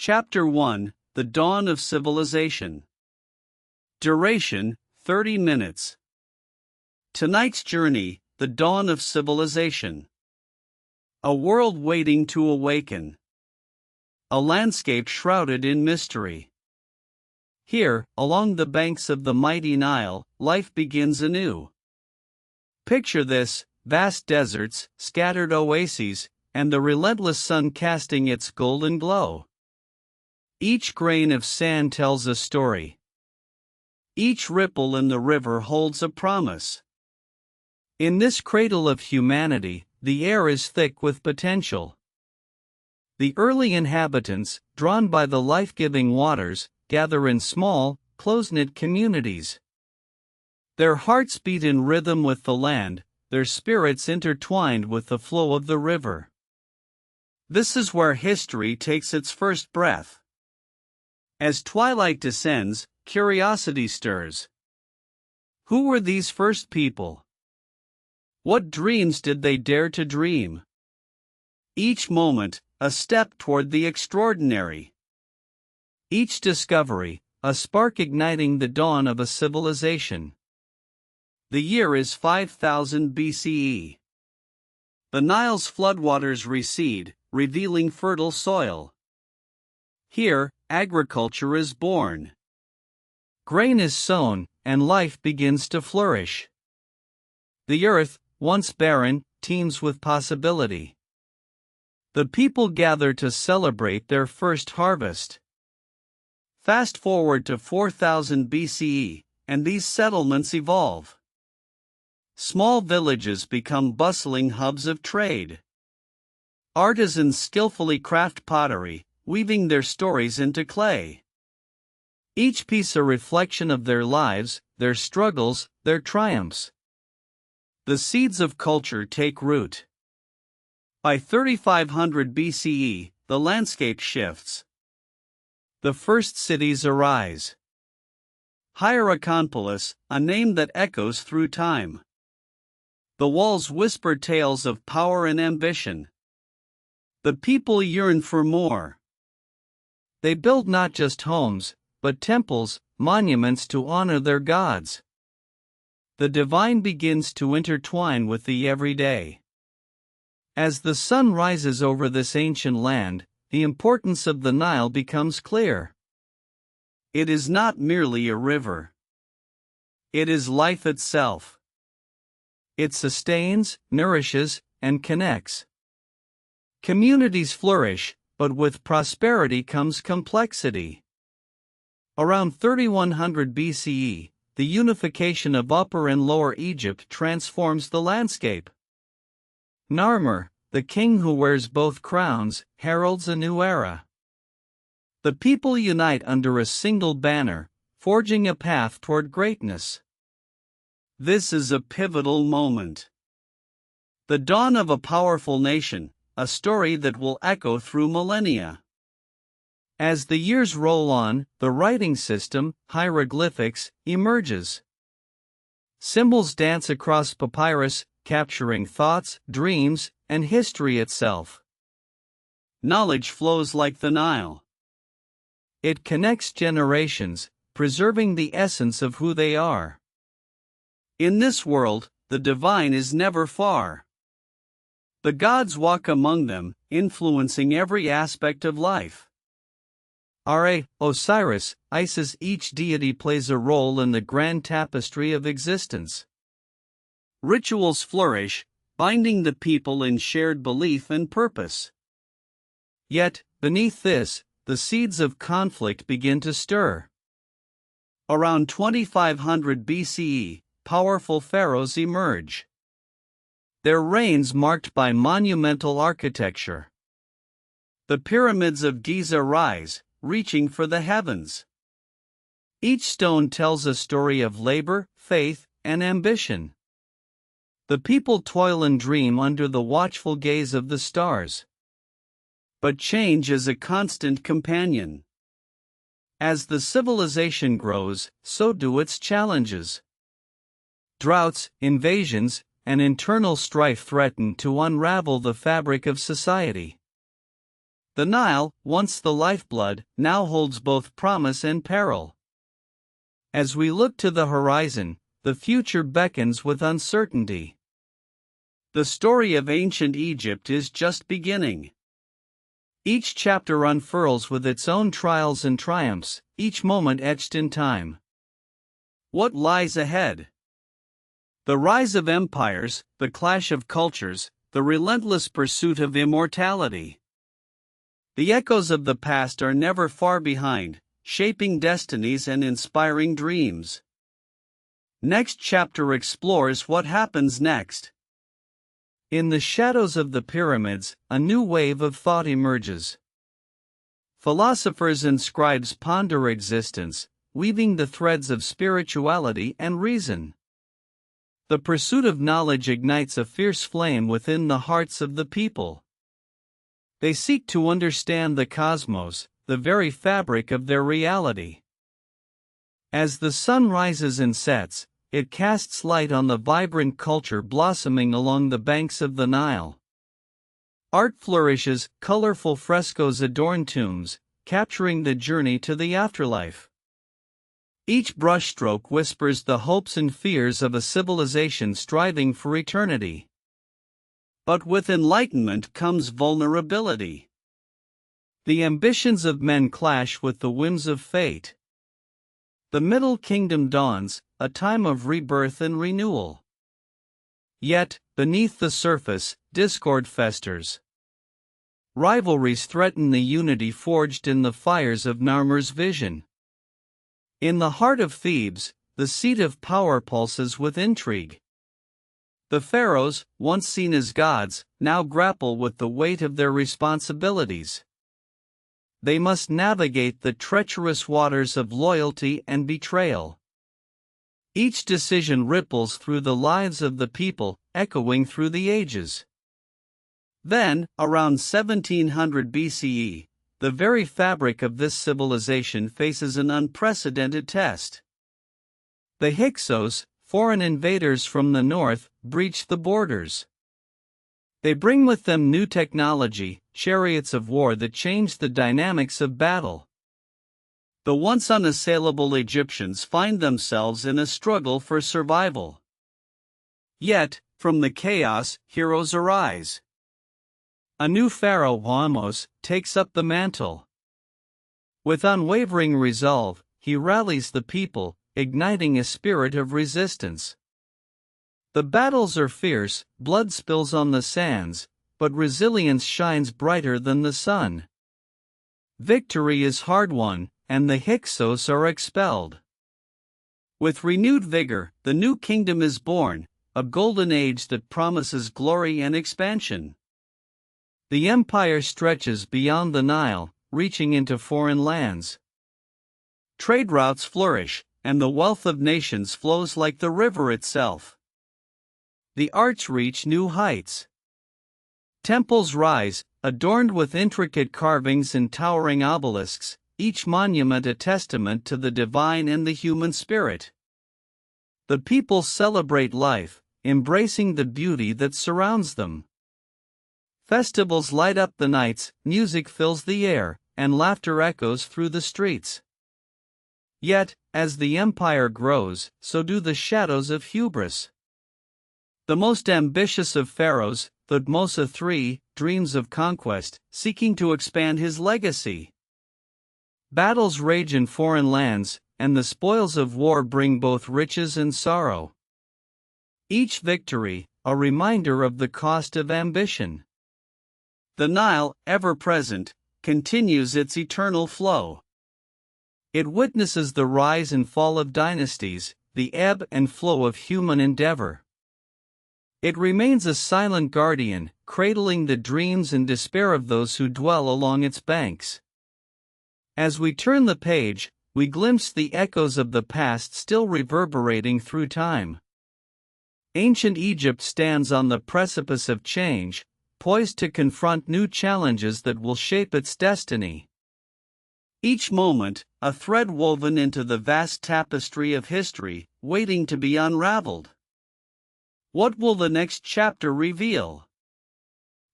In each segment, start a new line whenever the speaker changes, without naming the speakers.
Chapter 1: The Dawn of Civilization. Duration: 30 minutes. Tonight's journey: the dawn of civilization. A world waiting to awaken. A landscape shrouded in mystery. Here, along the banks of the mighty Nile, life begins anew. Picture this: vast deserts, scattered oases, and the relentless sun casting its golden glow. Each grain of sand tells a story. Each ripple in the river holds a promise. In this cradle of humanity, the air is thick with potential. The early inhabitants, drawn by the life-giving waters, gather in small, close-knit communities. Their hearts beat in rhythm with the land, their spirits intertwined with the flow of the river. This is where history takes its first breath. As twilight descends, curiosity stirs. Who were these first people? What dreams did they dare to dream? Each moment, a step toward the extraordinary. Each discovery, a spark igniting the dawn of a civilization. The year is 5000 BCE. The Nile's floodwaters recede, revealing fertile soil. Here, agriculture is born. Grain is sown, and life begins to flourish. The earth, once barren, teems with possibility. The people gather to celebrate their first harvest. Fast forward to 4000 BCE, and these settlements evolve. Small villages become bustling hubs of trade. Artisans skillfully craft pottery, weaving their stories into clay. Each piece a reflection of their lives, their struggles, their triumphs. The seeds of culture take root. By 3500 BCE, the landscape shifts. The first cities arise. Hierakonpolis, a name that echoes through time. The walls whisper tales of power and ambition. The people yearn for more. They build not just homes, but temples, monuments to honor their gods. The divine begins to intertwine with the everyday. As the sun rises over this ancient land, the importance of the Nile becomes clear. It is not merely a river. It is life itself. It sustains, nourishes, and connects. Communities flourish, but with prosperity comes complexity. Around 3100 BCE, the unification of Upper and Lower Egypt transforms the landscape. Narmer, the king who wears both crowns, heralds a new era. The people unite under a single banner, forging a path toward greatness. This is a pivotal moment. The dawn of a powerful nation, a story that will echo through millennia. As the years roll on, the writing system, hieroglyphics, emerges. Symbols dance across papyrus, capturing thoughts, dreams, and history itself. Knowledge flows like the Nile. It connects generations, preserving the essence of who they are. In this world, the divine is never far. The gods walk among them, influencing every aspect of life. Ra, Osiris, Isis, each deity plays a role in the grand tapestry of existence. Rituals flourish, binding the people in shared belief and purpose. Yet, beneath this, the seeds of conflict begin to stir. Around 2500 BCE, powerful pharaohs emerge. Their reigns marked by monumental architecture. The pyramids of Giza rise, reaching for the heavens. Each stone tells a story of labor, faith, and ambition. The people toil and dream under the watchful gaze of the stars. But change is a constant companion. As the civilization grows, so do its challenges. Droughts, invasions, and internal strife threaten to unravel the fabric of society. The Nile, once the lifeblood, now holds both promise and peril. As we look to the horizon, the future beckons with uncertainty. The story of ancient Egypt is just beginning. Each chapter unfurls with its own trials and triumphs, each moment etched in time. What lies ahead? The rise of empires, the clash of cultures, the relentless pursuit of immortality. The echoes of the past are never far behind, shaping destinies and inspiring dreams. Next chapter explores what happens next. In the shadows of the pyramids, a new wave of thought emerges. Philosophers and scribes ponder existence, weaving the threads of spirituality and reason. The pursuit of knowledge ignites a fierce flame within the hearts of the people. They seek to understand the cosmos, the very fabric of their reality. As the sun rises and sets, it casts light on the vibrant culture blossoming along the banks of the Nile. Art flourishes, colorful frescoes adorn tombs, capturing the journey to the afterlife. Each brushstroke whispers the hopes and fears of a civilization striving for eternity. But with enlightenment comes vulnerability. The ambitions of men clash with the whims of fate. The Middle Kingdom dawns, a time of rebirth and renewal. Yet, beneath the surface, discord festers. Rivalries threaten the unity forged in the fires of Narmer's vision. In the heart of Thebes, the seat of power pulses with intrigue. The pharaohs, once seen as gods, now grapple with the weight of their responsibilities. They must navigate the treacherous waters of loyalty and betrayal. Each decision ripples through the lives of the people, echoing through the ages. Then, around 1700 BCE, the very fabric of this civilization faces an unprecedented test. The Hyksos, foreign invaders from the north, breach the borders. They bring with them new technology, chariots of war that change the dynamics of battle. The once unassailable Egyptians find themselves in a struggle for survival. Yet, from the chaos, heroes arise. A new pharaoh, Ahmose, takes up the mantle. With unwavering resolve, he rallies the people, igniting a spirit of resistance. The battles are fierce, blood spills on the sands, but resilience shines brighter than the sun. Victory is hard won, and the Hyksos are expelled. With renewed vigor, the new kingdom is born, a golden age that promises glory and expansion. The empire stretches beyond the Nile, reaching into foreign lands. Trade routes flourish, and the wealth of nations flows like the river itself. The arts reach new heights. Temples rise, adorned with intricate carvings and towering obelisks, each monument a testament to the divine and the human spirit. The people celebrate life, embracing the beauty that surrounds them. Festivals light up the nights, music fills the air, and laughter echoes through the streets. Yet, as the empire grows, so do the shadows of hubris. The most ambitious of pharaohs, Thutmose III, dreams of conquest, seeking to expand his legacy. Battles rage in foreign lands, and the spoils of war bring both riches and sorrow. Each victory, a reminder of the cost of ambition. The Nile, ever present, continues its eternal flow. It witnesses the rise and fall of dynasties, the ebb and flow of human endeavor. It remains a silent guardian, cradling the dreams and despair of those who dwell along its banks. As we turn the page, we glimpse the echoes of the past still reverberating through time. Ancient Egypt stands on the precipice of change, poised to confront new challenges that will shape its destiny. Each moment, a thread woven into the vast tapestry of history, waiting to be unraveled. What will the next chapter reveal?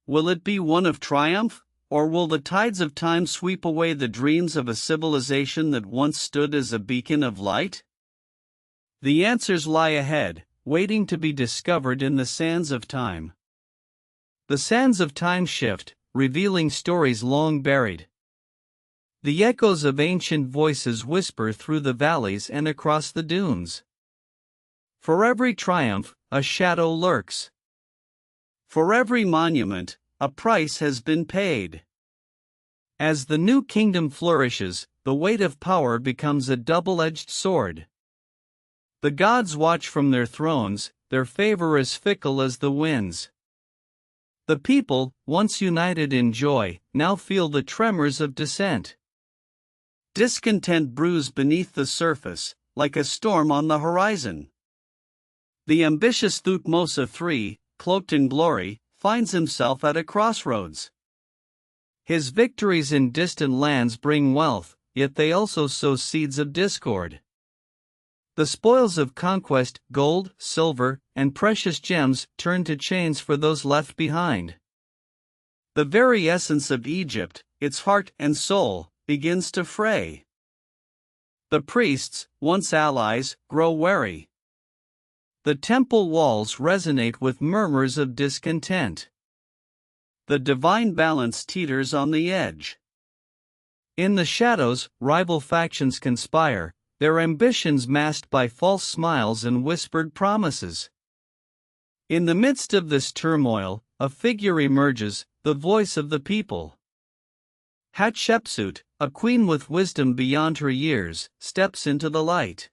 Will it be one of triumph, or will the tides of time sweep away the dreams of a civilization that once stood as a beacon of light? The answers lie ahead, waiting to be discovered in the sands of time. The sands of time shift, revealing stories long buried. The echoes of ancient voices whisper through the valleys and across the dunes. For every triumph, a shadow lurks. For every monument, a price has been paid. As the new kingdom flourishes, the weight of power becomes a double-edged sword. The gods watch from their thrones, their favor is fickle as the winds. The people, once united in joy, now feel the tremors of dissent. Discontent brews beneath the surface, like a storm on the horizon. The ambitious Thutmose III, cloaked in glory, finds himself at a crossroads. His victories in distant lands bring wealth, yet they also sow seeds of discord. The spoils of conquest, gold, silver, and precious gems, turn to chains for those left behind. The very essence of Egypt, its heart and soul, begins to fray. The priests, once allies, grow wary. The temple walls resonate with murmurs of discontent. The divine balance teeters on the edge. In the shadows, rival factions conspire, their ambitions masked by false smiles and whispered promises. In the midst of this turmoil, a figure emerges, the voice of the people. Hatshepsut, a queen with wisdom beyond her years, steps into the light.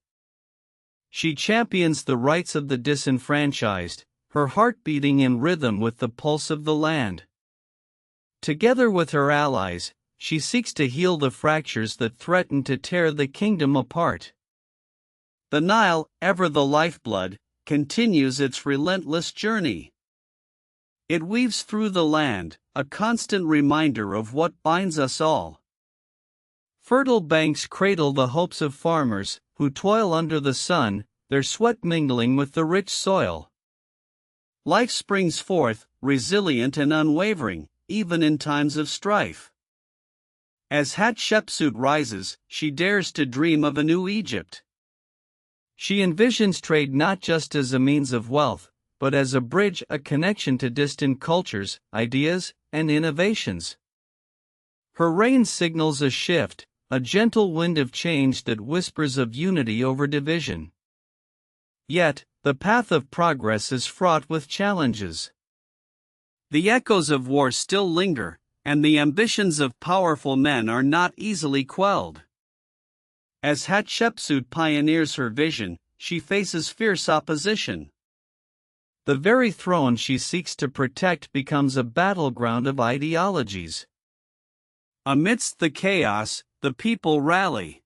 She champions the rights of the disenfranchised, her heart beating in rhythm with the pulse of the land. Together with her allies, she seeks to heal the fractures that threaten to tear the kingdom apart. The Nile, ever the lifeblood, continues its relentless journey. It weaves through the land, a constant reminder of what binds us all. Fertile banks cradle the hopes of farmers, who toil under the sun, their sweat mingling with the rich soil. Life springs forth, resilient and unwavering, even in times of strife. As Hatshepsut rises, she dares to dream of a new Egypt. She envisions trade not just as a means of wealth, but as a bridge, a connection to distant cultures, ideas, and innovations. Her reign signals a shift, a gentle wind of change that whispers of unity over division. Yet, the path of progress is fraught with challenges. The echoes of war still linger, and the ambitions of powerful men are not easily quelled. As Hatshepsut pioneers her vision, she faces fierce opposition. The very throne she seeks to protect becomes a battleground of ideologies. Amidst the chaos, the people rally.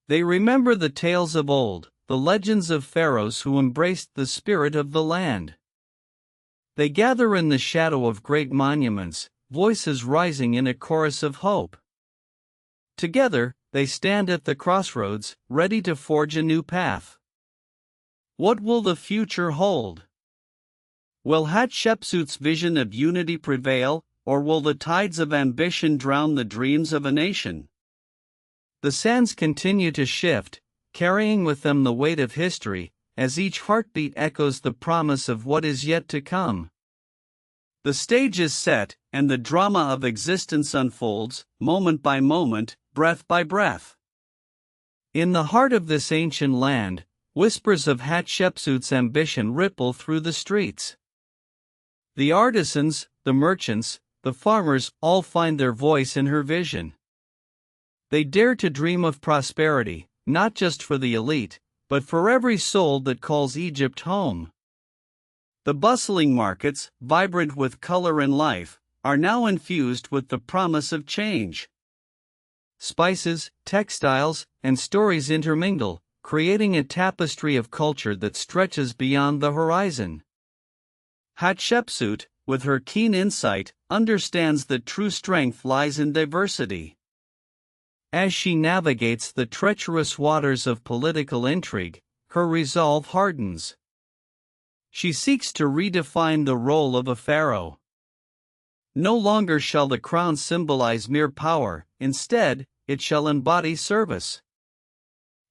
They remember the tales of old, the legends of pharaohs who embraced the spirit of the land. They gather in the shadow of great monuments, voices rising in a chorus of hope. Together, they stand at the crossroads, ready to forge a new path. What will the future hold? Will Hatshepsut's vision of unity prevail, or will the tides of ambition drown the dreams of a nation? The sands continue to shift, carrying with them the weight of history, as each heartbeat echoes the promise of what is yet to come. The stage is set, and the drama of existence unfolds, moment by moment, breath by breath. In the heart of this ancient land, whispers of Hatshepsut's ambition ripple through the streets. The artisans, the merchants, the farmers all find their voice in her vision. They dare to dream of prosperity, not just for the elite, but for every soul that calls Egypt home. The bustling markets, vibrant with color and life, are now infused with the promise of change. Spices, textiles, and stories intermingle, creating a tapestry of culture that stretches beyond the horizon. Hatshepsut, with her keen insight, understands that true strength lies in diversity. As she navigates the treacherous waters of political intrigue, her resolve hardens. She seeks to redefine the role of a pharaoh. No longer shall the crown symbolize mere power, instead, it shall embody service.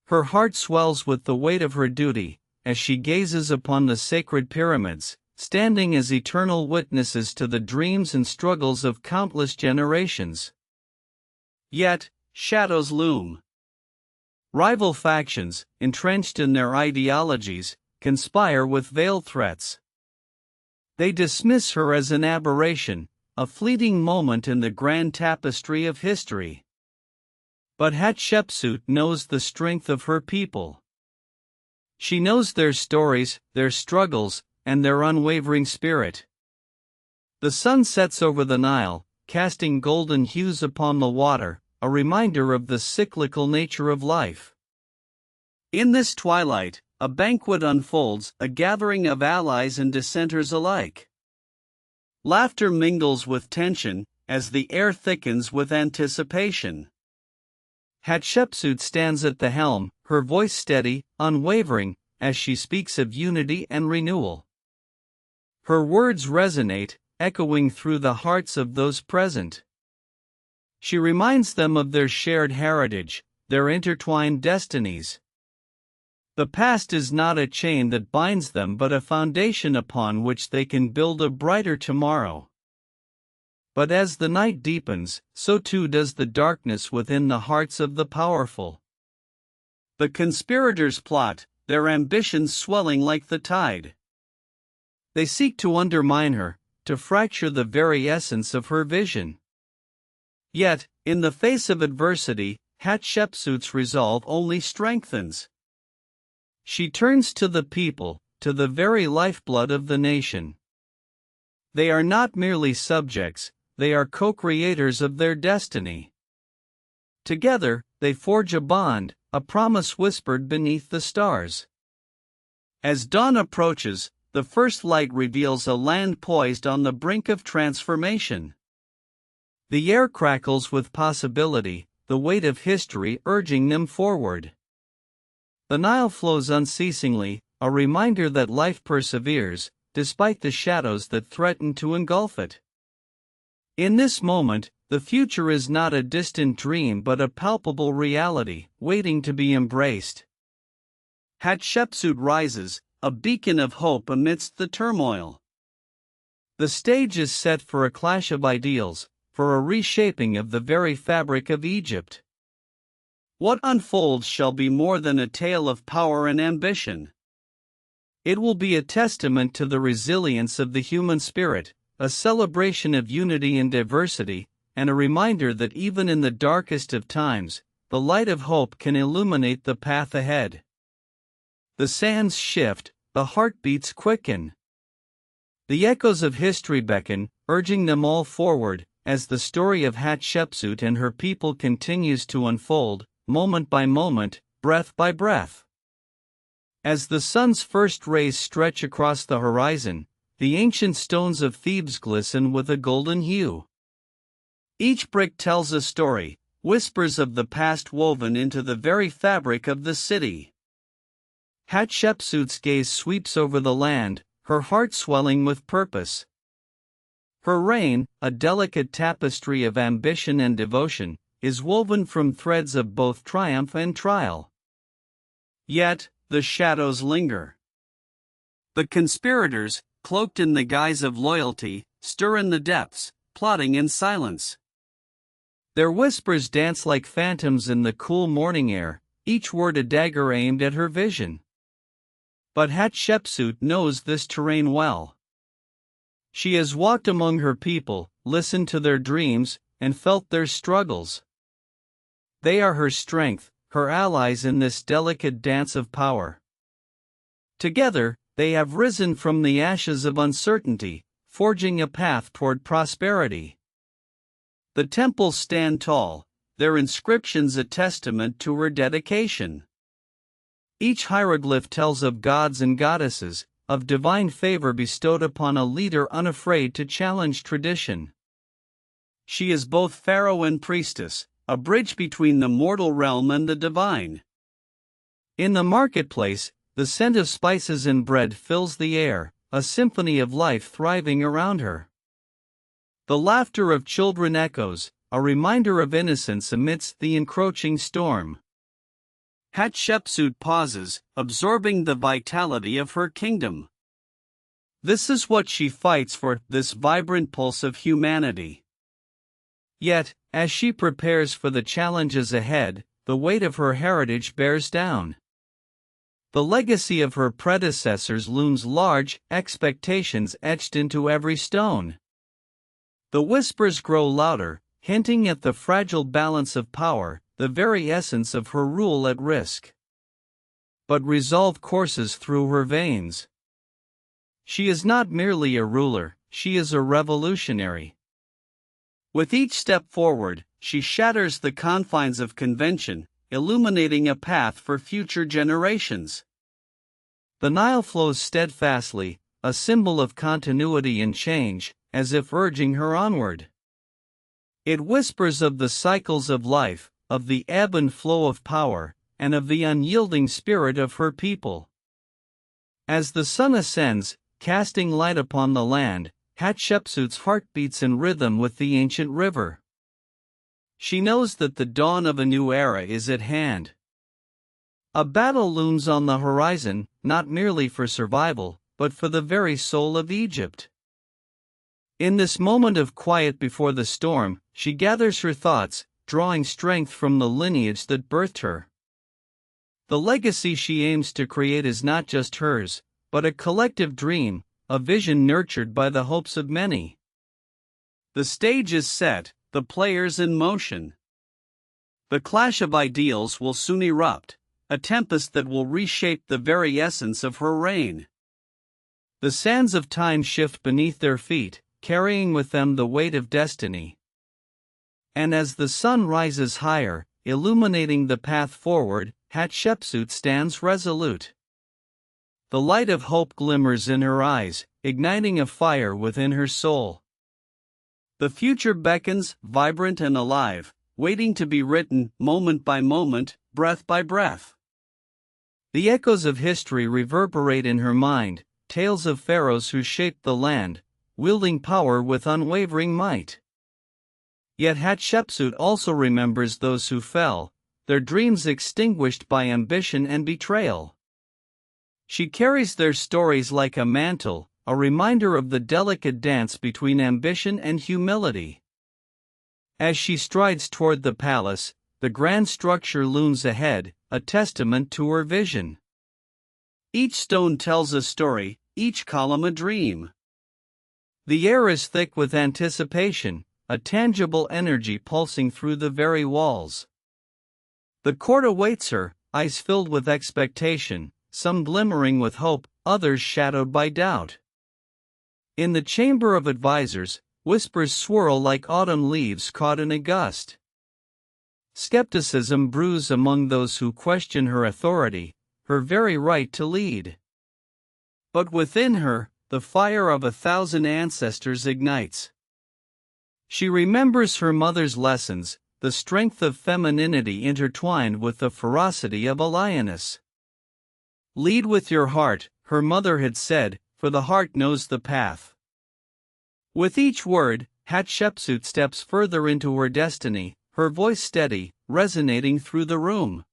Her heart swells with the weight of her duty, as she gazes upon the sacred pyramids, standing as eternal witnesses to the dreams and struggles of countless generations. Yet, shadows loom. Rival factions, entrenched in their ideologies, conspire with veiled threats. They dismiss her as an aberration, a fleeting moment in the grand tapestry of history. But Hatshepsut knows the strength of her people. She knows their stories, their struggles, and their unwavering spirit. The sun sets over the Nile, casting golden hues upon the water, a reminder of the cyclical nature of life. In this twilight, a banquet unfolds, a gathering of allies and dissenters alike. Laughter mingles with tension, as the air thickens with anticipation. Hatshepsut stands at the helm, her voice steady, unwavering, as she speaks of unity and renewal. Her words resonate, echoing through the hearts of those present. She reminds them of their shared heritage, their intertwined destinies. The past is not a chain that binds them but a foundation upon which they can build a brighter tomorrow. But as the night deepens, so too does the darkness within the hearts of the powerful. The conspirators plot, their ambitions swelling like the tide. They seek to undermine her, to fracture the very essence of her vision. Yet, in the face of adversity, Hatshepsut's resolve only strengthens. She turns to the people, to the very lifeblood of the nation. They are not merely subjects, they are co-creators of their destiny. Together, they forge a bond, a promise whispered beneath the stars. As dawn approaches, the first light reveals a land poised on the brink of transformation. The air crackles with possibility, the weight of history urging them forward. The Nile flows unceasingly, a reminder that life perseveres, despite the shadows that threaten to engulf it. In this moment, the future is not a distant dream but a palpable reality, waiting to be embraced. Hatshepsut rises, a beacon of hope amidst the turmoil. The stage is set for a clash of ideals, for a reshaping of the very fabric of Egypt. What unfolds shall be more than a tale of power and ambition. It will be a testament to the resilience of the human spirit, a celebration of unity and diversity, and a reminder that even in the darkest of times, the light of hope can illuminate the path ahead. The sands shift, the heartbeats quicken. The echoes of history beckon, urging them all forward, as the story of Hatshepsut and her people continues to unfold, moment by moment, breath by breath. As the sun's first rays stretch across the horizon, the ancient stones of Thebes glisten with a golden hue. Each brick tells a story, whispers of the past woven into the very fabric of the city. Hatshepsut's gaze sweeps over the land, her heart swelling with purpose. Her reign, a delicate tapestry of ambition and devotion, is woven from threads of both triumph and trial. Yet, the shadows linger. The conspirators, cloaked in the guise of loyalty, stir in the depths, plotting in silence. Their whispers dance like phantoms in the cool morning air, each word a dagger aimed at her vision. But Hatshepsut knows this terrain well. She has walked among her people, listened to their dreams, and felt their struggles. They are her strength, her allies in this delicate dance of power. Together, they have risen from the ashes of uncertainty, forging a path toward prosperity. The temples stand tall, their inscriptions a testament to her dedication. Each hieroglyph tells of gods and goddesses, of divine favor bestowed upon a leader unafraid to challenge tradition. She is both pharaoh and priestess, a bridge between the mortal realm and the divine. In the marketplace, the scent of spices and bread fills the air, a symphony of life thriving around her. The laughter of children echoes, a reminder of innocence amidst the encroaching storm. Hatshepsut pauses, absorbing the vitality of her kingdom. This is what she fights for, this vibrant pulse of humanity. Yet, as she prepares for the challenges ahead, the weight of her heritage bears down. The legacy of her predecessors looms large, expectations etched into every stone. The whispers grow louder, hinting at the fragile balance of power, the very essence of her rule at risk. But resolve courses through her veins. She is not merely a ruler, she is a revolutionary. With each step forward, she shatters the confines of convention, illuminating a path for future generations. The Nile flows steadfastly, a symbol of continuity and change, as if urging her onward. It whispers of the cycles of life, of the ebb and flow of power, and of the unyielding spirit of her people. As the sun ascends, casting light upon the land, Hatshepsut's heart beats in rhythm with the ancient river. She knows that the dawn of a new era is at hand. A battle looms on the horizon, not merely for survival, but for the very soul of Egypt. In this moment of quiet before the storm, she gathers her thoughts, drawing strength from the lineage that birthed her. The legacy she aims to create is not just hers, but a collective dream, a vision nurtured by the hopes of many. The stage is set, the players in motion. The clash of ideals will soon erupt, a tempest that will reshape the very essence of her reign. The sands of time shift beneath their feet, carrying with them the weight of destiny. And as the sun rises higher, illuminating the path forward, Hatshepsut stands resolute. The light of hope glimmers in her eyes, igniting a fire within her soul. The future beckons, vibrant and alive, waiting to be written, moment by moment, breath by breath. The echoes of history reverberate in her mind, tales of pharaohs who shaped the land, wielding power with unwavering might. Yet Hatshepsut also remembers those who fell, their dreams extinguished by ambition and betrayal. She carries their stories like a mantle, a reminder of the delicate dance between ambition and humility. As she strides toward the palace, the grand structure looms ahead, a testament to her vision. Each stone tells a story, each column a dream. The air is thick with anticipation, a tangible energy pulsing through the very walls. The court awaits her, eyes filled with expectation, some glimmering with hope, others shadowed by doubt. In the chamber of advisors, whispers swirl like autumn leaves caught in a gust. Skepticism brews among those who question her authority, her very right to lead. But within her, the fire of 1,000 ancestors ignites. She remembers her mother's lessons, the strength of femininity intertwined with the ferocity of a lioness. Lead with your heart, her mother had said, for the heart knows the path. With each word, Hatshepsut steps further into her destiny, her voice steady, resonating through the room.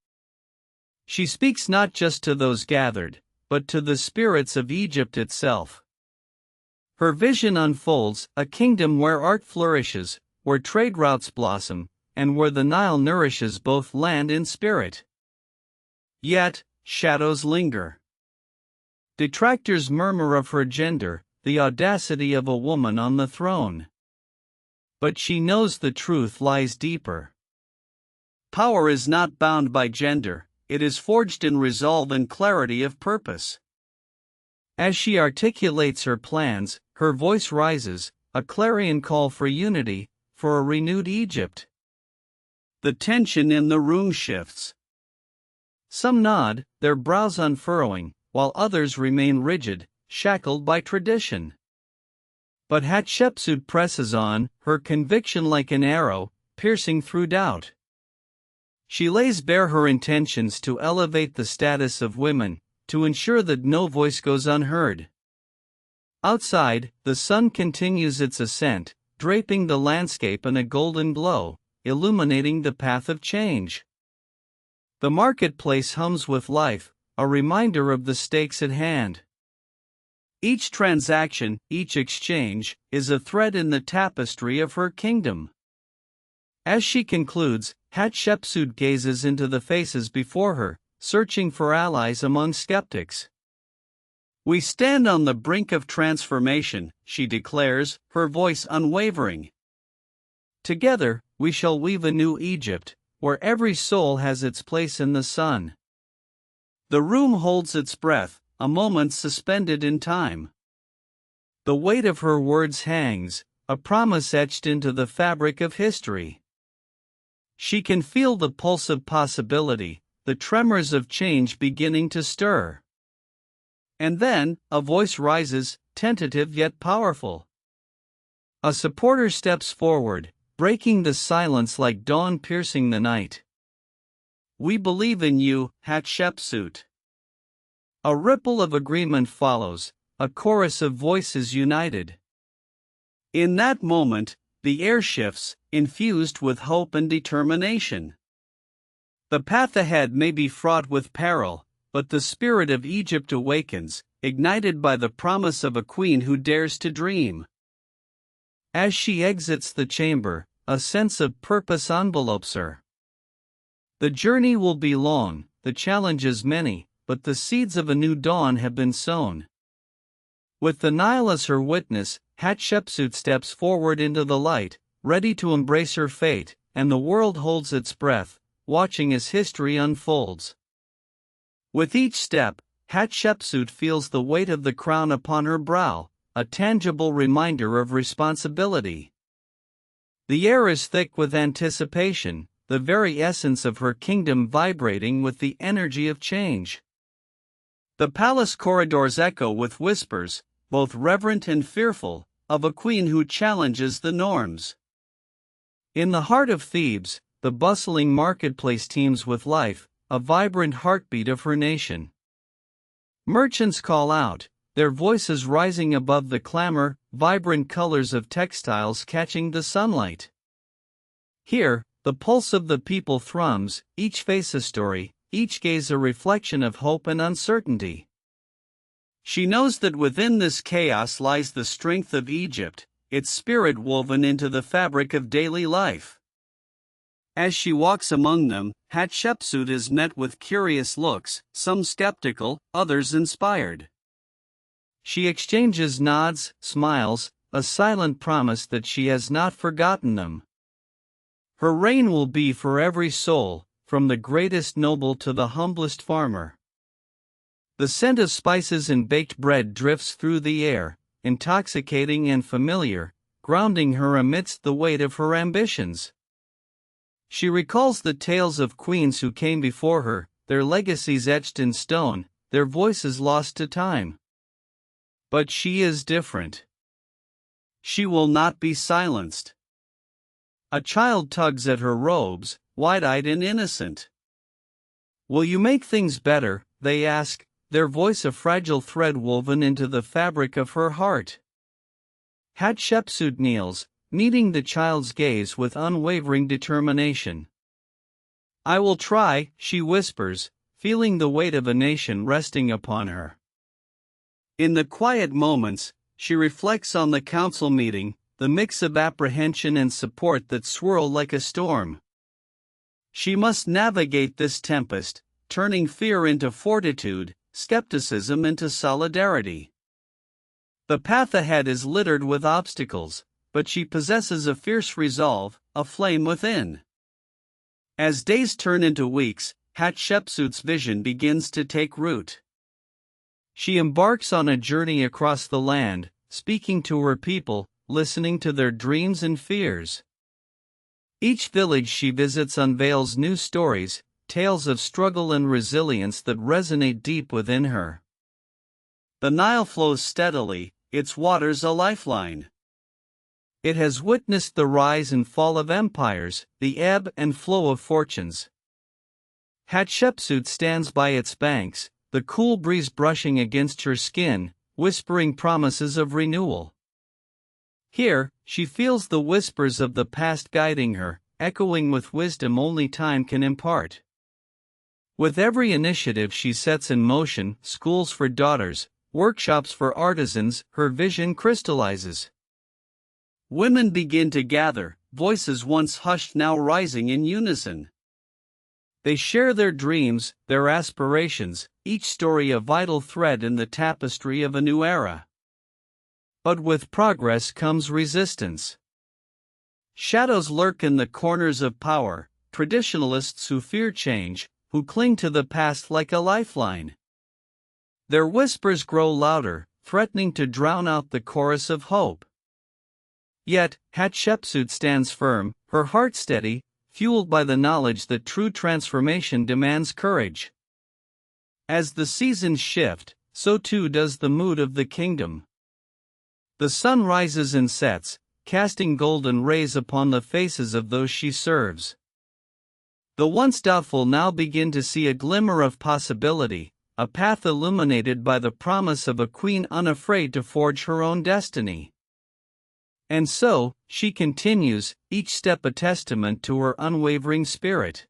She speaks not just to those gathered, but to the spirits of Egypt itself. Her vision unfolds, a kingdom where art flourishes, where trade routes blossom, and where the Nile nourishes both land and spirit. Yet, shadows linger. Detractors murmur of her gender, the audacity of a woman on the throne. But she knows the truth lies deeper. Power is not bound by gender, it is forged in resolve and clarity of purpose. As she articulates her plans, her voice rises, a clarion call for unity, for a renewed Egypt. The tension in the room shifts. Some nod, their brows unfurrowing, while others remain rigid, shackled by tradition. But Hatshepsut presses on, her conviction like an arrow, piercing through doubt. She lays bare her intentions to elevate the status of women, to ensure that no voice goes unheard. Outside, the sun continues its ascent, draping the landscape in a golden glow, illuminating the path of change. The marketplace hums with life, a reminder of the stakes at hand. Each transaction, each exchange, is a thread in the tapestry of her kingdom. As she concludes, Hatshepsut gazes into the faces before her, searching for allies among skeptics. "We stand on the brink of transformation," she declares, her voice unwavering. "Together, we shall weave a new Egypt, where every soul has its place in the sun." The room holds its breath, a moment suspended in time. The weight of her words hangs, a promise etched into the fabric of history. She can feel the pulse of possibility, the tremors of change beginning to stir. And then, a voice rises, tentative yet powerful. A supporter steps forward, breaking the silence like dawn piercing the night. "We believe in you, Hatshepsut." A ripple of agreement follows, a chorus of voices united. In that moment, the air shifts, infused with hope and determination. The path ahead may be fraught with peril, but the spirit of Egypt awakens, ignited by the promise of a queen who dares to dream. As she exits the chamber, a sense of purpose envelopes her. The journey will be long, the challenges many, but the seeds of a new dawn have been sown. With the Nile as her witness, Hatshepsut steps forward into the light, ready to embrace her fate, and the world holds its breath, watching as history unfolds. With each step, Hatshepsut feels the weight of the crown upon her brow, a tangible reminder of responsibility. The air is thick with anticipation, the very essence of her kingdom vibrating with the energy of change. The palace corridors echo with whispers, both reverent and fearful, of a queen who challenges the norms. In the heart of Thebes, the bustling marketplace teems with life, a vibrant heartbeat of her nation. Merchants call out, their voices rising above the clamor, vibrant colors of textiles catching the sunlight. Here, the pulse of the people thrums, each face a story, each gaze a reflection of hope and uncertainty. She knows that within this chaos lies the strength of Egypt, its spirit woven into the fabric of daily life. As she walks among them, Hatshepsut is met with curious looks, some skeptical, others inspired. She exchanges nods, smiles, a silent promise that she has not forgotten them. Her reign will be for every soul, from the greatest noble to the humblest farmer. The scent of spices and baked bread drifts through the air, intoxicating and familiar, grounding her amidst the weight of her ambitions. She recalls the tales of queens who came before her, their legacies etched in stone, their voices lost to time. But she is different. She will not be silenced. A child tugs at her robes, wide-eyed and innocent. "Will you make things better?" they ask, their voice a fragile thread woven into the fabric of her heart. Hatshepsut kneels, meeting the child's gaze with unwavering determination. "I will try," she whispers, feeling the weight of a nation resting upon her. In the quiet moments, she reflects on the council meeting, the mix of apprehension and support that swirl like a storm. She must navigate this tempest, turning fear into fortitude, skepticism into solidarity. The path ahead is littered with obstacles, but she possesses a fierce resolve, a flame within. As days turn into weeks, Hatshepsut's vision begins to take root. She embarks on a journey across the land, speaking to her people, listening to their dreams and fears. Each village she visits unveils new stories, tales of struggle and resilience that resonate deep within her. The Nile flows steadily, its waters a lifeline. It has witnessed the rise and fall of empires, the ebb and flow of fortunes. Hatshepsut stands by its banks, the cool breeze brushing against her skin, whispering promises of renewal. Here, she feels the whispers of the past guiding her, echoing with wisdom only time can impart. With every initiative she sets in motion, schools for daughters, workshops for artisans, her vision crystallizes. Women begin to gather, voices once hushed now rising in unison. They share their dreams, their aspirations, each story a vital thread in the tapestry of a new era. But with progress comes resistance. Shadows lurk in the corners of power, traditionalists who fear change, who cling to the past like a lifeline. Their whispers grow louder, threatening to drown out the chorus of hope. Yet, Hatshepsut stands firm, her heart steady, fueled by the knowledge that true transformation demands courage. As the seasons shift, so too does the mood of the kingdom. The sun rises and sets, casting golden rays upon the faces of those she serves. The once doubtful now begin to see a glimmer of possibility, a path illuminated by the promise of a queen unafraid to forge her own destiny. And so, she continues, each step a testament to her unwavering spirit.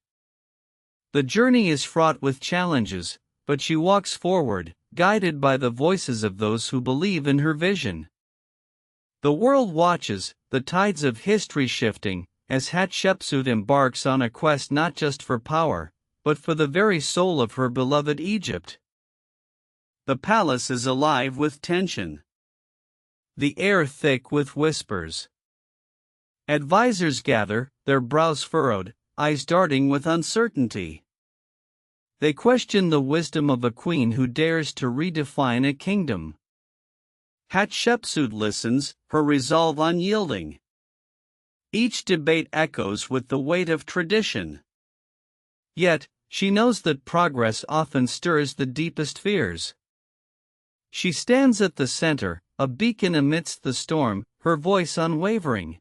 The journey is fraught with challenges, but she walks forward, guided by the voices of those who believe in her vision. The world watches, the tides of history shifting, as Hatshepsut embarks on a quest not just for power, but for the very soul of her beloved Egypt. The palace is alive with tension. The air thick with whispers. Advisors gather, their brows furrowed, eyes darting with uncertainty. They question the wisdom of a queen who dares to redefine a kingdom. Hatshepsut listens, her resolve unyielding. Each debate echoes with the weight of tradition. Yet, she knows that progress often stirs the deepest fears. She stands at the center, a beacon amidst the storm, her voice unwavering.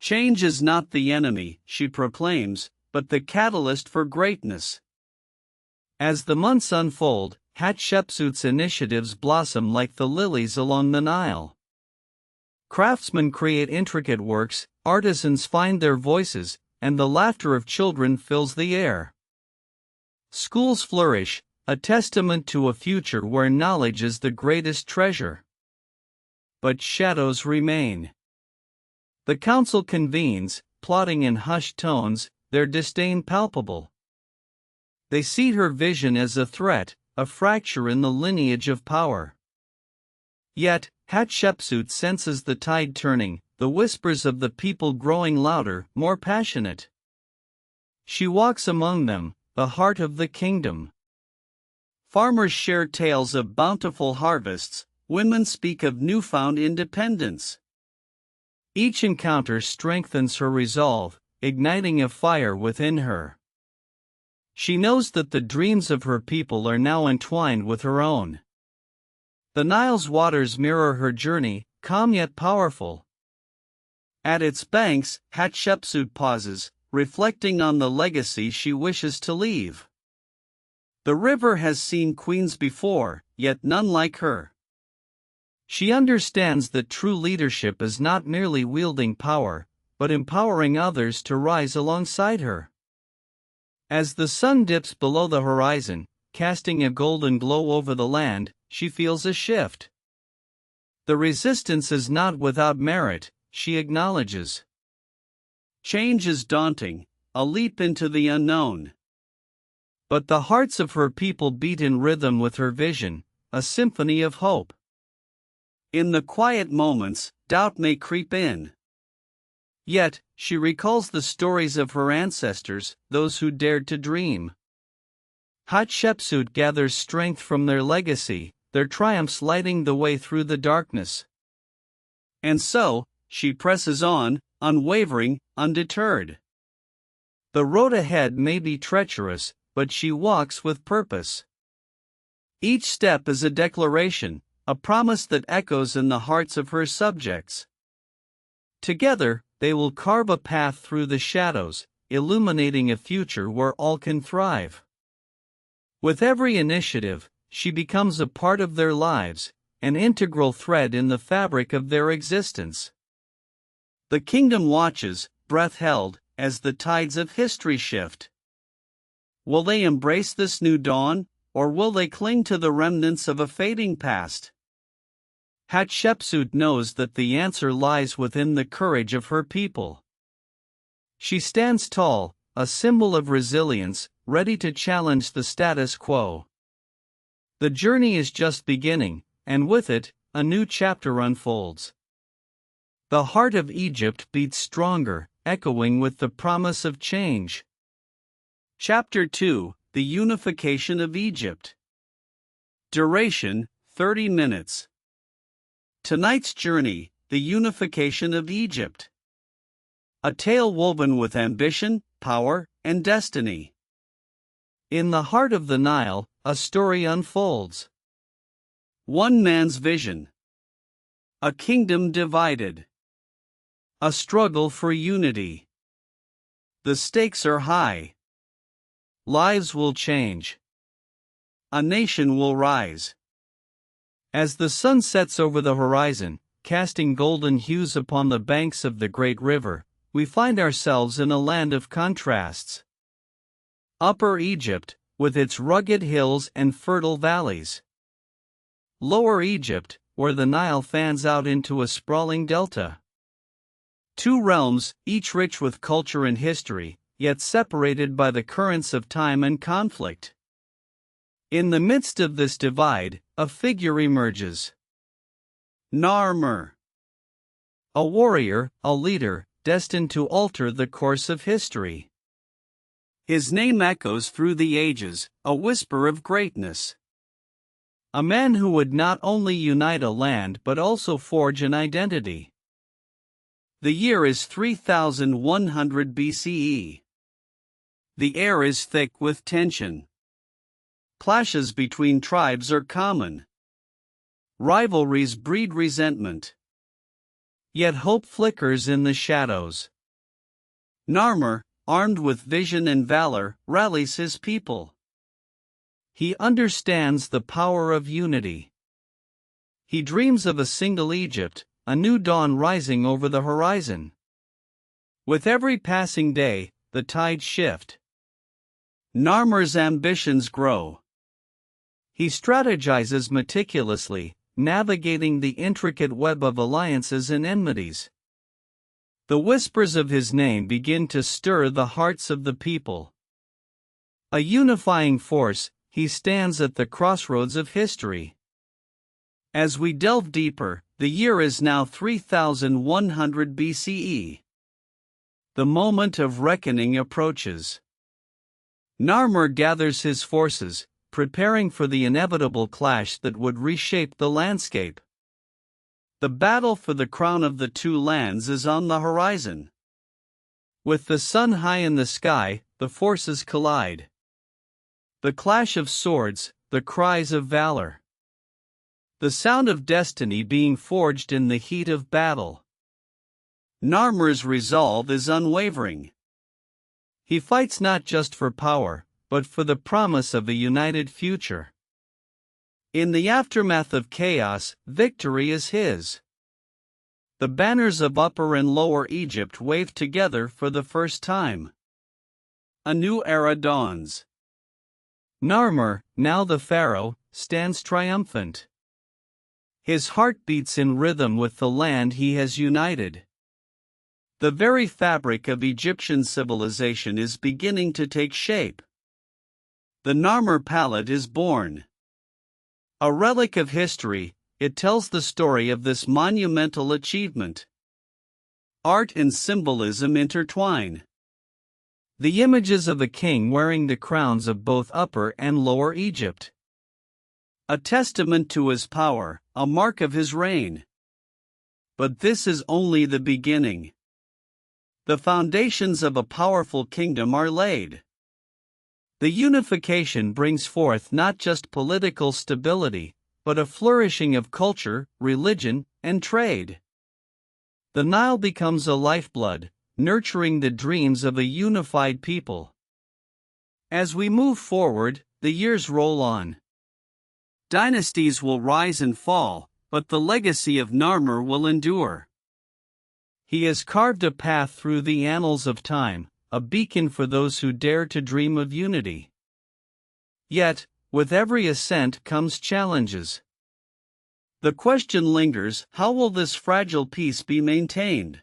Change is not the enemy, she proclaims, but the catalyst for greatness. As the months unfold, Hatshepsut's initiatives blossom like the lilies along the Nile. Craftsmen create intricate works, artisans find their voices, and the laughter of children fills the air. Schools flourish, a testament to a future where knowledge is the greatest treasure. But shadows remain. The council convenes, plotting in hushed tones, their disdain palpable. They see her vision as a threat, a fracture in the lineage of power. Yet, Hatshepsut senses the tide turning, the whispers of the people growing louder, more passionate. She walks among them, the heart of the kingdom. Farmers share tales of bountiful harvests, women speak of newfound independence. Each encounter strengthens her resolve, igniting a fire within her. She knows that the dreams of her people are now entwined with her own. The Nile's waters mirror her journey, calm yet powerful. At its banks, Hatshepsut pauses, reflecting on the legacy she wishes to leave. The river has seen queens before, yet none like her. She understands that true leadership is not merely wielding power, but empowering others to rise alongside her. As the sun dips below the horizon, casting a golden glow over the land, she feels a shift. The resistance is not without merit, she acknowledges. Change is daunting, a leap into the unknown. But the hearts of her people beat in rhythm with her vision, a symphony of hope. In the quiet moments, doubt may creep in. Yet, she recalls the stories of her ancestors, those who dared to dream. Hatshepsut gathers strength from their legacy, their triumphs lighting the way through the darkness. And so, she presses on, unwavering, undeterred. The road ahead may be treacherous, but she walks with purpose. Each step is a declaration, a promise that echoes in the hearts of her subjects. Together, they will carve a path through the shadows, illuminating a future where all can thrive. With every initiative, she becomes a part of their lives, an integral thread in the fabric of their existence. The kingdom watches, breath held, as the tides of history shift. Will they embrace this new dawn, or will they cling to the remnants of a fading past? Hatshepsut knows that the answer lies within the courage of her people. She stands tall, a symbol of resilience, ready to challenge the status quo. The journey is just beginning, and with it, a new chapter unfolds. The heart of Egypt beats stronger, echoing with the promise of change. Chapter 2: The Unification of Egypt. Duration: 30 minutes. Tonight's journey: the unification of Egypt. A tale woven with ambition, power, and destiny. In the heart of the Nile, a story unfolds. One man's vision. A kingdom divided. A struggle for unity. The stakes are high. Lives will change. A nation will rise. As the sun sets over the horizon, casting golden hues upon the banks of the great river, we find ourselves in a land of contrasts. Upper Egypt, with its rugged hills and fertile valleys. Lower Egypt, where the Nile fans out into a sprawling delta. Two realms, each rich with culture and history, yet separated by the currents of time and conflict. In the midst of this divide, a figure emerges. Narmer. A warrior, a leader, destined to alter the course of history. His name echoes through the ages, a whisper of greatness. A man who would not only unite a land but also forge an identity. The year is 3100 BCE. The air is thick with tension. Clashes between tribes are common. Rivalries breed resentment. Yet hope flickers in the shadows. Narmer, armed with vision and valor, rallies his people. He understands the power of unity. He dreams of a single Egypt, a new dawn rising over the horizon. With every passing day, the tides shift. Narmer's ambitions grow. He strategizes meticulously, navigating the intricate web of alliances and enmities. The whispers of his name begin to stir the hearts of the people. A unifying force, he stands at the crossroads of history. As we delve deeper, the year is now 3100 BCE. The moment of reckoning approaches. Narmer gathers his forces, preparing for the inevitable clash that would reshape the landscape. The battle for the crown of the two lands is on the horizon. With the sun high in the sky, the forces collide. The clash of swords, the cries of valor. The sound of destiny being forged in the heat of battle. Narmer's resolve is unwavering. He fights not just for power, but for the promise of a united future. In the aftermath of chaos, victory is his. The banners of Upper and Lower Egypt wave together for the first time. A new era dawns. Narmer, now the pharaoh, stands triumphant. His heart beats in rhythm with the land he has united. The very fabric of Egyptian civilization is beginning to take shape. The Narmer palette is born. A relic of history, it tells the story of this monumental achievement. Art and symbolism intertwine. The images of the king wearing the crowns of both Upper and Lower Egypt. A testament to his power, a mark of his reign. But this is only the beginning. The foundations of a powerful kingdom are laid. The unification brings forth not just political stability, but a flourishing of culture, religion, and trade. The Nile becomes a lifeblood, nurturing the dreams of a unified people. As we move forward, the years roll on. Dynasties will rise and fall, But the legacy of Narmer will endure. He has carved a path through the annals of time, a beacon for those who dare to dream of unity. Yet, with every ascent comes challenges. The question lingers: how will this fragile peace be maintained?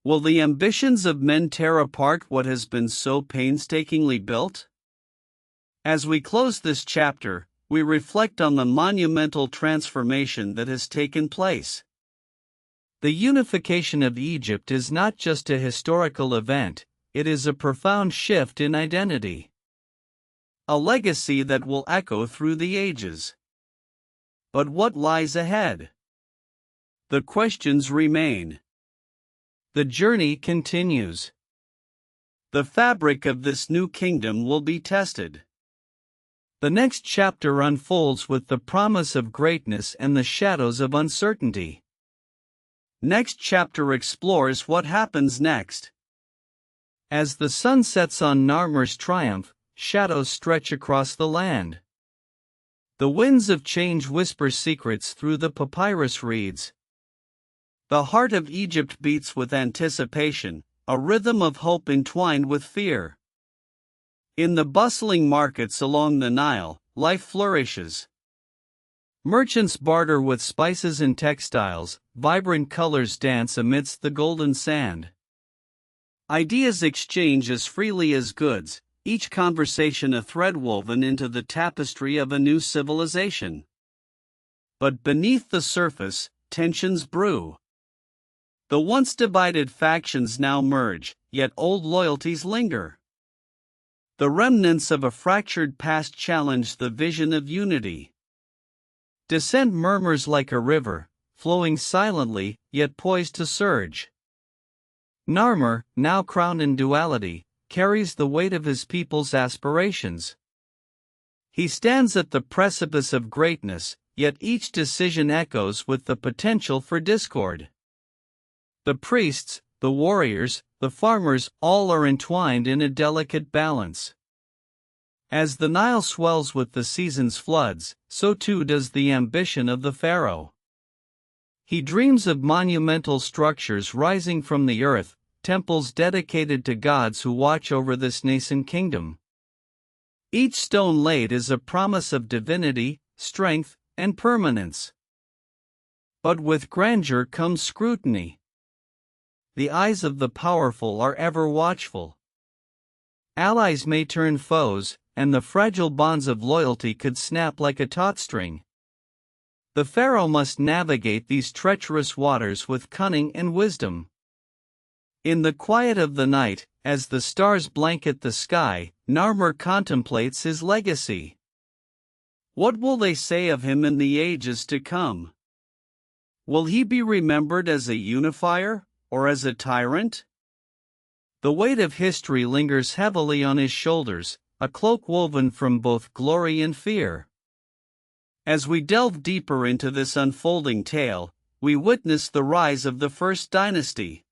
Will the ambitions of men tear apart what has been so painstakingly built? As we close this chapter, we reflect on the monumental transformation that has taken place. The unification of Egypt is not just a historical event, it is a profound shift in identity. A legacy that will echo through the ages. But what lies ahead? The questions remain. The journey continues. The fabric of this new kingdom will be tested. The next chapter unfolds with the promise of greatness and the shadows of uncertainty. Next chapter explores what happens next. As the sun sets on Narmer's triumph, shadows stretch across the land. The winds of change whisper secrets through the papyrus reeds. The heart of Egypt beats with anticipation, a rhythm of hope entwined with fear. In the bustling markets along the Nile, life flourishes. Merchants barter with spices and textiles, vibrant colors dance amidst the golden sand. Ideas exchange as freely as goods, each conversation a thread woven into the tapestry of a new civilization. But beneath the surface, tensions brew. The once divided factions now merge, yet old loyalties linger. The remnants of a fractured past challenge the vision of unity. Dissent murmurs like a river, flowing silently, yet poised to surge. Narmer, now crowned in duality, carries the weight of his people's aspirations. He stands at the precipice of greatness, yet each decision echoes with the potential for discord. The priests, the warriors, the farmers, all are entwined in a delicate balance. As the Nile swells with the season's floods, so too does the ambition of the pharaoh. He dreams of monumental structures rising from the earth, temples dedicated to gods who watch over this nascent kingdom. Each stone laid is a promise of divinity, strength, and permanence. But with grandeur comes scrutiny. The eyes of the powerful are ever watchful. Allies may turn foes, and the fragile bonds of loyalty could snap like a taut string. The pharaoh must navigate these treacherous waters with cunning and wisdom. In the quiet of the night, as the stars blanket the sky, Narmer contemplates his legacy. What will they say of him in the ages to come? Will he be remembered as a unifier, or as a tyrant? The weight of history lingers heavily on his shoulders, a cloak woven from both glory and fear. As we delve deeper into this unfolding tale, we witness the rise of the first dynasty.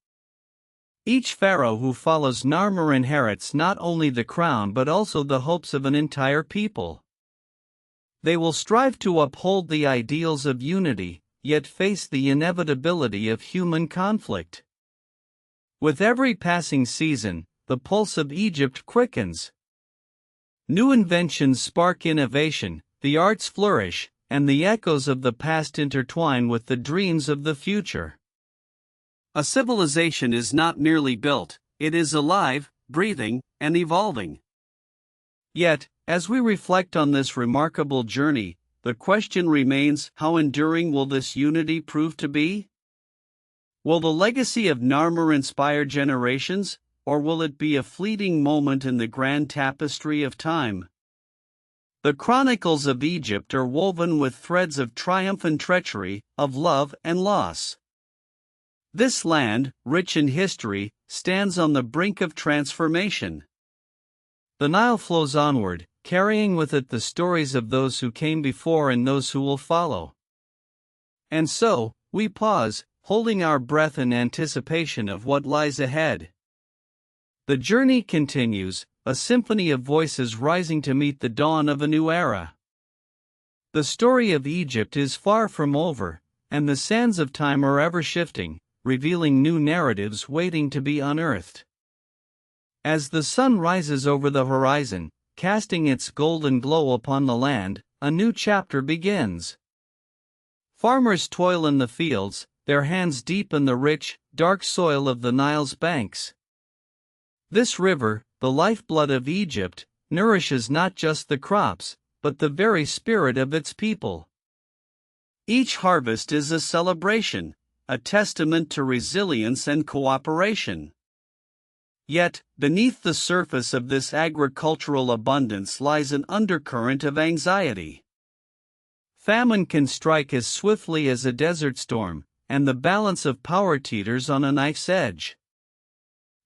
Each pharaoh who follows Narmer inherits not only the crown but also the hopes of an entire people. They will strive to uphold the ideals of unity, yet face the inevitability of human conflict. With every passing season, the pulse of Egypt quickens. New inventions spark innovation, the arts flourish, and the echoes of the past intertwine with the dreams of the future. A civilization is not merely built, it is alive, breathing, and evolving. Yet, as we reflect on this remarkable journey, the question remains: how enduring will this unity prove to be? Will the legacy of Narmer inspire generations, or will it be a fleeting moment in the grand tapestry of time? The chronicles of Egypt are woven with threads of triumph and treachery, of love and loss. This land, rich in history, stands on the brink of transformation. The Nile flows onward, carrying with it the stories of those who came before and those who will follow. And so, we pause, holding our breath in anticipation of what lies ahead. The journey continues, a symphony of voices rising to meet the dawn of a new era. The story of Egypt is far from over, and the sands of time are ever shifting, revealing new narratives waiting to be unearthed. As the sun rises over the horizon, casting its golden glow upon the land, a new chapter begins. Farmers toil in the fields, their hands deep in the rich, dark soil of the Nile's banks. This river, the lifeblood of Egypt, nourishes not just the crops, but the very spirit of its people. Each harvest is a celebration, a testament to resilience and cooperation. Yet, beneath the surface of this agricultural abundance lies an undercurrent of anxiety. Famine can strike as swiftly as a desert storm, and the balance of power teeters on a knife's edge.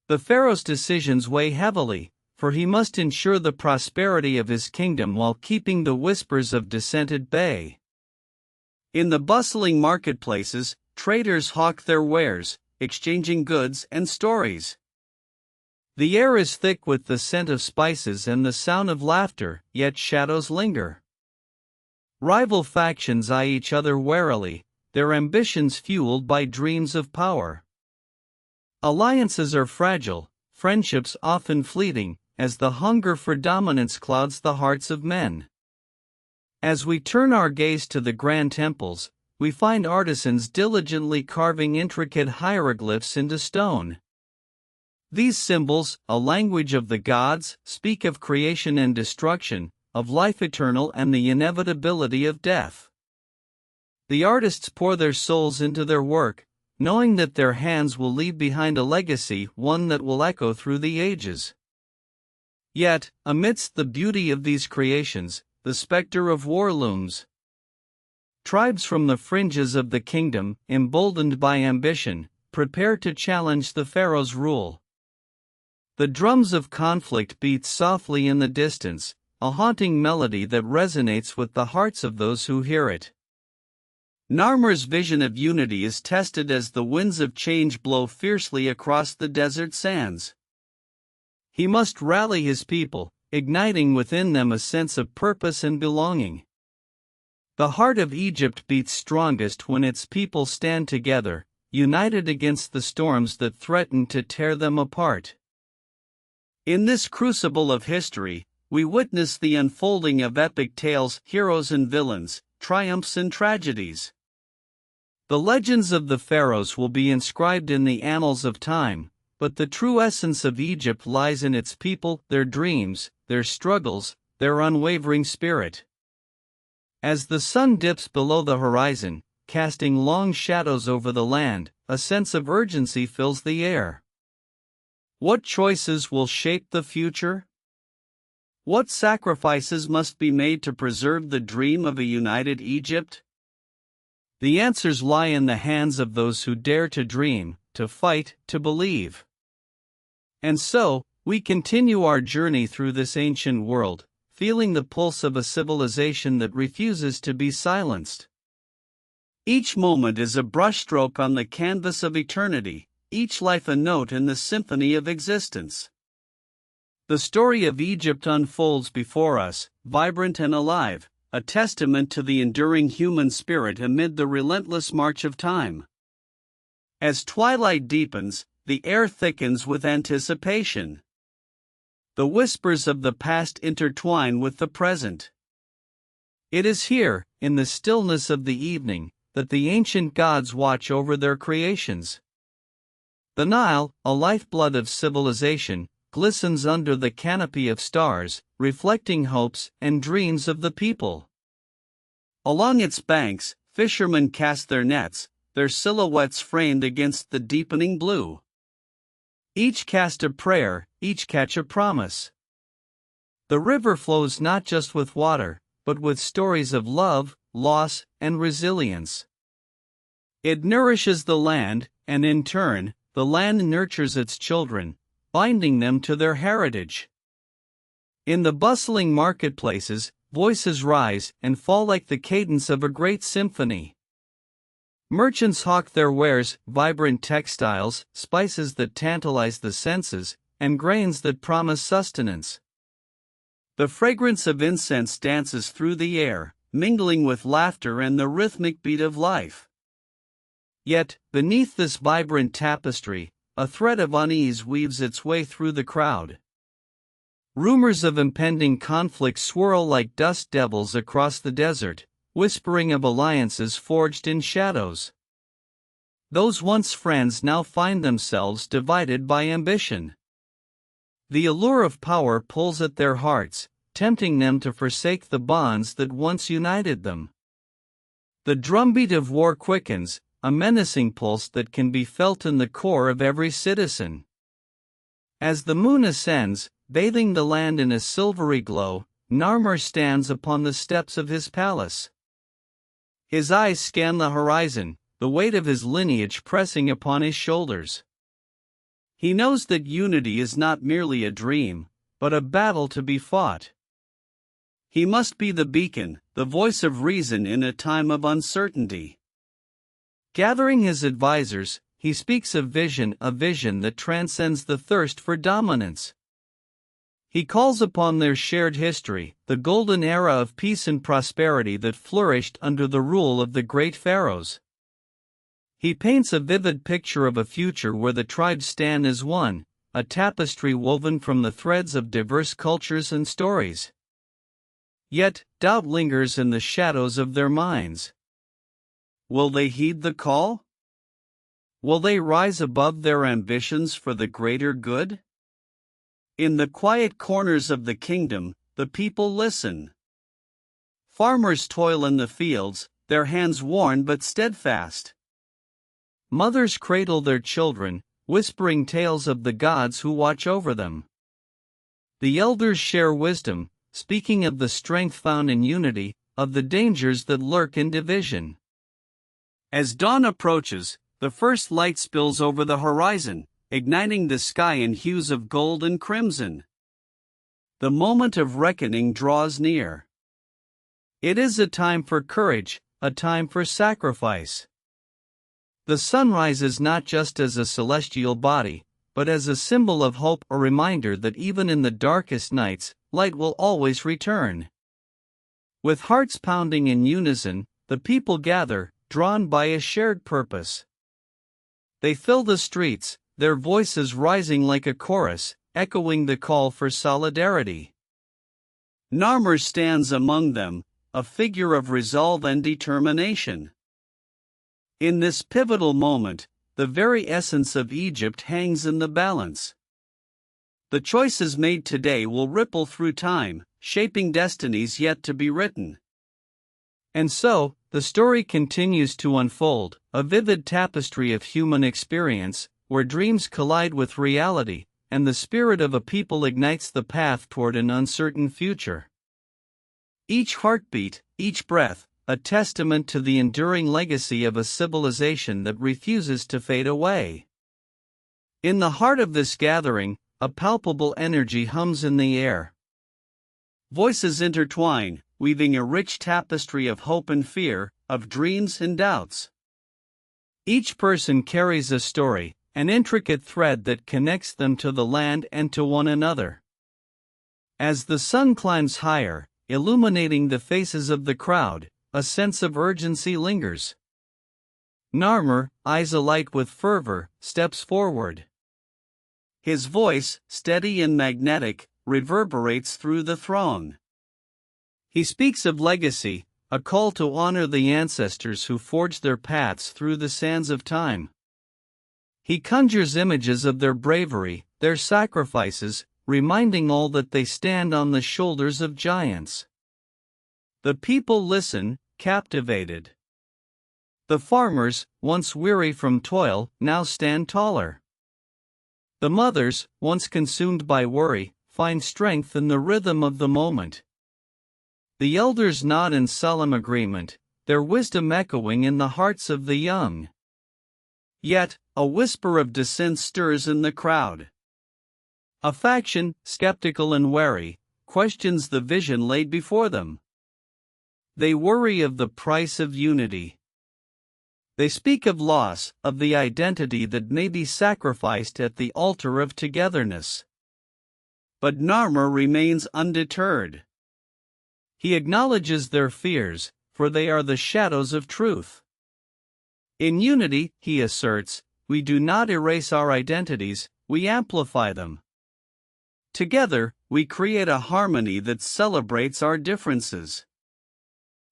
The Pharaoh's decisions weigh heavily, for he must ensure the prosperity of his kingdom while keeping the whispers of dissent at bay. In the bustling marketplaces, traders hawk their wares, exchanging goods and stories. The air is thick with the scent of spices and the sound of laughter, yet shadows linger. Rival factions eye each other warily, their ambitions fueled by dreams of power. Alliances are fragile, friendships often fleeting, as the hunger for dominance clouds the hearts of men. As we turn our gaze to the grand temples, we find artisans diligently carving intricate hieroglyphs into stone. These symbols, a language of the gods, speak of creation and destruction, of life eternal and the inevitability of death. The artists pour their souls into their work, knowing that their hands will leave behind a legacy, one that will echo through the ages. Yet, amidst the beauty of these creations, the specter of war looms. Tribes from the fringes of the kingdom, emboldened by ambition, prepare to challenge the Pharaoh's rule. The drums of conflict beat softly in the distance, a haunting melody that resonates with the hearts of those who hear it. Narmer's vision of unity is tested as the winds of change blow fiercely across the desert sands. He must rally his people, igniting within them a sense of purpose and belonging. The heart of Egypt beats strongest when its people stand together, united against the storms that threaten to tear them apart. In this crucible of history, we witness the unfolding of epic tales, heroes and villains, triumphs and tragedies. The legends of the Pharaohs will be inscribed in the annals of time, but the true essence of Egypt lies in its people, their dreams, their struggles, their unwavering spirit. As the sun dips below the horizon, casting long shadows over the land, a sense of urgency fills the air. What choices will shape the future? What sacrifices must be made to preserve the dream of a united Egypt? The answers lie in the hands of those who dare to dream, to fight, to believe. And so, we continue our journey through this ancient world, feeling the pulse of a civilization that refuses to be silenced. Each moment is a brushstroke on the canvas of eternity, each life a note in the symphony of existence. The story of Egypt unfolds before us, vibrant and alive, a testament to the enduring human spirit amid the relentless march of time. As twilight deepens, the air thickens with anticipation. The whispers of the past intertwine with the present. It is here, in the stillness of the evening, that the ancient gods watch over their creations. The Nile, a lifeblood of civilization, glistens under the canopy of stars, reflecting hopes and dreams of the people. Along its banks, fishermen cast their nets, their silhouettes framed against the deepening blue. Each cast a prayer, each catch a promise. The river flows not just with water, but with stories of love, loss, and resilience. It nourishes the land, and in turn, the land nurtures its children, binding them to their heritage. In the bustling marketplaces, voices rise and fall like the cadence of a great symphony. Merchants hawk their wares, vibrant textiles, spices that tantalize the senses, and grains that promise sustenance. The fragrance of incense dances through the air, mingling with laughter and the rhythmic beat of life. Yet, beneath this vibrant tapestry, a thread of unease weaves its way through the crowd. Rumors of impending conflict swirl like dust devils across the desert, whispering of alliances forged in shadows. Those once friends now find themselves divided by ambition. The allure of power pulls at their hearts, tempting them to forsake the bonds that once united them. The drumbeat of war quickens, a menacing pulse that can be felt in the core of every citizen. As the moon ascends, bathing the land in a silvery glow, Narmer stands upon the steps of his palace. His eyes scan the horizon, the weight of his lineage pressing upon his shoulders. He knows that unity is not merely a dream, but a battle to be fought. He must be the beacon, the voice of reason in a time of uncertainty. Gathering his advisors, he speaks of a vision that transcends the thirst for dominance. He calls upon their shared history, the golden era of peace and prosperity that flourished under the rule of the great pharaohs. He paints a vivid picture of a future where the tribes stand as one, a tapestry woven from the threads of diverse cultures and stories. Yet, doubt lingers in the shadows of their minds. Will they heed the call? Will they rise above their ambitions for the greater good? In the quiet corners of the kingdom, the people listen. Farmers toil in the fields, their hands worn but steadfast. Mothers cradle their children, whispering tales of the gods who watch over them. The elders share wisdom, speaking of the strength found in unity, of the dangers that lurk in division. As dawn approaches, the first light spills over the horizon, igniting the sky in hues of gold and crimson. The moment of reckoning draws near. It is a time for courage, a time for sacrifice. The sun rises not just as a celestial body, but as a symbol of hope, a reminder that even in the darkest nights, light will always return. With hearts pounding in unison, the people gather, drawn by a shared purpose. They fill the streets, their voices rising like a chorus, echoing the call for solidarity. Narmer stands among them, a figure of resolve and determination. In this pivotal moment, the very essence of Egypt hangs in the balance. The choices made today will ripple through time, shaping destinies yet to be written. And so, the story continues to unfold, a vivid tapestry of human experience, where dreams collide with reality, and the spirit of a people ignites the path toward an uncertain future. Each heartbeat, each breath, a testament to the enduring legacy of a civilization that refuses to fade away. In the heart of this gathering, a palpable energy hums in the air. Voices intertwine, weaving a rich tapestry of hope and fear, of dreams and doubts. Each person carries a story, an intricate thread that connects them to the land and to one another. As the sun climbs higher, illuminating the faces of the crowd, a sense of urgency lingers. Narmer, eyes alight with fervor, steps forward. His voice, steady and magnetic, reverberates through the throng. He speaks of legacy, a call to honor the ancestors who forged their paths through the sands of time. He conjures images of their bravery, their sacrifices, reminding all that they stand on the shoulders of giants. The people listen, captivated. The farmers, once weary from toil, now stand taller. The mothers, once consumed by worry, find strength in the rhythm of the moment. The elders nod in solemn agreement, their wisdom echoing in the hearts of the young. Yet, a whisper of dissent stirs in the crowd. A faction, skeptical and wary, questions the vision laid before them. They worry of the price of unity. They speak of loss, of the identity that may be sacrificed at the altar of togetherness. But Narmer remains undeterred. He acknowledges their fears, for they are the shadows of truth. In unity, he asserts, we do not erase our identities, we amplify them. Together, we create a harmony that celebrates our differences.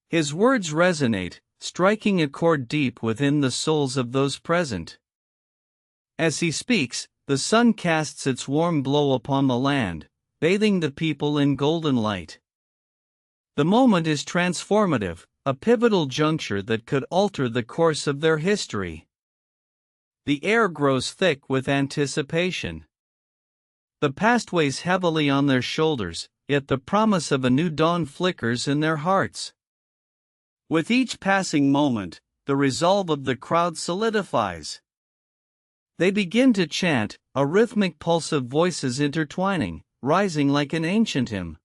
His words resonate, striking a chord deep within the souls of those present. As he speaks, the sun casts its warm glow upon the land, bathing the people in golden light. The moment is transformative, a pivotal juncture that could alter the course of their history. The air grows thick with anticipation. The past weighs heavily on their shoulders, yet the promise of a new dawn flickers in their hearts. With each passing moment, the resolve of the crowd solidifies. They begin to chant, a rhythmic pulse of voices intertwining, rising like an ancient hymn.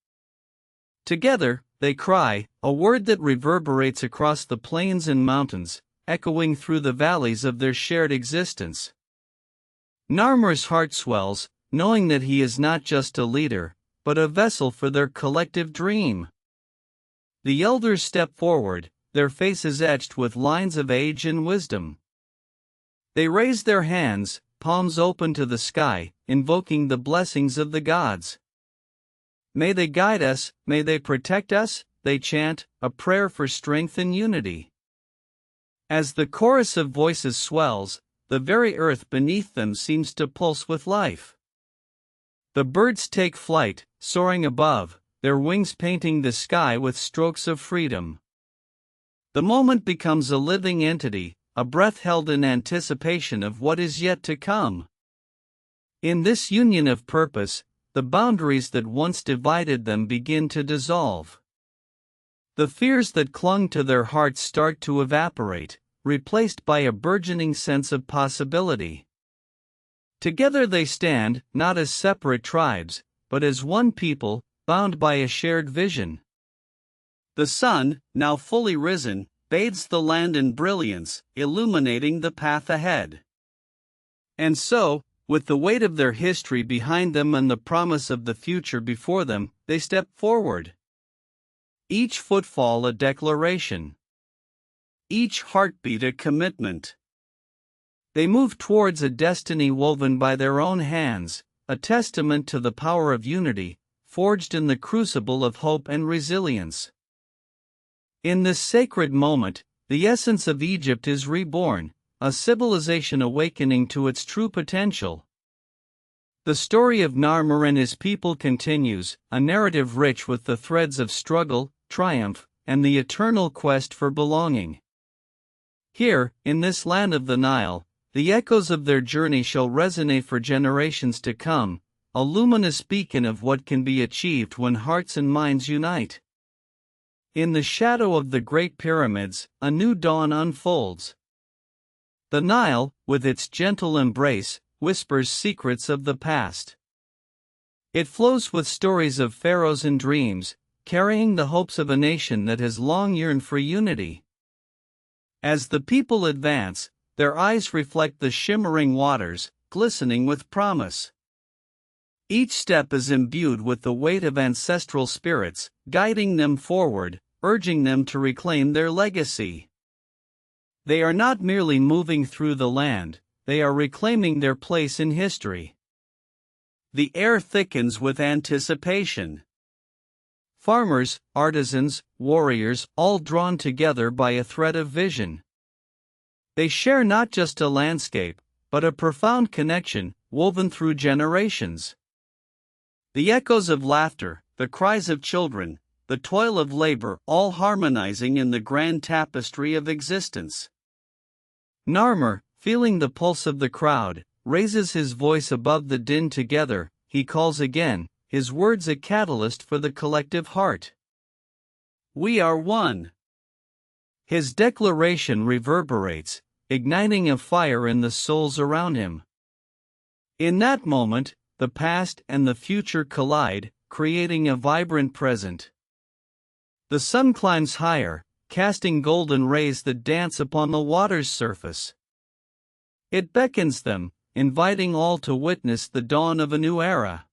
Together, they cry, a word that reverberates across the plains and mountains, echoing through the valleys of their shared existence. Narmer's heart swells, knowing that he is not just a leader, but a vessel for their collective dream. The elders step forward, their faces etched with lines of age and wisdom. They raise their hands, palms open to the sky, invoking the blessings of the gods. May they guide us, may they protect us, they chant, a prayer for strength and unity. As the chorus of voices swells, the very earth beneath them seems to pulse with life. The birds take flight, soaring above, their wings painting the sky with strokes of freedom. The moment becomes a living entity, a breath held in anticipation of what is yet to come. In this union of purpose, the boundaries that once divided them begin to dissolve. The fears that clung to their hearts start to evaporate, replaced by a burgeoning sense of possibility. Together they stand, not as separate tribes, but as one people, bound by a shared vision. The sun, now fully risen, bathes the land in brilliance, illuminating the path ahead. And so, with the weight of their history behind them and the promise of the future before them, they step forward. Each footfall a declaration. Each heartbeat a commitment. They move towards a destiny woven by their own hands, a testament to the power of unity, forged in the crucible of hope and resilience. In this sacred moment, the essence of Egypt is reborn, a civilization awakening to its true potential. The story of Narmer and his people continues, a narrative rich with the threads of struggle, triumph, and the eternal quest for belonging. Here, in this land of the Nile, the echoes of their journey shall resonate for generations to come, a luminous beacon of what can be achieved when hearts and minds unite. In the shadow of the Great Pyramids, a new dawn unfolds. The Nile, with its gentle embrace, whispers secrets of the past. It flows with stories of pharaohs and dreams, carrying the hopes of a nation that has long yearned for unity. As the people advance, their eyes reflect the shimmering waters, glistening with promise. Each step is imbued with the weight of ancestral spirits, guiding them forward, urging them to reclaim their legacy. They are not merely moving through the land, they are reclaiming their place in history. The air thickens with anticipation. Farmers, artisans, warriors, all drawn together by a thread of vision. They share not just a landscape, but a profound connection, woven through generations. The echoes of laughter, the cries of children, the toil of labor, all harmonizing in the grand tapestry of existence. Narmer, feeling the pulse of the crowd, raises his voice above the din. Together, he calls again, his words a catalyst for the collective heart. We are one. His declaration reverberates, igniting a fire in the souls around him. In that moment, the past and the future collide, creating a vibrant present. The sun climbs higher, casting golden rays that dance upon the water's surface. It beckons them, inviting all to witness the dawn of a new era.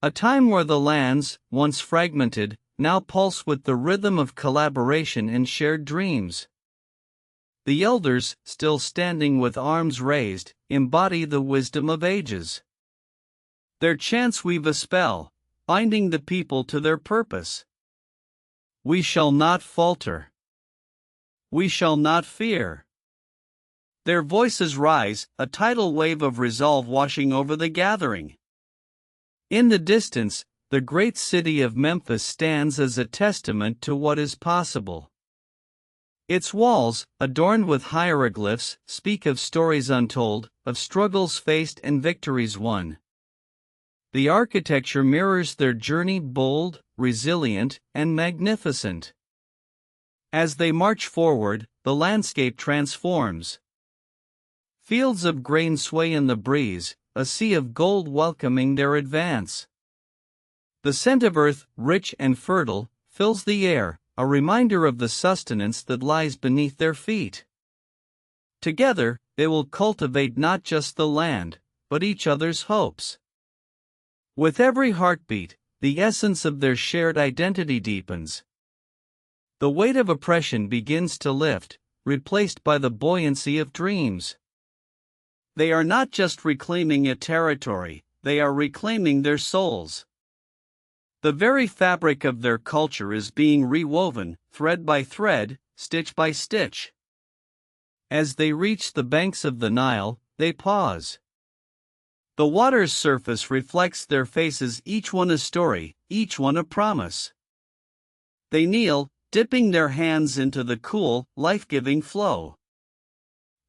A time where the lands, once fragmented, now pulse with the rhythm of collaboration and shared dreams. The elders, still standing with arms raised, embody the wisdom of ages. Their chants weave a spell, binding the people to their purpose. We shall not falter. We shall not fear. Their voices rise, a tidal wave of resolve washing over the gathering. In the distance, the great city of Memphis stands as a testament to what is possible. Its walls, adorned with hieroglyphs, speak of stories untold, of struggles faced and victories won. The architecture mirrors their journey, bold, resilient, and magnificent. As they march forward, the landscape transforms. Fields of grain sway in the breeze, a sea of gold welcoming their advance. The scent of earth, rich and fertile, fills the air, a reminder of the sustenance that lies beneath their feet. Together, they will cultivate not just the land, but each other's hopes. With every heartbeat, the essence of their shared identity deepens. The weight of oppression begins to lift, replaced by the buoyancy of dreams. They are not just reclaiming a territory, they are reclaiming their souls. The very fabric of their culture is being rewoven, thread by thread, stitch by stitch. As they reach the banks of the Nile, they pause. The water's surface reflects their faces, each one a story, each one a promise. They kneel, dipping their hands into the cool, life-giving flow.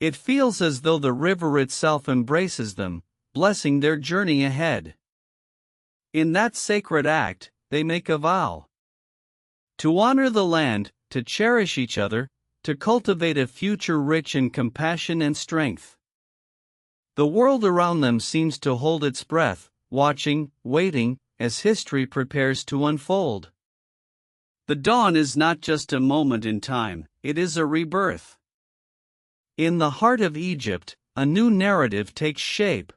It feels as though the river itself embraces them, blessing their journey ahead. In that sacred act, they make a vow. To honor the land, to cherish each other, to cultivate a future rich in compassion and strength. The world around them seems to hold its breath, watching, waiting, as history prepares to unfold. The dawn is not just a moment in time, it is a rebirth. In the heart of Egypt, a new narrative takes shape.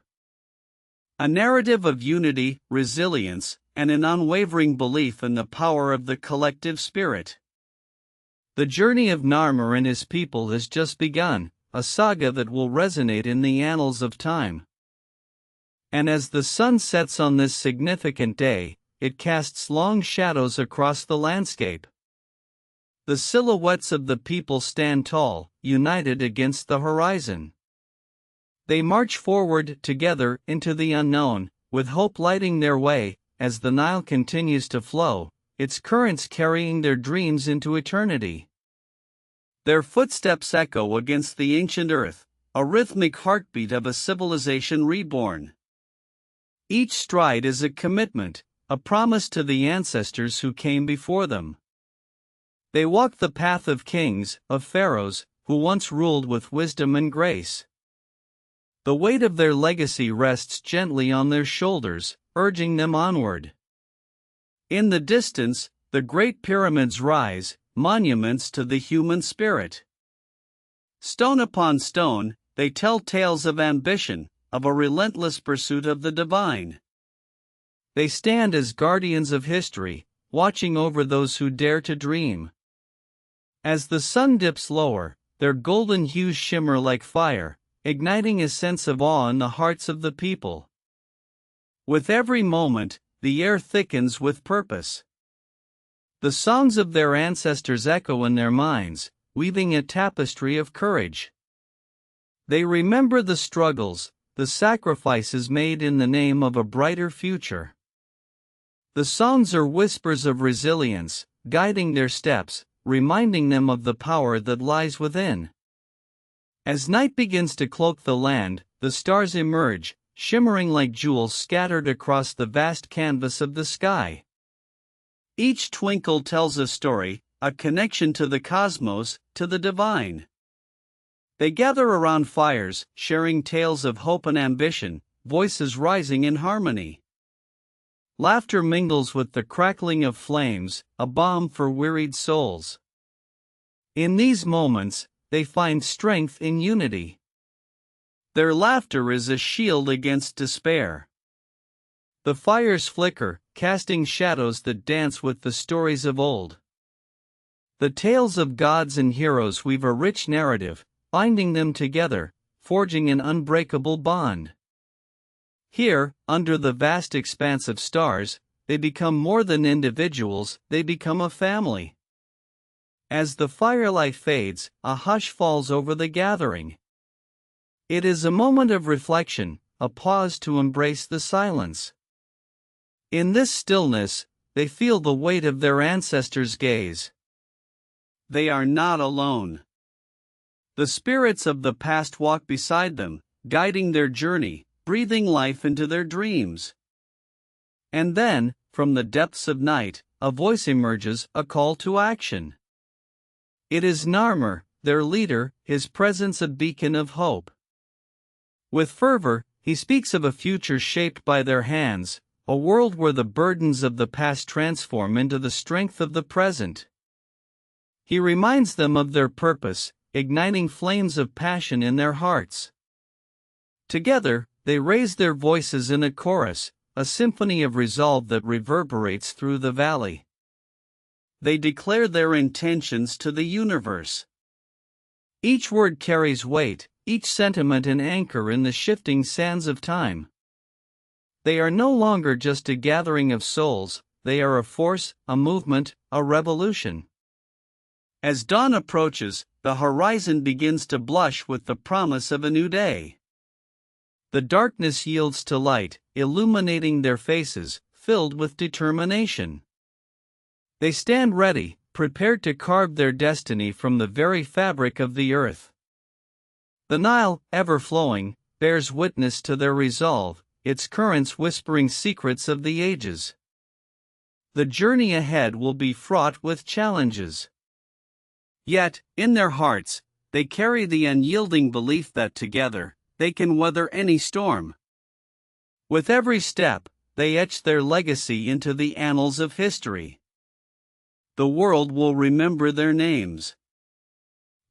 A narrative of unity, resilience, and an unwavering belief in the power of the collective spirit. The journey of Narmer and his people has just begun, a saga that will resonate in the annals of time. And as the sun sets on this significant day, it casts long shadows across the landscape. The silhouettes of the people stand tall, united against the horizon. They march forward together into the unknown, with hope lighting their way, as the Nile continues to flow, its currents carrying their dreams into eternity. Their footsteps echo against the ancient earth, a rhythmic heartbeat of a civilization reborn. Each stride is a commitment, a promise to the ancestors who came before them. They walk the path of kings, of pharaohs, who once ruled with wisdom and grace. The weight of their legacy rests gently on their shoulders, urging them onward. In the distance, the great pyramids rise, monuments to the human spirit. Stone upon stone, they tell tales of ambition, of a relentless pursuit of the divine. They stand as guardians of history, watching over those who dare to dream. As the sun dips lower, their golden hues shimmer like fire, igniting a sense of awe in the hearts of the people. With every moment, the air thickens with purpose. The songs of their ancestors echo in their minds, weaving a tapestry of courage. They remember the struggles, the sacrifices made in the name of a brighter future. The songs are whispers of resilience, guiding their steps, reminding them of the power that lies within. As night begins to cloak the land, the stars emerge, shimmering like jewels scattered across the vast canvas of the sky. Each twinkle tells a story, a connection to the cosmos, to the divine. They gather around fires, sharing tales of hope and ambition, voices rising in harmony. Laughter mingles with the crackling of flames, a balm for wearied souls. In these moments, they find strength in unity. Their laughter is a shield against despair. The fires flicker, casting shadows that dance with the stories of old. The tales of gods and heroes weave a rich narrative, binding them together, forging an unbreakable bond. Here, under the vast expanse of stars, they become more than individuals, they become a family. As the firelight fades, a hush falls over the gathering. It is a moment of reflection, a pause to embrace the silence. In this stillness, they feel the weight of their ancestors' gaze. They are not alone. The spirits of the past walk beside them, guiding their journey, breathing life into their dreams. And then, from the depths of night, a voice emerges, a call to action. It is Narmer, their leader, his presence a beacon of hope. With fervor, he speaks of a future shaped by their hands, a world where the burdens of the past transform into the strength of the present. He reminds them of their purpose, igniting flames of passion in their hearts. Together, they raise their voices in a chorus, a symphony of resolve that reverberates through the valley. They declare their intentions to the universe. Each word carries weight, each sentiment an anchor in the shifting sands of time. They are no longer just a gathering of souls, they are a force, a movement, a revolution. As dawn approaches, the horizon begins to blush with the promise of a new day. The darkness yields to light, illuminating their faces, filled with determination. They stand ready, prepared to carve their destiny from the very fabric of the earth. The Nile, ever flowing, bears witness to their resolve, its currents whispering secrets of the ages. The journey ahead will be fraught with challenges. Yet, in their hearts, they carry the unyielding belief that together, they can weather any storm. With every step, they etch their legacy into the annals of history. The world will remember their names.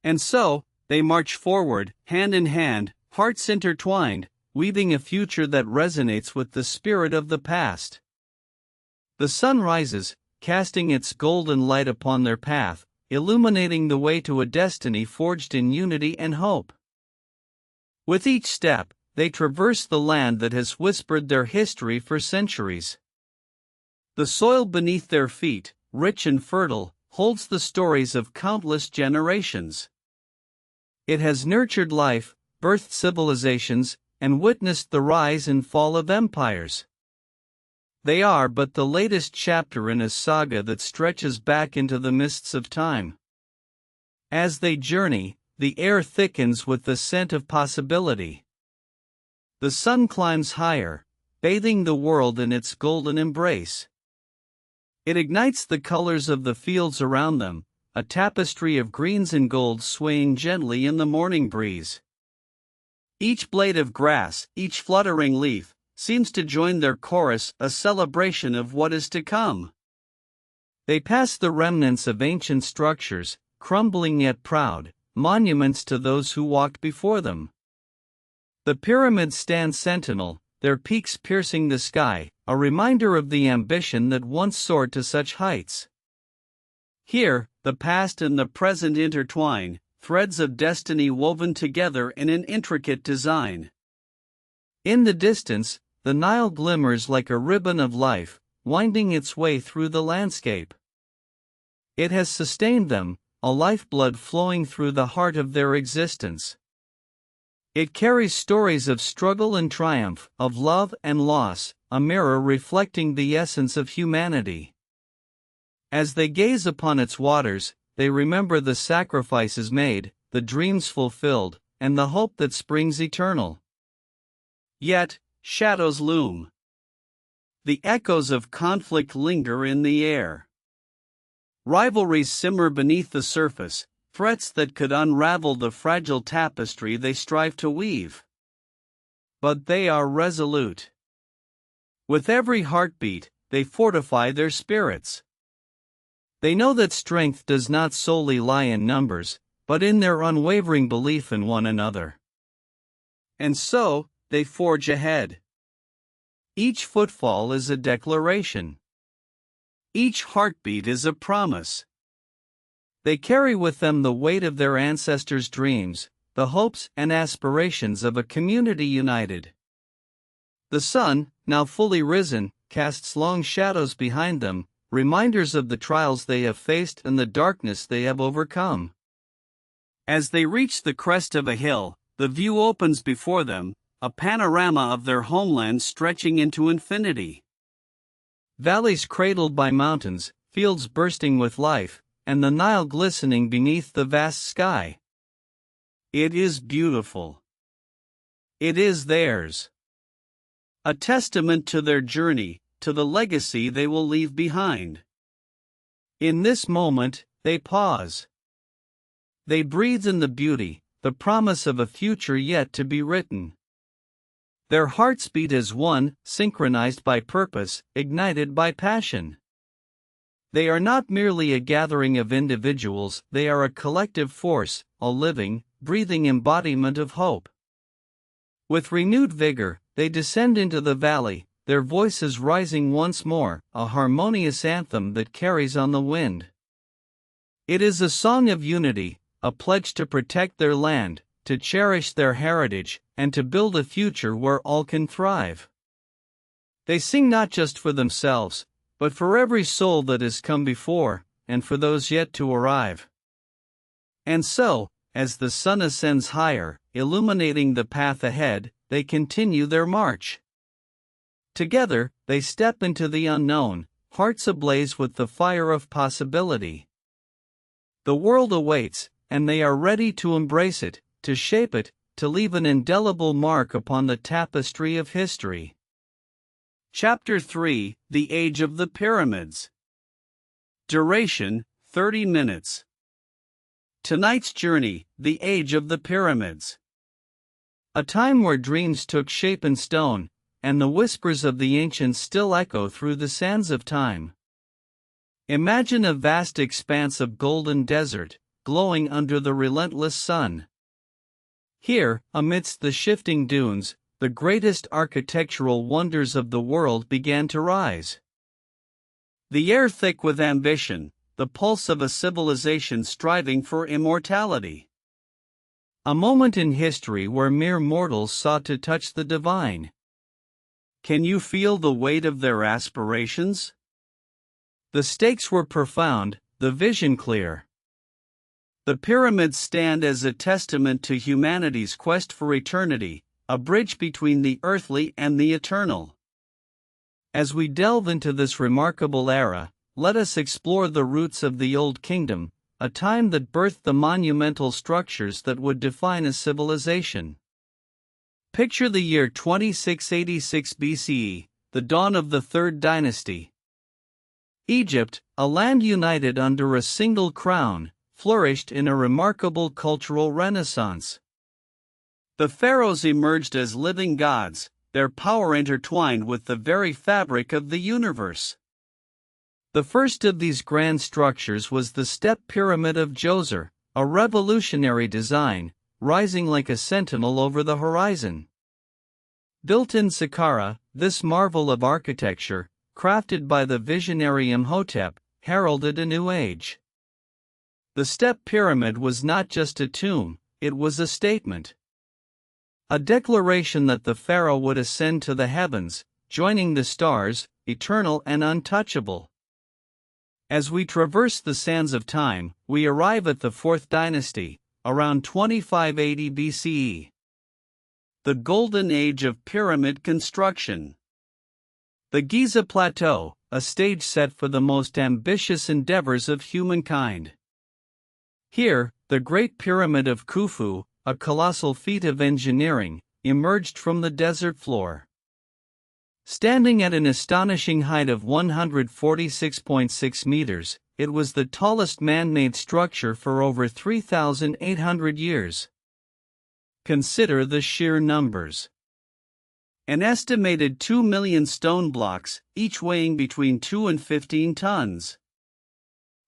And so, they march forward, hand in hand, hearts intertwined, weaving a future that resonates with the spirit of the past. The sun rises, casting its golden light upon their path, illuminating the way to a destiny forged in unity and hope. With each step, they traverse the land that has whispered their history for centuries. The soil beneath their feet, rich and fertile, holds the stories of countless generations. It has nurtured life, birthed civilizations, and witnessed the rise and fall of empires. They are but the latest chapter in a saga that stretches back into the mists of time. As they journey, the air thickens with the scent of possibility. The sun climbs higher, bathing the world in its golden embrace. It ignites the colors of the fields around them, a tapestry of greens and golds swaying gently in the morning breeze. Each blade of grass, each fluttering leaf, seems to join their chorus, a celebration of what is to come. They pass the remnants of ancient structures, crumbling yet proud, monuments to those who walked before them. The pyramids stand sentinel, their peaks piercing the sky, a reminder of the ambition that once soared to such heights. Here, the past and the present intertwine, threads of destiny woven together in an intricate design. In the distance, the Nile glimmers like a ribbon of life, winding its way through the landscape. It has sustained them, a lifeblood flowing through the heart of their existence. It carries stories of struggle and triumph, of love and loss, a mirror reflecting the essence of humanity. As they gaze upon its waters, they remember the sacrifices made, the dreams fulfilled, and the hope that springs eternal. Yet, shadows loom. The echoes of conflict linger in the air. Rivalries simmer beneath the surface, threats that could unravel the fragile tapestry they strive to weave. But they are resolute. With every heartbeat, they fortify their spirits. They know that strength does not solely lie in numbers, but in their unwavering belief in one another. And so, they forge ahead. Each footfall is a declaration. Each heartbeat is a promise. They carry with them the weight of their ancestors' dreams, the hopes and aspirations of a community united. The sun, now fully risen, casts long shadows behind them, reminders of the trials they have faced and the darkness they have overcome. As they reach the crest of a hill, the view opens before them, a panorama of their homeland stretching into infinity. Valleys cradled by mountains, fields bursting with life, and the Nile glistening beneath the vast sky. It is beautiful. It is theirs. A testament to their journey, to the legacy they will leave behind. In this moment, they pause. They breathe in the beauty, the promise of a future yet to be written. Their hearts beat as one, synchronized by purpose, ignited by passion. They are not merely a gathering of individuals, they are a collective force, a living, breathing embodiment of hope. With renewed vigor, they descend into the valley, their voices rising once more, a harmonious anthem that carries on the wind. It is a song of unity, a pledge to protect their land, to cherish their heritage, and to build a future where all can thrive. They sing not just for themselves, but for every soul that has come before, and for those yet to arrive. And so, as the sun ascends higher, illuminating the path ahead, they continue their march. Together, they step into the unknown, hearts ablaze with the fire of possibility. The world awaits, and they are ready to embrace it, to shape it, to leave an indelible mark upon the tapestry of history. Chapter 3: The Age of the Pyramids. Duration: 30 minutes. Tonight's journey: The Age of the Pyramids. A time where dreams took shape in stone, and the whispers of the ancients still echo through the sands of time. Imagine a vast expanse of golden desert, glowing under the relentless sun. Here, amidst the shifting dunes, the greatest architectural wonders of the world began to rise. The air thick with ambition, the pulse of a civilization striving for immortality. A moment in history where mere mortals sought to touch the divine. Can you feel the weight of their aspirations? The stakes were profound, the vision clear. The pyramids stand as a testament to humanity's quest for eternity, a bridge between the earthly and the eternal. As we delve into this remarkable era, let us explore the roots of the Old Kingdom, a time that birthed the monumental structures that would define a civilization. Picture the year 2686 BCE, the dawn of the Third Dynasty. Egypt, a land united under a single crown, flourished in a remarkable cultural renaissance. The pharaohs emerged as living gods, their power intertwined with the very fabric of the universe. The first of these grand structures was the Step Pyramid of Djoser, a revolutionary design, rising like a sentinel over the horizon. Built in Saqqara, this marvel of architecture, crafted by the visionary Imhotep, heralded a new age. The Step Pyramid was not just a tomb, it was a statement. A declaration that the pharaoh would ascend to the heavens, joining the stars, eternal and untouchable. As we traverse the sands of time, we arrive at the Fourth Dynasty, around 2580 BCE. The Golden Age of Pyramid Construction. The Giza Plateau, a stage set for the most ambitious endeavors of humankind. Here, the Great Pyramid of Khufu, a colossal feat of engineering, emerged from the desert floor. Standing at an astonishing height of 146.6 meters, it was the tallest man-made structure for over 3,800 years. Consider the sheer numbers. An estimated 2 million stone blocks, each weighing between 2 and 15 tons.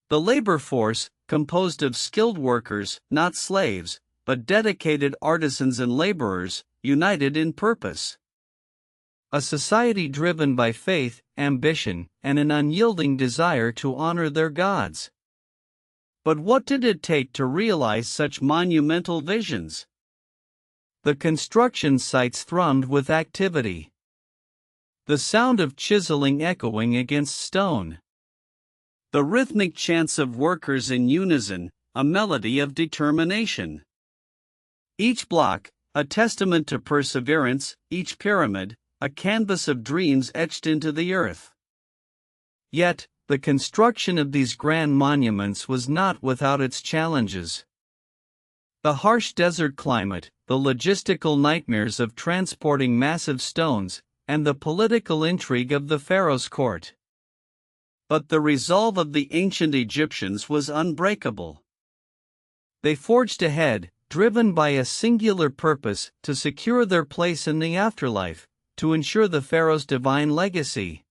The labor force, composed of skilled workers, not slaves, but dedicated artisans and laborers, united in purpose. a society driven by faith, ambition, and an unyielding desire to honor their gods. But what did it take to realize such monumental visions? The construction sites thrummed with activity. The sound of chiseling echoing against stone. The rhythmic chants of workers in unison, a melody of determination. Each block, a testament to perseverance, each pyramid, a canvas of dreams etched into the earth. Yet, the construction of these grand monuments was not without its challenges. The harsh desert climate, the logistical nightmares of transporting massive stones, and the political intrigue of the Pharaoh's court. But the resolve of the ancient Egyptians was unbreakable. They forged ahead, driven by a singular purpose to secure their place in the afterlife, to ensure the Pharaoh's divine legacy.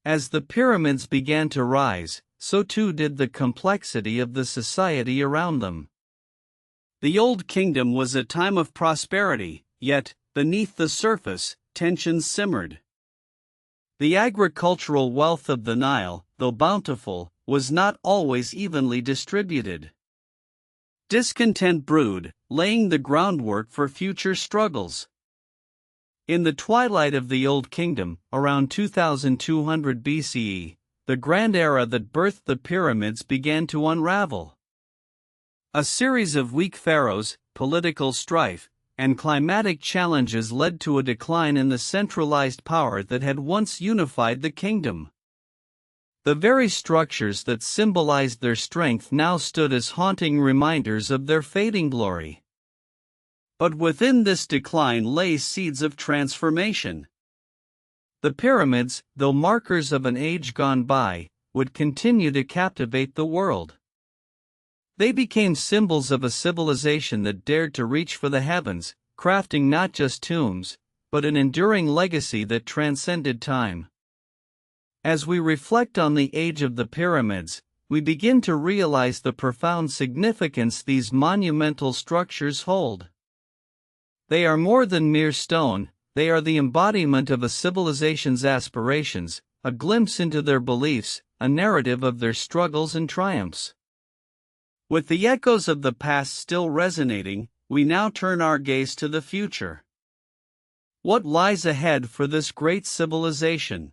As the pyramids began to rise, so too did the complexity of the society around them. The Old Kingdom was a time of prosperity, yet, beneath the surface, tensions simmered. The agricultural wealth of the Nile, though bountiful, was not always evenly distributed. Discontent brewed, laying the groundwork for future struggles. In the twilight of the Old Kingdom, around 2200 BCE, the grand era that birthed the pyramids began to unravel. A series of weak pharaohs, political strife, and climatic challenges led to a decline in the centralized power that had once unified the kingdom. The very structures that symbolized their strength now stood as haunting reminders of their fading glory. But within this decline lay seeds of transformation. The pyramids, though markers of an age gone by, would continue to captivate the world. They became symbols of a civilization that dared to reach for the heavens, crafting not just tombs, but an enduring legacy that transcended time. As we reflect on the age of the pyramids, we begin to realize the profound significance these monumental structures hold. They are more than mere stone, they are the embodiment of a civilization's aspirations, a glimpse into their beliefs, a narrative of their struggles and triumphs. With the echoes of the past still resonating, we now turn our gaze to the future. What lies ahead for this great civilization?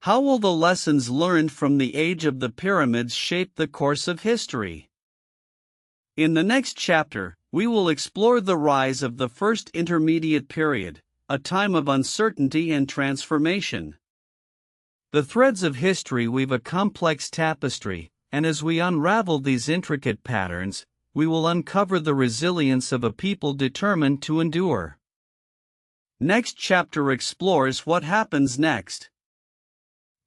How will the lessons learned from the age of the pyramids shape the course of history? In the next chapter, we will explore the rise of the First Intermediate Period, a time of uncertainty and transformation. The threads of history weave a complex tapestry, and as we unravel these intricate patterns, we will uncover the resilience of a people determined to endure. Next chapter explores what happens next.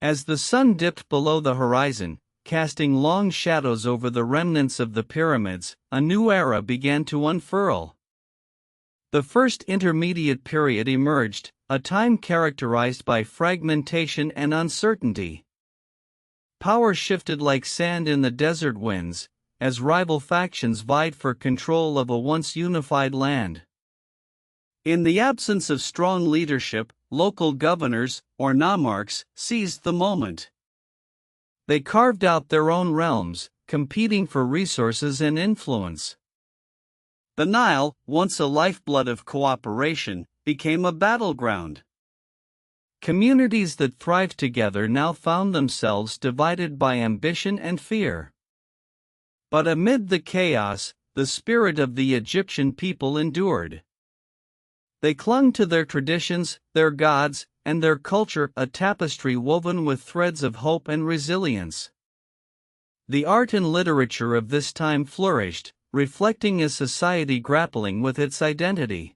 As the sun dipped below the horizon, casting long shadows over the remnants of the pyramids, a new era began to unfurl. The First Intermediate Period emerged, a time characterized by fragmentation and uncertainty. Power shifted like sand in the desert winds, as rival factions vied for control of a once unified land. In the absence of strong leadership, local governors, or nomarchs, seized the moment. They carved out their own realms, competing for resources and influence. The Nile, once a lifeblood of cooperation, became a battleground. Communities that thrived together now found themselves divided by ambition and fear. But amid the chaos, the spirit of the Egyptian people endured. They clung to their traditions, their gods, and their culture, a tapestry woven with threads of hope and resilience. The art and literature of this time flourished, reflecting a society grappling with its identity.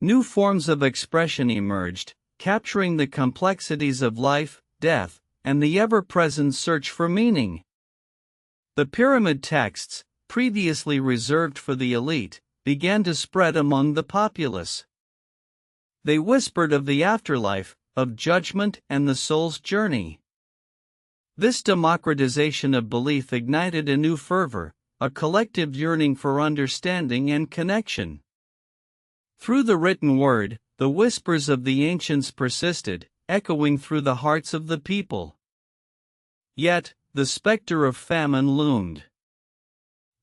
New forms of expression emerged, capturing the complexities of life, death, and the ever-present search for meaning. The pyramid texts, previously reserved for the elite, began to spread among the populace. They whispered of the afterlife, of judgment and the soul's journey. This democratization of belief ignited a new fervor, a collective yearning for understanding and connection. Through the written word, the whispers of the ancients persisted, echoing through the hearts of the people. Yet, the specter of famine loomed.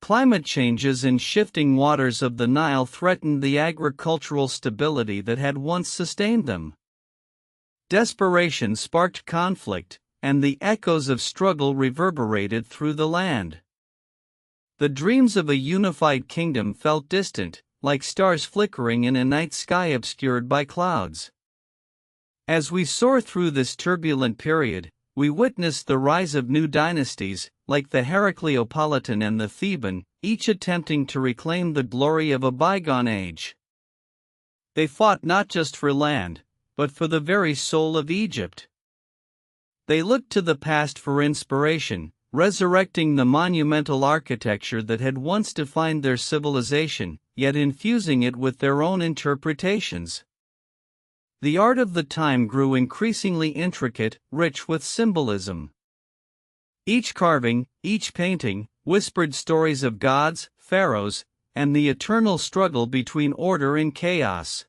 Climate changes and shifting waters of the Nile threatened the agricultural stability that had once sustained them. Desperation sparked conflict, and the echoes of struggle reverberated through the land. The dreams of a unified kingdom felt distant, like stars flickering in a night sky obscured by clouds. As we soar through this turbulent period, we witness the rise of new dynasties, like the Heracleopolitan and the Theban, each attempting to reclaim the glory of a bygone age. They fought not just for land, but for the very soul of Egypt. They looked to the past for inspiration, resurrecting the monumental architecture that had once defined their civilization, yet infusing it with their own interpretations. The art of the time grew increasingly intricate, rich with symbolism. Each carving, each painting, whispered stories of gods, pharaohs, and the eternal struggle between order and chaos.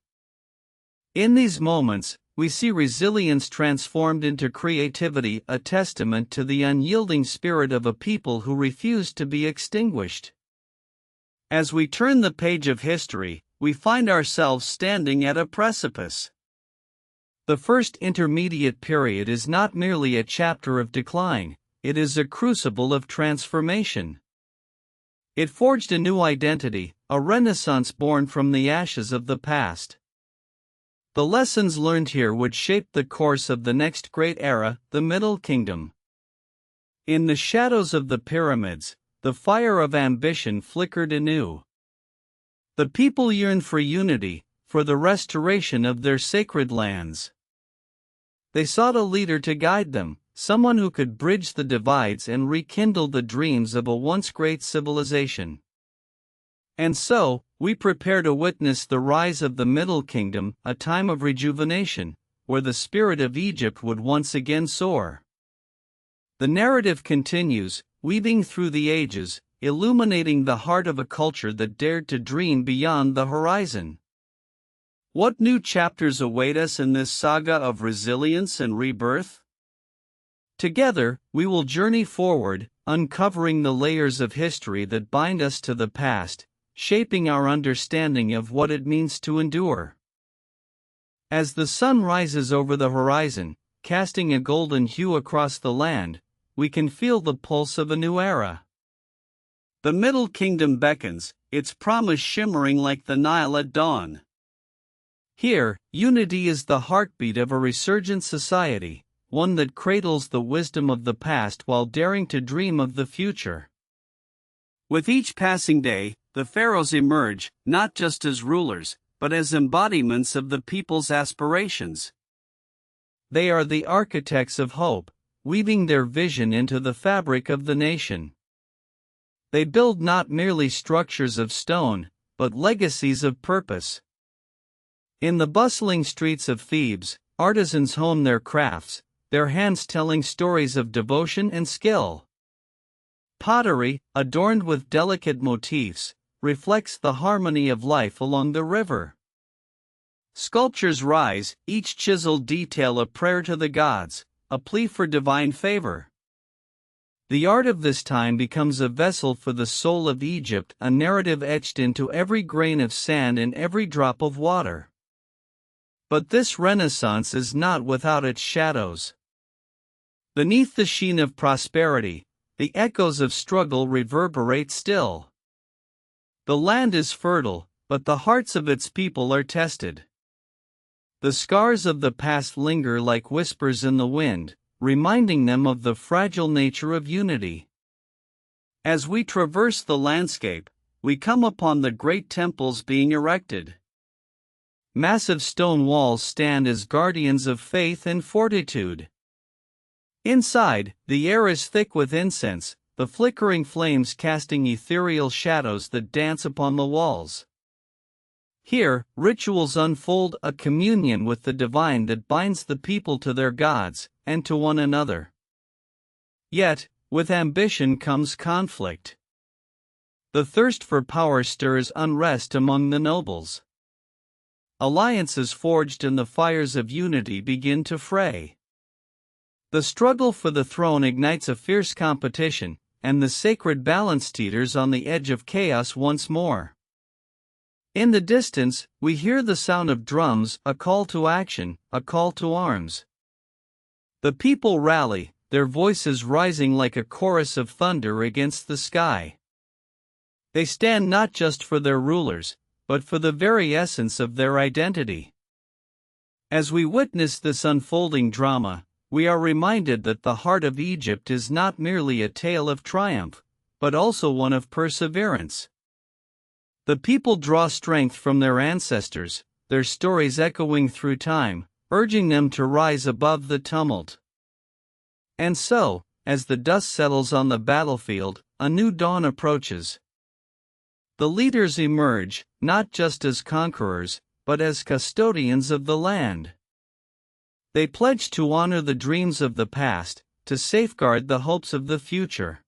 In these moments, we see resilience transformed into creativity, a testament to the unyielding spirit of a people who refused to be extinguished. As we turn the page of history, we find ourselves standing at a precipice. The first intermediate period is not merely a chapter of decline, it is a crucible of transformation. It forged a new identity, a renaissance born from the ashes of the past. The lessons learned here would shape the course of the next great era, the Middle Kingdom. In the shadows of the pyramids, the fire of ambition flickered anew. The people yearned for unity, for the restoration of their sacred lands. They sought a leader to guide them, someone who could bridge the divides and rekindle the dreams of a once great civilization. And so, we prepare to witness the rise of the Middle Kingdom, a time of rejuvenation, where the spirit of Egypt would once again soar. The narrative continues, weaving through the ages, illuminating the heart of a culture that dared to dream beyond the horizon. What new chapters await us in this saga of resilience and rebirth? Together, we will journey forward, uncovering the layers of history that bind us to the past, shaping our understanding of what it means to endure. As the sun rises over the horizon, casting a golden hue across the land, we can feel the pulse of a new era. The Middle Kingdom beckons, its promise shimmering like the Nile at dawn. Here, unity is the heartbeat of a resurgent society, one that cradles the wisdom of the past while daring to dream of the future. With each passing day, the pharaohs emerge, not just as rulers, but as embodiments of the people's aspirations. They are the architects of hope, weaving their vision into the fabric of the nation. They build not merely structures of stone, but legacies of purpose. In the bustling streets of Thebes, artisans hone their crafts, their hands telling stories of devotion and skill. Pottery, adorned with delicate motifs, reflects the harmony of life along the river. Sculptures rise, each chiseled detail a prayer to the gods, a plea for divine favor. The art of this time becomes a vessel for the soul of Egypt, a narrative etched into every grain of sand and every drop of water. But this renaissance is not without its shadows. Beneath the sheen of prosperity, the echoes of struggle reverberate still. The land is fertile, but the hearts of its people are tested. The scars of the past linger like whispers in the wind, reminding them of the fragile nature of unity. As we traverse the landscape, we come upon the great temples being erected. Massive stone walls stand as guardians of faith and fortitude. Inside, the air is thick with incense, the flickering flames casting ethereal shadows that dance upon the walls. Here, rituals unfold, a communion with the divine that binds the people to their gods, and to one another. Yet, with ambition comes conflict. The thirst for power stirs unrest among the nobles. alliances forged in the fires of unity begin to fray. The struggle for the throne ignites a fierce competition, and the sacred balance teeters on the edge of chaos once more. In the distance, we hear the sound of drums, a call to action, a call to arms. The people rally, their voices rising like a chorus of thunder against the sky. They stand not just for their rulers, but for the very essence of their identity. As we witness this unfolding drama, we are reminded that the heart of Egypt is not merely a tale of triumph, but also one of perseverance. The people draw strength from their ancestors, their stories echoing through time, urging them to rise above the tumult. And so, as the dust settles on the battlefield, a new dawn approaches. The leaders emerge, not just as conquerors, but as custodians of the land. They pledge to honor the dreams of the past, to safeguard the hopes of the future.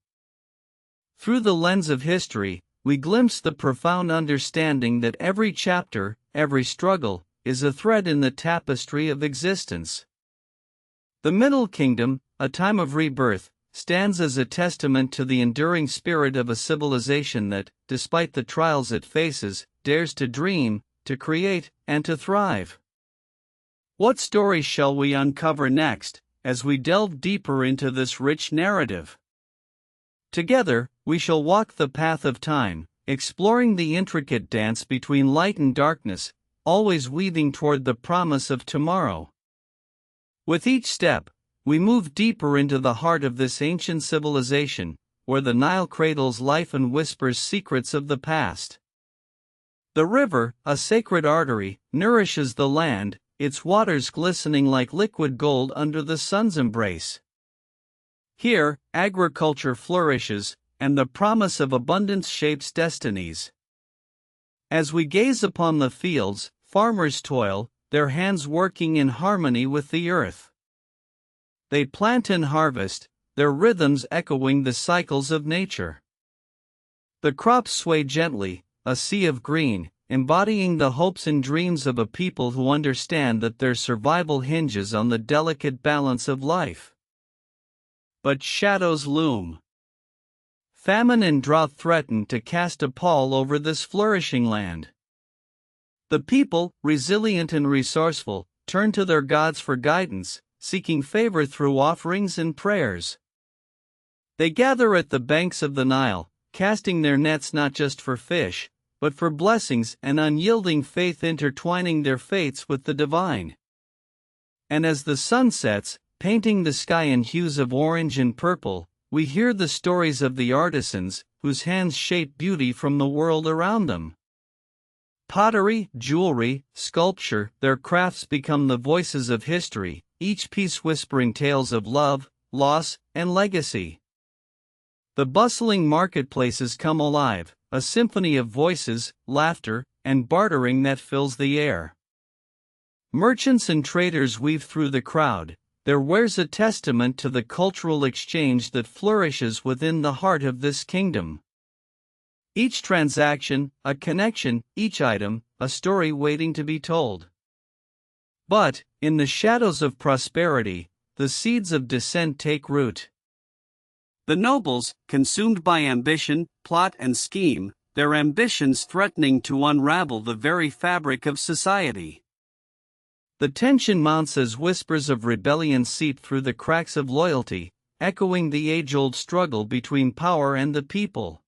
Through the lens of history, we glimpse the profound understanding that every chapter, every struggle, is a thread in the tapestry of existence. The Middle Kingdom, a time of rebirth, stands as a testament to the enduring spirit of a civilization that, despite the trials it faces, dares to dream, to create, and to thrive. What story shall we uncover next, as we delve deeper into this rich narrative? Together, we shall walk the path of time, exploring the intricate dance between light and darkness, always weaving toward the promise of tomorrow. With each step, we move deeper into the heart of this ancient civilization, where the Nile cradles life and whispers secrets of the past. The river, a sacred artery, nourishes the land, its waters glistening like liquid gold under the sun's embrace. Here, agriculture flourishes, and the promise of abundance shapes destinies. As we gaze upon the fields, farmers toil, their hands working in harmony with the earth. They plant and harvest, their rhythms echoing the cycles of nature. The crops sway gently, a sea of green, embodying the hopes and dreams of a people who understand that their survival hinges on the delicate balance of life. But shadows loom. Famine and drought threaten to cast a pall over this flourishing land. The people, resilient and resourceful, turn to their gods for guidance, seeking favor through offerings and prayers. They gather at the banks of the Nile, casting their nets not just for fish, but for blessings and unyielding faith intertwining their fates with the divine. And as the sun sets, painting the sky in hues of orange and purple, we hear the stories of the artisans, whose hands shape beauty from the world around them. Pottery, jewelry, sculpture, their crafts become the voices of history, each piece whispering tales of love, loss, and legacy. The bustling marketplaces come alive, a symphony of voices, laughter, and bartering that fills the air. Merchants and traders weave through the crowd, their wares a testament to the cultural exchange that flourishes within the heart of this kingdom. Each transaction, a connection, each item, a story waiting to be told. But, in the shadows of prosperity, the seeds of dissent take root. The nobles, consumed by ambition, plot and scheme, their ambitions threatening to unravel the very fabric of society. The tension mounts as whispers of rebellion seep through the cracks of loyalty, echoing the age-old struggle between power and the people.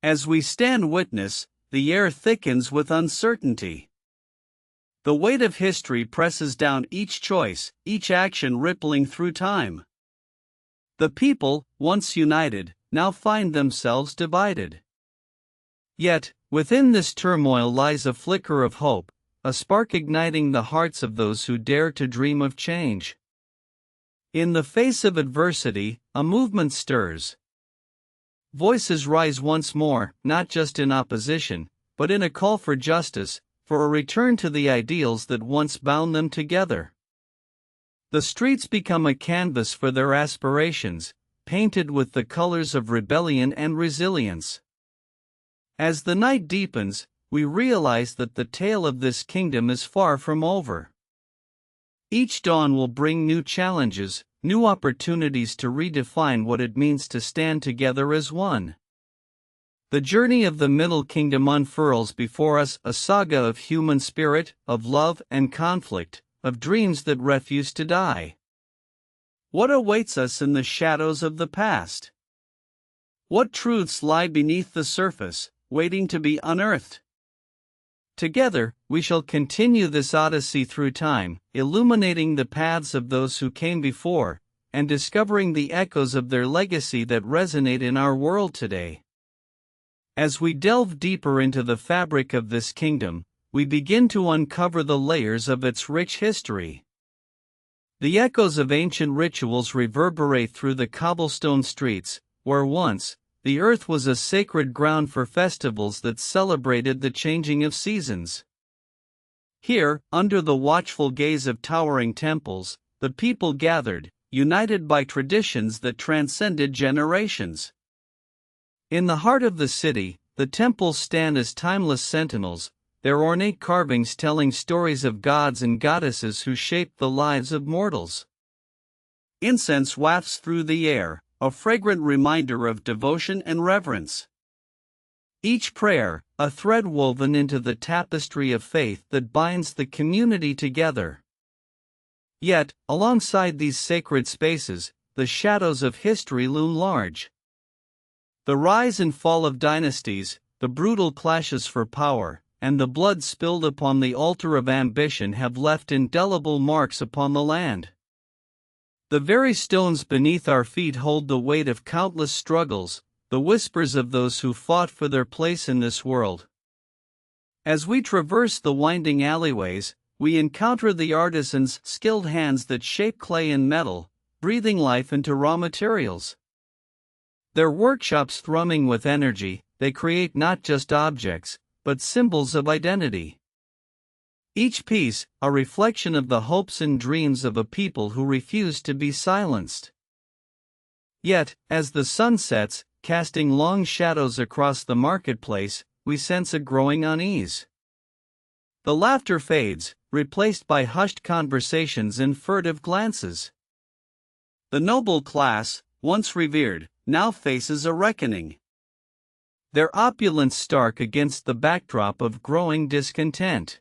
As we stand witness, the air thickens with uncertainty. The weight of history presses down each choice, each action rippling through time. The people, once united, now find themselves divided. Yet, within this turmoil lies a flicker of hope, a spark igniting the hearts of those who dare to dream of change. In the face of adversity, a movement stirs. Voices rise once more, not just in opposition, but in a call for justice, for a return to the ideals that once bound them together. The streets become a canvas for their aspirations, painted with the colors of rebellion and resilience. As the night deepens, we realize that the tale of this kingdom is far from over. Each dawn will bring new challenges, new opportunities to redefine what it means to stand together as one. The journey of the Middle Kingdom unfurls before us a saga of human spirit, of love and conflict, of dreams that refuse to die. What awaits us in the shadows of the past? What truths lie beneath the surface, waiting to be unearthed? Together, we shall continue this odyssey through time, illuminating the paths of those who came before, and discovering the echoes of their legacy that resonate in our world today. As we delve deeper into the fabric of this kingdom, we begin to uncover the layers of its rich history. The echoes of ancient rituals reverberate through the cobblestone streets, where once, the earth was a sacred ground for festivals that celebrated the changing of seasons. Here, under the watchful gaze of towering temples, the people gathered, united by traditions that transcended generations. In the heart of the city, the temples stand as timeless sentinels, their ornate carvings telling stories of gods and goddesses who shaped the lives of mortals. Incense wafts through the air, a fragrant reminder of devotion and reverence. Each prayer, a thread woven into the tapestry of faith that binds the community together. Yet, alongside these sacred spaces, the shadows of history loom large. The rise and fall of dynasties, the brutal clashes for power, and the blood spilled upon the altar of ambition have left indelible marks upon the land. The very stones beneath our feet hold the weight of countless struggles, the whispers of those who fought for their place in this world. As we traverse the winding alleyways, we encounter the artisans' skilled hands that shape clay and metal, breathing life into raw materials. Their workshops thrumming with energy, they create not just objects, but symbols of identity. Each piece, a reflection of the hopes and dreams of a people who refuse to be silenced. Yet, as the sun sets, casting long shadows across the marketplace, we sense a growing unease. The laughter fades, replaced by hushed conversations and furtive glances. The noble class, once revered, now faces a reckoning. Their opulence stark against the backdrop of growing discontent.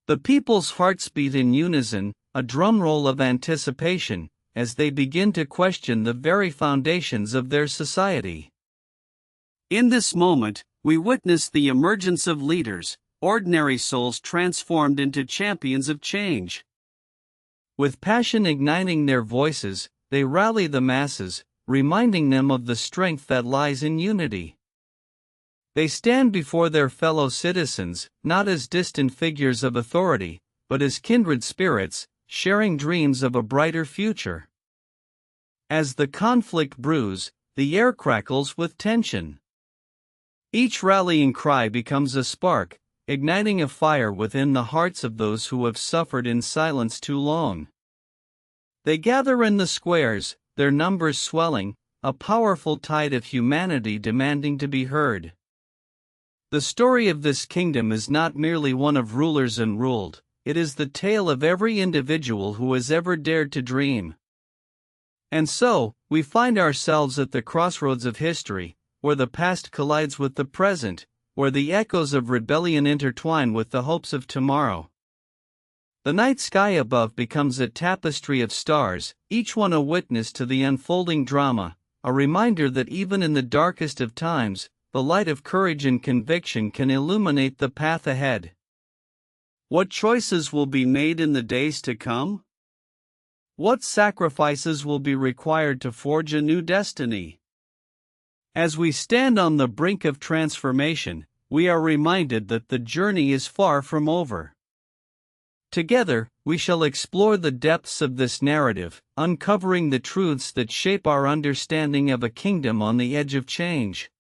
The people's hearts beat in unison, a drumroll of anticipation, as they begin to question the very foundations of their society. In this moment, we witness the emergence of leaders, ordinary souls transformed into champions of change. With passion igniting their voices, they rally the masses, reminding them of the strength that lies in unity. They stand before their fellow citizens, not as distant figures of authority, but as kindred spirits, sharing dreams of a brighter future. As the conflict brews, the air crackles with tension. Each rallying cry becomes a spark, igniting a fire within the hearts of those who have suffered in silence too long. They gather in the squares, their numbers swelling, a powerful tide of humanity demanding to be heard. The story of this kingdom is not merely one of rulers and ruled, it is the tale of every individual who has ever dared to dream. And so, we find ourselves at the crossroads of history, where the past collides with the present, where the echoes of rebellion intertwine with the hopes of tomorrow. The night sky above becomes a tapestry of stars, each one a witness to the unfolding drama, a reminder that even in the darkest of times, the light of courage and conviction can illuminate the path ahead. What choices will be made in the days to come? What sacrifices will be required to forge a new destiny? As we stand on the brink of transformation, we are reminded that the journey is far from over. Together, we shall explore the depths of this narrative, uncovering the truths that shape our understanding of a kingdom on the edge of change.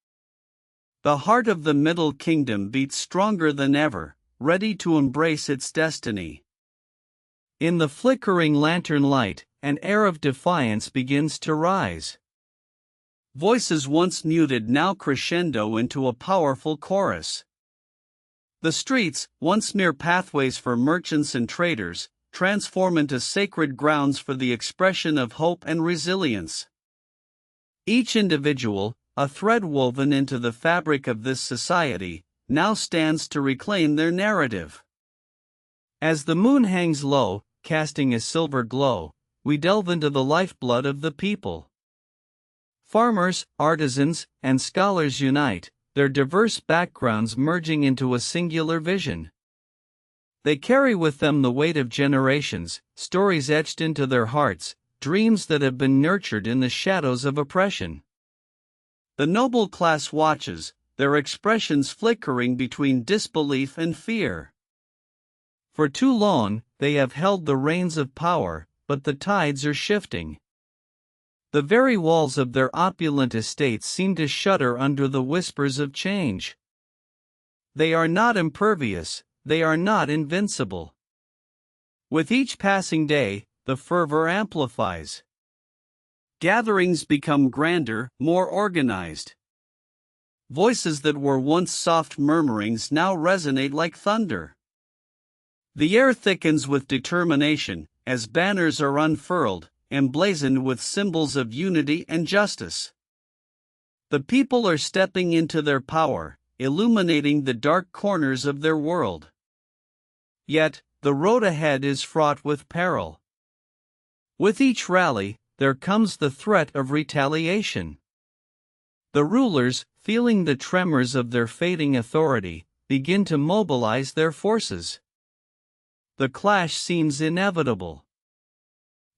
The heart of the Middle Kingdom beats stronger than ever, ready to embrace its destiny. In the flickering lantern light, an air of defiance begins to rise. Voices once muted now crescendo into a powerful chorus. The streets, once mere pathways for merchants and traders, transform into sacred grounds for the expression of hope and resilience. Each individual, a thread woven into the fabric of this society, now stands to reclaim their narrative. As the moon hangs low, casting a silver glow, we delve into the lifeblood of the people. Farmers, artisans, and scholars unite, their diverse backgrounds merging into a singular vision. They carry with them the weight of generations, stories etched into their hearts, dreams that have been nurtured in the shadows of oppression. The noble class watches, their expressions flickering between disbelief and fear. For too long, they have held the reins of power, but the tides are shifting. The very walls of their opulent estates seem to shudder under the whispers of change. They are not impervious, they are not invincible. With each passing day, the fervor amplifies. Gatherings become grander, more organized. Voices that were once soft murmurings now resonate like thunder. The air thickens with determination, as banners are unfurled, emblazoned with symbols of unity and justice. The people are stepping into their power, illuminating the dark corners of their world. Yet, the road ahead is fraught with peril. With each rally, there comes the threat of retaliation. The rulers, feeling the tremors of their fading authority, begin to mobilize their forces. The clash seems inevitable.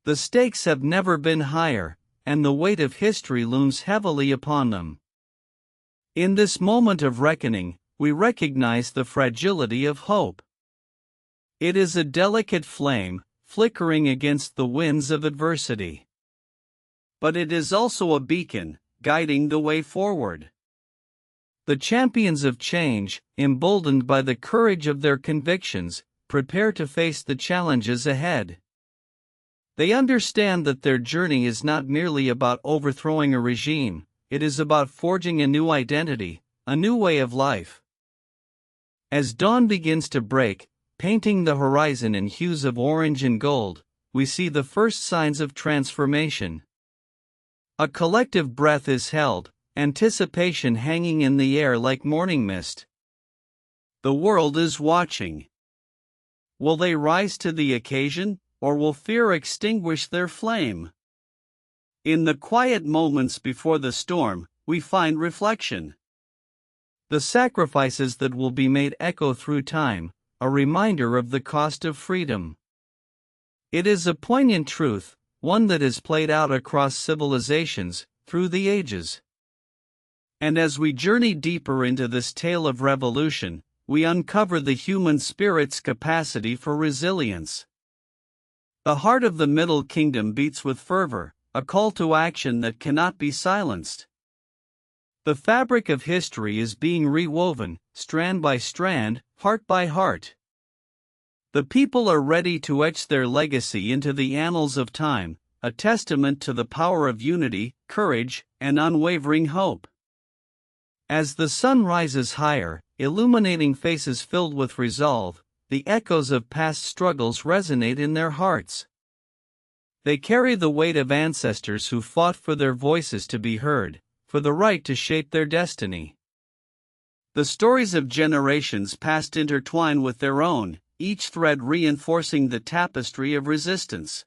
The stakes have never been higher, and the weight of history looms heavily upon them. In this moment of reckoning, we recognize the fragility of hope. It is a delicate flame, flickering against the winds of adversity. But it is also a beacon, guiding the way forward. The champions of change, emboldened by the courage of their convictions, prepare to face the challenges ahead. They understand that their journey is not merely about overthrowing a regime, it is about forging a new identity, a new way of life. As dawn begins to break, painting the horizon in hues of orange and gold, we see the first signs of transformation. A collective breath is held, anticipation hanging in the air like morning mist. The world is watching. Will they rise to the occasion, or will fear extinguish their flame? In the quiet moments before the storm, we find reflection. The sacrifices that will be made echo through time, a reminder of the cost of freedom. It is a poignant truth, one that is played out across civilizations, through the ages. And as we journey deeper into this tale of revolution, we uncover the human spirit's capacity for resilience. The heart of the Middle Kingdom beats with fervor, a call to action that cannot be silenced. The fabric of history is being rewoven, strand by strand, heart by heart. The people are ready to etch their legacy into the annals of time, a testament to the power of unity, courage, and unwavering hope. As the sun rises higher, illuminating faces filled with resolve, the echoes of past struggles resonate in their hearts. They carry the weight of ancestors who fought for their voices to be heard, for the right to shape their destiny. The stories of generations past intertwine with their own, each thread reinforcing the tapestry of resistance.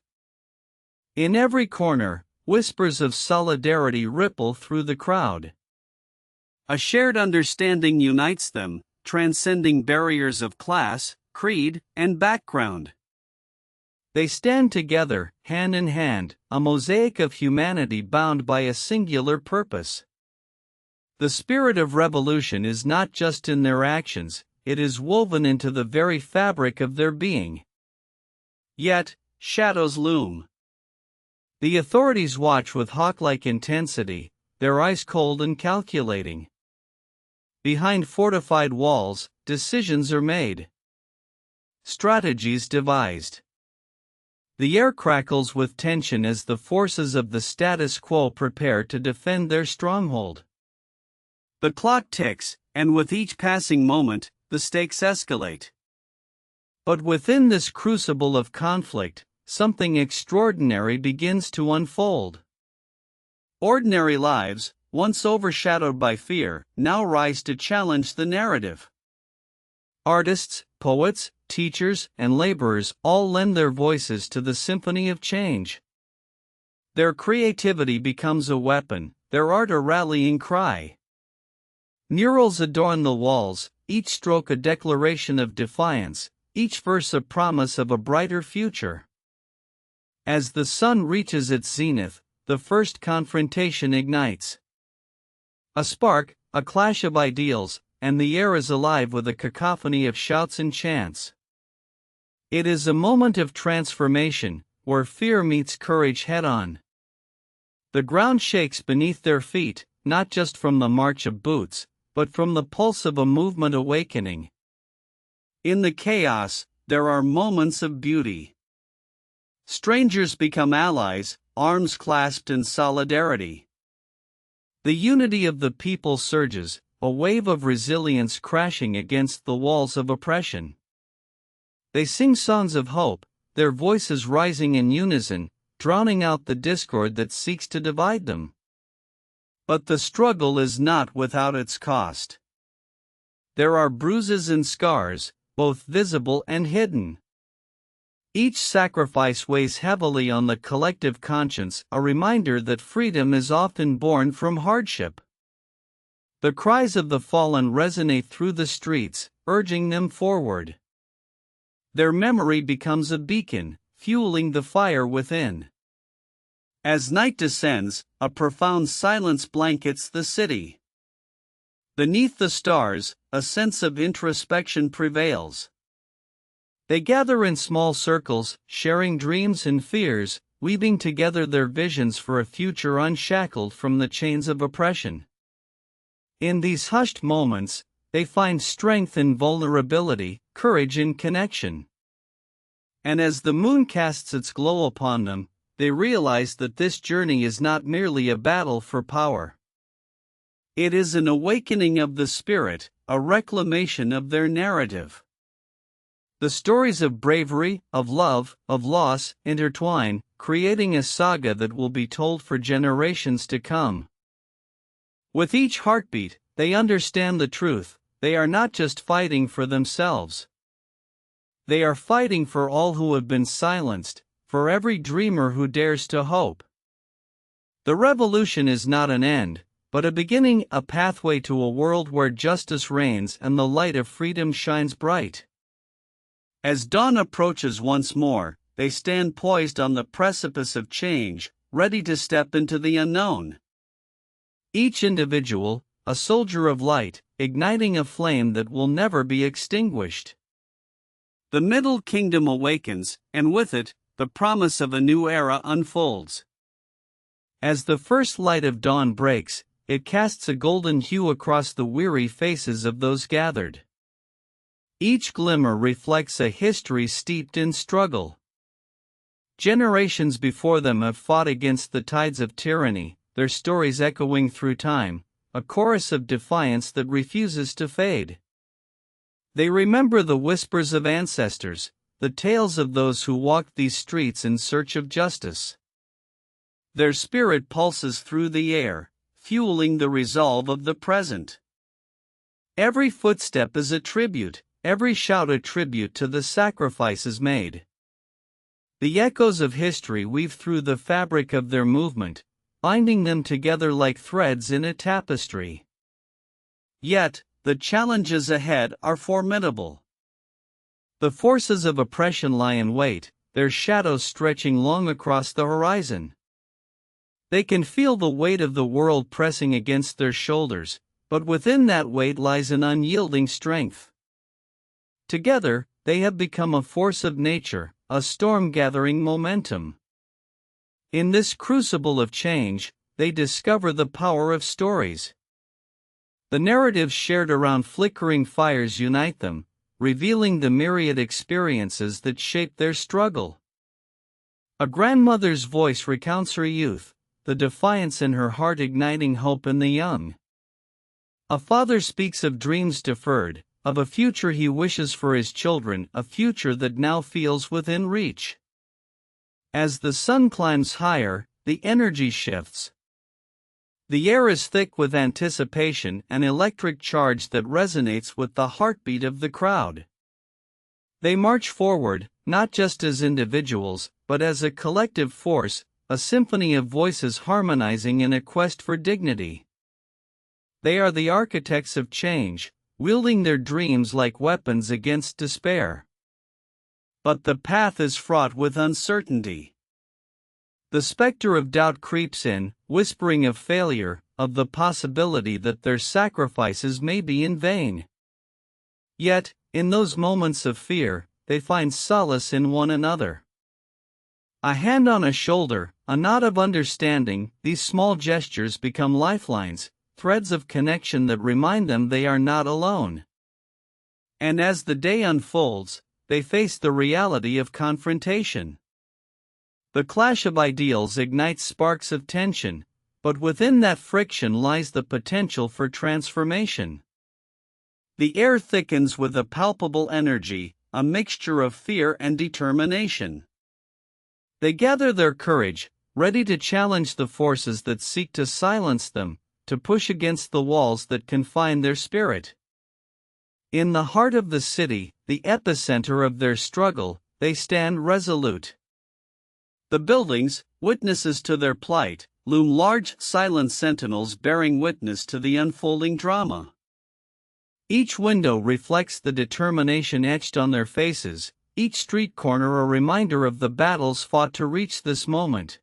In every corner, whispers of solidarity ripple through the crowd. A shared understanding unites them, transcending barriers of class, creed, and background. They stand together, hand in hand, a mosaic of humanity bound by a singular purpose. The spirit of revolution is not just in their actions, it is woven into the very fabric of their being. Yet, shadows loom. The authorities watch with hawk-like intensity, their eyes cold and calculating. Behind fortified walls, decisions are made. Strategies devised. The air crackles with tension as the forces of the status quo prepare to defend their stronghold. The clock ticks, and with each passing moment, the stakes escalate. But within this crucible of conflict, something extraordinary begins to unfold. Ordinary lives, once overshadowed by fear, now rise to challenge the narrative. Artists, poets, teachers, and laborers all lend their voices to the symphony of change. Their creativity becomes a weapon, their art a rallying cry. Murals adorn the walls, each stroke a declaration of defiance, each verse a promise of a brighter future. As the sun reaches its zenith, the first confrontation ignites. A spark, a clash of ideals, and the air is alive with a cacophony of shouts and chants. It is a moment of transformation, where fear meets courage head-on. The ground shakes beneath their feet, not just from the march of boots, but from the pulse of a movement awakening. In the chaos, there are moments of beauty. Strangers become allies, arms clasped in solidarity. The unity of the people surges, a wave of resilience crashing against the walls of oppression. They sing songs of hope, their voices rising in unison, drowning out the discord that seeks to divide them. But the struggle is not without its cost. There are bruises and scars, both visible and hidden. Each sacrifice weighs heavily on the collective conscience, a reminder that freedom is often born from hardship. The cries of the fallen resonate through the streets, urging them forward. Their memory becomes a beacon, fueling the fire within. As night descends, a profound silence blankets the city. Beneath the stars, a sense of introspection prevails. They gather in small circles, sharing dreams and fears, weaving together their visions for a future unshackled from the chains of oppression. In these hushed moments, they find strength in vulnerability, courage in connection. And as the moon casts its glow upon them, they realize that this journey is not merely a battle for power. It is an awakening of the spirit, a reclamation of their narrative. The stories of bravery, of love, of loss, intertwine, creating a saga that will be told for generations to come. With each heartbeat, they understand the truth: they are not just fighting for themselves. They are fighting for all who have been silenced, for every dreamer who dares to hope. The revolution is not an end, but a beginning, a pathway to a world where justice reigns and the light of freedom shines bright. As dawn approaches once more, they stand poised on the precipice of change, ready to step into the unknown. Each individual, a soldier of light, igniting a flame that will never be extinguished. The Middle Kingdom awakens, and with it, the promise of a new era unfolds. As the first light of dawn breaks, it casts a golden hue across the weary faces of those gathered. Each glimmer reflects a history steeped in struggle. Generations before them have fought against the tides of tyranny, their stories echoing through time, a chorus of defiance that refuses to fade. They remember the whispers of ancestors, the tales of those who walked these streets in search of justice. Their spirit pulses through the air, fueling the resolve of the present. Every footstep is a tribute, every shout a tribute to the sacrifices made. The echoes of history weave through the fabric of their movement, binding them together like threads in a tapestry. Yet, the challenges ahead are formidable. The forces of oppression lie in wait, their shadows stretching long across the horizon. They can feel the weight of the world pressing against their shoulders, but within that weight lies an unyielding strength. Together, they have become a force of nature, a storm gathering momentum. In this crucible of change, they discover the power of stories. The narratives shared around flickering fires unite them, revealing the myriad experiences that shaped their struggle. A grandmother's voice recounts her youth, the defiance in her heart igniting hope in the young. A father speaks of dreams deferred, of a future he wishes for his children, a future that now feels within reach. As the sun climbs higher, the energy shifts. The air is thick with anticipation, an electric charge that resonates with the heartbeat of the crowd. They march forward, not just as individuals, but as a collective force, a symphony of voices harmonizing in a quest for dignity. They are the architects of change, wielding their dreams like weapons against despair. But the path is fraught with uncertainty. The specter of doubt creeps in, whispering of failure, of the possibility that their sacrifices may be in vain. Yet, in those moments of fear, they find solace in one another. A hand on a shoulder, a nod of understanding, these small gestures become lifelines, threads of connection that remind them they are not alone. And as the day unfolds, they face the reality of confrontation. The clash of ideals ignites sparks of tension, but within that friction lies the potential for transformation. The air thickens with a palpable energy, a mixture of fear and determination. They gather their courage, ready to challenge the forces that seek to silence them, to push against the walls that confine their spirit. In the heart of the city, the epicenter of their struggle, they stand resolute. The buildings, witnesses to their plight, loom large, silent sentinels bearing witness to the unfolding drama. Each window reflects the determination etched on their faces, each street corner a reminder of the battles fought to reach this moment.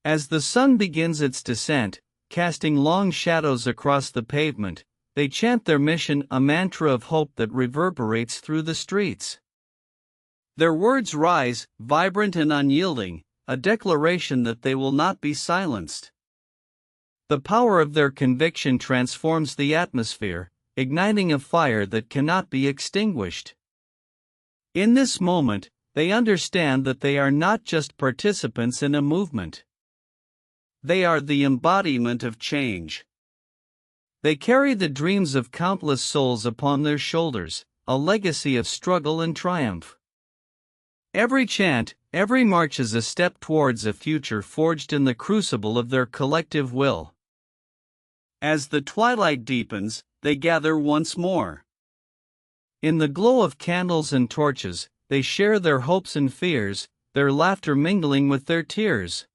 As the sun begins its descent, casting long shadows across the pavement, they chant their mission, a mantra of hope that reverberates through the streets. Their words rise, vibrant and unyielding, a declaration that they will not be silenced. The power of their conviction transforms the atmosphere, igniting a fire that cannot be extinguished. In this moment, they understand that they are not just participants in a movement. They are the embodiment of change. They carry the dreams of countless souls upon their shoulders, a legacy of struggle and triumph. Every chant, every march is a step towards a future forged in the crucible of their collective will. As the twilight deepens, they gather once more. In the glow of candles and torches, they share their hopes and fears, their laughter mingling with their tears.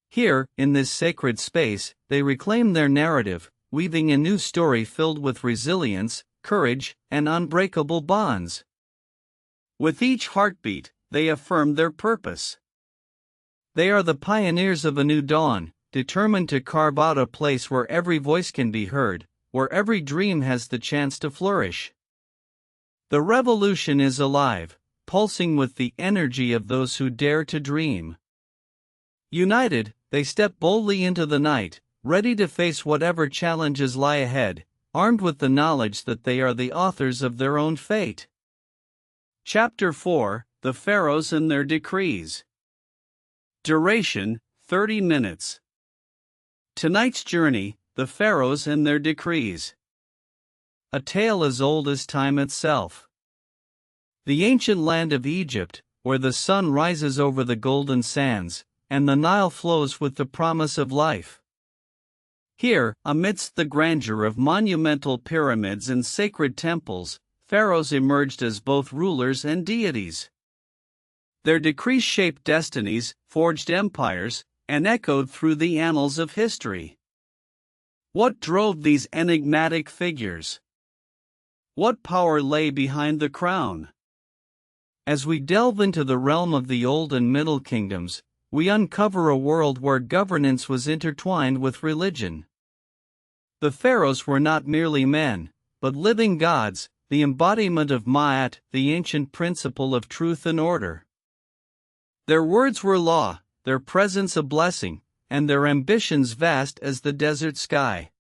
Here, in this sacred space, they reclaim their narrative, weaving a new story filled with resilience, courage, and unbreakable bonds. With each heartbeat, they affirm their purpose. They are the pioneers of a new dawn, determined to carve out a place where every voice can be heard, where every dream has the chance to flourish. The revolution is alive, pulsing with the energy of those who dare to dream. United, they step boldly into the night, ready to face whatever challenges lie ahead, armed with the knowledge that they are the authors of their own fate. Chapter 4: The Pharaohs and Their Decrees. Duration: 30 minutes. Tonight's journey: the Pharaohs and their decrees. A tale as old as time itself. The ancient land of Egypt, where the sun rises over the golden sands, and the Nile flows with the promise of life. Here, amidst the grandeur of monumental pyramids and sacred temples, pharaohs emerged as both rulers and deities. Their decrees shaped destinies, forged empires, and echoed through the annals of history. What drove these enigmatic figures? What power lay behind the crown? As we delve into the realm of the Old and Middle Kingdoms, we uncover a world where governance was intertwined with religion. The pharaohs were not merely men, but living gods, the embodiment of Ma'at, the ancient principle of truth and order. Their words were law, their presence a blessing, and their ambitions vast as the desert sky.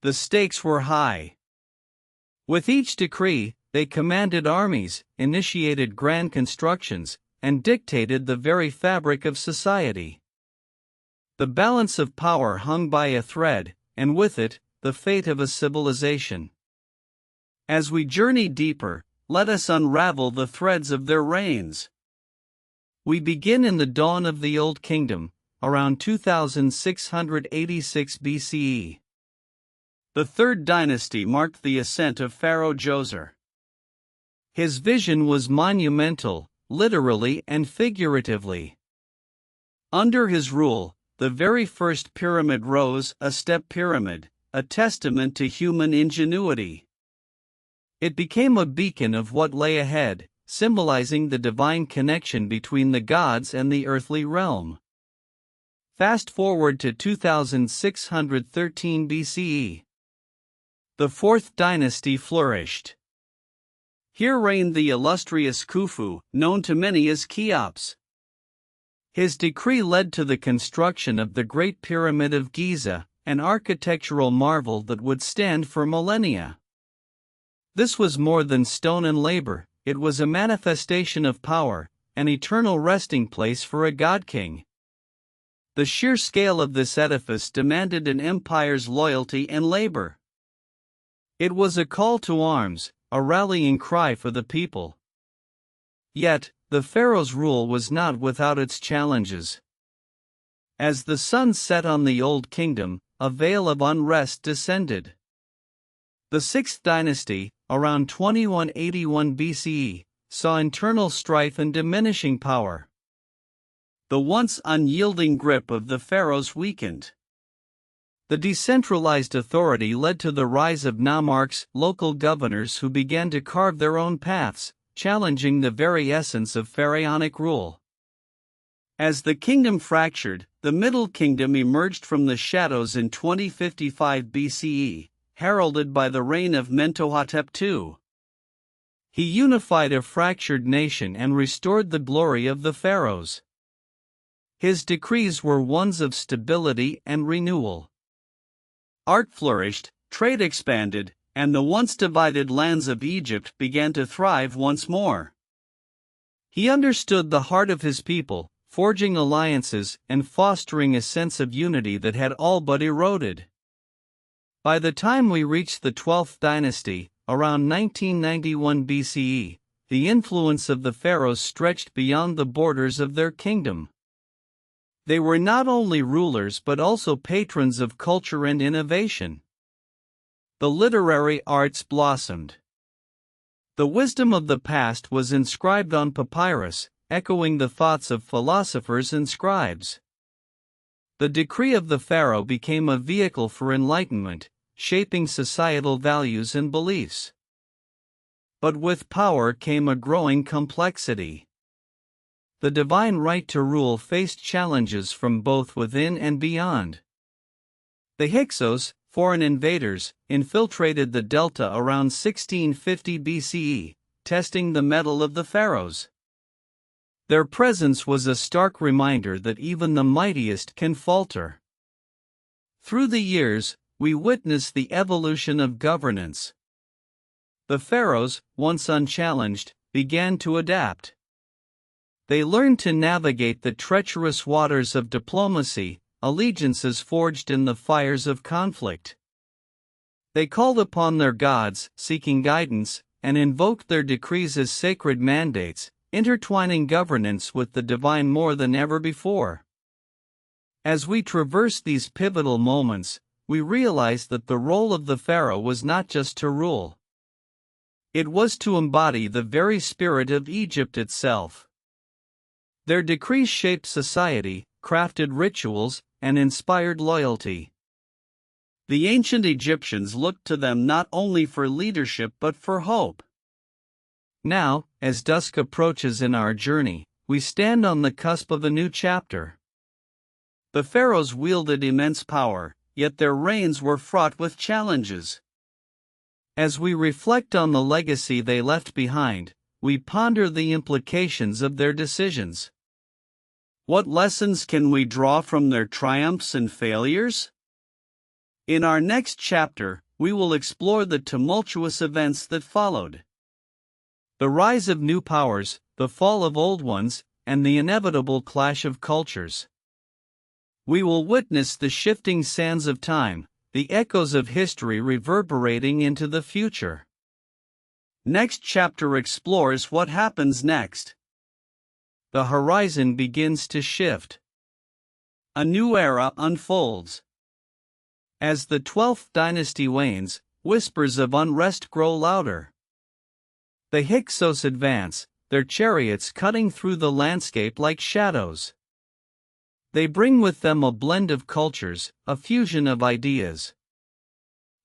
The stakes were high. With each decree, they commanded armies, initiated grand constructions, and dictated the very fabric of society. The balance of power hung by a thread, and with it, the fate of a civilization. As we journey deeper, let us unravel the threads of their reigns. We begin in the dawn of the Old Kingdom, around 2686 BCE. The third dynasty marked the ascent of Pharaoh Djoser. His vision was monumental, literally and figuratively. Under his rule, the very first pyramid rose, a step pyramid, a testament to human ingenuity. It became a beacon of what lay ahead, symbolizing the divine connection between the gods and the earthly realm. Fast forward to 2613 BCE. The fourth dynasty flourished. Here reigned the illustrious Khufu, known to many as Cheops. His decree led to the construction of the Great Pyramid of Giza, an architectural marvel that would stand for millennia. This was more than stone and labor, it was a manifestation of power, an eternal resting place for a god-king. The sheer scale of this edifice demanded an empire's loyalty and labor. It was a call to arms, a rallying cry for the people. Yet, the pharaoh's rule was not without its challenges. As the sun set on the Old Kingdom, a veil of unrest descended. The sixth dynasty, around 2181 BCE, saw internal strife and diminishing power. The once unyielding grip of the pharaohs weakened. The decentralized authority led to the rise of nomarchs, local governors who began to carve their own paths, challenging the very essence of pharaonic rule. As the kingdom fractured, the Middle Kingdom emerged from the shadows in 2055 BCE, heralded by the reign of Mentuhotep II. He unified a fractured nation and restored the glory of the pharaohs. His decrees were ones of stability and renewal. Art flourished, trade expanded, and the once divided lands of Egypt began to thrive once more. He understood the heart of his people, forging alliances and fostering a sense of unity that had all but eroded. By the time we reached the 12th dynasty, around 1991 BCE, the influence of the pharaohs stretched beyond the borders of their kingdom. They were not only rulers but also patrons of culture and innovation. The literary arts blossomed. The wisdom of the past was inscribed on papyrus, echoing the thoughts of philosophers and scribes. The decree of the pharaoh became a vehicle for enlightenment, shaping societal values and beliefs. But with power came a growing complexity. The divine right to rule faced challenges from both within and beyond. The Hyksos, foreign invaders, infiltrated the delta around 1650 BCE, testing the mettle of the pharaohs. Their presence was a stark reminder that even the mightiest can falter. Through the years, we witnessed the evolution of governance. The pharaohs, once unchallenged, began to adapt. They learned to navigate the treacherous waters of diplomacy, allegiances forged in the fires of conflict. They called upon their gods, seeking guidance, and invoked their decrees as sacred mandates, intertwining governance with the divine more than ever before. As we traverse these pivotal moments, we realize that the role of the pharaoh was not just to rule. It was to embody the very spirit of Egypt itself. Their decrees shaped society, crafted rituals, and inspired loyalty. The ancient Egyptians looked to them not only for leadership but for hope. Now, as dusk approaches in our journey, we stand on the cusp of a new chapter. The pharaohs wielded immense power, yet their reigns were fraught with challenges. As we reflect on the legacy they left behind, we ponder the implications of their decisions. What lessons can we draw from their triumphs and failures? In our next chapter, we will explore the tumultuous events that followed. The rise of new powers, the fall of old ones, and the inevitable clash of cultures. We will witness the shifting sands of time, the echoes of history reverberating into the future. Next chapter explores what happens next. The horizon begins to shift. A new era unfolds. As the 12th dynasty wanes, whispers of unrest grow louder. The Hyksos advance, their chariots cutting through the landscape like shadows. They bring with them a blend of cultures, a fusion of ideas.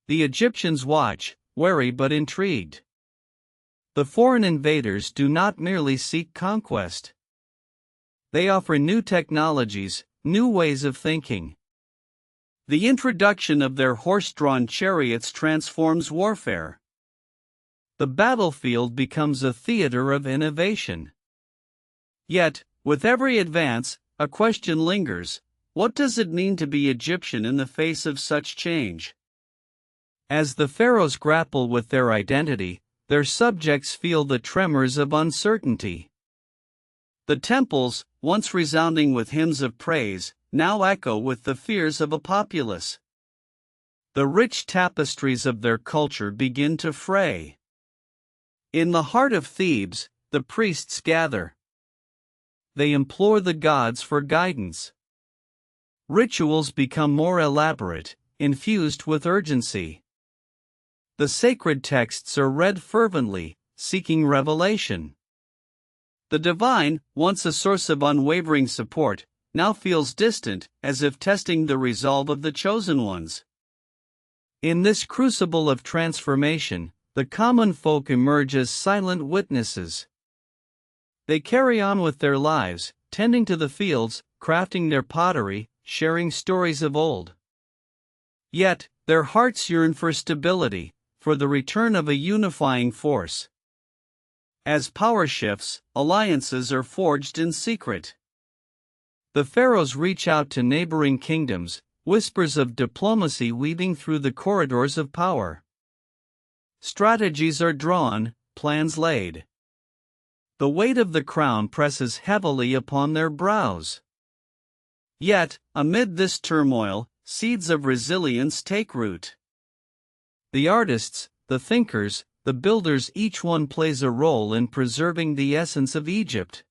The Egyptians watch, wary but intrigued. The foreign invaders do not merely seek conquest. They offer new technologies, new ways of thinking. The introduction of their horse-drawn chariots transforms warfare. The battlefield becomes a theater of innovation. Yet, with every advance, a question lingers: what does it mean to be Egyptian in the face of such change? As the pharaohs grapple with their identity, their subjects feel the tremors of uncertainty. The temples, once resounding with hymns of praise, now echo with the fears of a populace. The rich tapestries of their culture begin to fray. In the heart of Thebes, the priests gather. They implore the gods for guidance. Rituals become more elaborate, infused with urgency. The sacred texts are read fervently, seeking revelation. The divine, once a source of unwavering support, now feels distant, as if testing the resolve of the chosen ones. In this crucible of transformation, the common folk emerge as silent witnesses. They carry on with their lives, tending to the fields, crafting their pottery, sharing stories of old. Yet, their hearts yearn for stability, for the return of a unifying force. As power shifts, alliances are forged in secret. The pharaohs reach out to neighboring kingdoms, whispers of diplomacy weaving through the corridors of power. Strategies are drawn, plans laid. The weight of the crown presses heavily upon their brows. Yet, amid this turmoil, seeds of resilience take root. The artists, the thinkers, the builders, each one plays a role in preserving the essence of Egypt.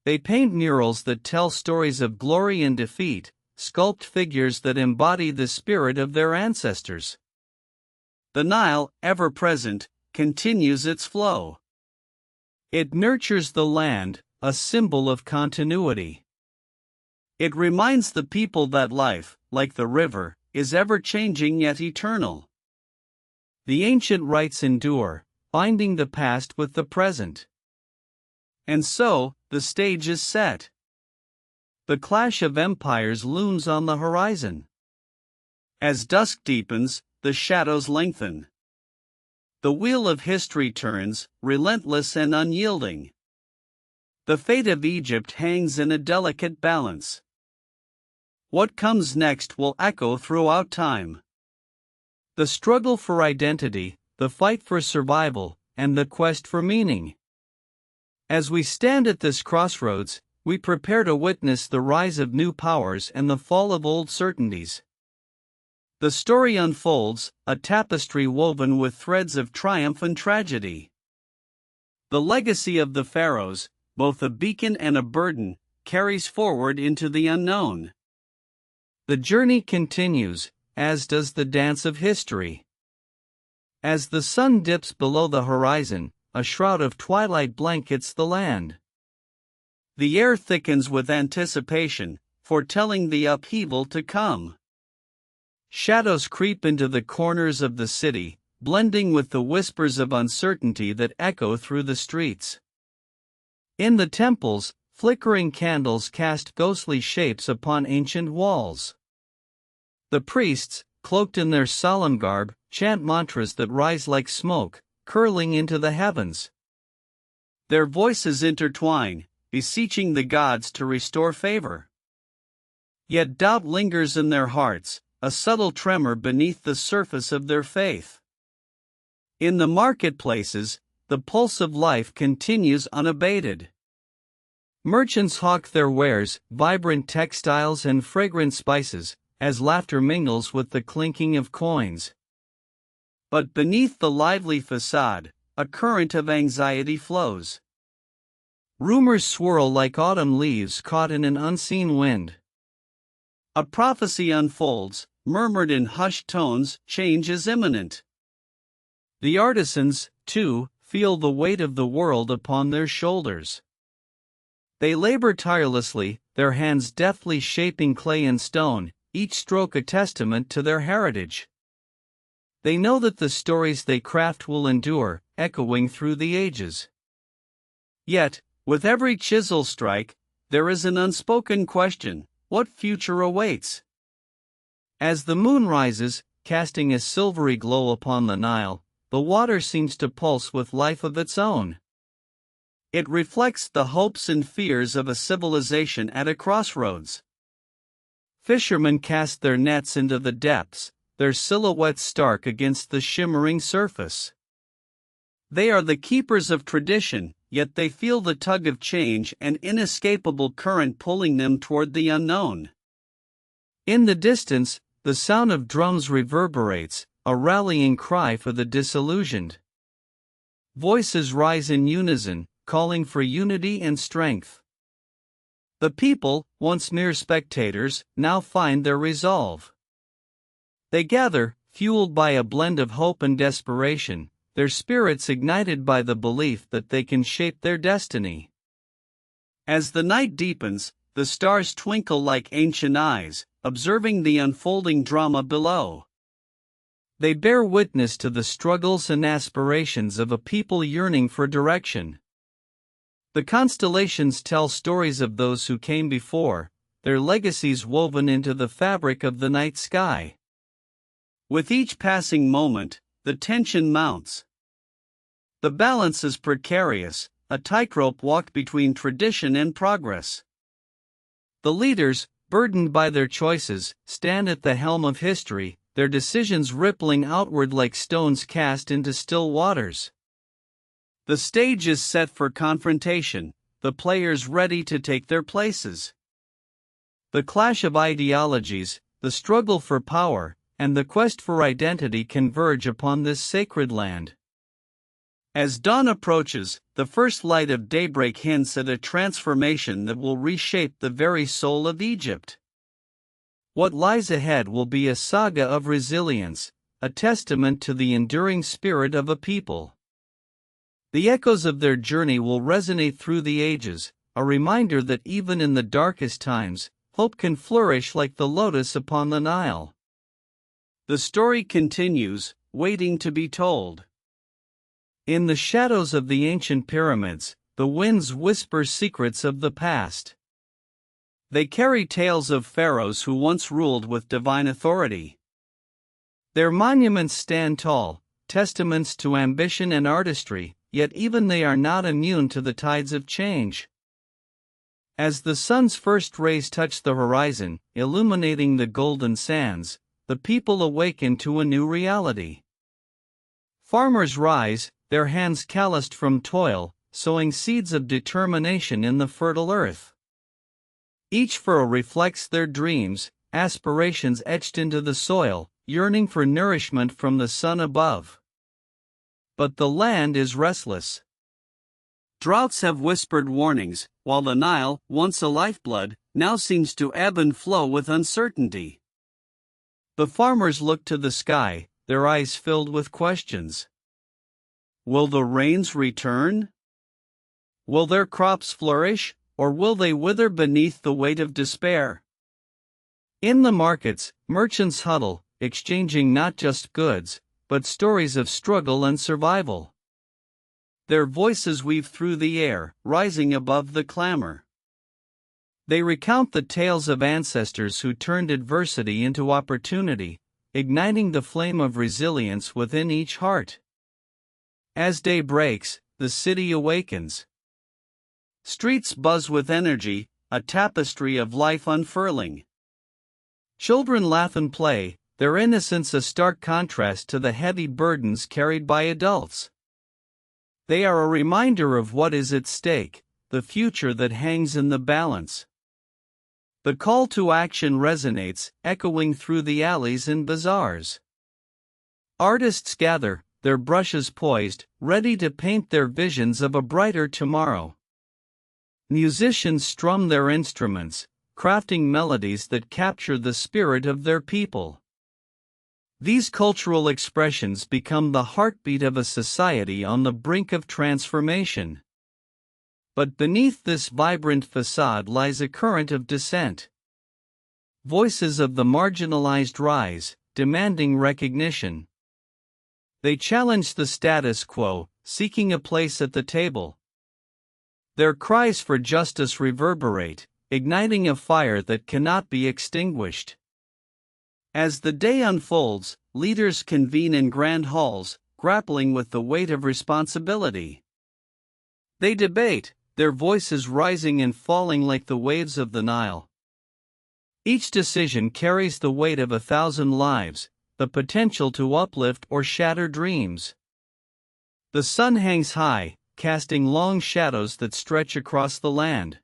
They paint murals that tell stories of glory and defeat, sculpt figures that embody the spirit of their ancestors. The Nile, ever present, continues its flow. It nurtures the land, a symbol of continuity. It reminds the people that life, like the river, is ever-changing yet eternal. The ancient rites endure, binding the past with the present. And so, the stage is set. The clash of empires looms on the horizon. As dusk deepens, the shadows lengthen. The wheel of history turns, relentless and unyielding. The fate of Egypt hangs in a delicate balance. What comes next will echo throughout time. The struggle for identity, the fight for survival, and the quest for meaning. As we stand at this crossroads, we prepare to witness the rise of new powers and the fall of old certainties. The story unfolds, a tapestry woven with threads of triumph and tragedy. The legacy of the pharaohs, both a beacon and a burden, carries forward into the unknown. The journey continues, as does the dance of history. As the sun dips below the horizon, a shroud of twilight blankets the land. The air thickens with anticipation, foretelling the upheaval to come. Shadows creep into the corners of the city, blending with the whispers of uncertainty that echo through the streets. In the temples, flickering candles cast ghostly shapes upon ancient walls. The priests, cloaked in their solemn garb, chant mantras that rise like smoke, curling into the heavens. Their voices intertwine, beseeching the gods to restore favor. Yet doubt lingers in their hearts, a subtle tremor beneath the surface of their faith. In the marketplaces, the pulse of life continues unabated. Merchants hawk their wares, vibrant textiles and fragrant spices, as laughter mingles with the clinking of coins. But beneath the lively facade, a current of anxiety flows. Rumors swirl like autumn leaves caught in an unseen wind. A prophecy unfolds, murmured in hushed tones, change is imminent. The artisans, too, feel the weight of the world upon their shoulders. They labor tirelessly, their hands deftly shaping clay and stone, each stroke a testament to their heritage. They know that the stories they craft will endure, echoing through the ages. Yet, with every chisel strike, there is an unspoken question: what future awaits? As the moon rises, casting a silvery glow upon the Nile, the water seems to pulse with life of its own. It reflects the hopes and fears of a civilization at a crossroads. Fishermen cast their nets into the depths, their silhouettes stark against the shimmering surface. They are the keepers of tradition, yet they feel the tug of change, an inescapable current pulling them toward the unknown. In the distance, the sound of drums reverberates, a rallying cry for the disillusioned. Voices rise in unison, calling for unity and strength. The people, once mere spectators, now find their resolve. They gather, fueled by a blend of hope and desperation, their spirits ignited by the belief that they can shape their destiny. As the night deepens, the stars twinkle like ancient eyes, observing the unfolding drama below. They bear witness to the struggles and aspirations of a people yearning for direction. The constellations tell stories of those who came before, their legacies woven into the fabric of the night sky. With each passing moment, the tension mounts. The balance is precarious, a tightrope walked between tradition and progress. The leaders, burdened by their choices, stand at the helm of history, their decisions rippling outward like stones cast into still waters. The stage is set for confrontation, the players ready to take their places. The clash of ideologies, the struggle for power, and the quest for identity converge upon this sacred land. As dawn approaches, the first light of daybreak hints at a transformation that will reshape the very soul of Egypt. What lies ahead will be a saga of resilience, a testament to the enduring spirit of a people. The echoes of their journey will resonate through the ages, a reminder that even in the darkest times, hope can flourish like the lotus upon the Nile. The story continues, waiting to be told. In the shadows of the ancient pyramids, the winds whisper secrets of the past. They carry tales of pharaohs who once ruled with divine authority. Their monuments stand tall, testaments to ambition and artistry, yet even they are not immune to the tides of change. As the sun's first rays touch the horizon, illuminating the golden sands, the people awaken to a new reality. Farmers rise, their hands calloused from toil, sowing seeds of determination in the fertile earth. Each furrow reflects their dreams, aspirations etched into the soil, yearning for nourishment from the sun above. But the land is restless. Droughts have whispered warnings, while the Nile, once a lifeblood, now seems to ebb and flow with uncertainty. The farmers look to the sky, their eyes filled with questions. Will the rains return? Will their crops flourish, or will they wither beneath the weight of despair? In the markets, merchants huddle, exchanging not just goods, but stories of struggle and survival. Their voices weave through the air, rising above the clamor. They recount the tales of ancestors who turned adversity into opportunity, igniting the flame of resilience within each heart. As day breaks, the city awakens. Streets buzz with energy, a tapestry of life unfurling. Children laugh and play, their innocence a stark contrast to the heavy burdens carried by adults. They are a reminder of what is at stake, the future that hangs in the balance. The call to action resonates, echoing through the alleys and bazaars. Artists gather, their brushes poised, ready to paint their visions of a brighter tomorrow. Musicians strum their instruments, crafting melodies that capture the spirit of their people. These cultural expressions become the heartbeat of a society on the brink of transformation. But beneath this vibrant facade lies a current of dissent. Voices of the marginalized rise, demanding recognition. They challenge the status quo, seeking a place at the table. Their cries for justice reverberate, igniting a fire that cannot be extinguished. As the day unfolds, leaders convene in grand halls, grappling with the weight of responsibility. They debate, their voices rising and falling like the waves of the Nile. Each decision carries the weight of 1,000 lives, the potential to uplift or shatter dreams. The sun hangs high, casting long shadows that stretch across the land.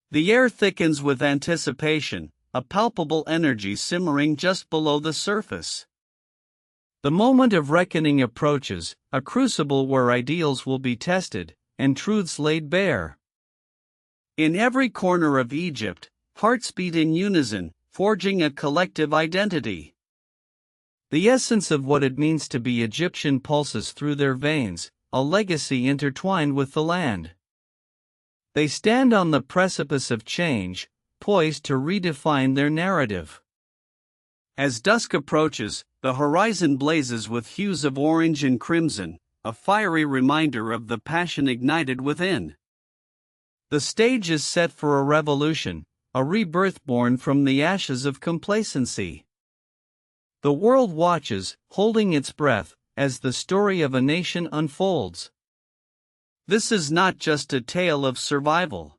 The air thickens with anticipation, a palpable energy simmering just below the surface. The moment of reckoning approaches, a crucible where ideals will be tested, and truths laid bare. In every corner of Egypt, hearts beat in unison, forging a collective identity. The essence of what it means to be Egyptian pulses through their veins, a legacy intertwined with the land. They stand on the precipice of change, poised to redefine their narrative. As dusk approaches, the horizon blazes with hues of orange and crimson, a fiery reminder of the passion ignited within. The stage is set for a revolution, a rebirth born from the ashes of complacency. The world watches, holding its breath, as the story of a nation unfolds. This is not just a tale of survival.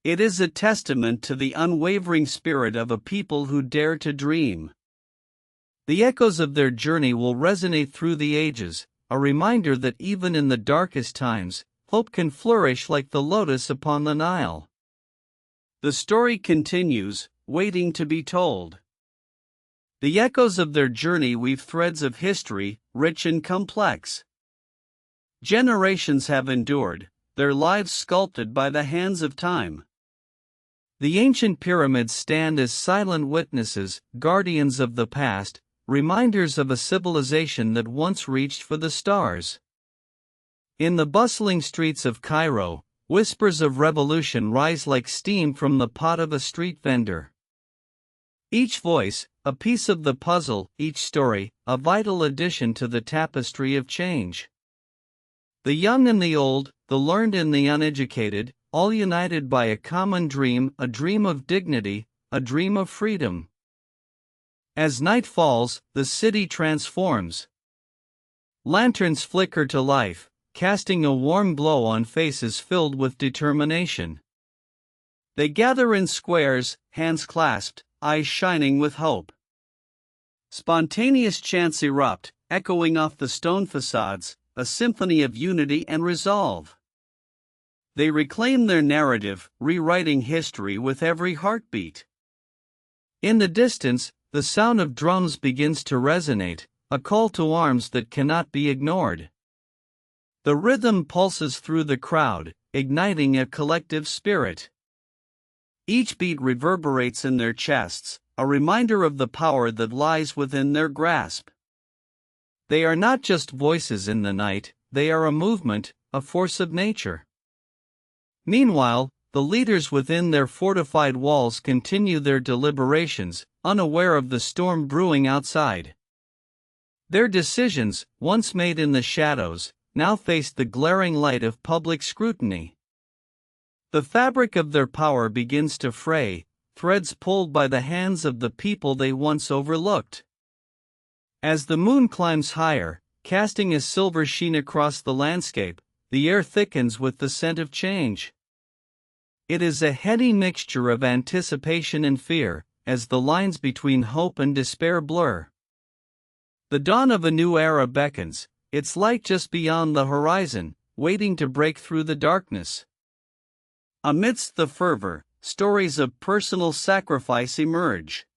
It is a testament to the unwavering spirit of a people who dare to dream. The echoes of their journey will resonate through the ages, a reminder that even in the darkest times, hope can flourish like the lotus upon the Nile. The story continues, waiting to be told. The echoes of their journey weave threads of history, rich and complex. Generations have endured, their lives sculpted by the hands of time. The ancient pyramids stand as silent witnesses, guardians of the past, reminders of a civilization that once reached for the stars. In the bustling streets of Cairo, whispers of revolution rise like steam from the pot of a street vendor. Each voice, a piece of the puzzle, each story, a vital addition to the tapestry of change. The young and the old, the learned and the uneducated, all united by a common dream, a dream of dignity, a dream of freedom. As night falls, the city transforms. Lanterns flicker to life, casting a warm glow on faces filled with determination. They gather in squares, hands clasped, eyes shining with hope. Spontaneous chants erupt, echoing off the stone facades, a symphony of unity and resolve. They reclaim their narrative, rewriting history with every heartbeat. In the distance, the sound of drums begins to resonate, a call to arms that cannot be ignored. The rhythm pulses through the crowd, igniting a collective spirit. Each beat reverberates in their chests, a reminder of the power that lies within their grasp. They are not just voices in the night, they are a movement, a force of nature. Meanwhile, the leaders within their fortified walls continue their deliberations, unaware of the storm brewing outside. Their decisions, once made in the shadows, now face the glaring light of public scrutiny. The fabric of their power begins to fray, threads pulled by the hands of the people they once overlooked. As the moon climbs higher, casting a silver sheen across the landscape, the air thickens with the scent of change. It is a heady mixture of anticipation and fear, as the lines between hope and despair blur. The dawn of a new era beckons, its light just beyond the horizon, waiting to break through the darkness. Amidst the fervor, stories of personal sacrifice emerge.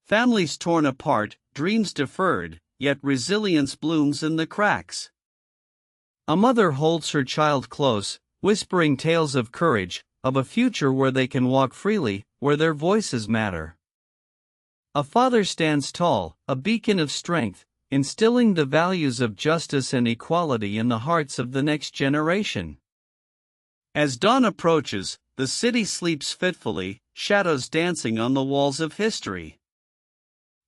Families torn apart, dreams deferred, yet resilience blooms in the cracks. A mother holds her child close, whispering tales of courage, of a future where they can walk freely, where their voices matter. A father stands tall, a beacon of strength, instilling the values of justice and equality in the hearts of the next generation. As dawn approaches, the city sleeps fitfully, shadows dancing on the walls of history.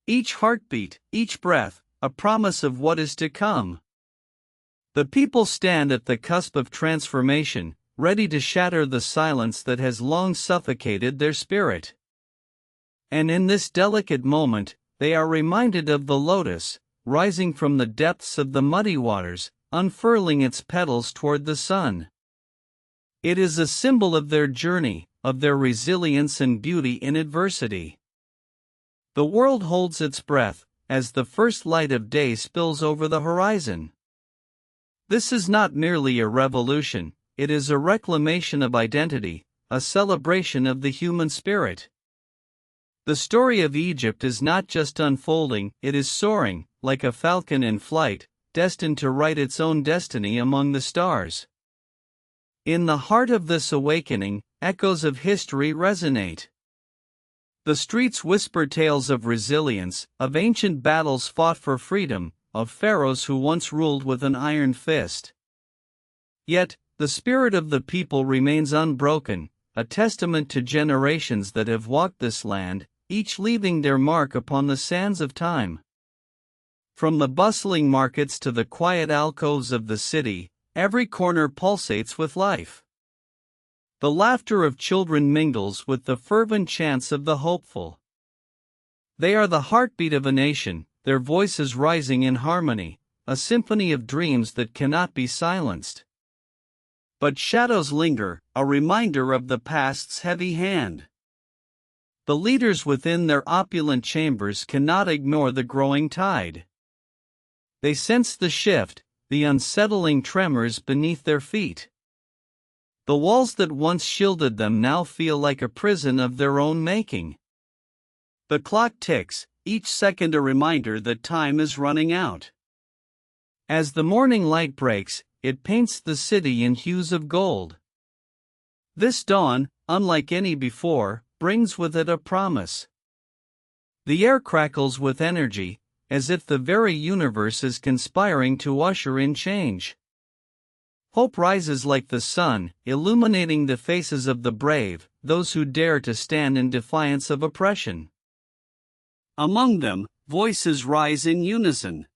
Each heartbeat, each breath, a promise of what is to come. The people stand at the cusp of transformation, ready to shatter the silence that has long suffocated their spirit. And in this delicate moment, they are reminded of the lotus, rising from the depths of the muddy waters, unfurling its petals toward the sun. It is a symbol of their journey, of their resilience and beauty in adversity. The world holds its breath, as the first light of day spills over the horizon. This is not merely a revolution, it is a reclamation of identity, a celebration of the human spirit. The story of Egypt is not just unfolding, it is soaring, like a falcon in flight, destined to write its own destiny among the stars. In the heart of this awakening, echoes of history resonate. The streets whisper tales of resilience, of ancient battles fought for freedom, of pharaohs who once ruled with an iron fist. Yet, the spirit of the people remains unbroken, a testament to generations that have walked this land, each leaving their mark upon the sands of time. From the bustling markets to the quiet alcoves of the city, every corner pulsates with life. The laughter of children mingles with the fervent chants of the hopeful. They are the heartbeat of a nation, their voices rising in harmony, a symphony of dreams that cannot be silenced. But shadows linger, a reminder of the past's heavy hand. The leaders within their opulent chambers cannot ignore the growing tide. They sense the shift, the unsettling tremors beneath their feet. The walls that once shielded them now feel like a prison of their own making. The clock ticks, each second a reminder that time is running out. As the morning light breaks, it paints the city in hues of gold. This dawn, unlike any before, brings with it a promise. The air crackles with energy, as if the very universe is conspiring to usher in change. Hope rises like the sun, illuminating the faces of the brave, those who dare to stand in defiance of oppression. Among them, voices rise in unison.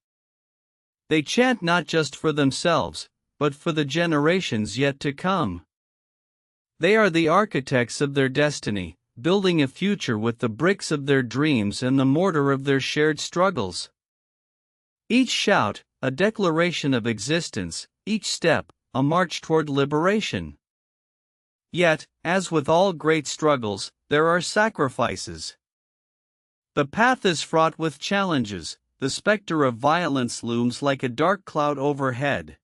They chant not just for themselves, but for the generations yet to come. They are the architects of their destiny, building a future with the bricks of their dreams and the mortar of their shared struggles. Each shout, a declaration of existence, each step, a march toward liberation. Yet, as with all great struggles, there are sacrifices. The path is fraught with challenges, the specter of violence looms like a dark cloud overhead.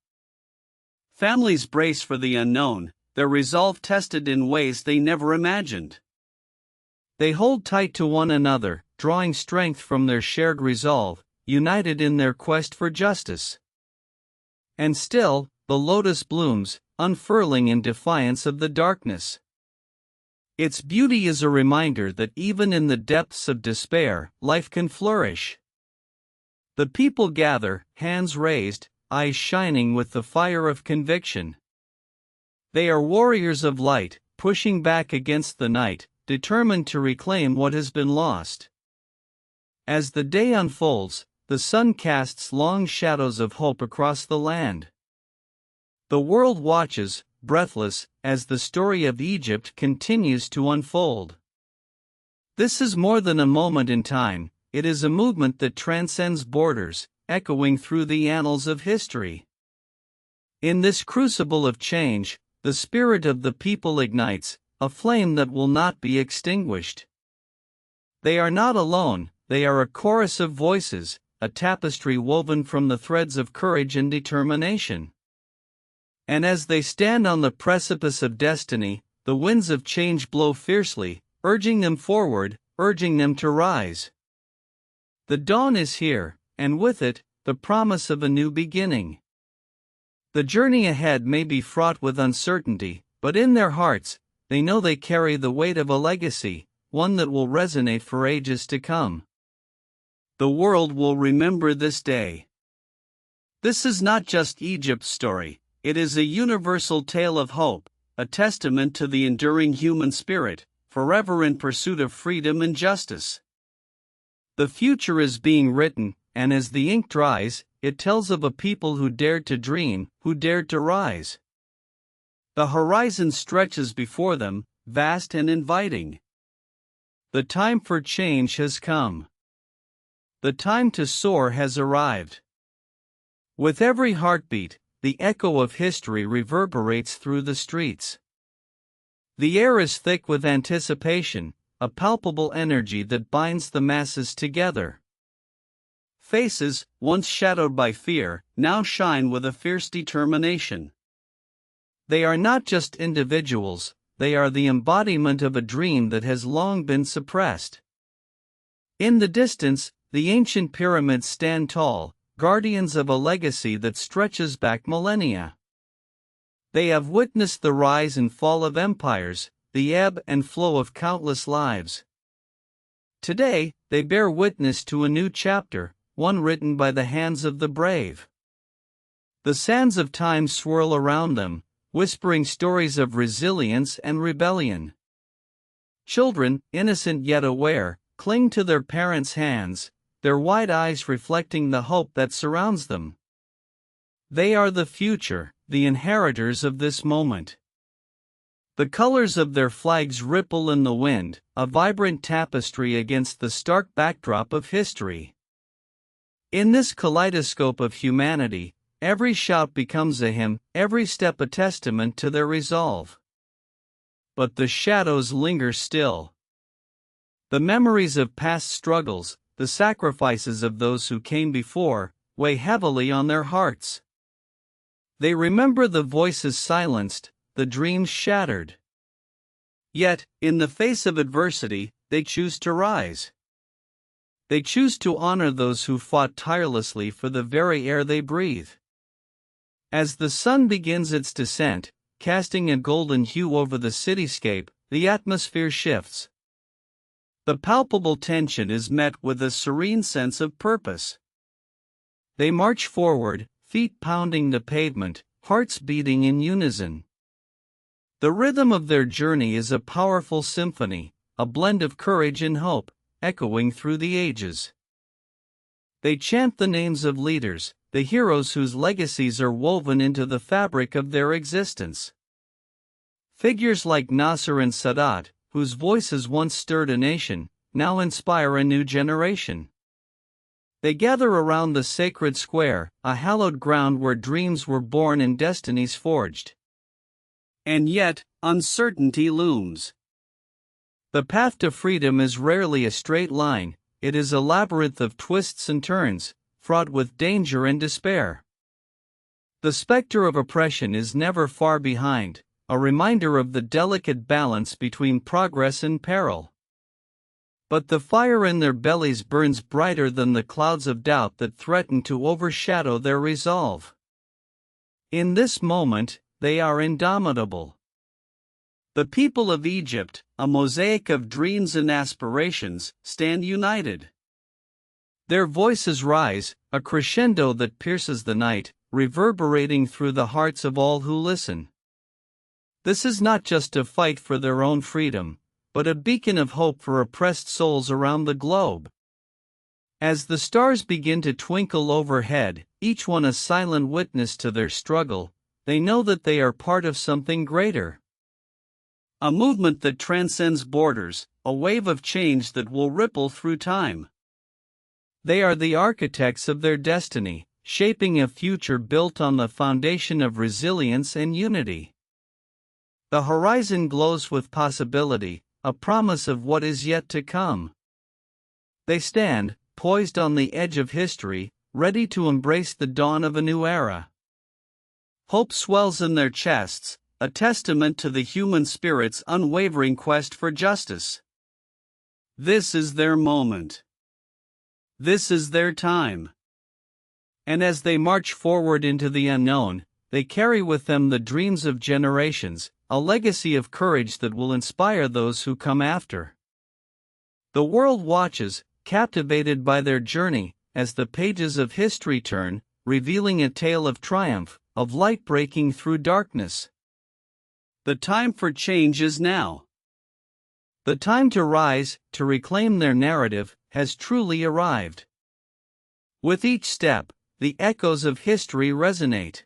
Families brace for the unknown, their resolve tested in ways they never imagined. They hold tight to one another, drawing strength from their shared resolve, united in their quest for justice. And still, the lotus blooms, unfurling in defiance of the darkness. Its beauty is a reminder that even in the depths of despair, life can flourish. The people gather, hands raised, eyes shining with the fire of conviction. They are warriors of light, pushing back against the night, determined to reclaim what has been lost. As the day unfolds, the sun casts long shadows of hope across the land. The world watches, breathless, as the story of Egypt continues to unfold. This is more than a moment in time, it is a movement that transcends borders, echoing through the annals of history. In this crucible of change, the spirit of the people ignites, a flame that will not be extinguished. They are not alone, they are a chorus of voices, a tapestry woven from the threads of courage and determination. And as they stand on the precipice of destiny, the winds of change blow fiercely, urging them forward, urging them to rise. The dawn is here, and with it, the promise of a new beginning. The journey ahead may be fraught with uncertainty, but in their hearts, they know they carry the weight of a legacy, one that will resonate for ages to come. The world will remember this day. This is not just Egypt's story, it is a universal tale of hope, a testament to the enduring human spirit, forever in pursuit of freedom and justice. The future is being written, and as the ink dries, it tells of a people who dared to dream, who dared to rise. The horizon stretches before them, vast and inviting. The time for change has come. The time to soar has arrived. With every heartbeat, the echo of history reverberates through the streets. The air is thick with anticipation, a palpable energy that binds the masses together. Faces, once shadowed by fear, now shine with a fierce determination. They are not just individuals, they are the embodiment of a dream that has long been suppressed. In the distance, the ancient pyramids stand tall, guardians of a legacy that stretches back millennia. They have witnessed the rise and fall of empires, the ebb and flow of countless lives. Today, they bear witness to a new chapter, one written by the hands of the brave. The sands of time swirl around them, whispering stories of resilience and rebellion. Children, innocent yet aware, cling to their parents' hands, their wide eyes reflecting the hope that surrounds them. They are the future, the inheritors of this moment. The colors of their flags ripple in the wind, a vibrant tapestry against the stark backdrop of history. In this kaleidoscope of humanity, every shout becomes a hymn, every step a testament to their resolve. But the shadows linger still. The memories of past struggles, the sacrifices of those who came before, weigh heavily on their hearts. They remember the voices silenced, the dreams shattered. Yet, in the face of adversity, they choose to rise. They choose to honor those who fought tirelessly for the very air they breathe. As the sun begins its descent, casting a golden hue over the cityscape, the atmosphere shifts. The palpable tension is met with a serene sense of purpose. They march forward, feet pounding the pavement, hearts beating in unison. The rhythm of their journey is a powerful symphony, a blend of courage and hope, echoing through the ages. They chant the names of leaders, the heroes whose legacies are woven into the fabric of their existence. Figures like Nasser and Sadat, whose voices once stirred a nation, now inspire a new generation. They gather around the sacred square, a hallowed ground where dreams were born and destinies forged. And yet, uncertainty looms. The path to freedom is rarely a straight line, it is a labyrinth of twists and turns, fraught with danger and despair. The specter of oppression is never far behind, a reminder of the delicate balance between progress and peril. But the fire in their bellies burns brighter than the clouds of doubt that threaten to overshadow their resolve. In this moment, they are indomitable. The people of Egypt, a mosaic of dreams and aspirations, stand united. Their voices rise, a crescendo that pierces the night, reverberating through the hearts of all who listen. This is not just a fight for their own freedom, but a beacon of hope for oppressed souls around the globe. As the stars begin to twinkle overhead, each one a silent witness to their struggle, they know that they are part of something greater. A movement that transcends borders, a wave of change that will ripple through time. They are the architects of their destiny, shaping a future built on the foundation of resilience and unity. The horizon glows with possibility, a promise of what is yet to come. They stand, poised on the edge of history, ready to embrace the dawn of a new era. Hope swells in their chests, a testament to the human spirit's unwavering quest for justice. This is their moment. This is their time. And as they march forward into the unknown, they carry with them the dreams of generations, a legacy of courage that will inspire those who come after. The world watches, captivated by their journey, as the pages of history turn, revealing a tale of triumph, of light breaking through darkness. The time for change is now. The time to rise, to reclaim their narrative, has truly arrived. With each step, the echoes of history resonate.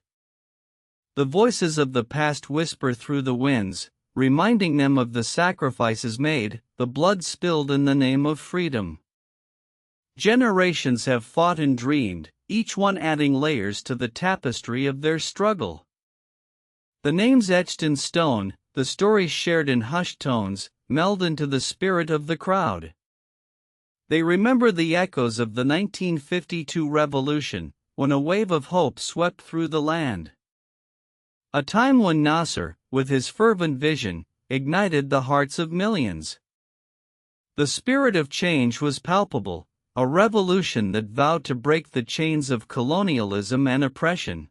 The voices of the past whisper through the winds, reminding them of the sacrifices made, the blood spilled in the name of freedom. Generations have fought and dreamed, each one adding layers to the tapestry of their struggle. The names etched in stone, the stories shared in hushed tones, meld into the spirit of the crowd. They remember the echoes of the 1952 revolution, when a wave of hope swept through the land. A time when Nasser, with his fervent vision, ignited the hearts of millions. The spirit of change was palpable, a revolution that vowed to break the chains of colonialism and oppression.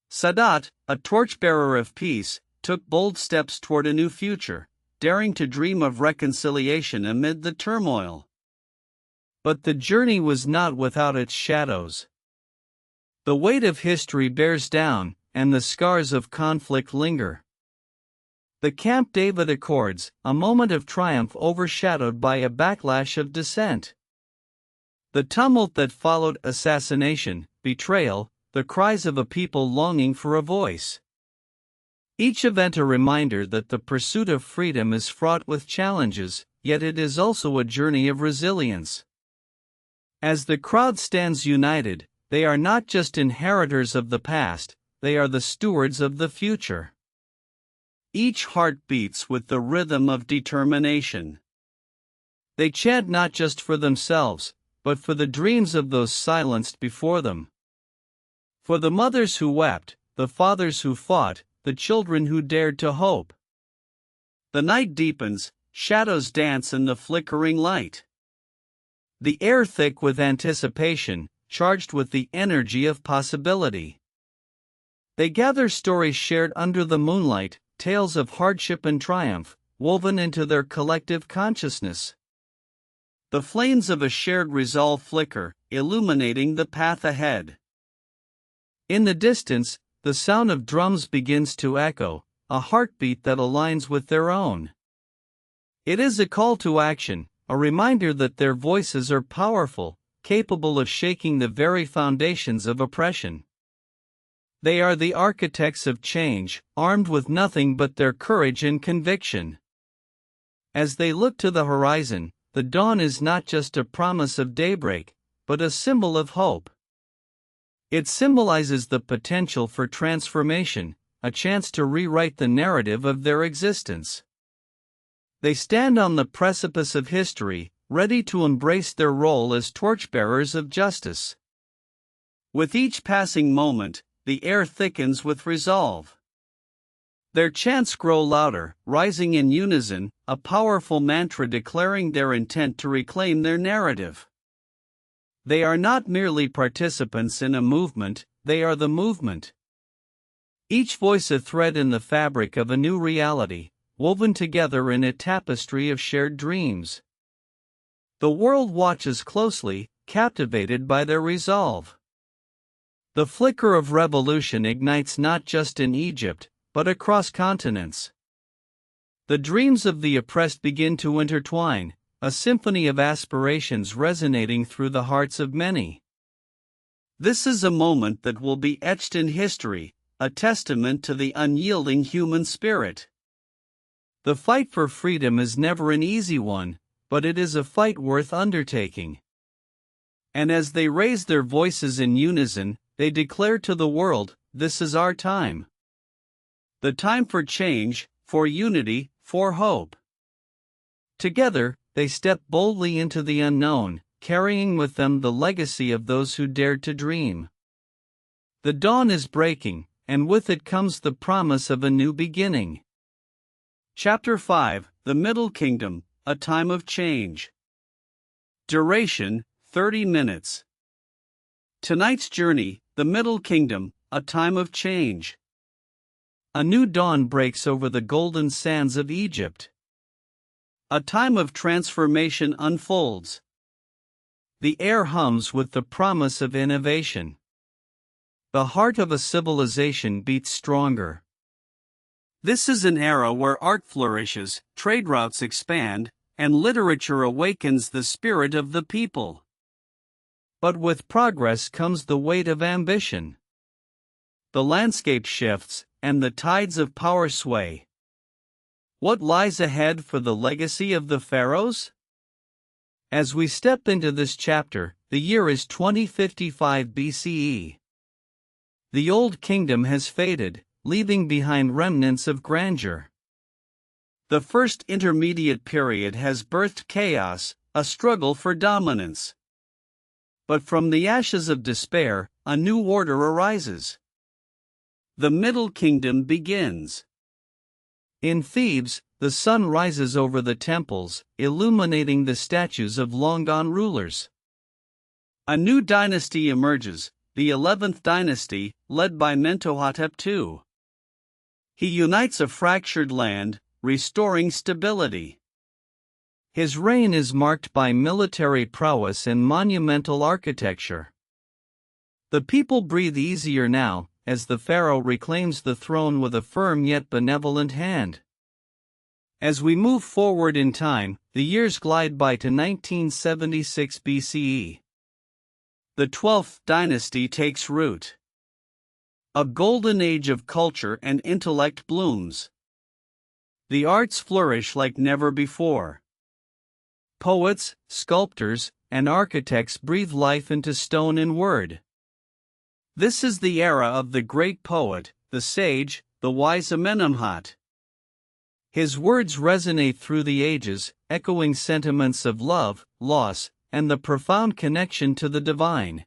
Sadat, a torchbearer of peace, took bold steps toward a new future, daring to dream of reconciliation amid the turmoil. But the journey was not without its shadows. The weight of history bears down, and the scars of conflict linger. The Camp David Accords, a moment of triumph overshadowed by a backlash of dissent. The tumult that followed assassination, betrayal, the cries of a people longing for a voice. Each event a reminder that the pursuit of freedom is fraught with challenges, yet it is also a journey of resilience. As the crowd stands united, they are not just inheritors of the past, they are the stewards of the future. Each heart beats with the rhythm of determination. They chant not just for themselves, but for the dreams of those silenced before them. For the mothers who wept, the fathers who fought, the children who dared to hope. The night deepens, shadows dance in the flickering light. The air thick with anticipation, charged with the energy of possibility. They gather stories shared under the moonlight, tales of hardship and triumph, woven into their collective consciousness. The flames of a shared resolve flicker, illuminating the path ahead. In the distance, the sound of drums begins to echo, a heartbeat that aligns with their own. It is a call to action, a reminder that their voices are powerful, capable of shaking the very foundations of oppression. They are the architects of change, armed with nothing but their courage and conviction. As they look to the horizon, the dawn is not just a promise of daybreak, but a symbol of hope. It symbolizes the potential for transformation, a chance to rewrite the narrative of their existence. They stand on the precipice of history, ready to embrace their role as torchbearers of justice. With each passing moment, the air thickens with resolve. Their chants grow louder, rising in unison, a powerful mantra declaring their intent to reclaim their narrative. They are not merely participants in a movement, they are the movement. Each voice a thread in the fabric of a new reality, woven together in a tapestry of shared dreams. The world watches closely, captivated by their resolve. The flicker of revolution ignites not just in Egypt, but across continents. The dreams of the oppressed begin to intertwine, a symphony of aspirations resonating through the hearts of many. This is a moment that will be etched in history, a testament to the unyielding human spirit. The fight for freedom is never an easy one, but it is a fight worth undertaking. And as they raise their voices in unison, they declare to the world, this is our time. The time for change, for unity, for hope. Together, they step boldly into the unknown, carrying with them the legacy of those who dared to dream. The dawn is breaking, and with it comes the promise of a new beginning. Chapter 5, The Middle Kingdom, a Time of Change. Duration, 30 minutes. Tonight's journey, the Middle Kingdom, a time of change. A new dawn breaks over the golden sands of Egypt. A time of transformation unfolds. The air hums with the promise of innovation. The heart of a civilization beats stronger. This is an era where art flourishes, trade routes expand, and literature awakens the spirit of the people. But with progress comes the weight of ambition. The landscape shifts, and the tides of power sway. What lies ahead for the legacy of the Pharaohs? As we step into this chapter, the year is 2055 BCE. The Old Kingdom has faded, leaving behind remnants of grandeur. The first intermediate period has birthed chaos, a struggle for dominance. But from the ashes of despair, a new order arises. The Middle Kingdom begins. In Thebes, the sun rises over the temples, illuminating the statues of long-gone rulers. A new dynasty emerges, the 11th dynasty, led by Mentuhotep II. He unites a fractured land, restoring stability. His reign is marked by military prowess and monumental architecture. The people breathe easier now, as the pharaoh reclaims the throne with a firm yet benevolent hand. As we move forward in time, the years glide by to 1976 BCE. The 12th dynasty takes root. A golden age of culture and intellect blooms. The arts flourish like never before. Poets, sculptors, and architects breathe life into stone and word. This is the era of the great poet, the sage, the wise Amenemhat. His words resonate through the ages, echoing sentiments of love, loss, and the profound connection to the divine.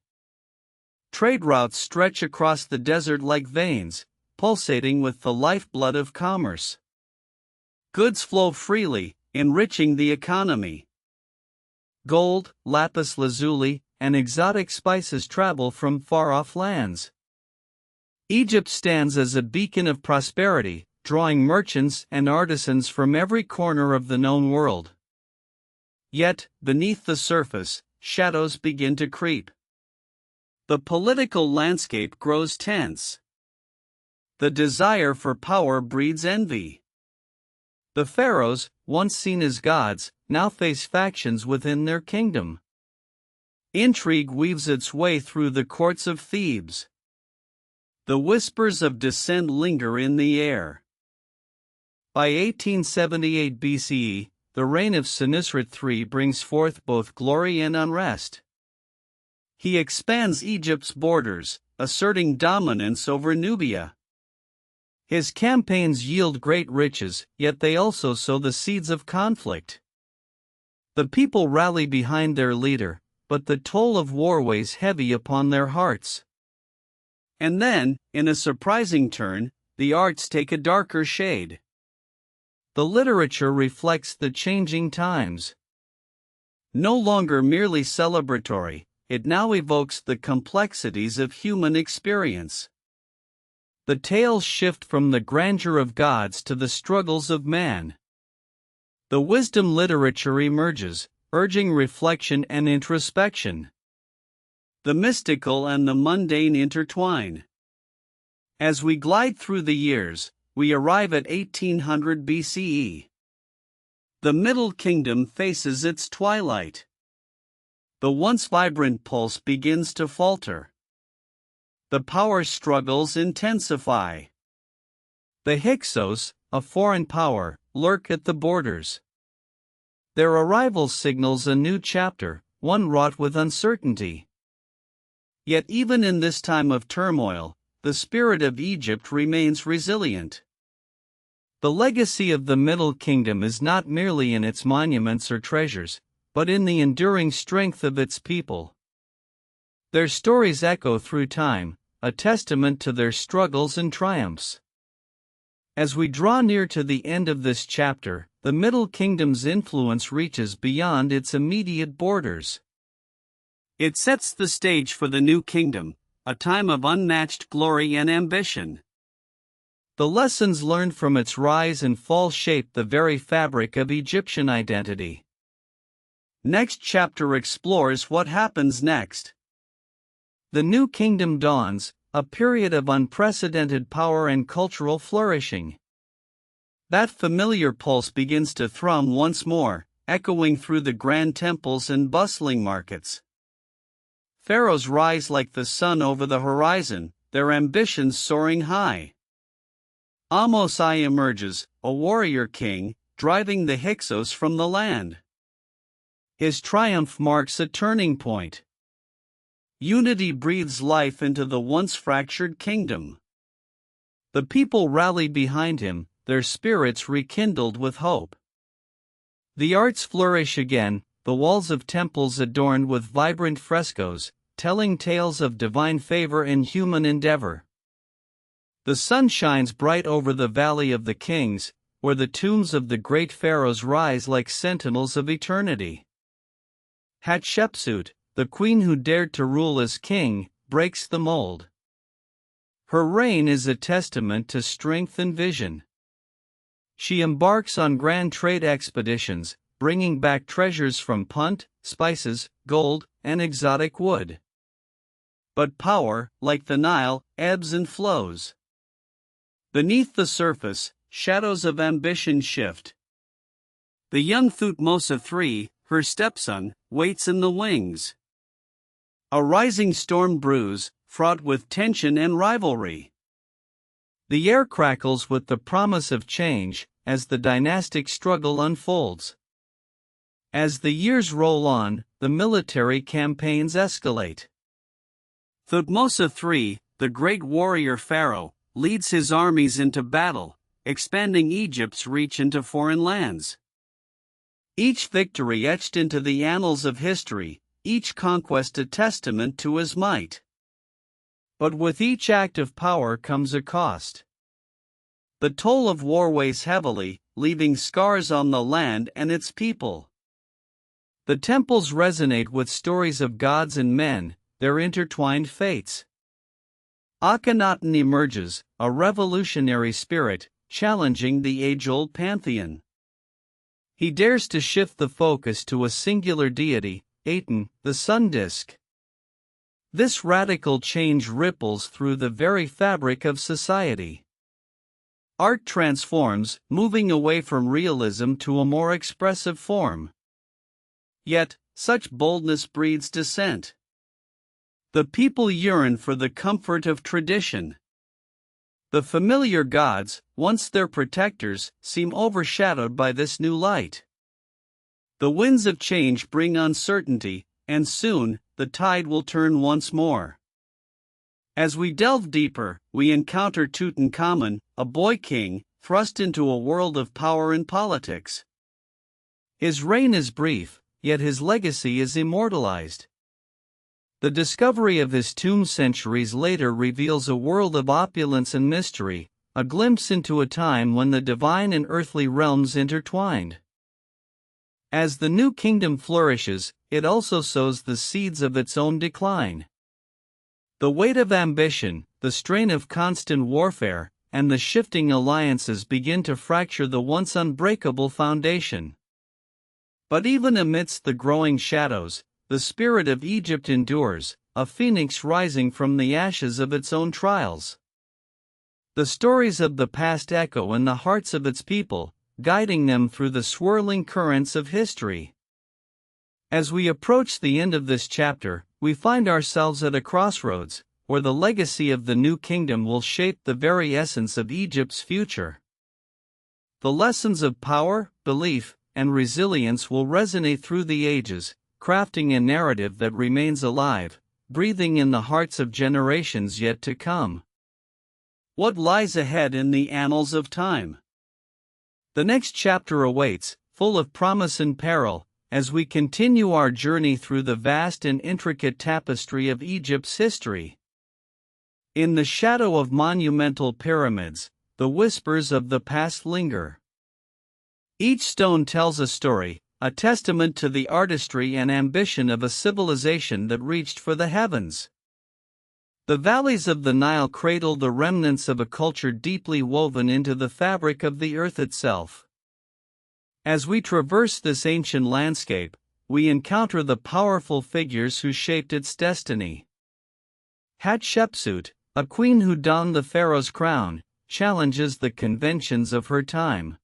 Trade routes stretch across the desert like veins, pulsating with the lifeblood of commerce. Goods flow freely, enriching the economy. Gold, lapis lazuli, and exotic spices travel from far-off lands. Egypt stands as a beacon of prosperity, drawing merchants and artisans from every corner of the known world. Yet, beneath the surface, shadows begin to creep. The political landscape grows tense. The desire for power breeds envy. The pharaohs, once seen as gods, now face factions within their kingdom. Intrigue weaves its way through the courts of Thebes. The whispers of dissent linger in the air. By 1878 BCE, the reign of Senusret III brings forth both glory and unrest. He expands Egypt's borders, asserting dominance over Nubia. His campaigns yield great riches, yet they also sow the seeds of conflict. The people rally behind their leader, but the toll of war weighs heavy upon their hearts. And then, in a surprising turn, the arts take a darker shade. The literature reflects the changing times. No longer merely celebratory, it now evokes the complexities of human experience. The tales shift from the grandeur of gods to the struggles of man. The wisdom literature emerges, urging reflection and introspection. The mystical and the mundane intertwine. As we glide through the years, we arrive at 1800 BCE. The Middle Kingdom faces its twilight. The once vibrant pulse begins to falter. The power struggles intensify. The Hyksos, a foreign power, lurk at the borders. Their arrival signals a new chapter, one wrought with uncertainty. Yet even in this time of turmoil, the spirit of Egypt remains resilient. The legacy of the Middle Kingdom is not merely in its monuments or treasures, but in the enduring strength of its people. Their stories echo through time, a testament to their struggles and triumphs. As we draw near to the end of this chapter, the Middle Kingdom's influence reaches beyond its immediate borders. It sets the stage for the new kingdom, a time of unmatched glory and ambition. The lessons learned from its rise and fall shape the very fabric of Egyptian identity. Next chapter explores what happens next. The new kingdom dawns, a period of unprecedented power and cultural flourishing. That familiar pulse begins to thrum once more, echoing through the grand temples and bustling markets. Pharaohs rise like the sun over the horizon, their ambitions soaring high. Ahmose emerges, a warrior king, driving the Hyksos from the land. His triumph marks a turning point. Unity breathes life into the once fractured kingdom. The people rally behind him, their spirits rekindled with hope. The arts flourish again, the walls of temples adorned with vibrant frescoes, telling tales of divine favor and human endeavor. The sun shines bright over the Valley of the Kings, where the tombs of the great pharaohs rise like sentinels of eternity. Hatshepsut, the queen who dared to rule as king, breaks the mold. Her reign is a testament to strength and vision. She embarks on grand trade expeditions, bringing back treasures from Punt, spices, gold, and exotic wood. But power, like the Nile, ebbs and flows. Beneath the surface, shadows of ambition shift. The young Thutmose III, her stepson, waits in the wings. A rising storm brews, fraught with tension and rivalry. The air crackles with the promise of change, as the dynastic struggle unfolds. As the years roll on, the military campaigns escalate. Thutmose III, the great warrior pharaoh, leads his armies into battle, expanding Egypt's reach into foreign lands. Each victory etched into the annals of history, each conquest a testament to his might. But with each act of power comes a cost. The toll of war weighs heavily, leaving scars on the land and its people. The temples resonate with stories of gods and men, their intertwined fates. Akhenaten emerges, a revolutionary spirit, challenging the age-old pantheon. He dares to shift the focus to a singular deity, Aten, the sun disk. This radical change ripples through the very fabric of society. Art transforms, moving away from realism to a more expressive form. Yet, such boldness breeds dissent. The people yearn for the comfort of tradition. The familiar gods, once their protectors, seem overshadowed by this new light. The winds of change bring uncertainty, and soon, the tide will turn once more. As we delve deeper, we encounter Tutankhamun, a boy king, thrust into a world of power and politics. His reign is brief, yet his legacy is immortalized. The discovery of his tomb centuries later reveals a world of opulence and mystery, a glimpse into a time when the divine and earthly realms intertwined. As the new kingdom flourishes, it also sows the seeds of its own decline. The weight of ambition, the strain of constant warfare, and the shifting alliances begin to fracture the once unbreakable foundation. But even amidst the growing shadows, the spirit of Egypt endures, a phoenix rising from the ashes of its own trials. The stories of the past echo in the hearts of its people, guiding them through the swirling currents of history. As we approach the end of this chapter, we find ourselves at a crossroads, where the legacy of the new kingdom will shape the very essence of Egypt's future. The lessons of power, belief, and resilience will resonate through the ages, crafting a narrative that remains alive, breathing in the hearts of generations yet to come. What lies ahead in the annals of time? The next chapter awaits, full of promise and peril, as we continue our journey through the vast and intricate tapestry of Egypt's history. In the shadow of monumental pyramids, the whispers of the past linger. Each stone tells a story, a testament to the artistry and ambition of a civilization that reached for the heavens. The valleys of the Nile cradle the remnants of a culture deeply woven into the fabric of the earth itself. As we traverse this ancient landscape, we encounter the powerful figures who shaped its destiny. Hatshepsut, a queen who donned the pharaoh's crown, challenges the conventions of her time.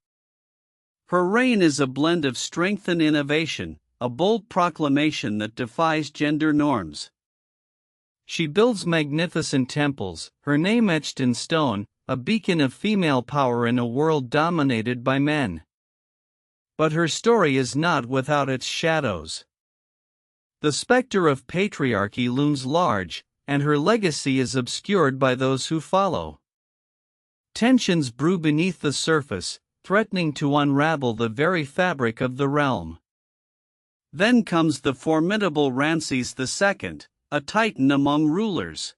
Her reign is a blend of strength and innovation, a bold proclamation that defies gender norms. She builds magnificent temples, her name etched in stone, a beacon of female power in a world dominated by men. But her story is not without its shadows. The specter of patriarchy looms large, and her legacy is obscured by those who follow. Tensions brew beneath the surface, threatening to unravel the very fabric of the realm. Then comes the formidable Ramses II, a titan among rulers.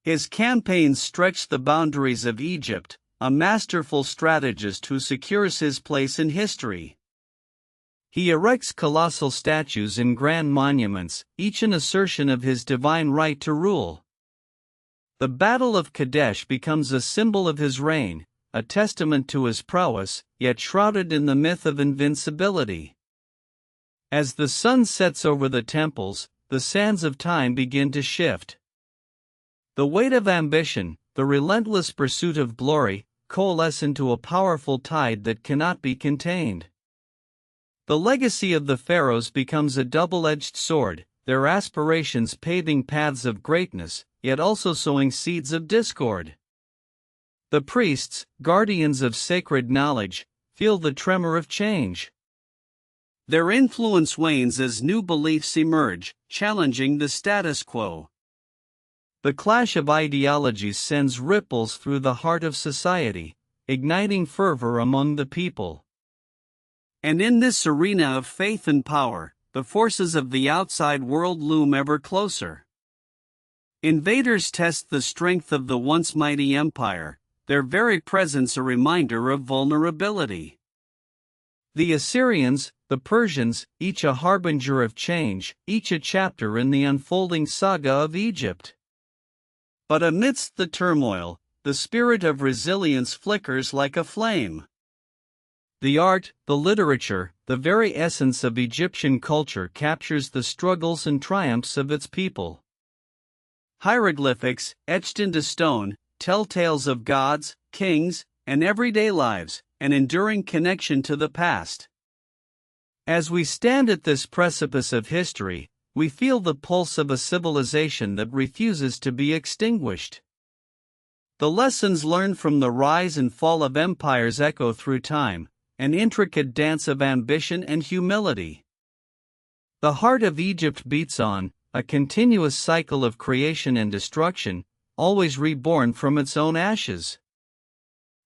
His campaigns stretch the boundaries of Egypt, a masterful strategist who secures his place in history. He erects colossal statues and grand monuments, each an assertion of his divine right to rule. The Battle of Kadesh becomes a symbol of his reign, a testament to his prowess, yet shrouded in the myth of invincibility. As the sun sets over the temples, the sands of time begin to shift. The weight of ambition, the relentless pursuit of glory, coalesce into a powerful tide that cannot be contained. The legacy of the pharaohs becomes a double-edged sword, their aspirations paving paths of greatness, yet also sowing seeds of discord. The priests, guardians of sacred knowledge, feel the tremor of change. Their influence wanes as new beliefs emerge, challenging the status quo. The clash of ideologies sends ripples through the heart of society, igniting fervor among the people. And in this arena of faith and power, the forces of the outside world loom ever closer. Invaders test the strength of the once mighty empire, their very presence a reminder of vulnerability. The Assyrians, the Persians, each a harbinger of change, each a chapter in the unfolding saga of Egypt. But amidst the turmoil, the spirit of resilience flickers like a flame. The art, the literature, the very essence of Egyptian culture captures the struggles and triumphs of its people. Hieroglyphics, etched into stone, tell tales of gods, kings, and everyday lives, an enduring connection to the past. As we stand at this precipice of history, we feel the pulse of a civilization that refuses to be extinguished. The lessons learned from the rise and fall of empires echo through time, an intricate dance of ambition and humility. The heart of Egypt beats on, a continuous cycle of creation and destruction, always reborn from its own ashes.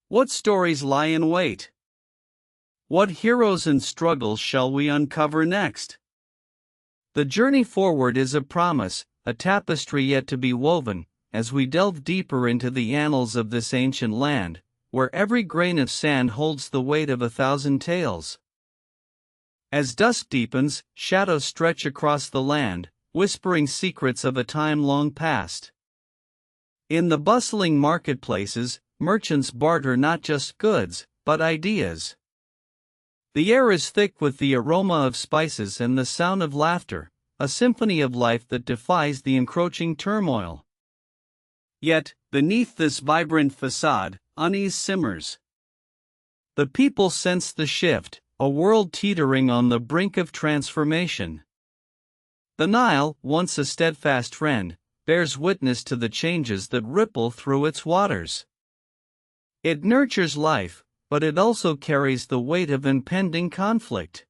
What stories lie in wait? What heroes and struggles shall we uncover next? The journey forward is a promise, a tapestry yet to be woven, as we delve deeper into the annals of this ancient land, where every grain of sand holds the weight of 1,000 tales. As dusk deepens, shadows stretch across the land, whispering secrets of a time long past. In the bustling marketplaces, merchants barter not just goods, but ideas. The air is thick with the aroma of spices and the sound of laughter, a symphony of life that defies the encroaching turmoil. Yet, beneath this vibrant facade, unease simmers. The people sense the shift, a world teetering on the brink of transformation. The Nile, once a steadfast friend, bears witness to the changes that ripple through its waters. It nurtures life, but it also carries the weight of impending conflict.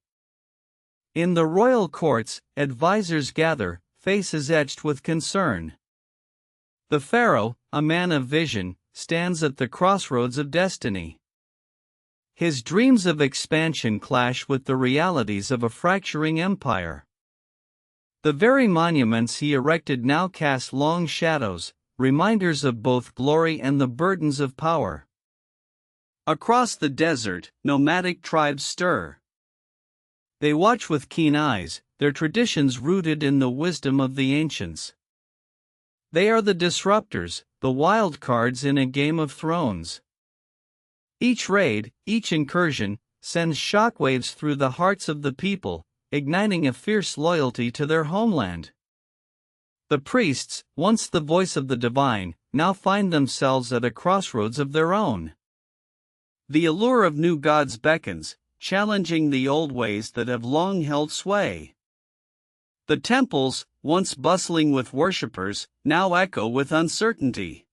In the royal courts, advisors gather, faces etched with concern. The pharaoh, a man of vision, stands at the crossroads of destiny. His dreams of expansion clash with the realities of a fracturing empire. The very monuments he erected now cast long shadows, reminders of both glory and the burdens of power. Across the desert, nomadic tribes stir. They watch with keen eyes, their traditions rooted in the wisdom of the ancients. They are the disruptors, the wild cards in a game of thrones. Each raid, each incursion, sends shockwaves through the hearts of the people, igniting a fierce loyalty to their homeland. The priests, once the voice of the divine, now find themselves at a crossroads of their own. The allure of new gods beckons, challenging the old ways that have long held sway. The temples, once bustling with worshippers, now echo with uncertainty.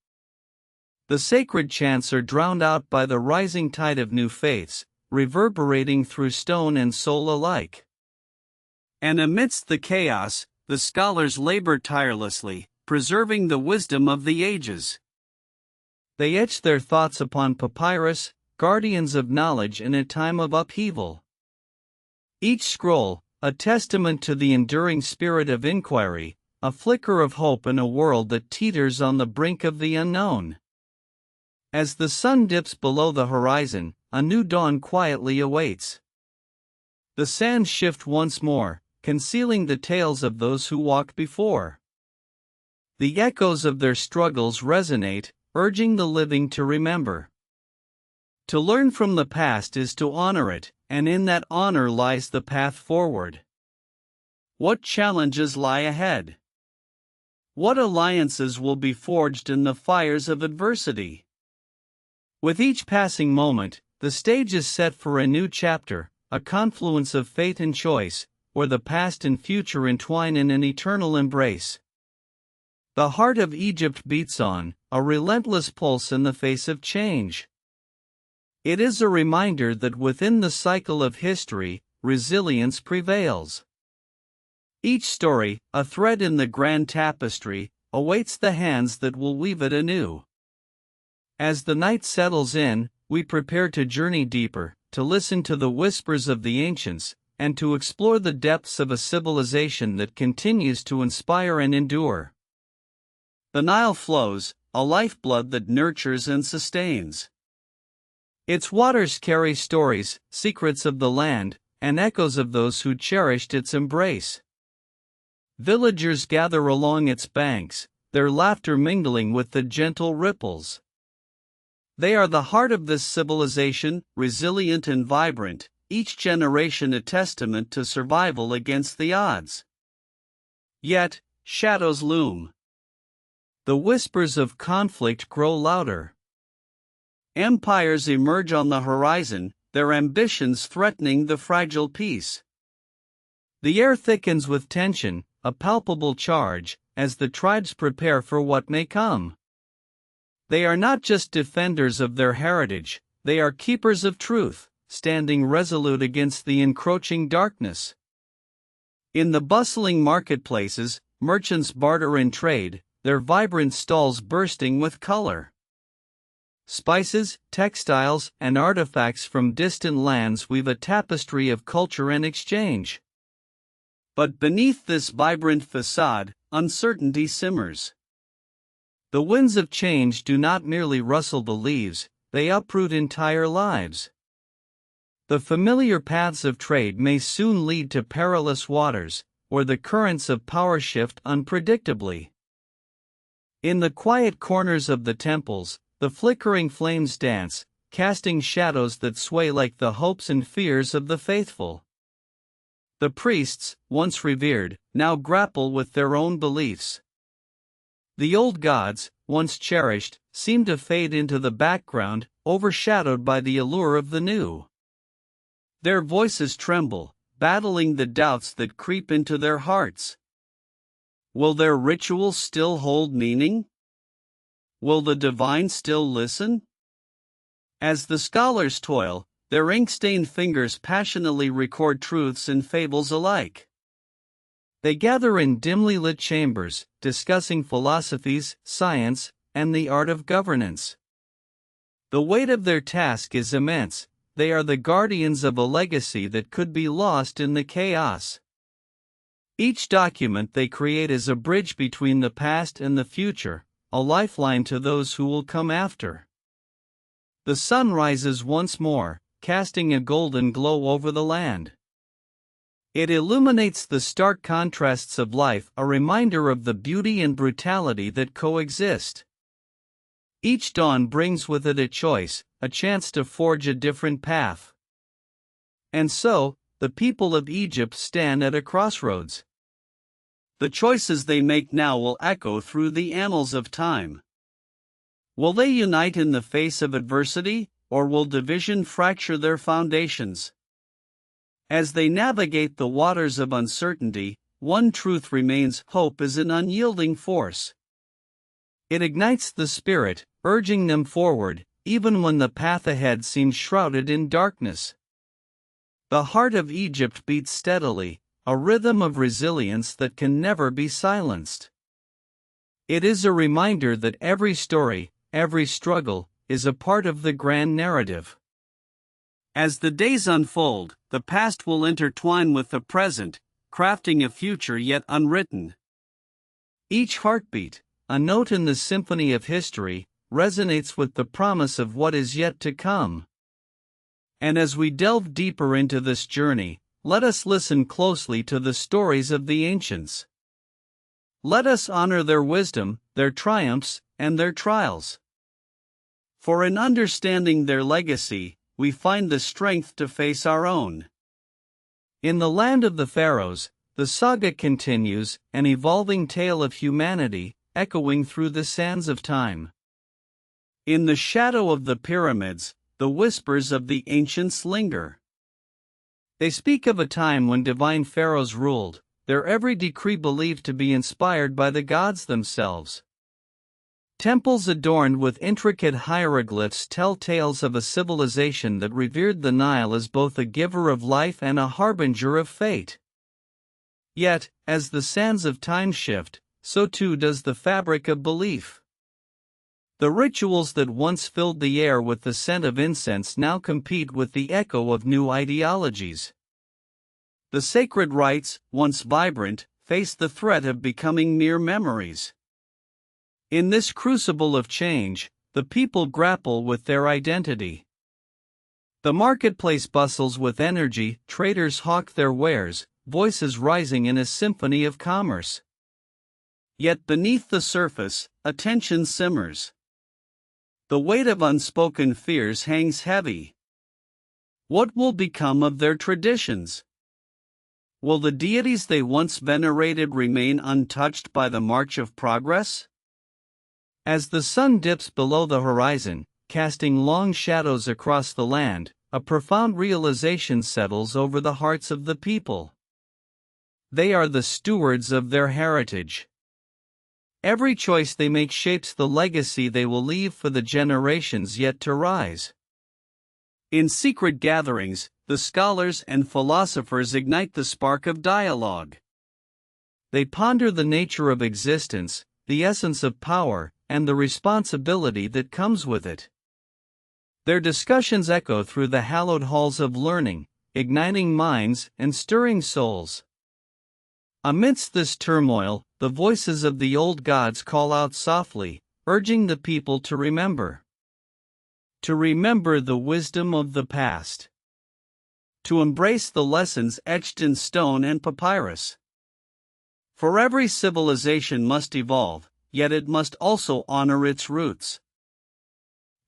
The sacred chants are drowned out by the rising tide of new faiths, reverberating through stone and soul alike. And amidst the chaos, the scholars labor tirelessly, preserving the wisdom of the ages. They etch their thoughts upon papyrus, guardians of knowledge in a time of upheaval. Each scroll, a testament to the enduring spirit of inquiry, a flicker of hope in a world that teeters on the brink of the unknown. As the sun dips below the horizon, a new dawn quietly awaits. The sands shift once more, concealing the tales of those who walked before. The echoes of their struggles resonate, urging the living to remember. To learn from the past is to honor it, and in that honor lies the path forward. What challenges lie ahead? What alliances will be forged in the fires of adversity? With each passing moment, the stage is set for a new chapter, a confluence of fate and choice, where the past and future entwine in an eternal embrace. The heart of Egypt beats on, a relentless pulse in the face of change. It is a reminder that within the cycle of history, resilience prevails. Each story, a thread in the grand tapestry, awaits the hands that will weave it anew. As the night settles in, we prepare to journey deeper, to listen to the whispers of the ancients, and to explore the depths of a civilization that continues to inspire and endure. The Nile flows, a lifeblood that nurtures and sustains. Its waters carry stories, secrets of the land, and echoes of those who cherished its embrace. Villagers gather along its banks, their laughter mingling with the gentle ripples. They are the heart of this civilization, resilient and vibrant, each generation a testament to survival against the odds. Yet, shadows loom. The whispers of conflict grow louder. Empires emerge on the horizon, their ambitions threatening the fragile peace. The air thickens with tension, a palpable charge, as the tribes prepare for what may come. They are not just defenders of their heritage, they are keepers of truth, standing resolute against the encroaching darkness. In the bustling marketplaces, merchants barter and trade, their vibrant stalls bursting with color. Spices, textiles, and artifacts from distant lands weave a tapestry of culture and exchange. But beneath this vibrant facade, uncertainty simmers. The winds of change do not merely rustle the leaves, they uproot entire lives. The familiar paths of trade may soon lead to perilous waters, where the currents of power shift unpredictably. In the quiet corners of the temples, the flickering flames dance, casting shadows that sway like the hopes and fears of the faithful. The priests, once revered, now grapple with their own beliefs. The old gods, once cherished, seem to fade into the background, overshadowed by the allure of the new. Their voices tremble, battling the doubts that creep into their hearts. Will their rituals still hold meaning? Will the divine still listen? As the scholars toil, their ink-stained fingers passionately record truths and fables alike. They gather in dimly lit chambers, discussing philosophies, science, and the art of governance. The weight of their task is immense, they are the guardians of a legacy that could be lost in the chaos. Each document they create is a bridge between the past and the future, a lifeline to those who will come after. The sun rises once more, casting a golden glow over the land. It illuminates the stark contrasts of life, a reminder of the beauty and brutality that coexist. Each dawn brings with it a choice, a chance to forge a different path. And so, the people of Egypt stand at a crossroads. The choices they make now will echo through the annals of time. Will they unite in the face of adversity, or will division fracture their foundations? As they navigate the waters of uncertainty, one truth remains: hope is an unyielding force. It ignites the spirit, urging them forward, even when the path ahead seems shrouded in darkness. The heart of Egypt beats steadily, a rhythm of resilience that can never be silenced. It is a reminder that every story, every struggle, is a part of the grand narrative. As the days unfold, the past will intertwine with the present, crafting a future yet unwritten. Each heartbeat, a note in the symphony of history, resonates with the promise of what is yet to come. And as we delve deeper into this journey, let us listen closely to the stories of the ancients. Let us honor their wisdom, their triumphs, and their trials. For in understanding their legacy, we find the strength to face our own. In the land of the Pharaohs, the saga continues, an evolving tale of humanity, echoing through the sands of time. In the shadow of the pyramids, the whispers of the ancients linger. They speak of a time when divine pharaohs ruled, their every decree believed to be inspired by the gods themselves. Temples adorned with intricate hieroglyphs tell tales of a civilization that revered the Nile as both a giver of life and a harbinger of fate. Yet, as the sands of time shift, so too does the fabric of belief. The rituals that once filled the air with the scent of incense now compete with the echo of new ideologies. The sacred rites, once vibrant, face the threat of becoming mere memories. In this crucible of change, the people grapple with their identity. The marketplace bustles with energy, traders hawk their wares, voices rising in a symphony of commerce. Yet beneath the surface, a tension simmers. The weight of unspoken fears hangs heavy. What will become of their traditions? Will the deities they once venerated remain untouched by the march of progress? As the sun dips below the horizon, casting long shadows across the land, a profound realization settles over the hearts of the people. They are the stewards of their heritage. Every choice they make shapes the legacy they will leave for the generations yet to rise. In secret gatherings, the scholars and philosophers ignite the spark of dialogue. They ponder the nature of existence, the essence of power, and the responsibility that comes with it. Their discussions echo through the hallowed halls of learning, igniting minds and stirring souls. Amidst this turmoil, the voices of the old gods call out softly, urging the people to remember. To remember the wisdom of the past. To embrace the lessons etched in stone and papyrus. For every civilization must evolve, yet it must also honor its roots.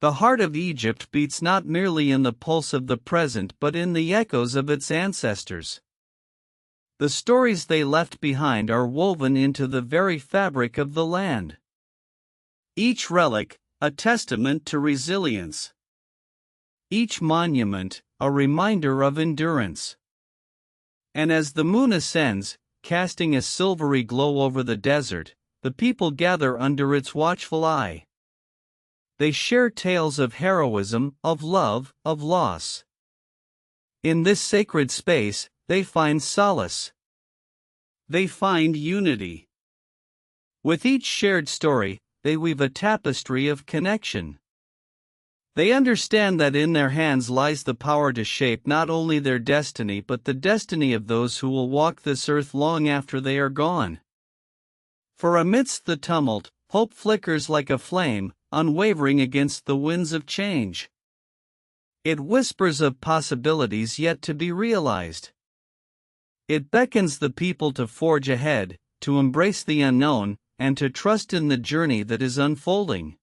The heart of Egypt beats not merely in the pulse of the present but in the echoes of its ancestors. The stories they left behind are woven into the very fabric of the land. Each relic, a testament to resilience. Each monument, a reminder of endurance. And as the moon ascends, casting a silvery glow over the desert, the people gather under its watchful eye. They share tales of heroism, of love, of loss. In this sacred space, they find solace. They find unity. With each shared story, they weave a tapestry of connection. They understand that in their hands lies the power to shape not only their destiny but the destiny of those who will walk this earth long after they are gone. For amidst the tumult, hope flickers like a flame, unwavering against the winds of change. It whispers of possibilities yet to be realized. It beckons the people to forge ahead, to embrace the unknown, and to trust in the journey that is unfolding.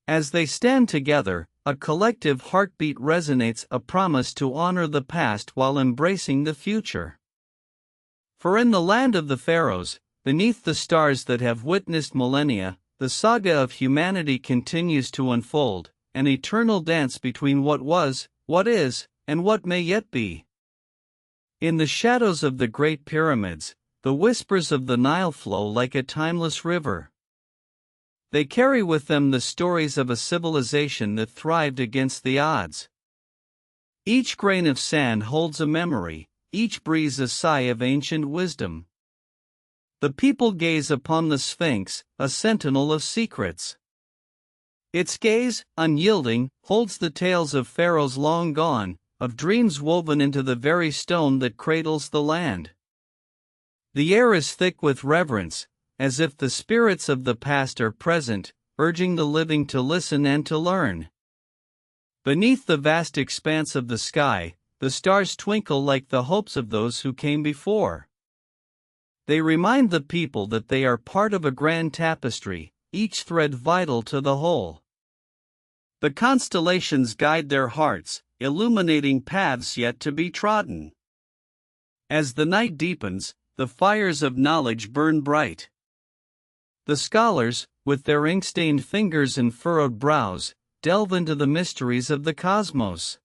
As they stand together, a collective heartbeat resonates, a promise to honor the past while embracing the future. For in the land of the Pharaohs, beneath the stars that have witnessed millennia, the saga of humanity continues to unfold, an eternal dance between what was, what is, and what may yet be. In the shadows of the Great Pyramids, the whispers of the Nile flow like a timeless river. They carry with them the stories of a civilization that thrived against the odds. Each grain of sand holds a memory, each breeze a sigh of ancient wisdom. The people gaze upon the Sphinx, a sentinel of secrets. Its gaze, unyielding, holds the tales of pharaohs long gone, of dreams woven into the very stone that cradles the land. The air is thick with reverence, as if the spirits of the past are present, urging the living to listen and to learn. Beneath the vast expanse of the sky, the stars twinkle like the hopes of those who came before. They remind the people that they are part of a grand tapestry, each thread vital to the whole. The constellations guide their hearts, illuminating paths yet to be trodden. As the night deepens, the fires of knowledge burn bright. The scholars, with their ink-stained fingers and furrowed brows, delve into the mysteries of the cosmos.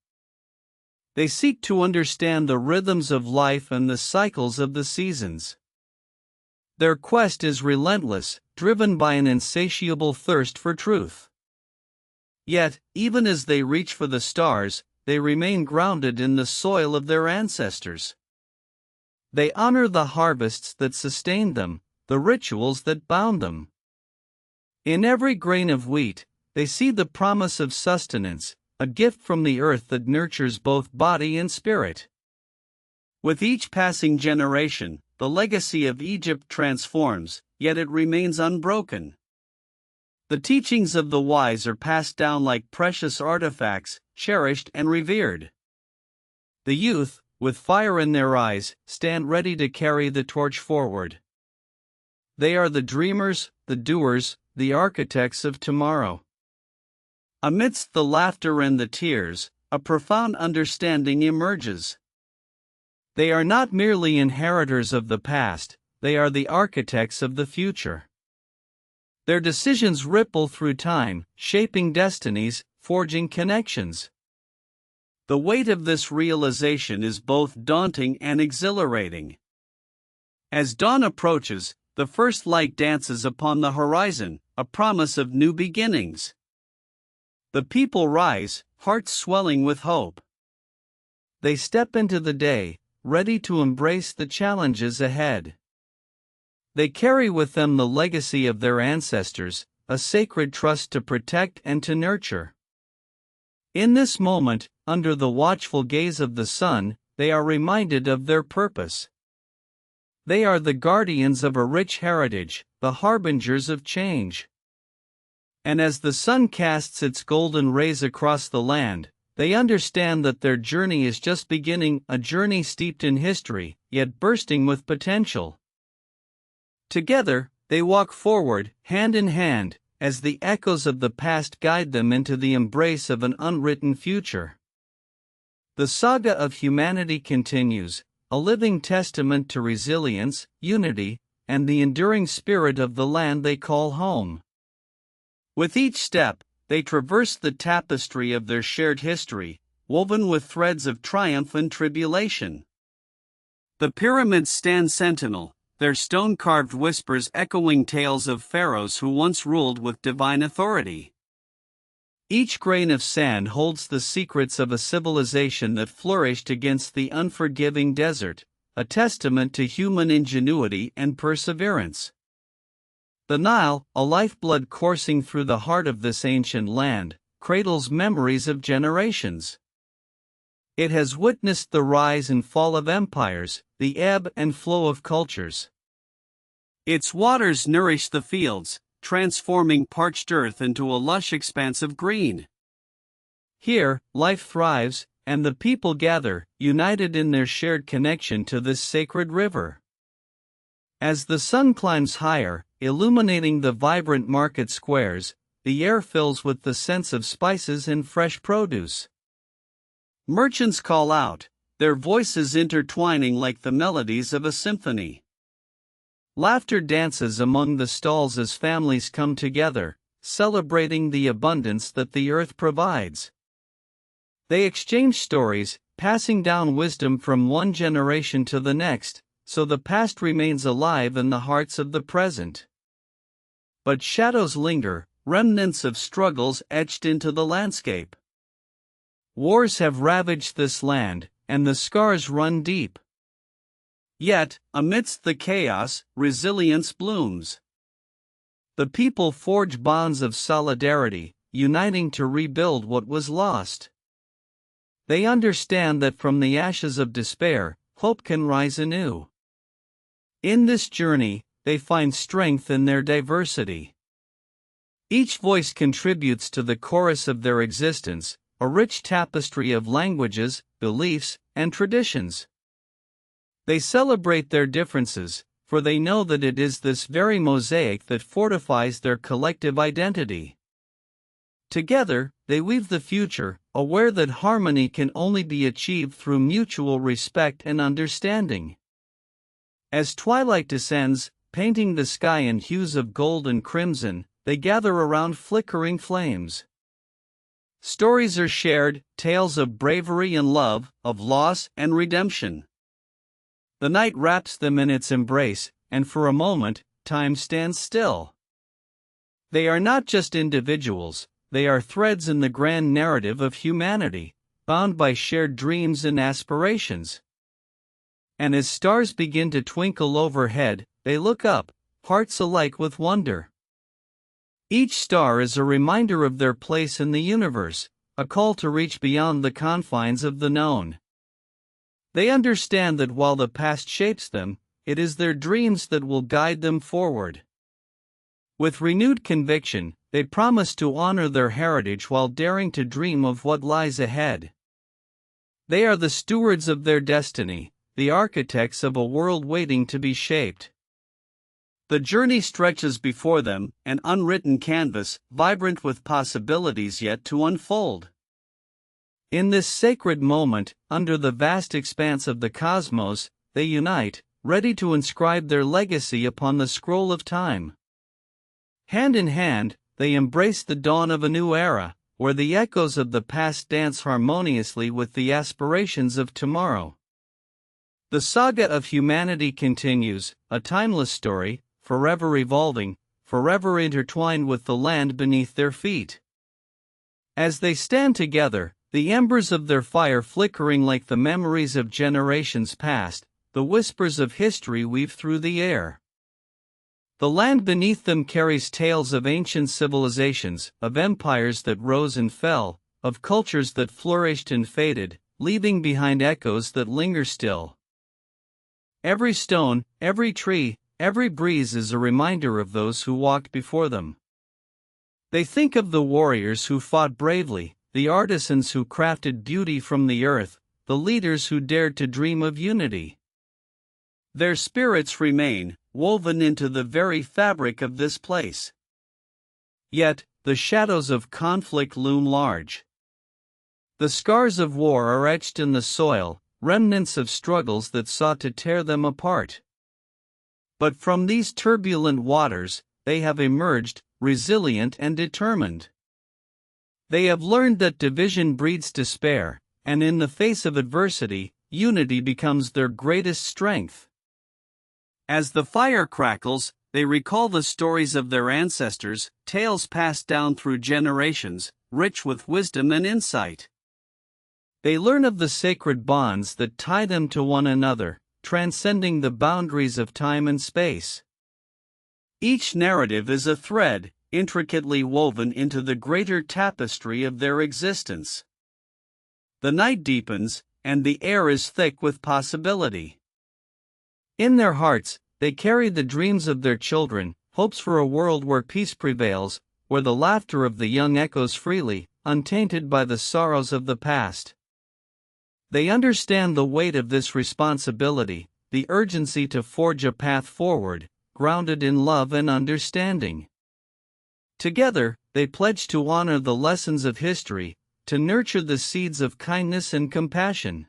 They seek to understand the rhythms of life and the cycles of the seasons. Their quest is relentless, driven by an insatiable thirst for truth. Yet, even as they reach for the stars, they remain grounded in the soil of their ancestors. They honor the harvests that sustained them, the rituals that bound them. In every grain of wheat, they see the promise of sustenance, a gift from the earth that nurtures both body and spirit. With each passing generation, the legacy of Egypt transforms, yet it remains unbroken. The teachings of the wise are passed down like precious artifacts, cherished and revered. The youth, with fire in their eyes, stand ready to carry the torch forward. They are the dreamers, the doers, the architects of tomorrow. Amidst the laughter and the tears, a profound understanding emerges. They are not merely inheritors of the past, they are the architects of the future. Their decisions ripple through time, shaping destinies, forging connections. The weight of this realization is both daunting and exhilarating. As dawn approaches, the first light dances upon the horizon, a promise of new beginnings. The people rise, hearts swelling with hope. They step into the day, ready to embrace the challenges ahead. They carry with them the legacy of their ancestors, a sacred trust to protect and to nurture. In this moment, under the watchful gaze of the sun, they are reminded of their purpose. They are the guardians of a rich heritage, the harbingers of change. And as the sun casts its golden rays across the land, they understand that their journey is just beginning, a journey steeped in history, yet bursting with potential. Together, they walk forward, hand in hand, as the echoes of the past guide them into the embrace of an unwritten future. The saga of humanity continues, a living testament to resilience, unity, and the enduring spirit of the land they call home. With each step, they traverse the tapestry of their shared history, woven with threads of triumph and tribulation. The pyramids stand sentinel, their stone-carved whispers echoing tales of pharaohs who once ruled with divine authority. Each grain of sand holds the secrets of a civilization that flourished against the unforgiving desert, a testament to human ingenuity and perseverance. The Nile, a lifeblood coursing through the heart of this ancient land, cradles memories of generations. It has witnessed the rise and fall of empires, the ebb and flow of cultures. Its waters nourish the fields, transforming parched earth into a lush expanse of green. Here, life thrives, and the people gather, united in their shared connection to this sacred river. As the sun climbs higher, illuminating the vibrant market squares, the air fills with the scents of spices and fresh produce. Merchants call out, their voices intertwining like the melodies of a symphony. Laughter dances among the stalls as families come together, celebrating the abundance that the earth provides. They exchange stories, passing down wisdom from one generation to the next, so the past remains alive in the hearts of the present. But shadows linger, remnants of struggles etched into the landscape. Wars have ravaged this land, and the scars run deep. Yet, amidst the chaos, resilience blooms. The people forge bonds of solidarity, uniting to rebuild what was lost. They understand that from the ashes of despair, hope can rise anew. In this journey, they find strength in their diversity. Each voice contributes to the chorus of their existence, a rich tapestry of languages, beliefs, and traditions. They celebrate their differences, for they know that it is this very mosaic that fortifies their collective identity. Together, they weave the future, aware that harmony can only be achieved through mutual respect and understanding. As twilight descends, painting the sky in hues of gold and crimson, they gather around flickering flames. Stories are shared, tales of bravery and love, of loss and redemption. The night wraps them in its embrace, and for a moment, time stands still. They are not just individuals, they are threads in the grand narrative of humanity, bound by shared dreams and aspirations. And as stars begin to twinkle overhead, they look up, hearts alight with wonder. Each star is a reminder of their place in the universe, a call to reach beyond the confines of the known. They understand that while the past shapes them, it is their dreams that will guide them forward. With renewed conviction, they promise to honor their heritage while daring to dream of what lies ahead. They are the stewards of their destiny, the architects of a world waiting to be shaped. The journey stretches before them, an unwritten canvas, vibrant with possibilities yet to unfold. In this sacred moment, under the vast expanse of the cosmos, they unite, ready to inscribe their legacy upon the scroll of time. Hand in hand, they embrace the dawn of a new era, where the echoes of the past dance harmoniously with the aspirations of tomorrow. The saga of humanity continues, a timeless story, forever evolving, forever intertwined with the land beneath their feet. As they stand together, the embers of their fire flickering like the memories of generations past, the whispers of history weave through the air. The land beneath them carries tales of ancient civilizations, of empires that rose and fell, of cultures that flourished and faded, leaving behind echoes that linger still. Every stone, every tree, every breeze is a reminder of those who walked before them. They think of the warriors who fought bravely, the artisans who crafted beauty from the earth, the leaders who dared to dream of unity. Their spirits remain, woven into the very fabric of this place. Yet, the shadows of conflict loom large. The scars of war are etched in the soil, remnants of struggles that sought to tear them apart. But from these turbulent waters, they have emerged, resilient and determined. They have learned that division breeds despair, and in the face of adversity, unity becomes their greatest strength. As the fire crackles, they recall the stories of their ancestors, tales passed down through generations, rich with wisdom and insight. They learn of the sacred bonds that tie them to one another, transcending the boundaries of time and space. Each narrative is a thread, intricately woven into the greater tapestry of their existence. The night deepens, and the air is thick with possibility. In their hearts, they carry the dreams of their children, hopes for a world where peace prevails, where the laughter of the young echoes freely, untainted by the sorrows of the past. They understand the weight of this responsibility, the urgency to forge a path forward, grounded in love and understanding. Together, they pledge to honor the lessons of history, to nurture the seeds of kindness and compassion.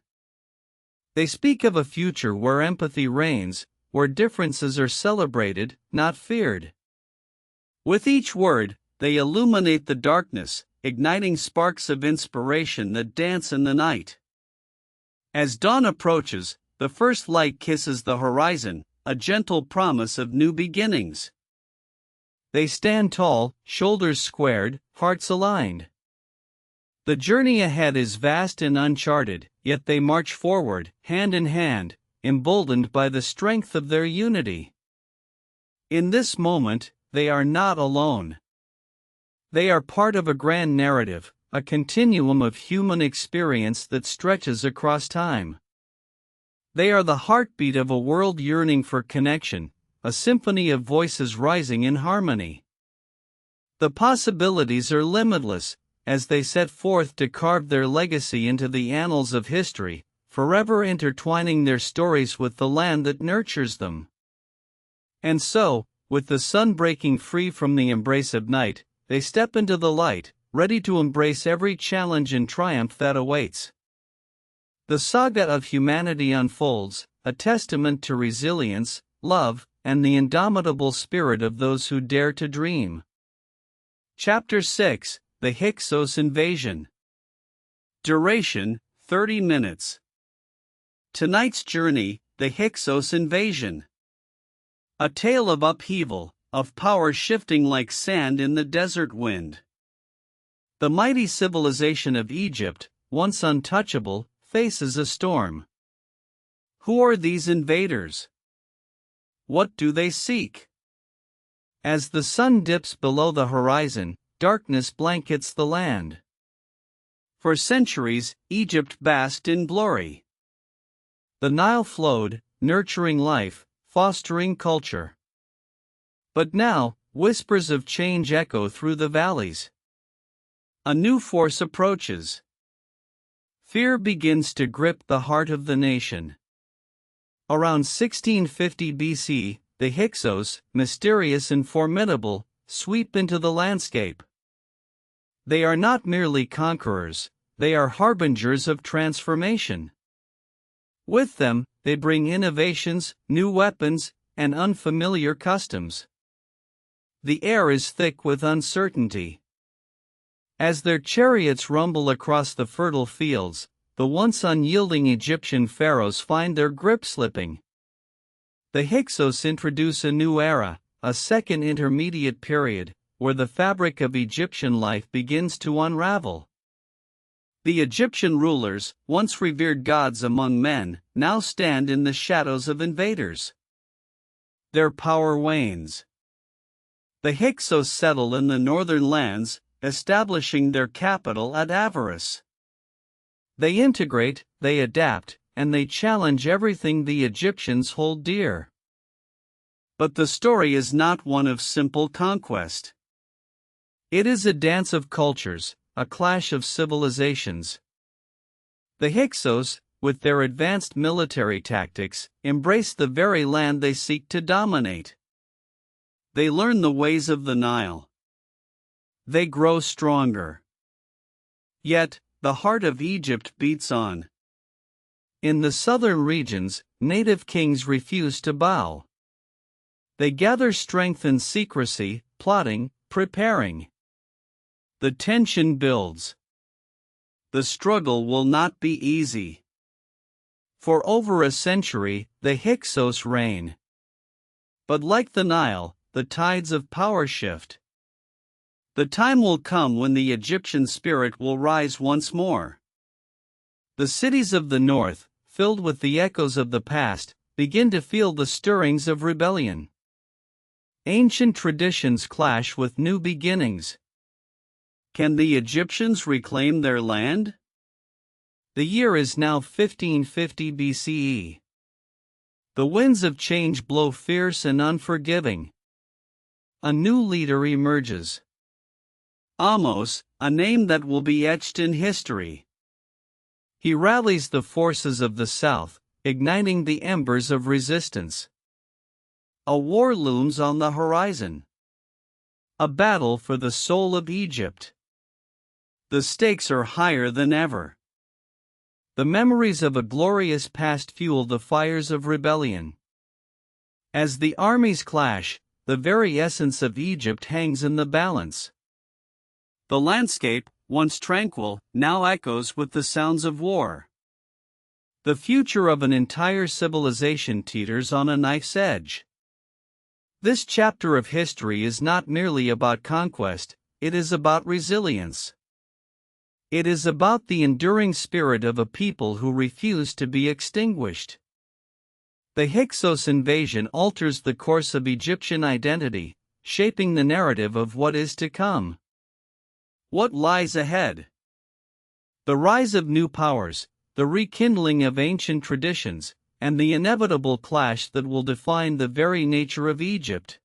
They speak of a future where empathy reigns, where differences are celebrated, not feared. With each word, they illuminate the darkness, igniting sparks of inspiration that dance in the night. As dawn approaches, the first light kisses the horizon, a gentle promise of new beginnings. They stand tall, shoulders squared, hearts aligned. The journey ahead is vast and uncharted, yet they march forward, hand in hand, emboldened by the strength of their unity. In this moment, they are not alone. They are part of a grand narrative, a continuum of human experience that stretches across time. They are the heartbeat of a world yearning for connection, a symphony of voices rising in harmony. The possibilities are limitless, as they set forth to carve their legacy into the annals of history, forever intertwining their stories with the land that nurtures them. And so, with the sun breaking free from the embrace of night, they step into the light, ready to embrace every challenge and triumph that awaits. The saga of humanity unfolds, a testament to resilience, love, and the indomitable spirit of those who dare to dream. Chapter 6: The Hyksos Invasion. Duration: 30 minutes. Tonight's journey: the Hyksos Invasion. A tale of upheaval, of power shifting like sand in the desert wind. The mighty civilization of Egypt, once untouchable, faces a storm. Who are these invaders? What do they seek? As the sun dips below the horizon, darkness blankets the land. For centuries, Egypt basked in glory. The Nile flowed, nurturing life, fostering culture. But now, whispers of change echo through the valleys. A new force approaches. Fear begins to grip the heart of the nation. Around 1650 BC, the Hyksos, mysterious and formidable, sweep into the landscape. They are not merely conquerors, they are harbingers of transformation. With them, they bring innovations, new weapons, and unfamiliar customs. The air is thick with uncertainty. As their chariots rumble across the fertile fields, the once unyielding Egyptian pharaohs find their grip slipping. The Hyksos introduce a new era, a second intermediate period, where the fabric of Egyptian life begins to unravel. The Egyptian rulers, once revered gods among men, now stand in the shadows of invaders. Their power wanes. The Hyksos settle in the northern lands, establishing their capital at Avaris. They integrate, they adapt, and they challenge everything the Egyptians hold dear. But the story is not one of simple conquest. It is a dance of cultures, a clash of civilizations. The Hyksos, with their advanced military tactics, embrace the very land they seek to dominate. They learn the ways of the Nile. They grow stronger. Yet, the heart of Egypt beats on. In the southern regions, native kings refuse to bow. They gather strength in secrecy, plotting, preparing. The tension builds. The struggle will not be easy. For over a century, the Hyksos reign. But like the Nile, the tides of power shift. The time will come when the Egyptian spirit will rise once more. The cities of the north, filled with the echoes of the past, begin to feel the stirrings of rebellion. Ancient traditions clash with new beginnings. Can the Egyptians reclaim their land? The year is now 1550 BCE. The winds of change blow fierce and unforgiving. A new leader emerges. Ahmose, a name that will be etched in history. He rallies the forces of the south, igniting the embers of resistance. A war looms on the horizon. A battle for the soul of Egypt. The stakes are higher than ever. The memories of a glorious past fuel the fires of rebellion. As the armies clash, the very essence of Egypt hangs in the balance. The landscape, once tranquil, now echoes with the sounds of war. The future of an entire civilization teeters on a knife's edge. This chapter of history is not merely about conquest, it is about resilience. It is about the enduring spirit of a people who refuse to be extinguished. The Hyksos invasion alters the course of Egyptian identity, shaping the narrative of what is to come. What lies ahead? The rise of new powers, the rekindling of ancient traditions, and the inevitable clash that will define the very nature of Egypt.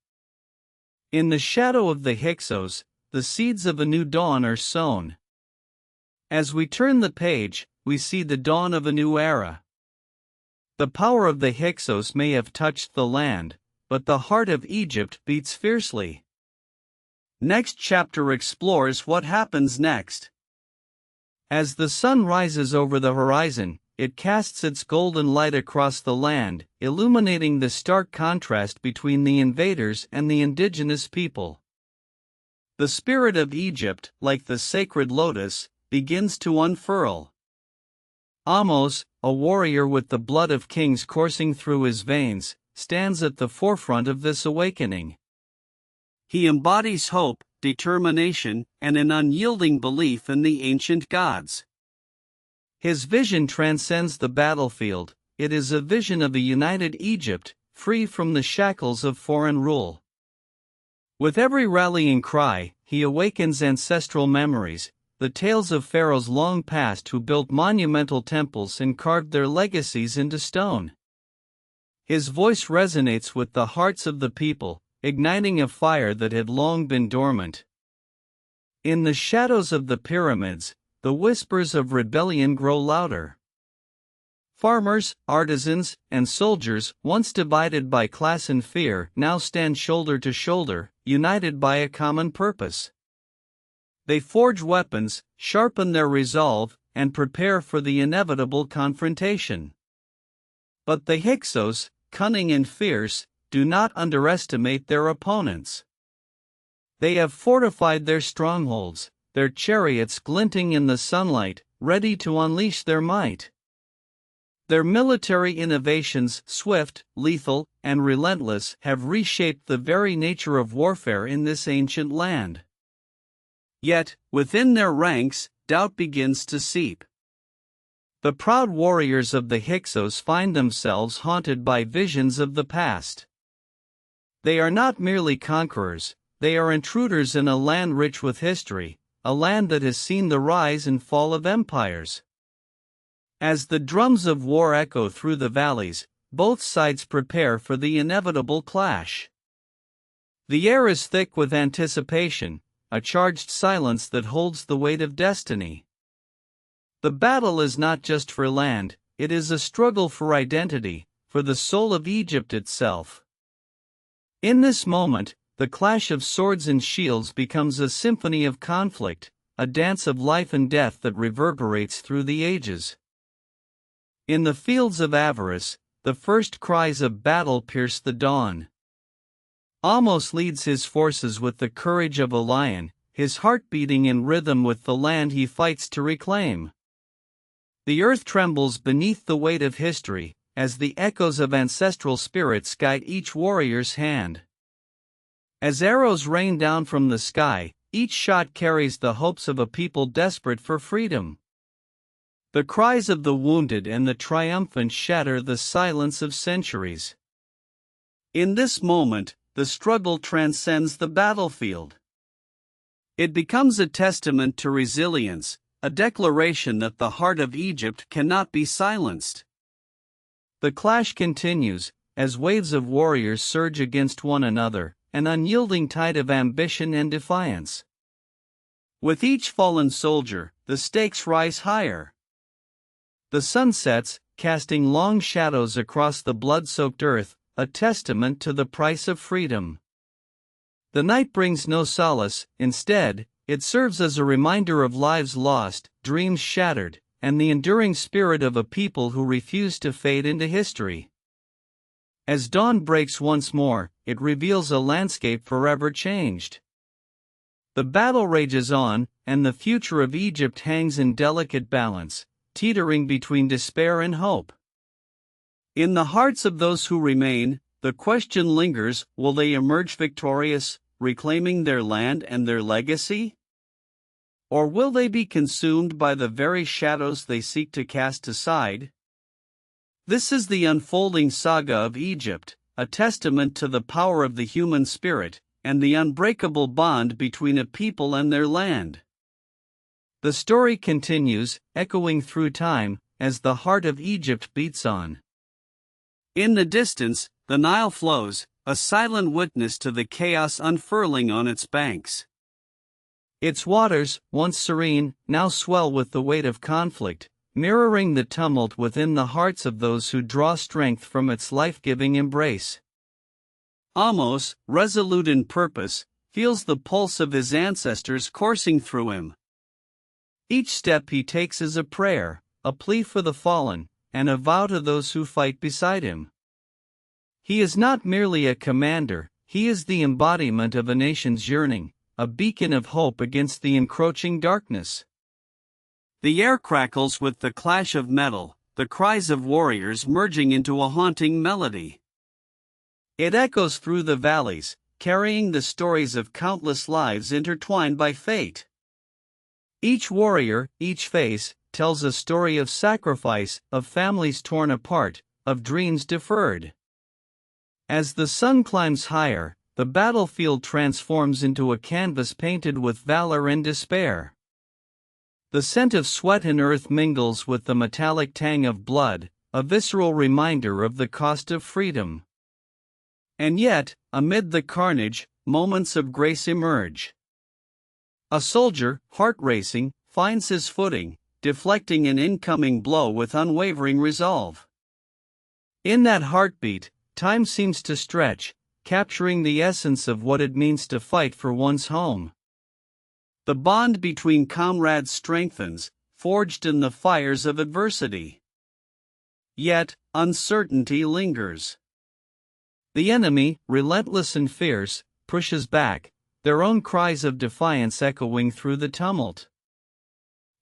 In the shadow of the Hyksos, the seeds of a new dawn are sown. As we turn the page, we see the dawn of a new era. The power of the Hyksos may have touched the land, but the heart of Egypt beats fiercely. Next chapter explores what happens next. As the sun rises over the horizon, it casts its golden light across the land, illuminating the stark contrast between the invaders and the indigenous people. The spirit of Egypt, like the sacred lotus, begins to unfurl. Ahmose, a warrior with the blood of kings coursing through his veins, stands at the forefront of this awakening. He embodies hope, determination, and an unyielding belief in the ancient gods. His vision transcends the battlefield. It is a vision of a united Egypt, free from the shackles of foreign rule. With every rallying cry, he awakens ancestral memories, the tales of pharaohs long past who built monumental temples and carved their legacies into stone. His voice resonates with the hearts of the people, igniting a fire that had long been dormant. In the shadows of the pyramids, the whispers of rebellion grow louder. Farmers, artisans, and soldiers, once divided by class and fear, now stand shoulder to shoulder, united by a common purpose. They forge weapons, sharpen their resolve, and prepare for the inevitable confrontation. But the Hyksos, cunning and fierce, do not underestimate their opponents. They have fortified their strongholds, their chariots glinting in the sunlight, ready to unleash their might. Their military innovations, swift, lethal, and relentless, have reshaped the very nature of warfare in this ancient land. Yet, within their ranks, doubt begins to seep. The proud warriors of the Hyksos find themselves haunted by visions of the past. They are not merely conquerors, they are intruders in a land rich with history, a land that has seen the rise and fall of empires. As the drums of war echo through the valleys, both sides prepare for the inevitable clash. The air is thick with anticipation, a charged silence that holds the weight of destiny. The battle is not just for land, it is a struggle for identity, for the soul of Egypt itself. In this moment, the clash of swords and shields becomes a symphony of conflict, a dance of life and death that reverberates through the ages. In the fields of Avaris, the first cries of battle pierce the dawn. Ahmose leads his forces with the courage of a lion, his heart beating in rhythm with the land he fights to reclaim. The earth trembles beneath the weight of history, as the echoes of ancestral spirits guide each warrior's hand. As arrows rain down from the sky, each shot carries the hopes of a people desperate for freedom. The cries of the wounded and the triumphant shatter the silence of centuries. In this moment, the struggle transcends the battlefield. It becomes a testament to resilience, a declaration that the heart of Egypt cannot be silenced. The clash continues, as waves of warriors surge against one another, an unyielding tide of ambition and defiance. With each fallen soldier, the stakes rise higher. The sun sets, casting long shadows across the blood-soaked earth, a testament to the price of freedom. The night brings no solace, instead, it serves as a reminder of lives lost, dreams shattered, and the enduring spirit of a people who refuse to fade into history. As dawn breaks once more, it reveals a landscape forever changed. The battle rages on, and the future of Egypt hangs in delicate balance, teetering between despair and hope. In the hearts of those who remain, the question lingers: will they emerge victorious, reclaiming their land and their legacy? Or will they be consumed by the very shadows they seek to cast aside? This is the unfolding saga of Egypt, a testament to the power of the human spirit, and the unbreakable bond between a people and their land. The story continues, echoing through time, as the heart of Egypt beats on. In the distance, the Nile flows, a silent witness to the chaos unfurling on its banks. Its waters, once serene, now swell with the weight of conflict, mirroring the tumult within the hearts of those who draw strength from its life-giving embrace. Ahmose, resolute in purpose, feels the pulse of his ancestors coursing through him. Each step he takes is a prayer, a plea for the fallen, and a vow to those who fight beside him. He is not merely a commander, he is the embodiment of a nation's yearning, a beacon of hope against the encroaching darkness. The air crackles with the clash of metal, the cries of warriors merging into a haunting melody. It echoes through the valleys, carrying the stories of countless lives intertwined by fate. Each warrior, each face, tells a story of sacrifice, of families torn apart, of dreams deferred. As the sun climbs higher, the battlefield transforms into a canvas painted with valor and despair. The scent of sweat and earth mingles with the metallic tang of blood, a visceral reminder of the cost of freedom. And yet, amid the carnage, moments of grace emerge. A soldier, heart racing, finds his footing, deflecting an incoming blow with unwavering resolve. In that heartbeat, time seems to stretch, capturing the essence of what it means to fight for one's home. The bond between comrades strengthens, forged in the fires of adversity. Yet, uncertainty lingers. The enemy, relentless and fierce, pushes back, their own cries of defiance echoing through the tumult.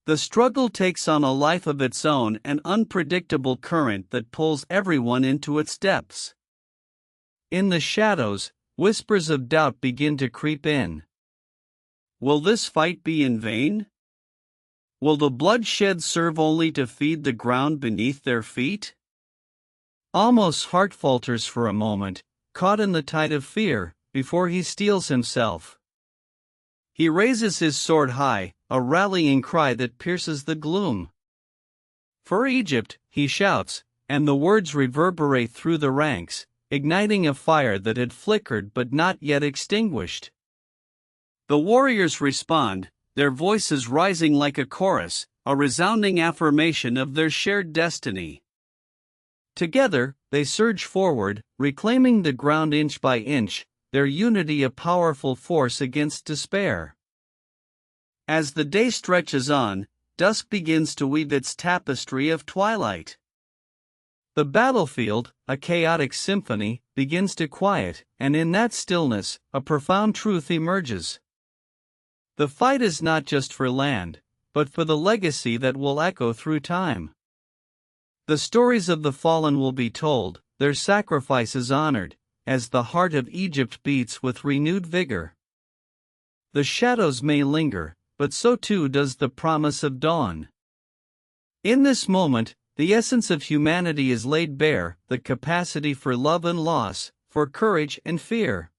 The struggle takes on a life of its own, an unpredictable current that pulls everyone into its depths. In the shadows, whispers of doubt begin to creep in. Will this fight be in vain? Will the bloodshed serve only to feed the ground beneath their feet? Ahmose's heart falters for a moment, caught in the tide of fear, before he steels himself. He raises his sword high, a rallying cry that pierces the gloom. For Egypt, he shouts, and the words reverberate through the ranks, igniting a fire that had flickered but not yet extinguished. The warriors respond, their voices rising like a chorus, a resounding affirmation of their shared destiny. Together, they surge forward, reclaiming the ground inch by inch, their unity a powerful force against despair. As the day stretches on, dusk begins to weave its tapestry of twilight. The battlefield, a chaotic symphony, begins to quiet, and in that stillness, a profound truth emerges. The fight is not just for land, but for the legacy that will echo through time. The stories of the fallen will be told, their sacrifices honored, as the heart of Egypt beats with renewed vigor. The shadows may linger, but so too does the promise of dawn. In this moment, the essence of humanity is laid bare, the capacity for love and loss, for courage and fear.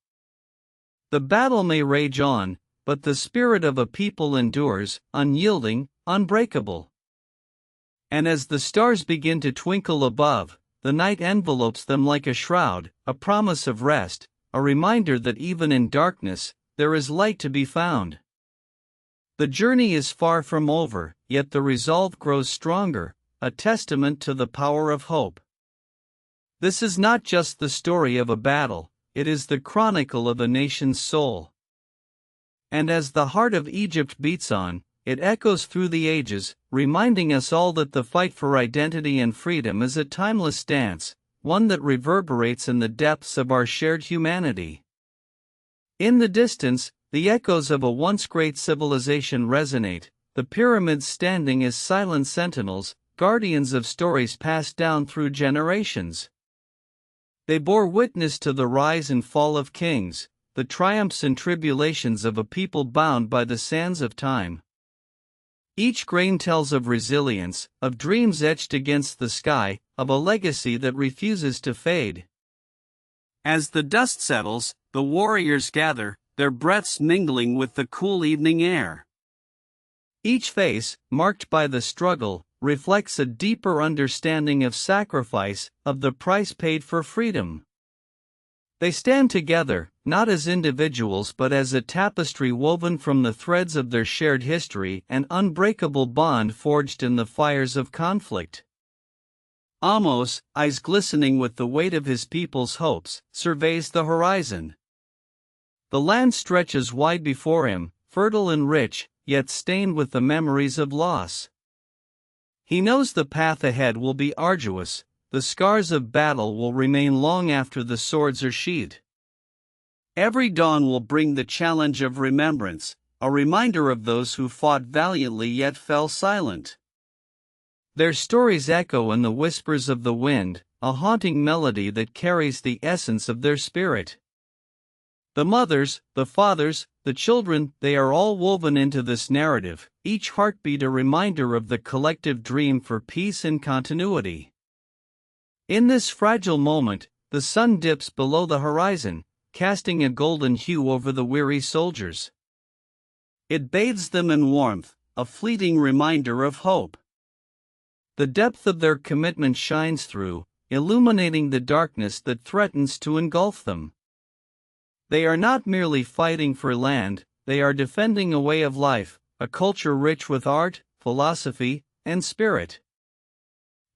The battle may rage on, but the spirit of a people endures, unyielding, unbreakable. And as the stars begin to twinkle above, the night envelopes them like a shroud, a promise of rest, a reminder that even in darkness, there is light to be found. The journey is far from over, yet the resolve grows stronger, a testament to the power of hope. This is not just the story of a battle, it is the chronicle of a nation's soul. And as the heart of Egypt beats on, it echoes through the ages, reminding us all that the fight for identity and freedom is a timeless dance, one that reverberates in the depths of our shared humanity. In the distance, the echoes of a once great civilization resonate, the pyramids standing as silent sentinels, guardians of stories passed down through generations. They bore witness to the rise and fall of kings, the triumphs and tribulations of a people bound by the sands of time. Each grain tells of resilience, of dreams etched against the sky, of a legacy that refuses to fade. As the dust settles, the warriors gather, their breaths mingling with the cool evening air. Each face, marked by the struggle, reflects a deeper understanding of sacrifice, of the price paid for freedom. They stand together, not as individuals but as a tapestry woven from the threads of their shared history, an unbreakable bond forged in the fires of conflict. Amos, eyes glistening with the weight of his people's hopes, surveys the horizon. The land stretches wide before him, fertile and rich, yet stained with the memories of loss. He knows the path ahead will be arduous, the scars of battle will remain long after the swords are sheathed. Every dawn will bring the challenge of remembrance, a reminder of those who fought valiantly yet fell silent. Their stories echo in the whispers of the wind, a haunting melody that carries the essence of their spirit. The mothers, the fathers, the children, they are all woven into this narrative, each heartbeat a reminder of the collective dream for peace and continuity. In this fragile moment, the sun dips below the horizon, casting a golden hue over the weary soldiers. It bathes them in warmth, a fleeting reminder of hope. The depth of their commitment shines through, illuminating the darkness that threatens to engulf them. They are not merely fighting for land, they are defending a way of life, a culture rich with art, philosophy, and spirit.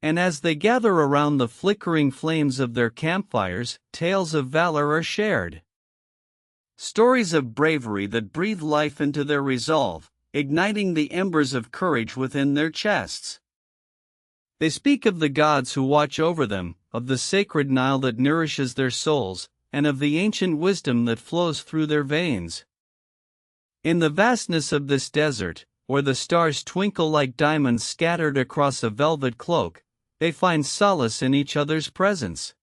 And as they gather around the flickering flames of their campfires, tales of valor are shared. Stories of bravery that breathe life into their resolve, igniting the embers of courage within their chests. They speak of the gods who watch over them, of the sacred Nile that nourishes their souls, and of the ancient wisdom that flows through their veins. In the vastness of this desert, where the stars twinkle like diamonds scattered across a velvet cloak, they find solace in each other's presence.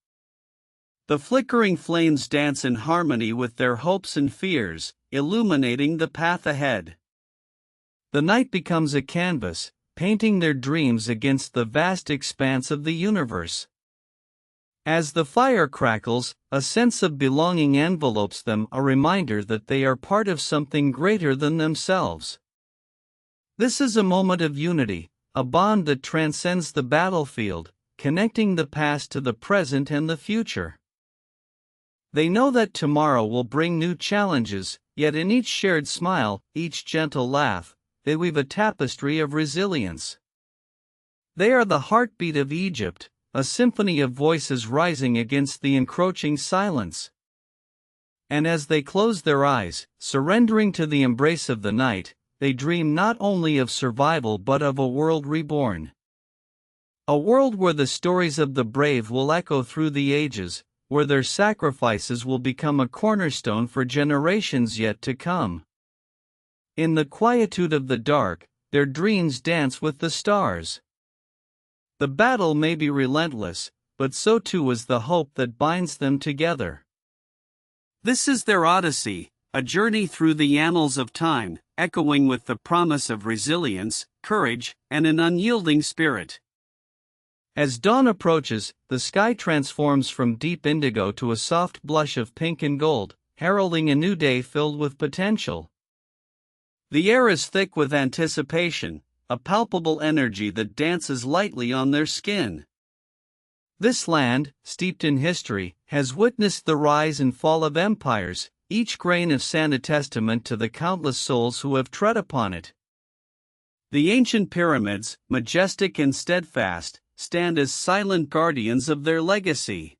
The flickering flames dance in harmony with their hopes and fears, illuminating the path ahead. The night becomes a canvas, painting their dreams against the vast expanse of the universe. As the fire crackles, a sense of belonging envelopes them, a reminder that they are part of something greater than themselves. This is a moment of unity, a bond that transcends the battlefield, connecting the past to the present and the future. They know that tomorrow will bring new challenges, yet in each shared smile, each gentle laugh, they weave a tapestry of resilience. They are the heartbeat of Egypt, a symphony of voices rising against the encroaching silence. And as they close their eyes, surrendering to the embrace of the night, they dream not only of survival but of a world reborn. A world where the stories of the brave will echo through the ages, where their sacrifices will become a cornerstone for generations yet to come. In the quietude of the dark, their dreams dance with the stars. The battle may be relentless, but so too is the hope that binds them together. This is their odyssey, a journey through the annals of time, echoing with the promise of resilience, courage, and an unyielding spirit. As dawn approaches, the sky transforms from deep indigo to a soft blush of pink and gold, heralding a new day filled with potential. The air is thick with anticipation, a palpable energy that dances lightly on their skin. This land, steeped in history, has witnessed the rise and fall of empires, each grain of sand a testament to the countless souls who have tread upon it. The ancient pyramids, majestic and steadfast, stand as silent guardians of their legacy.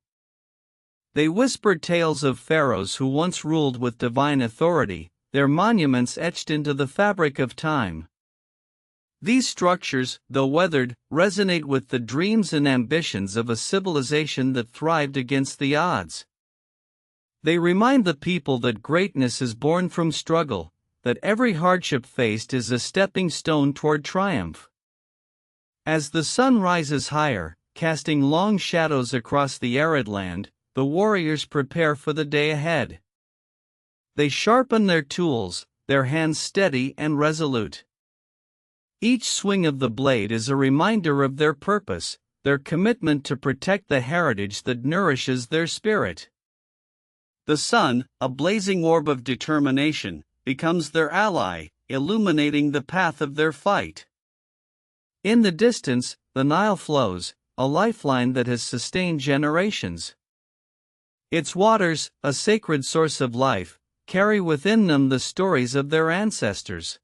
They whisper tales of pharaohs who once ruled with divine authority, their monuments etched into the fabric of time. These structures, though weathered, resonate with the dreams and ambitions of a civilization that thrived against the odds. They remind the people that greatness is born from struggle, that every hardship faced is a stepping stone toward triumph. As the sun rises higher, casting long shadows across the arid land, the warriors prepare for the day ahead. They sharpen their tools, their hands steady and resolute. Each swing of the blade is a reminder of their purpose, their commitment to protect the heritage that nourishes their spirit. The sun, a blazing orb of determination, becomes their ally, illuminating the path of their fight. In the distance, the Nile flows, a lifeline that has sustained generations. Its waters, a sacred source of life, carry within them the stories of their ancestors.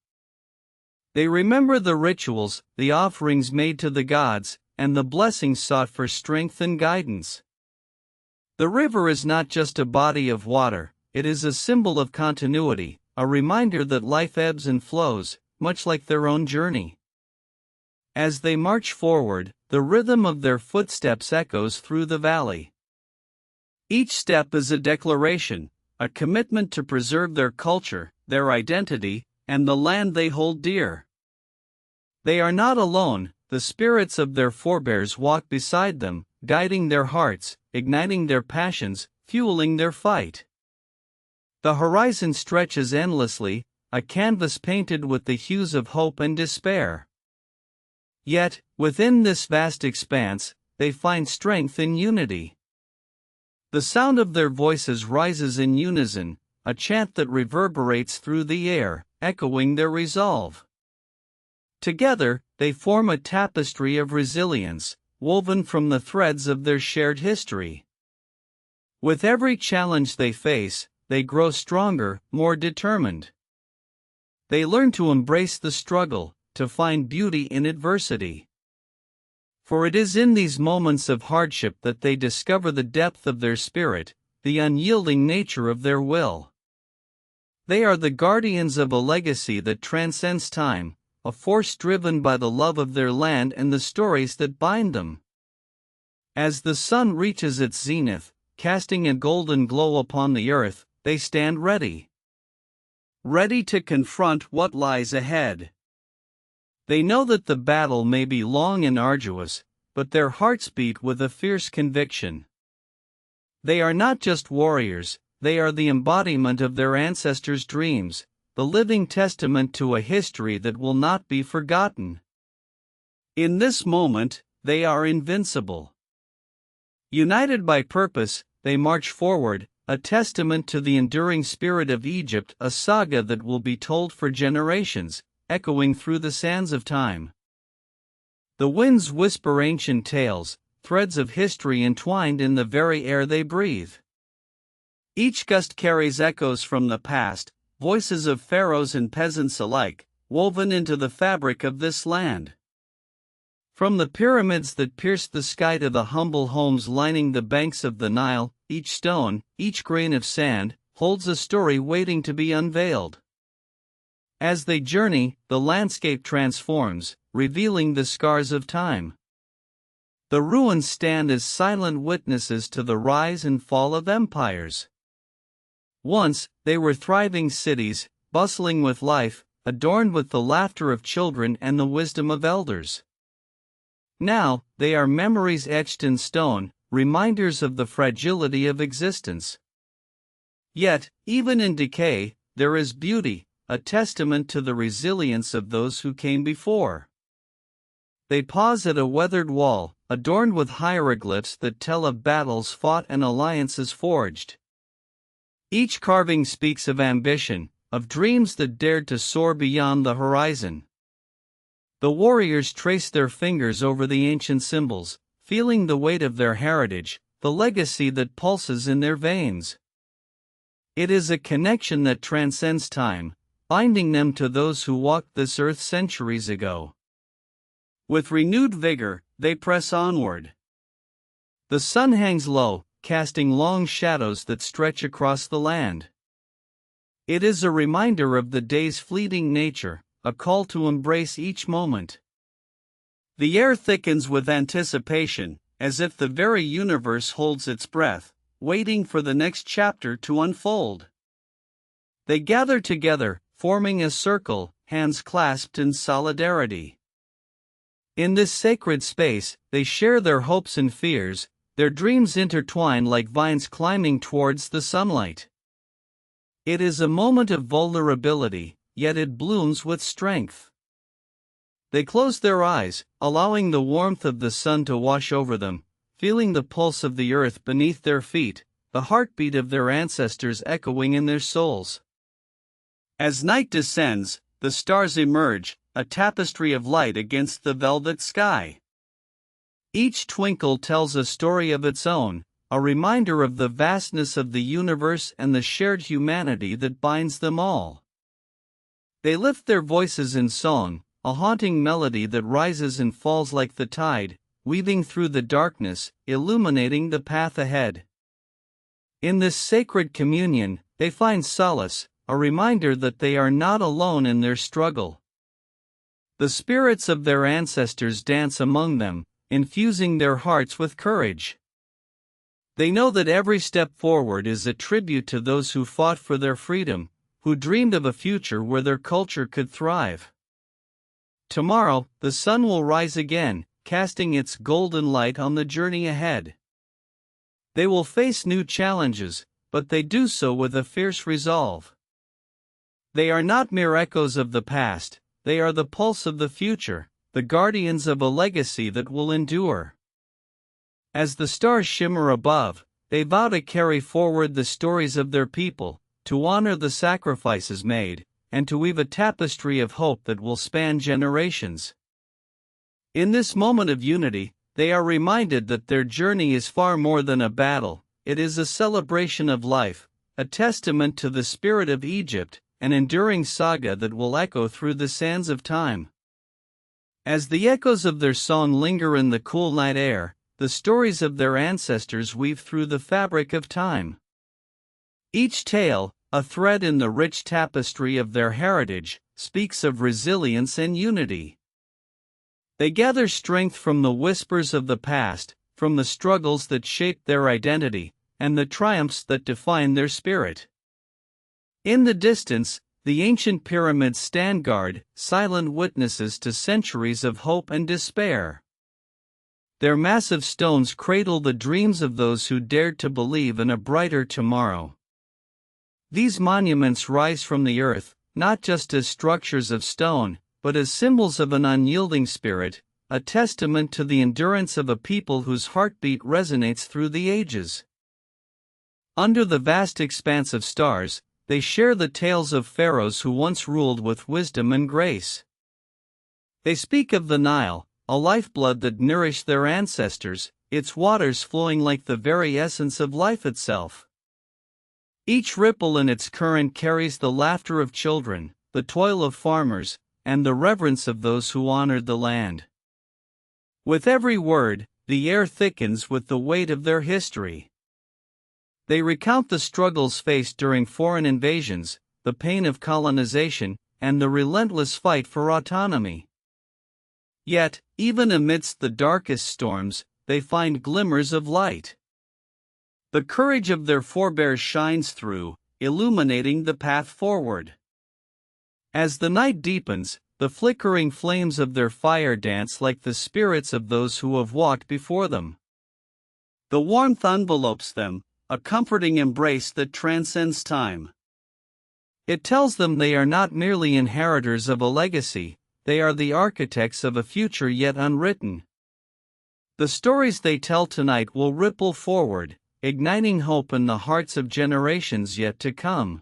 They remember the rituals, the offerings made to the gods, and the blessings sought for strength and guidance. The river is not just a body of water, it is a symbol of continuity, a reminder that life ebbs and flows, much like their own journey. As they march forward, the rhythm of their footsteps echoes through the valley. Each step is a declaration, a commitment to preserve their culture, their identity, and the land they hold dear. They are not alone, the spirits of their forebears walk beside them, guiding their hearts, igniting their passions, fueling their fight. The horizon stretches endlessly, a canvas painted with the hues of hope and despair. Yet, within this vast expanse, they find strength in unity. The sound of their voices rises in unison, a chant that reverberates through the air, echoing their resolve. Together, they form a tapestry of resilience, woven from the threads of their shared history. With every challenge they face, they grow stronger, more determined. They learn to embrace the struggle, to find beauty in adversity. For it is in these moments of hardship that they discover the depth of their spirit, the unyielding nature of their will. They are the guardians of a legacy that transcends time, a force driven by the love of their land and the stories that bind them. As the sun reaches its zenith, casting a golden glow upon the earth, they stand ready. Ready to confront what lies ahead. They know that the battle may be long and arduous, but their hearts beat with a fierce conviction. They are not just warriors, they are the embodiment of their ancestors' dreams, the living testament to a history that will not be forgotten. In this moment, they are invincible. United by purpose, they march forward, a testament to the enduring spirit of Egypt, a saga that will be told for generations, echoing through the sands of time. The winds whisper ancient tales, threads of history entwined in the very air they breathe. Each gust carries echoes from the past, voices of pharaohs and peasants alike, woven into the fabric of this land. From the pyramids that pierce the sky to the humble homes lining the banks of the Nile, each stone, each grain of sand, holds a story waiting to be unveiled. As they journey, the landscape transforms, revealing the scars of time. The ruins stand as silent witnesses to the rise and fall of empires. Once, they were thriving cities, bustling with life, adorned with the laughter of children and the wisdom of elders. Now, they are memories etched in stone, reminders of the fragility of existence. Yet, even in decay, there is beauty, a testament to the resilience of those who came before. They pause at a weathered wall, adorned with hieroglyphs that tell of battles fought and alliances forged. Each carving speaks of ambition, of dreams that dared to soar beyond the horizon. The warriors trace their fingers over the ancient symbols, feeling the weight of their heritage, the legacy that pulses in their veins. It is a connection that transcends time, binding them to those who walked this earth centuries ago. With renewed vigor, they press onward. The sun hangs low, casting long shadows that stretch across the land. It is a reminder of the day's fleeting nature, a call to embrace each moment. The air thickens with anticipation, as if the very universe holds its breath, waiting for the next chapter to unfold. They gather together, forming a circle, hands clasped in solidarity. In this sacred space, they share their hopes and fears, their dreams intertwine like vines climbing towards the sunlight. It is a moment of vulnerability, yet it blooms with strength. They close their eyes, allowing the warmth of the sun to wash over them, feeling the pulse of the earth beneath their feet, the heartbeat of their ancestors echoing in their souls. As night descends, the stars emerge, a tapestry of light against the velvet sky. Each twinkle tells a story of its own, a reminder of the vastness of the universe and the shared humanity that binds them all. They lift their voices in song, a haunting melody that rises and falls like the tide, weaving through the darkness, illuminating the path ahead. In this sacred communion, they find solace, a reminder that they are not alone in their struggle. The spirits of their ancestors dance among them, infusing their hearts with courage. They know that every step forward is a tribute to those who fought for their freedom, who dreamed of a future where their culture could thrive. Tomorrow, the sun will rise again, casting its golden light on the journey ahead. They will face new challenges, but they do so with a fierce resolve. They are not mere echoes of the past, they are the pulse of the future, the guardians of a legacy that will endure. As the stars shimmer above, they vow to carry forward the stories of their people, to honor the sacrifices made, and to weave a tapestry of hope that will span generations. In this moment of unity, they are reminded that their journey is far more than a battle, it is a celebration of life, a testament to the spirit of Egypt, an enduring saga that will echo through the sands of time. As the echoes of their song linger in the cool night air, the stories of their ancestors weave through the fabric of time. Each tale, a thread in the rich tapestry of their heritage, speaks of resilience and unity. They gather strength from the whispers of the past, from the struggles that shaped their identity, and the triumphs that define their spirit. In the distance, the ancient pyramids stand guard, silent witnesses to centuries of hope and despair. Their massive stones cradle the dreams of those who dared to believe in a brighter tomorrow. These monuments rise from the earth, not just as structures of stone, but as symbols of an unyielding spirit, a testament to the endurance of a people whose heartbeat resonates through the ages. Under the vast expanse of stars, they share the tales of pharaohs who once ruled with wisdom and grace. They speak of the Nile, a lifeblood that nourished their ancestors, its waters flowing like the very essence of life itself. Each ripple in its current carries the laughter of children, the toil of farmers, and the reverence of those who honored the land. With every word, the air thickens with the weight of their history. They recount the struggles faced during foreign invasions, the pain of colonization, and the relentless fight for autonomy. Yet, even amidst the darkest storms, they find glimmers of light. The courage of their forebears shines through, illuminating the path forward. As the night deepens, the flickering flames of their fire dance like the spirits of those who have walked before them. The warmth envelopes them, a comforting embrace that transcends time. It tells them they are not merely inheritors of a legacy, they are the architects of a future yet unwritten. The stories they tell tonight will ripple forward, igniting hope in the hearts of generations yet to come.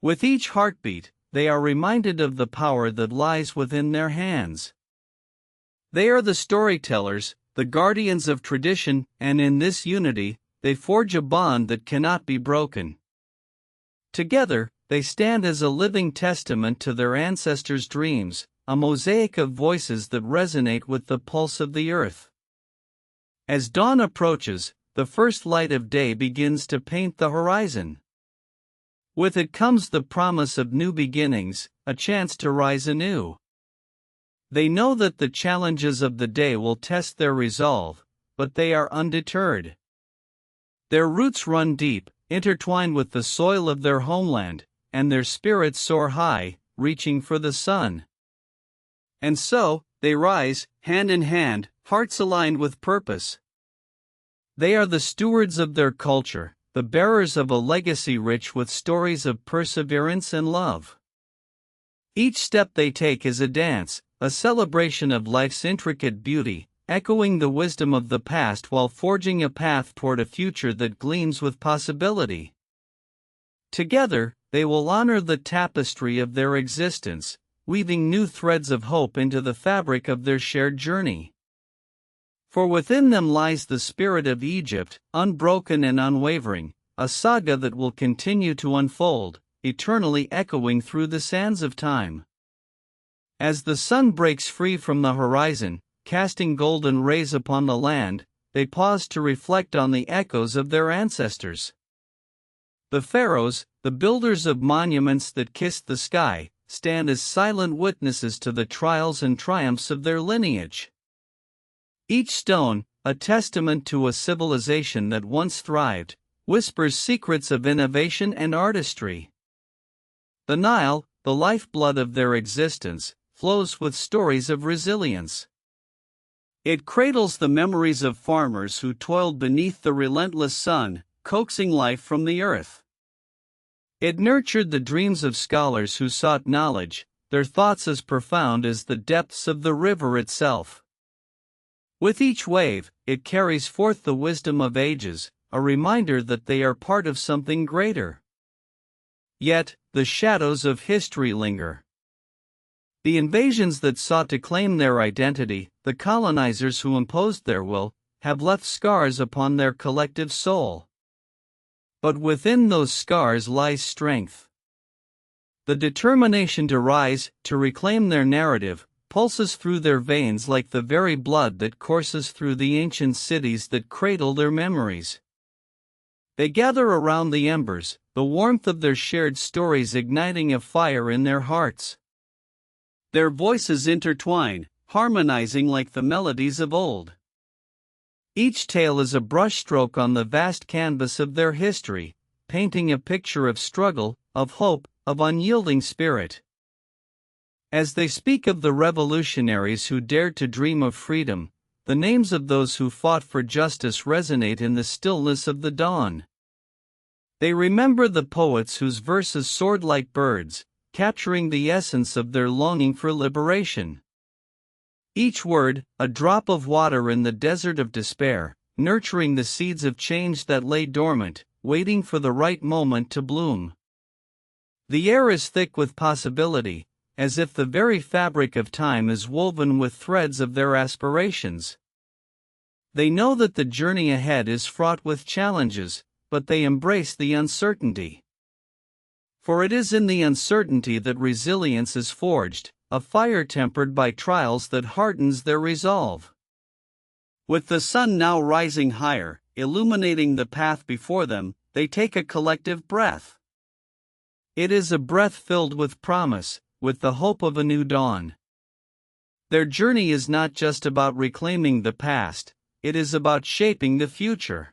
With each heartbeat, they are reminded of the power that lies within their hands. They are the storytellers, the guardians of tradition, and in this unity, they forge a bond that cannot be broken. Together, they stand as a living testament to their ancestors' dreams, a mosaic of voices that resonate with the pulse of the earth. As dawn approaches, the first light of day begins to paint the horizon. With it comes the promise of new beginnings, a chance to rise anew. They know that the challenges of the day will test their resolve, but they are undeterred. Their roots run deep, intertwined with the soil of their homeland, and their spirits soar high, reaching for the sun. And so, they rise, hand in hand, hearts aligned with purpose. They are the stewards of their culture, the bearers of a legacy rich with stories of perseverance and love. Each step they take is a dance, a celebration of life's intricate beauty, echoing the wisdom of the past while forging a path toward a future that gleams with possibility. Together, they will honor the tapestry of their existence, weaving new threads of hope into the fabric of their shared journey. For within them lies the spirit of Egypt, unbroken and unwavering, a saga that will continue to unfold, eternally echoing through the sands of time. As the sun breaks free from the horizon, casting golden rays upon the land, they pause to reflect on the echoes of their ancestors. The pharaohs, the builders of monuments that kissed the sky, stand as silent witnesses to the trials and triumphs of their lineage. Each stone, a testament to a civilization that once thrived, whispers secrets of innovation and artistry. The Nile, the lifeblood of their existence, flows with stories of resilience. It cradles the memories of farmers who toiled beneath the relentless sun, coaxing life from the earth. It nurtured the dreams of scholars who sought knowledge, their thoughts as profound as the depths of the river itself. With each wave, it carries forth the wisdom of ages, a reminder that they are part of something greater. Yet, the shadows of history linger. The invasions that sought to claim their identity, the colonizers who imposed their will, have left scars upon their collective soul. But within those scars lies strength. The determination to rise, to reclaim their narrative, pulses through their veins like the very blood that courses through the ancient cities that cradle their memories. They gather around the embers, the warmth of their shared stories igniting a fire in their hearts. Their voices intertwine, harmonizing like the melodies of old. Each tale is a brushstroke on the vast canvas of their history, painting a picture of struggle, of hope, of unyielding spirit. As they speak of the revolutionaries who dared to dream of freedom, the names of those who fought for justice resonate in the stillness of the dawn. They remember the poets whose verses soared like birds, capturing the essence of their longing for liberation. Each word, a drop of water in the desert of despair, nurturing the seeds of change that lay dormant, waiting for the right moment to bloom. The air is thick with possibility, as if the very fabric of time is woven with threads of their aspirations. They know that the journey ahead is fraught with challenges, but they embrace the uncertainty. For it is in the uncertainty that resilience is forged, a fire tempered by trials that hardens their resolve. With the sun now rising higher, illuminating the path before them, they take a collective breath. It is a breath filled with promise, with the hope of a new dawn. Their journey is not just about reclaiming the past, it is about shaping the future.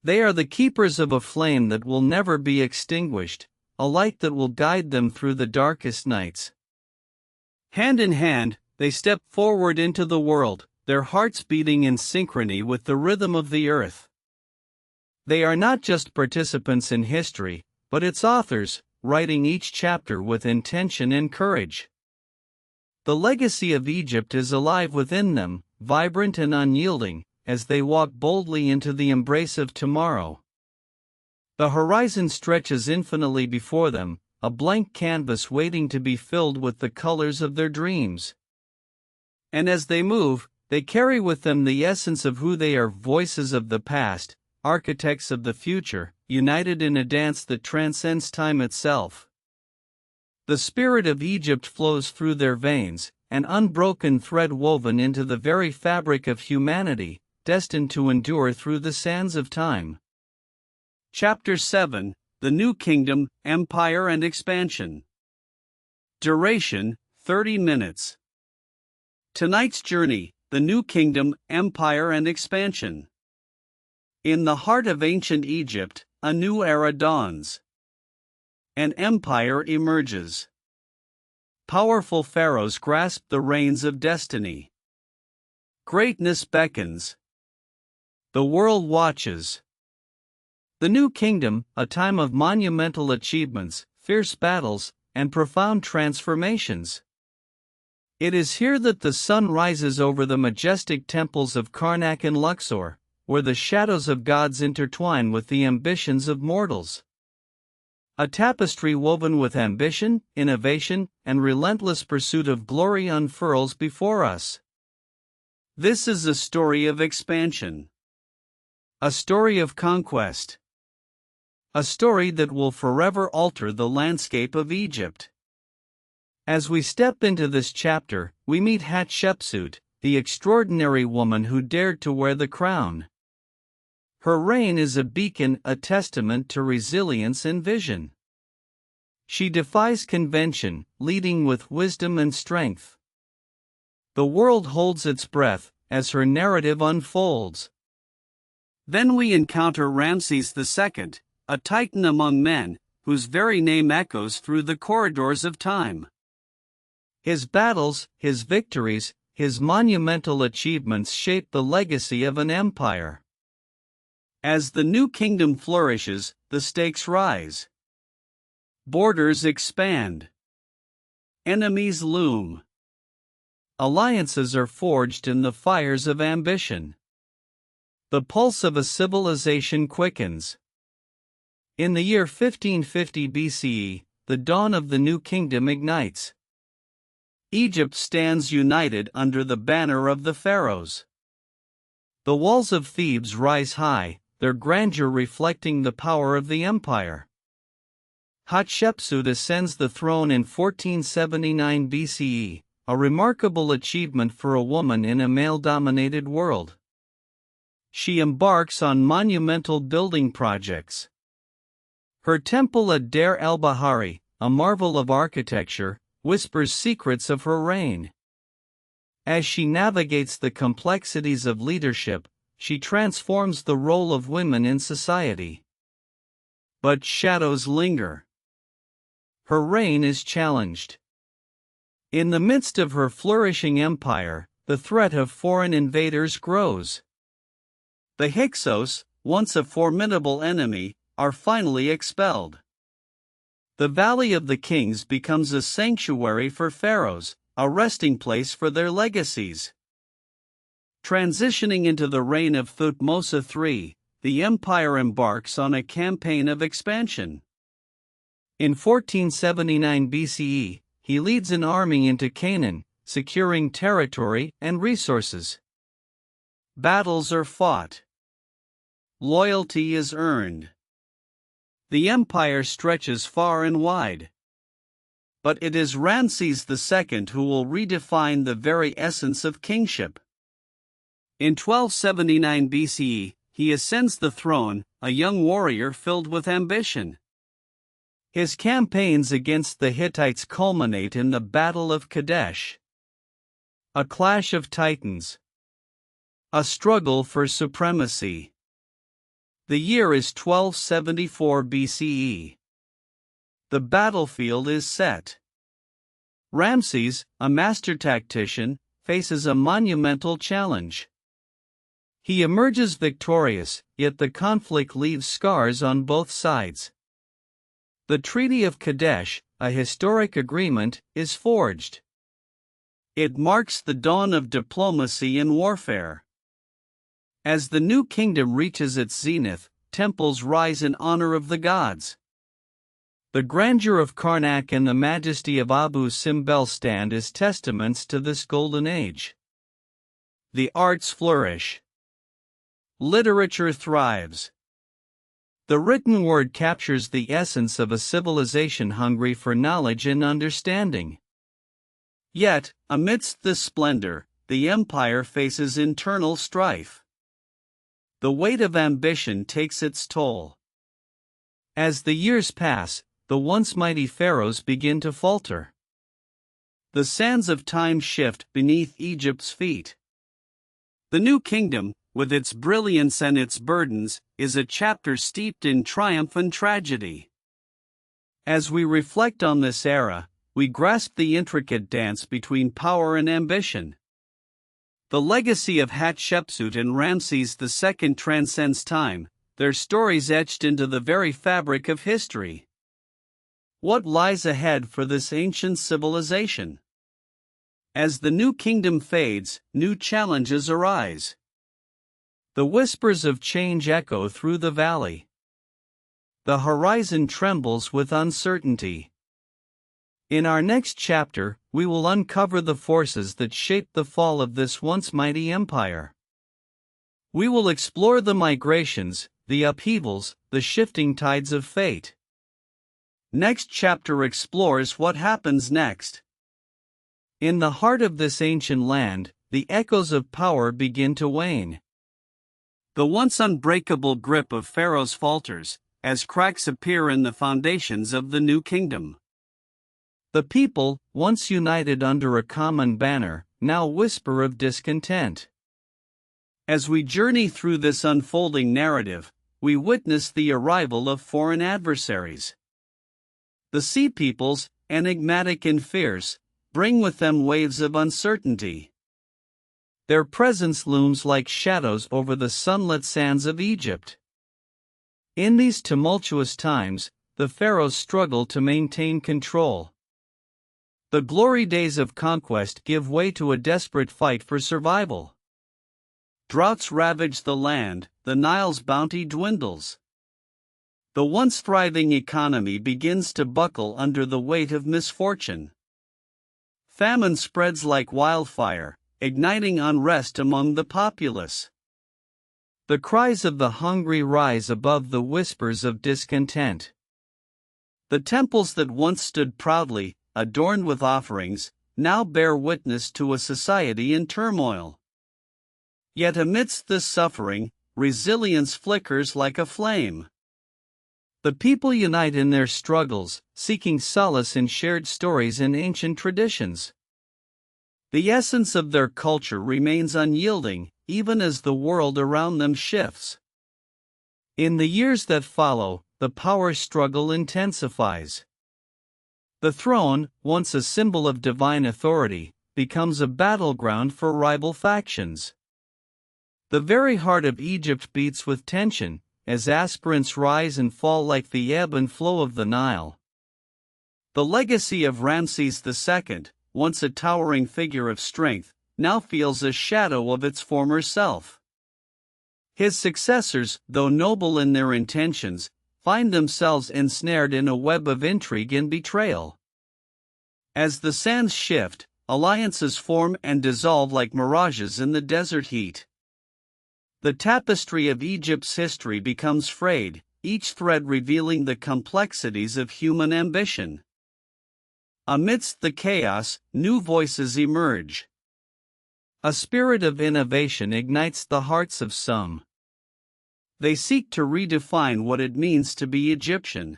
They are the keepers of a flame that will never be extinguished, a light that will guide them through the darkest nights. Hand in hand, they step forward into the world, their hearts beating in synchrony with the rhythm of the earth. They are not just participants in history, but its authors, writing each chapter with intention and courage. The legacy of Egypt is alive within them, vibrant and unyielding, as they walk boldly into the embrace of tomorrow. The horizon stretches infinitely before them, a blank canvas waiting to be filled with the colors of their dreams. And as they move, they carry with them the essence of who they are, voices of the past, architects of the future, united in a dance that transcends time itself. The spirit of Egypt flows through their veins, an unbroken thread woven into the very fabric of humanity, destined to endure through the sands of time. Chapter 7: The New Kingdom, Empire and Expansion. Duration: 30 minutes. Tonight's journey: the New Kingdom, Empire and Expansion. In the heart of ancient Egypt, a new era dawns. An empire emerges. Powerful pharaohs grasp the reins of destiny. Greatness beckons. The world watches. The New Kingdom, a time of monumental achievements, fierce battles, and profound transformations. It is here that the sun rises over the majestic temples of Karnak and Luxor, where the shadows of gods intertwine with the ambitions of mortals. A tapestry woven with ambition, innovation, and relentless pursuit of glory unfurls before us. This is a story of expansion. A story of conquest. A story that will forever alter the landscape of Egypt. As we step into this chapter, we meet Hatshepsut, the extraordinary woman who dared to wear the crown. Her reign is a beacon, a testament to resilience and vision. She defies convention, leading with wisdom and strength. The world holds its breath as her narrative unfolds. Then we encounter Ramses II, a titan among men, whose very name echoes through the corridors of time. His battles, his victories, his monumental achievements shape the legacy of an empire. As the New Kingdom flourishes, the stakes rise. Borders expand. Enemies loom. Alliances are forged in the fires of ambition. The pulse of a civilization quickens. In the year 1550 BCE, the dawn of the New Kingdom ignites. Egypt stands united under the banner of the Pharaohs. The walls of Thebes rise high, their grandeur reflecting the power of the empire. Hatshepsut ascends the throne in 1479 BCE, a remarkable achievement for a woman in a male-dominated world. She embarks on monumental building projects. Her temple at Deir el-Bahari, a marvel of architecture, whispers secrets of her reign. As she navigates the complexities of leadership, she transforms the role of women in society. But shadows linger. Her reign is challenged. In the midst of her flourishing empire, the threat of foreign invaders grows. The Hyksos, once a formidable enemy, are finally expelled. The Valley of the Kings becomes a sanctuary for pharaohs, a resting place for their legacies. Transitioning into the reign of Thutmose III, the empire embarks on a campaign of expansion. In 1479 BCE, he leads an army into Canaan, securing territory and resources. Battles are fought. Loyalty is earned. The empire stretches far and wide. But it is Ramses II who will redefine the very essence of kingship. In 1279 BCE, he ascends the throne, a young warrior filled with ambition. His campaigns against the Hittites culminate in the Battle of Kadesh. A clash of titans. A struggle for supremacy. The year is 1274 BCE. The battlefield is set. Ramses, a master tactician, faces a monumental challenge. He emerges victorious, yet the conflict leaves scars on both sides. The Treaty of Kadesh, a historic agreement, is forged. It marks the dawn of diplomacy in warfare. As the New Kingdom reaches its zenith, temples rise in honor of the gods. The grandeur of Karnak and the majesty of Abu Simbel stand as testaments to this golden age. The arts flourish. Literature thrives. The written word captures the essence of a civilization hungry for knowledge and understanding. Yet, amidst this splendor, the empire faces internal strife. The weight of ambition takes its toll. As the years pass, the once mighty pharaohs begin to falter. The sands of time shift beneath Egypt's feet. The new kingdom, with its brilliance and its burdens, is a chapter steeped in triumph and tragedy. As we reflect on this era, we grasp the intricate dance between power and ambition. The legacy of Hatshepsut and Ramses II transcends time, their stories etched into the very fabric of history. What lies ahead for this ancient civilization? As the new kingdom fades, new challenges arise. The whispers of change echo through the valley. The horizon trembles with uncertainty. In our next chapter, we will uncover the forces that shaped the fall of this once mighty empire. We will explore the migrations, the upheavals, the shifting tides of fate. Next chapter explores what happens next. In the heart of this ancient land, the echoes of power begin to wane. The once unbreakable grip of pharaohs falters, as cracks appear in the foundations of the new kingdom. The people, once united under a common banner, now whisper of discontent. As we journey through this unfolding narrative, we witness the arrival of foreign adversaries. The sea peoples, enigmatic and fierce, bring with them waves of uncertainty. Their presence looms like shadows over the sunlit sands of Egypt. In these tumultuous times, the pharaohs struggle to maintain control. The glory days of conquest give way to a desperate fight for survival. Droughts ravage the land, the Nile's bounty dwindles. The once thriving economy begins to buckle under the weight of misfortune. Famine spreads like wildfire, igniting unrest among the populace. The cries of the hungry rise above the whispers of discontent. The temples that once stood proudly, adorned with offerings, now bear witness to a society in turmoil. Yet amidst this suffering, resilience flickers like a flame. The people unite in their struggles, seeking solace in shared stories and ancient traditions. The essence of their culture remains unyielding, even as the world around them shifts. In the years that follow, the power struggle intensifies. The throne, once a symbol of divine authority, becomes a battleground for rival factions. The very heart of Egypt beats with tension, as aspirants rise and fall like the ebb and flow of the Nile. The legacy of Ramses II, once a towering figure of strength, now feels a shadow of its former self. His successors, though noble in their intentions, find themselves ensnared in a web of intrigue and betrayal. As the sands shift, alliances form and dissolve like mirages in the desert heat. The tapestry of Egypt's history becomes frayed, each thread revealing the complexities of human ambition. Amidst the chaos, new voices emerge. A spirit of innovation ignites the hearts of some. They seek to redefine what it means to be Egyptian.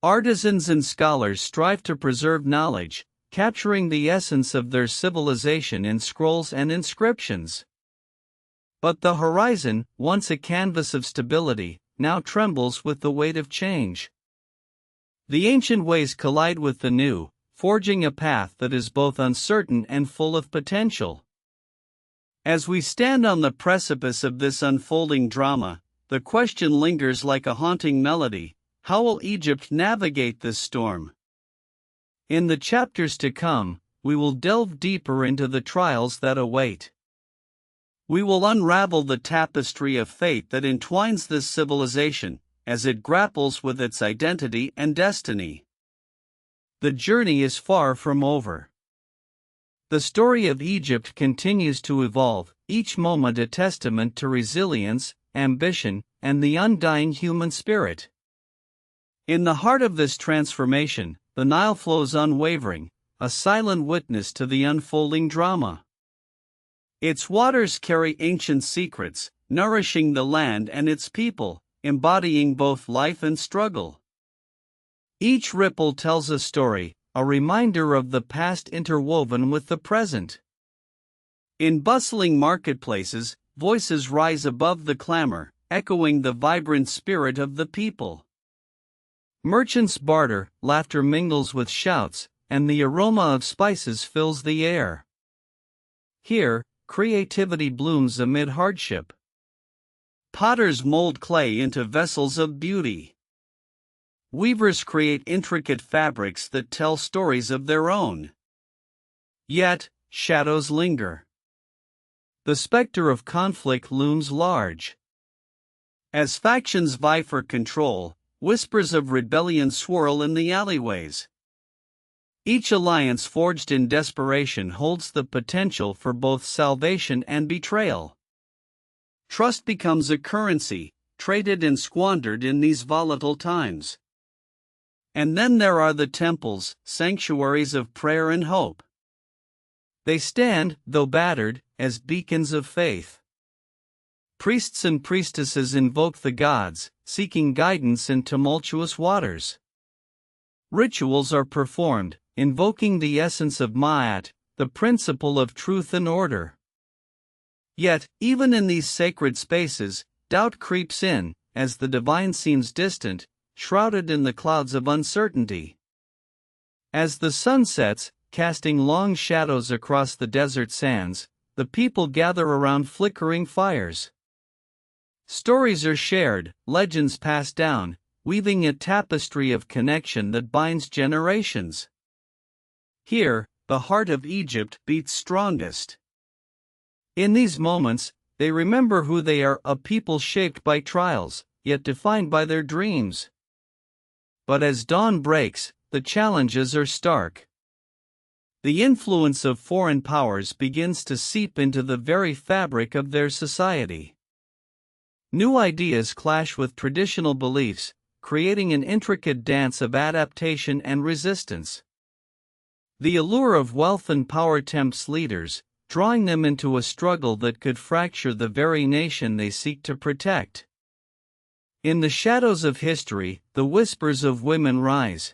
Artisans and scholars strive to preserve knowledge, capturing the essence of their civilization in scrolls and inscriptions. But the horizon, once a canvas of stability, now trembles with the weight of change. The ancient ways collide with the new, forging a path that is both uncertain and full of potential. As we stand on the precipice of this unfolding drama, the question lingers like a haunting melody: how will Egypt navigate this storm? In the chapters to come, we will delve deeper into the trials that await. We will unravel the tapestry of fate that entwines this civilization, as it grapples with its identity and destiny. The journey is far from over. The story of Egypt continues to evolve, each moment a testament to resilience, ambition, and the undying human spirit. In the heart of this transformation, the Nile flows unwavering, a silent witness to the unfolding drama. Its waters carry ancient secrets, nourishing the land and its people, embodying both life and struggle. Each ripple tells a story, a reminder of the past interwoven with the present. In bustling marketplaces, voices rise above the clamor, echoing the vibrant spirit of the people. Merchants barter, laughter mingles with shouts, and the aroma of spices fills the air. Here, creativity blooms amid hardship. Potters mold clay into vessels of beauty. Weavers create intricate fabrics that tell stories of their own. Yet, shadows linger. The specter of conflict looms large. As factions vie for control, whispers of rebellion swirl in the alleyways. Each alliance forged in desperation holds the potential for both salvation and betrayal. Trust becomes a currency, traded and squandered in these volatile times. And then there are the temples, sanctuaries of prayer and hope. They stand, though battered, as beacons of faith. Priests and priestesses invoke the gods, seeking guidance in tumultuous waters. Rituals are performed, invoking the essence of Ma'at, the principle of truth and order. Yet, even in these sacred spaces, doubt creeps in, as the divine seems distant, shrouded in the clouds of uncertainty. As the sun sets, casting long shadows across the desert sands, the people gather around flickering fires. Stories are shared, legends passed down, weaving a tapestry of connection that binds generations. Here, the heart of Egypt beats strongest. In these moments, they remember who they are, a people shaped by trials, yet defined by their dreams. But as dawn breaks, the challenges are stark. The influence of foreign powers begins to seep into the very fabric of their society. New ideas clash with traditional beliefs, creating an intricate dance of adaptation and resistance. The allure of wealth and power tempts leaders, drawing them into a struggle that could fracture the very nation they seek to protect. In the shadows of history, the whispers of women rise.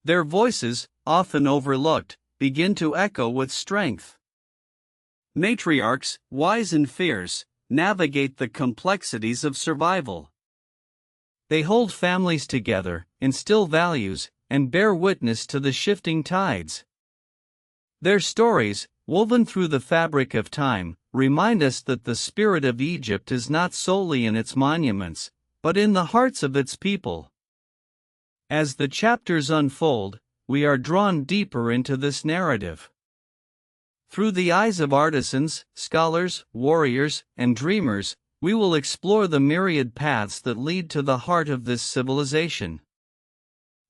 Their voices, often overlooked, begin to echo with strength. Matriarchs, wise and fierce, navigate the complexities of survival. They hold families together, instill values, and bear witness to the shifting tides. Their stories, woven through the fabric of time, remind us that the spirit of Egypt is not solely in its monuments, but in the hearts of its people. As the chapters unfold, we are drawn deeper into this narrative. Through the eyes of artisans, scholars, warriors, and dreamers, we will explore the myriad paths that lead to the heart of this civilization.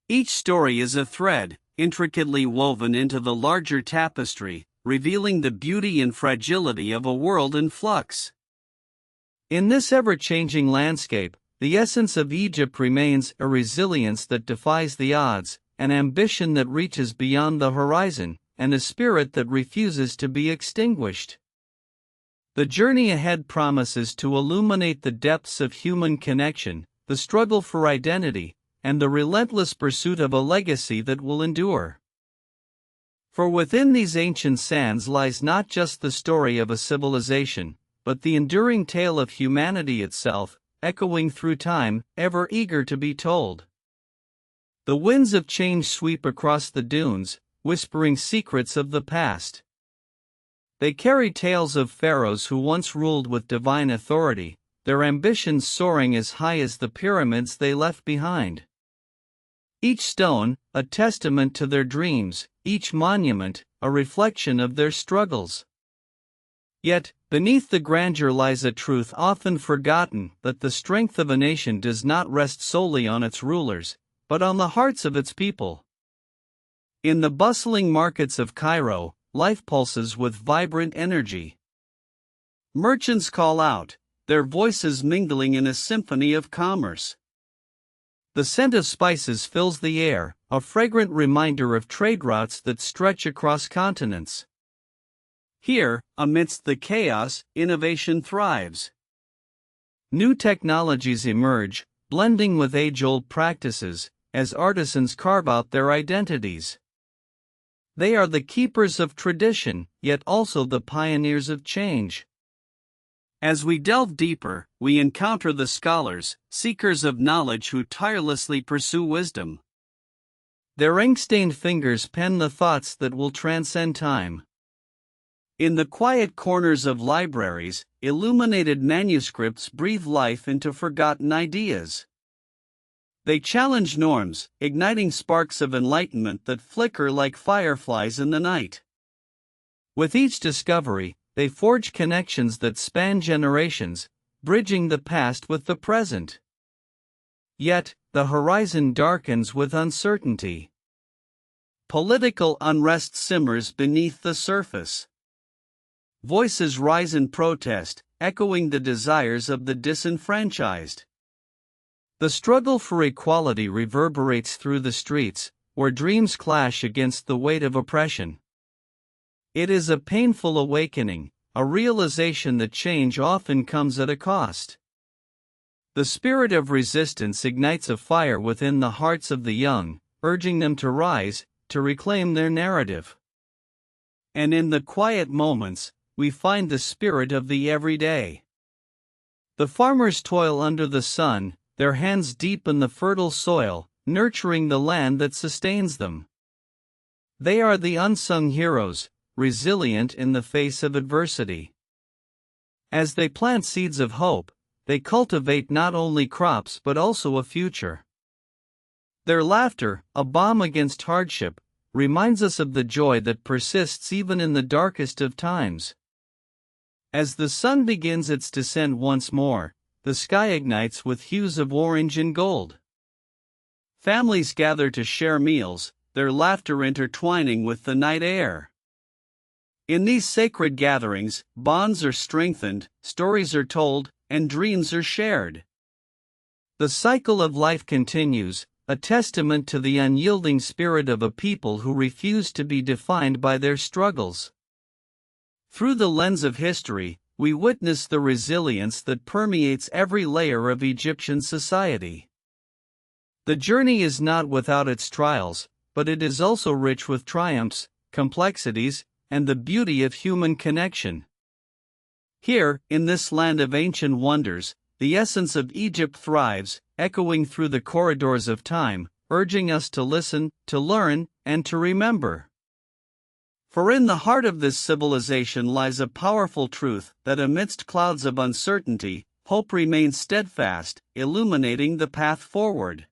Each story is a thread, intricately woven into the larger tapestry, revealing the beauty and fragility of a world in flux. In this ever-changing landscape, the essence of Egypt remains a resilience that defies the odds, an ambition that reaches beyond the horizon, and a spirit that refuses to be extinguished. The journey ahead promises to illuminate the depths of human connection, the struggle for identity, and the relentless pursuit of a legacy that will endure. For within these ancient sands lies not just the story of a civilization, but the enduring tale of humanity itself, echoing through time, ever eager to be told. The winds of change sweep across the dunes, whispering secrets of the past. They carry tales of pharaohs who once ruled with divine authority, their ambitions soaring as high as the pyramids they left behind. Each stone, a testament to their dreams, each monument, a reflection of their struggles. Yet, beneath the grandeur lies a truth often forgotten, that the strength of a nation does not rest solely on its rulers, but on the hearts of its people. In the bustling markets of Cairo, life pulses with vibrant energy. Merchants call out, their voices mingling in a symphony of commerce. The scent of spices fills the air, a fragrant reminder of trade routes that stretch across continents. Here, amidst the chaos, innovation thrives. New technologies emerge, blending with age-old practices, as artisans carve out their identities. They are the keepers of tradition, yet also the pioneers of change. As we delve deeper, we encounter the scholars, seekers of knowledge who tirelessly pursue wisdom. Their ink-stained fingers pen the thoughts that will transcend time. In the quiet corners of libraries, illuminated manuscripts breathe life into forgotten ideas. They challenge norms, igniting sparks of enlightenment that flicker like fireflies in the night. With each discovery, they forge connections that span generations, bridging the past with the present. Yet, the horizon darkens with uncertainty. Political unrest simmers beneath the surface. Voices rise in protest, echoing the desires of the disenfranchised. The struggle for equality reverberates through the streets, where dreams clash against the weight of oppression. It is a painful awakening, a realization that change often comes at a cost. The spirit of resistance ignites a fire within the hearts of the young, urging them to rise, to reclaim their narrative. And in the quiet moments, we find the spirit of the everyday. The farmers toil under the sun, their hands deep in the fertile soil, nurturing the land that sustains them. They are the unsung heroes, resilient in the face of adversity. As they plant seeds of hope, they cultivate not only crops but also a future. Their laughter, a balm against hardship, reminds us of the joy that persists even in the darkest of times. As the sun begins its descent once more, the sky ignites with hues of orange and gold. Families gather to share meals, their laughter intertwining with the night air. In these sacred gatherings, bonds are strengthened, stories are told, and dreams are shared. The cycle of life continues, a testament to the unyielding spirit of a people who refuse to be defined by their struggles. Through the lens of history, we witness the resilience that permeates every layer of Egyptian society. The journey is not without its trials, but it is also rich with triumphs, complexities, and the beauty of human connection. Here, in this land of ancient wonders, the essence of Egypt thrives, echoing through the corridors of time, urging us to listen, to learn, and to remember. For in the heart of this civilization lies a powerful truth that amidst clouds of uncertainty, hope remains steadfast, illuminating the path forward.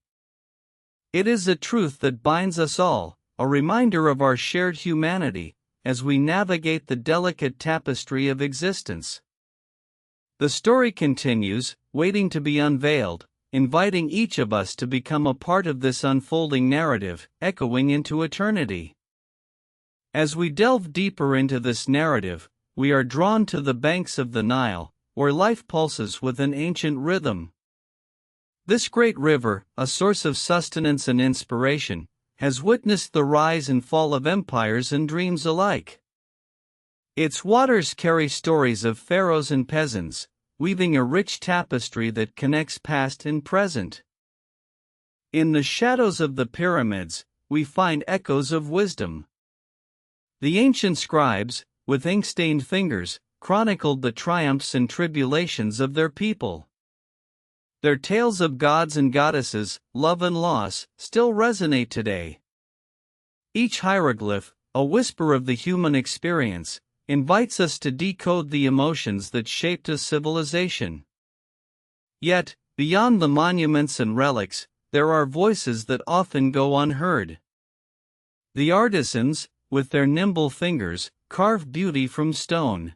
It is a truth that binds us all, a reminder of our shared humanity, as we navigate the delicate tapestry of existence. The story continues, waiting to be unveiled, inviting each of us to become a part of this unfolding narrative, echoing into eternity. As we delve deeper into this narrative, we are drawn to the banks of the Nile, where life pulses with an ancient rhythm. This great river, a source of sustenance and inspiration, has witnessed the rise and fall of empires and dreams alike. Its waters carry stories of pharaohs and peasants, weaving a rich tapestry that connects past and present. In the shadows of the pyramids, we find echoes of wisdom. The ancient scribes, with ink-stained fingers, chronicled the triumphs and tribulations of their people. Their tales of gods and goddesses, love and loss, still resonate today. Each hieroglyph, a whisper of the human experience, invites us to decode the emotions that shaped a civilization. Yet, beyond the monuments and relics, there are voices that often go unheard. The artisans, with their nimble fingers, carve beauty from stone.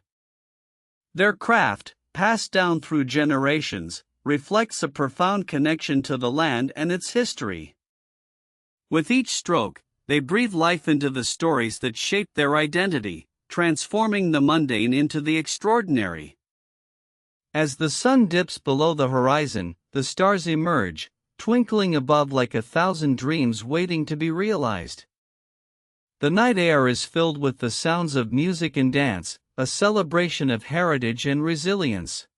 Their craft, passed down through generations, reflects a profound connection to the land and its history. With each stroke, they breathe life into the stories that shape their identity, transforming the mundane into the extraordinary. As the sun dips below the horizon, the stars emerge, twinkling above like 1,000 dreams waiting to be realized. The night air is filled with the sounds of music and dance, a celebration of heritage and resilience.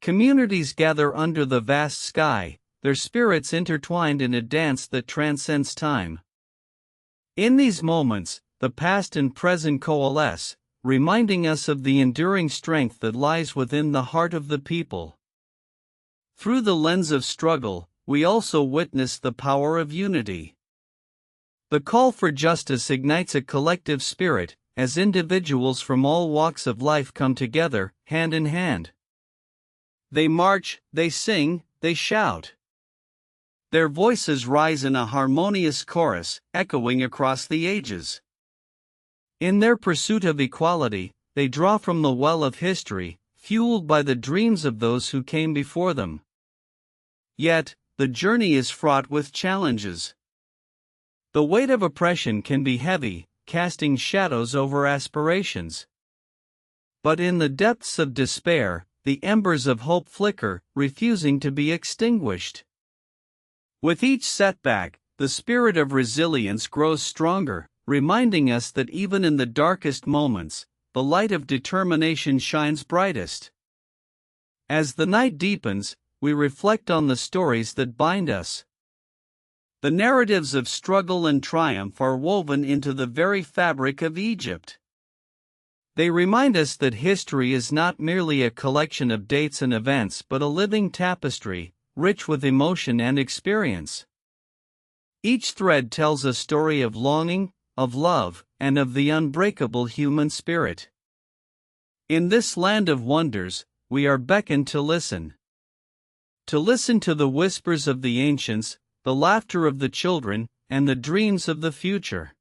Communities gather under the vast sky, their spirits intertwined in a dance that transcends time. In these moments, the past and present coalesce, reminding us of the enduring strength that lies within the heart of the people. Through the lens of struggle, we also witness the power of unity. The call for justice ignites a collective spirit, as individuals from all walks of life come together, hand in hand. They march, they sing, they shout. Their voices rise in a harmonious chorus, echoing across the ages. In their pursuit of equality, they draw from the well of history, fueled by the dreams of those who came before them. Yet, the journey is fraught with challenges. The weight of oppression can be heavy, casting shadows over aspirations. But in the depths of despair, the embers of hope flicker, refusing to be extinguished. With each setback, the spirit of resilience grows stronger, reminding us that even in the darkest moments, the light of determination shines brightest. As the night deepens, we reflect on the stories that bind us. The narratives of struggle and triumph are woven into the very fabric of Egypt. They remind us that history is not merely a collection of dates and events but a living tapestry, rich with emotion and experience. Each thread tells a story of longing, of love, and of the unbreakable human spirit. In this land of wonders, we are beckoned to listen. To listen to the whispers of the ancients, the laughter of the children, and the dreams of the future.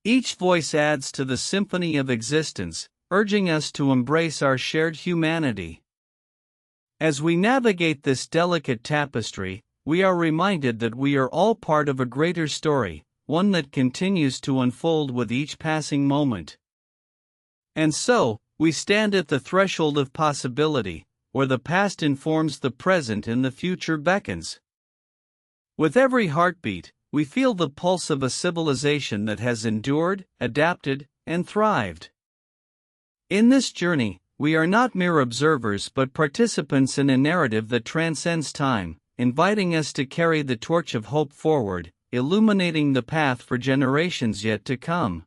Each voice adds to the symphony of existence, urging us to embrace our shared humanity. As we navigate this delicate tapestry, we are reminded that we are all part of a greater story, one that continues to unfold with each passing moment. And so, we stand at the threshold of possibility, where the past informs the present and the future beckons. With every heartbeat, we feel the pulse of a civilization that has endured, adapted, and thrived. In this journey, we are not mere observers but participants in a narrative that transcends time, inviting us to carry the torch of hope forward, illuminating the path for generations yet to come.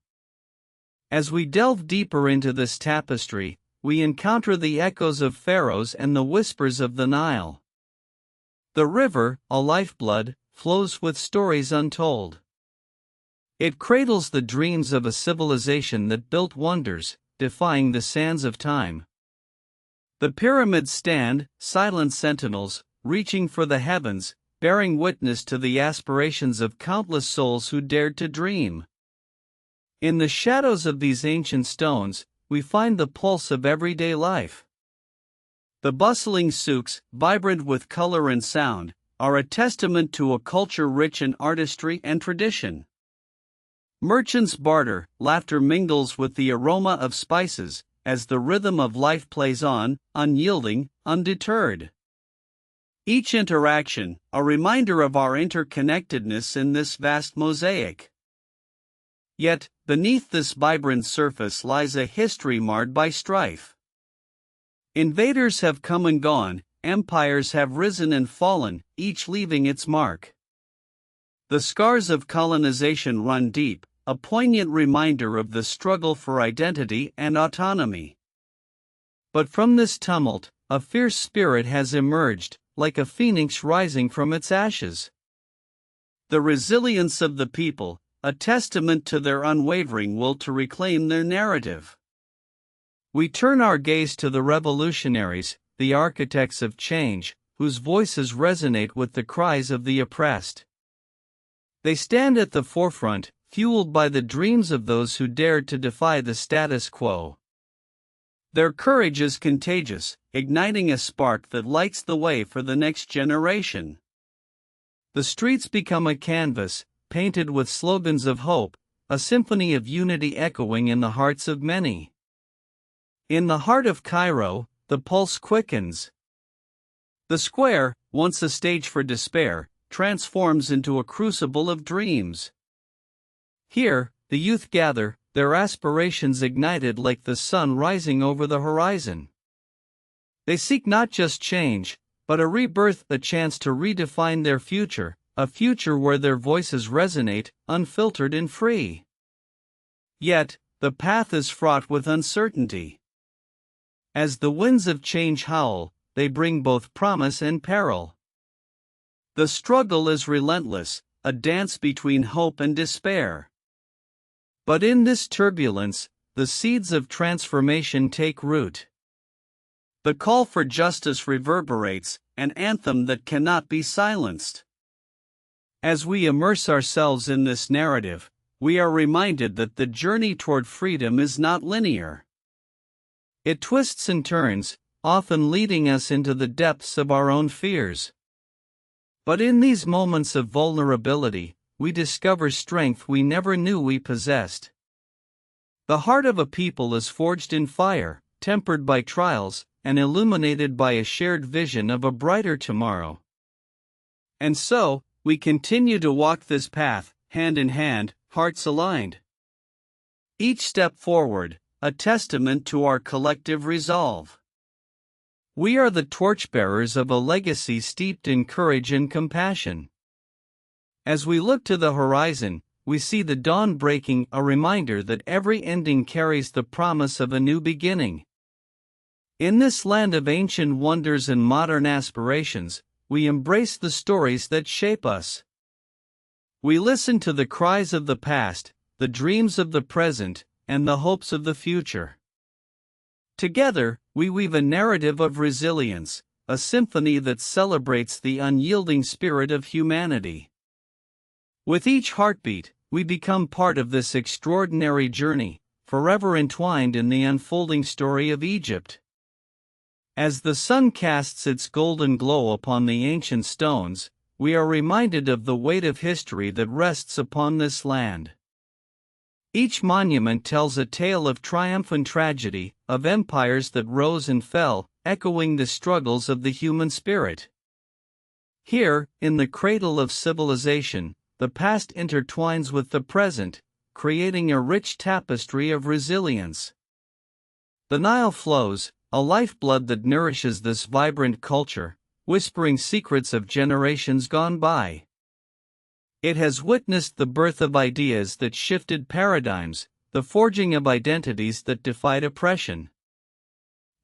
As we delve deeper into this tapestry, we encounter the echoes of Pharaohs and the whispers of the Nile. The river, a lifeblood, flows with stories untold. It cradles the dreams of a civilization that built wonders, defying the sands of time. The pyramids stand, silent sentinels, reaching for the heavens, bearing witness to the aspirations of countless souls who dared to dream. In the shadows of these ancient stones, we find the pulse of everyday life. The bustling souks, vibrant with color and sound, are a testament to a culture rich in artistry and tradition. Merchants barter, laughter mingles with the aroma of spices, as the rhythm of life plays on, unyielding, undeterred. Each interaction, a reminder of our interconnectedness in this vast mosaic. Yet, beneath this vibrant surface lies a history marred by strife. Invaders have come and gone, empires have risen and fallen, each leaving its mark. The scars of colonization run deep, a poignant reminder of the struggle for identity and autonomy. But from this tumult, a fierce spirit has emerged, like a phoenix rising from its ashes. The resilience of the people, a testament to their unwavering will to reclaim their narrative. We turn our gaze to the revolutionaries, the architects of change, whose voices resonate with the cries of the oppressed. They stand at the forefront, fueled by the dreams of those who dared to defy the status quo. Their courage is contagious, igniting a spark that lights the way for the next generation. The streets become a canvas, painted with slogans of hope, a symphony of unity echoing in the hearts of many. In the heart of Cairo, the pulse quickens. The square, once a stage for despair, transforms into a crucible of dreams. Here, the youth gather, their aspirations ignited like the sun rising over the horizon. They seek not just change, but a rebirth, a chance to redefine their future, a future where their voices resonate, unfiltered and free. Yet, the path is fraught with uncertainty. As the winds of change howl, they bring both promise and peril. The struggle is relentless, a dance between hope and despair. But in this turbulence, the seeds of transformation take root. The call for justice reverberates, an anthem that cannot be silenced. As we immerse ourselves in this narrative, we are reminded that the journey toward freedom is not linear. It twists and turns, often leading us into the depths of our own fears. But in these moments of vulnerability, we discover strength we never knew we possessed. The heart of a people is forged in fire, tempered by trials, and illuminated by a shared vision of a brighter tomorrow. And so, we continue to walk this path, hand in hand, hearts aligned. Each step forward, a testament to our collective resolve. We are the torchbearers of a legacy steeped in courage and compassion. As we look to the horizon, we see the dawn breaking, a reminder that every ending carries the promise of a new beginning. In this land of ancient wonders and modern aspirations, we embrace the stories that shape us. We listen to the cries of the past, the dreams of the present, and the hopes of the future. Together, we weave a narrative of resilience, a symphony that celebrates the unyielding spirit of humanity. With each heartbeat, we become part of this extraordinary journey, forever entwined in the unfolding story of Egypt. As the sun casts its golden glow upon the ancient stones, we are reminded of the weight of history that rests upon this land. Each monument tells a tale of triumph and tragedy, of empires that rose and fell, echoing the struggles of the human spirit. Here, in the cradle of civilization, the past intertwines with the present, creating a rich tapestry of resilience. The Nile flows, a lifeblood that nourishes this vibrant culture, whispering secrets of generations gone by. It has witnessed the birth of ideas that shifted paradigms, the forging of identities that defied oppression.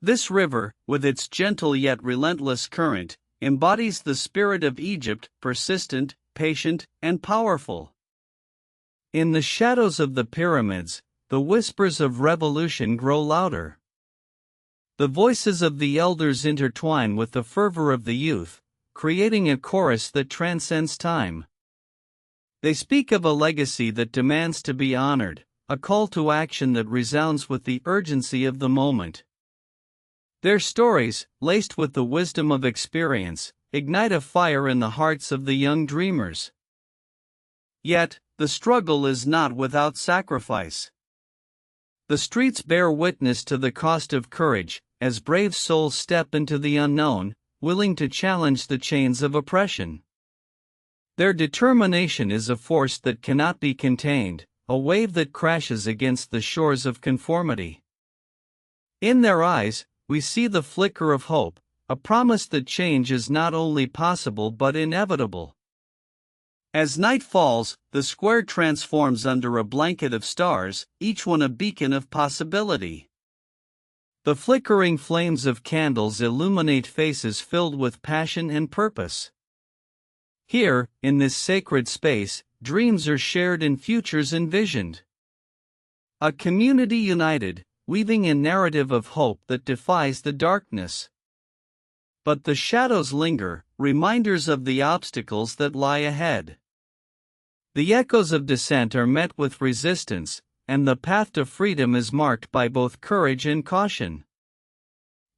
This river, with its gentle yet relentless current, embodies the spirit of Egypt, persistent, patient, and powerful. In the shadows of the pyramids, the whispers of revolution grow louder. The voices of the elders intertwine with the fervor of the youth, creating a chorus that transcends time. They speak of a legacy that demands to be honored, a call to action that resounds with the urgency of the moment. Their stories, laced with the wisdom of experience, ignite a fire in the hearts of the young dreamers. Yet, the struggle is not without sacrifice. The streets bear witness to the cost of courage, as brave souls step into the unknown, willing to challenge the chains of oppression. Their determination is a force that cannot be contained, a wave that crashes against the shores of conformity. In their eyes, we see the flicker of hope, a promise that change is not only possible but inevitable. As night falls, the square transforms under a blanket of stars, each one a beacon of possibility. The flickering flames of candles illuminate faces filled with passion and purpose. Here, in this sacred space, dreams are shared and futures envisioned. A community united, weaving a narrative of hope that defies the darkness. But the shadows linger, reminders of the obstacles that lie ahead. The echoes of dissent are met with resistance, and the path to freedom is marked by both courage and caution.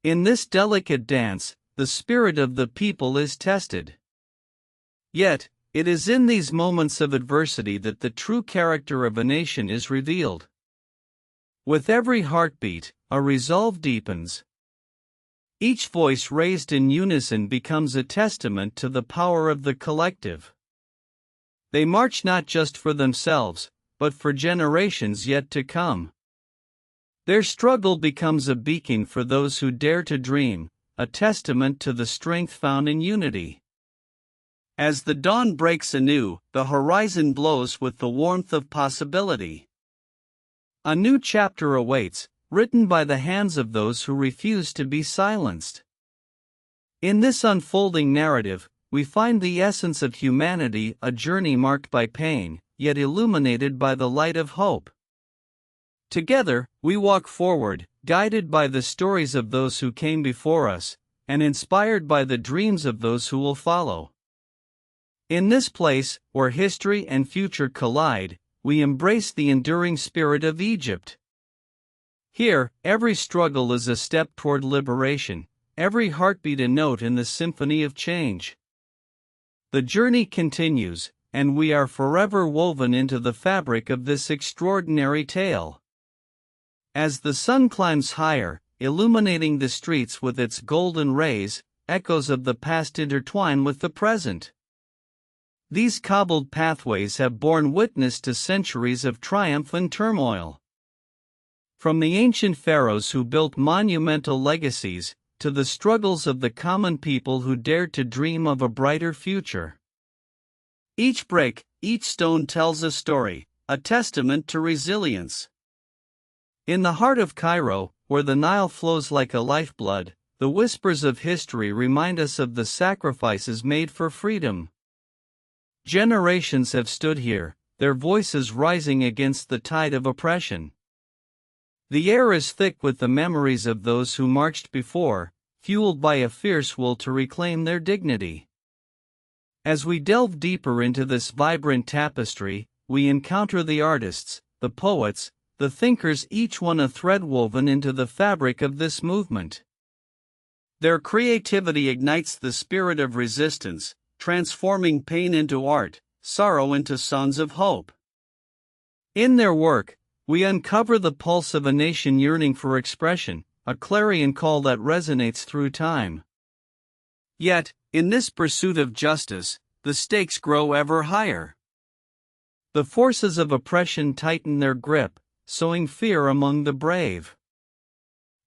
In this delicate dance, the spirit of the people is tested. Yet, it is in these moments of adversity that the true character of a nation is revealed. With every heartbeat, a resolve deepens. Each voice raised in unison becomes a testament to the power of the collective. They march not just for themselves, but for generations yet to come. Their struggle becomes a beacon for those who dare to dream, a testament to the strength found in unity. As the dawn breaks anew, the horizon glows with the warmth of possibility. A new chapter awaits, written by the hands of those who refuse to be silenced. In this unfolding narrative, we find the essence of humanity, a journey marked by pain, yet illuminated by the light of hope. Together, we walk forward, guided by the stories of those who came before us, and inspired by the dreams of those who will follow. In this place, where history and future collide, we embrace the enduring spirit of Egypt. Here, every struggle is a step toward liberation, every heartbeat a note in the symphony of change. The journey continues, and we are forever woven into the fabric of this extraordinary tale. As the sun climbs higher, illuminating the streets with its golden rays, echoes of the past intertwine with the present. These cobbled pathways have borne witness to centuries of triumph and turmoil. From the ancient pharaohs who built monumental legacies, to the struggles of the common people who dared to dream of a brighter future. Each brick, each stone tells a story, a testament to resilience. In the heart of Cairo, where the Nile flows like a lifeblood, the whispers of history remind us of the sacrifices made for freedom. Generations have stood here, their voices rising against the tide of oppression. The air is thick with the memories of those who marched before, fueled by a fierce will to reclaim their dignity. As we delve deeper into this vibrant tapestry, we encounter the artists, the poets, the thinkers, each one a thread woven into the fabric of this movement. Their creativity ignites the spirit of resistance, transforming pain into art, sorrow into songs of hope. In their work, we uncover the pulse of a nation yearning for expression, a clarion call that resonates through time. Yet, in this pursuit of justice, the stakes grow ever higher. The forces of oppression tighten their grip, sowing fear among the brave.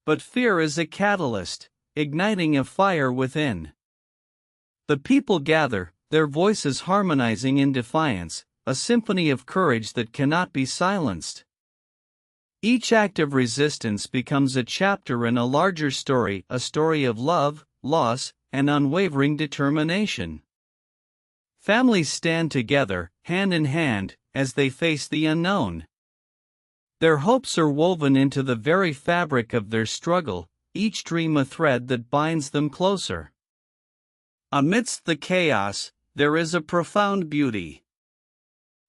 But fear is a catalyst, igniting a fire within. The people gather, their voices harmonizing in defiance, a symphony of courage that cannot be silenced. Each act of resistance becomes a chapter in a larger story, a story of love, loss, and unwavering determination. Families stand together, hand in hand, as they face the unknown. Their hopes are woven into the very fabric of their struggle, each dream a thread that binds them closer. Amidst the chaos, there is a profound beauty.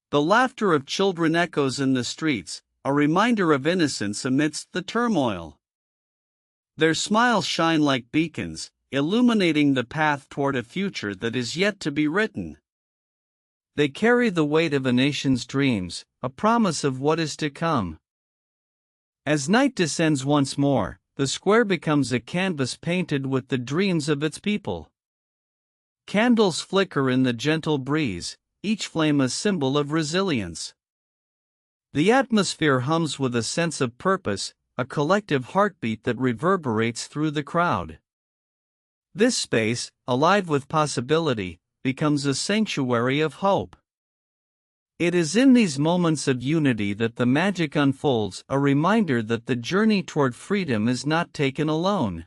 The laughter of children echoes in the streets, a reminder of innocence amidst the turmoil. Their smiles shine like beacons, illuminating the path toward a future that is yet to be written. They carry the weight of a nation's dreams, a promise of what is to come. As night descends once more, the square becomes a canvas painted with the dreams of its people. Candles flicker in the gentle breeze, each flame a symbol of resilience. The atmosphere hums with a sense of purpose, a collective heartbeat that reverberates through the crowd. This space, alive with possibility, becomes a sanctuary of hope. It is in these moments of unity that the magic unfolds, a reminder that the journey toward freedom is not taken alone.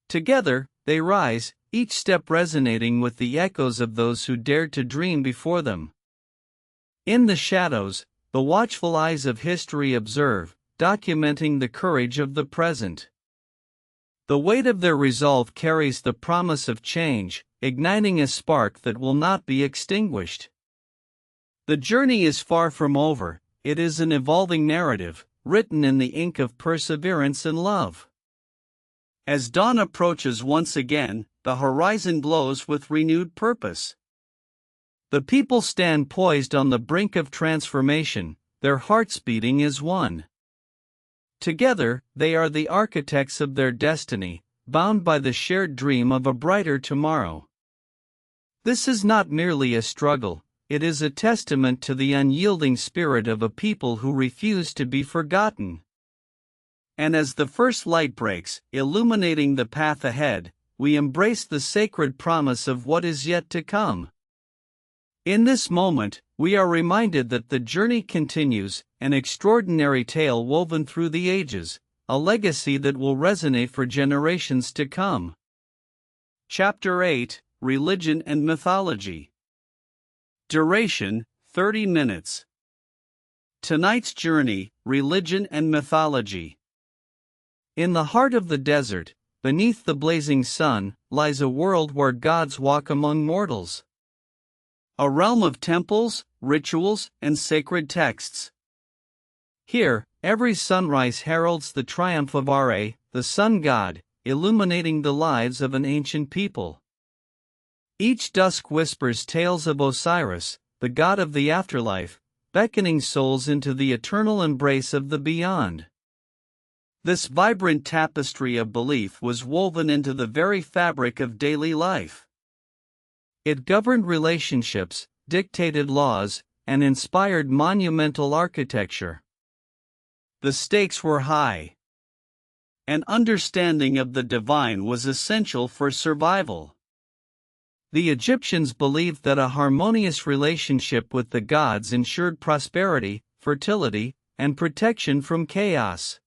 Together, they rise, each step resonating with the echoes of those who dared to dream before them. In the shadows, the watchful eyes of history observe, documenting the courage of the present. The weight of their resolve carries the promise of change, igniting a spark that will not be extinguished. The journey is far from over, it is an evolving narrative, written in the ink of perseverance and love. As dawn approaches once again, the horizon glows with renewed purpose. The people stand poised on the brink of transformation, their hearts beating as one. Together, they are the architects of their destiny, bound by the shared dream of a brighter tomorrow. This is not merely a struggle, it is a testament to the unyielding spirit of a people who refuse to be forgotten. And as the first light breaks, illuminating the path ahead, we embrace the sacred promise of what is yet to come. In this moment, we are reminded that the journey continues, an extraordinary tale woven through the ages, a legacy that will resonate for generations to come. Chapter 8: Religion and Mythology. Duration: 30 minutes. Tonight's journey: Religion and Mythology. In the heart of the desert, beneath the blazing sun, lies a world where gods walk among mortals. A realm of temples, rituals, and sacred texts. Here, every sunrise heralds the triumph of Ra, the sun god, illuminating the lives of an ancient people. Each dusk whispers tales of Osiris, the god of the afterlife, beckoning souls into the eternal embrace of the beyond. This vibrant tapestry of belief was woven into the very fabric of daily life. It governed relationships, dictated laws, and inspired monumental architecture. The stakes were high. An understanding of the divine was essential for survival. The Egyptians believed that a harmonious relationship with the gods ensured prosperity, fertility, and protection from chaos.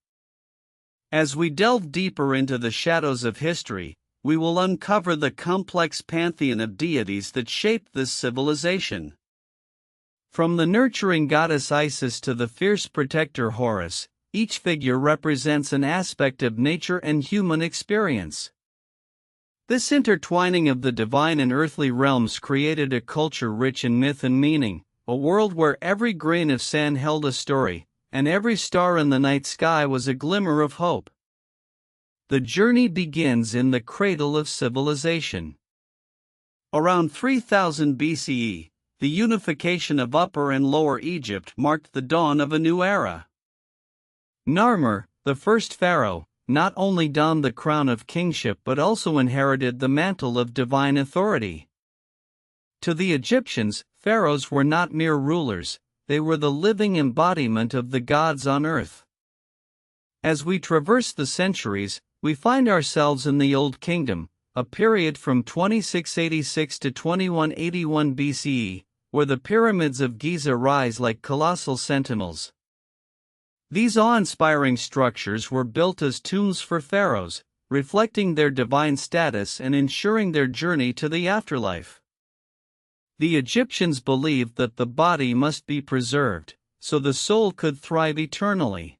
As we delve deeper into the shadows of history, we will uncover the complex pantheon of deities that shaped this civilization. From the nurturing goddess Isis to the fierce protector Horus, each figure represents an aspect of nature and human experience. This intertwining of the divine and earthly realms created a culture rich in myth and meaning, a world where every grain of sand held a story, and every star in the night sky was a glimmer of hope. The journey begins in the cradle of civilization. Around 3000 BCE, the unification of Upper and Lower Egypt marked the dawn of a new era. Narmer, the first pharaoh, not only donned the crown of kingship but also inherited the mantle of divine authority. To the Egyptians, pharaohs were not mere rulers, they were the living embodiment of the gods on earth. As we traverse the centuries, we find ourselves in the Old Kingdom, a period from 2686 to 2181 BCE, where the pyramids of Giza rise like colossal sentinels. These awe-inspiring structures were built as tombs for pharaohs, reflecting their divine status and ensuring their journey to the afterlife. The Egyptians believed that the body must be preserved, so the soul could thrive eternally.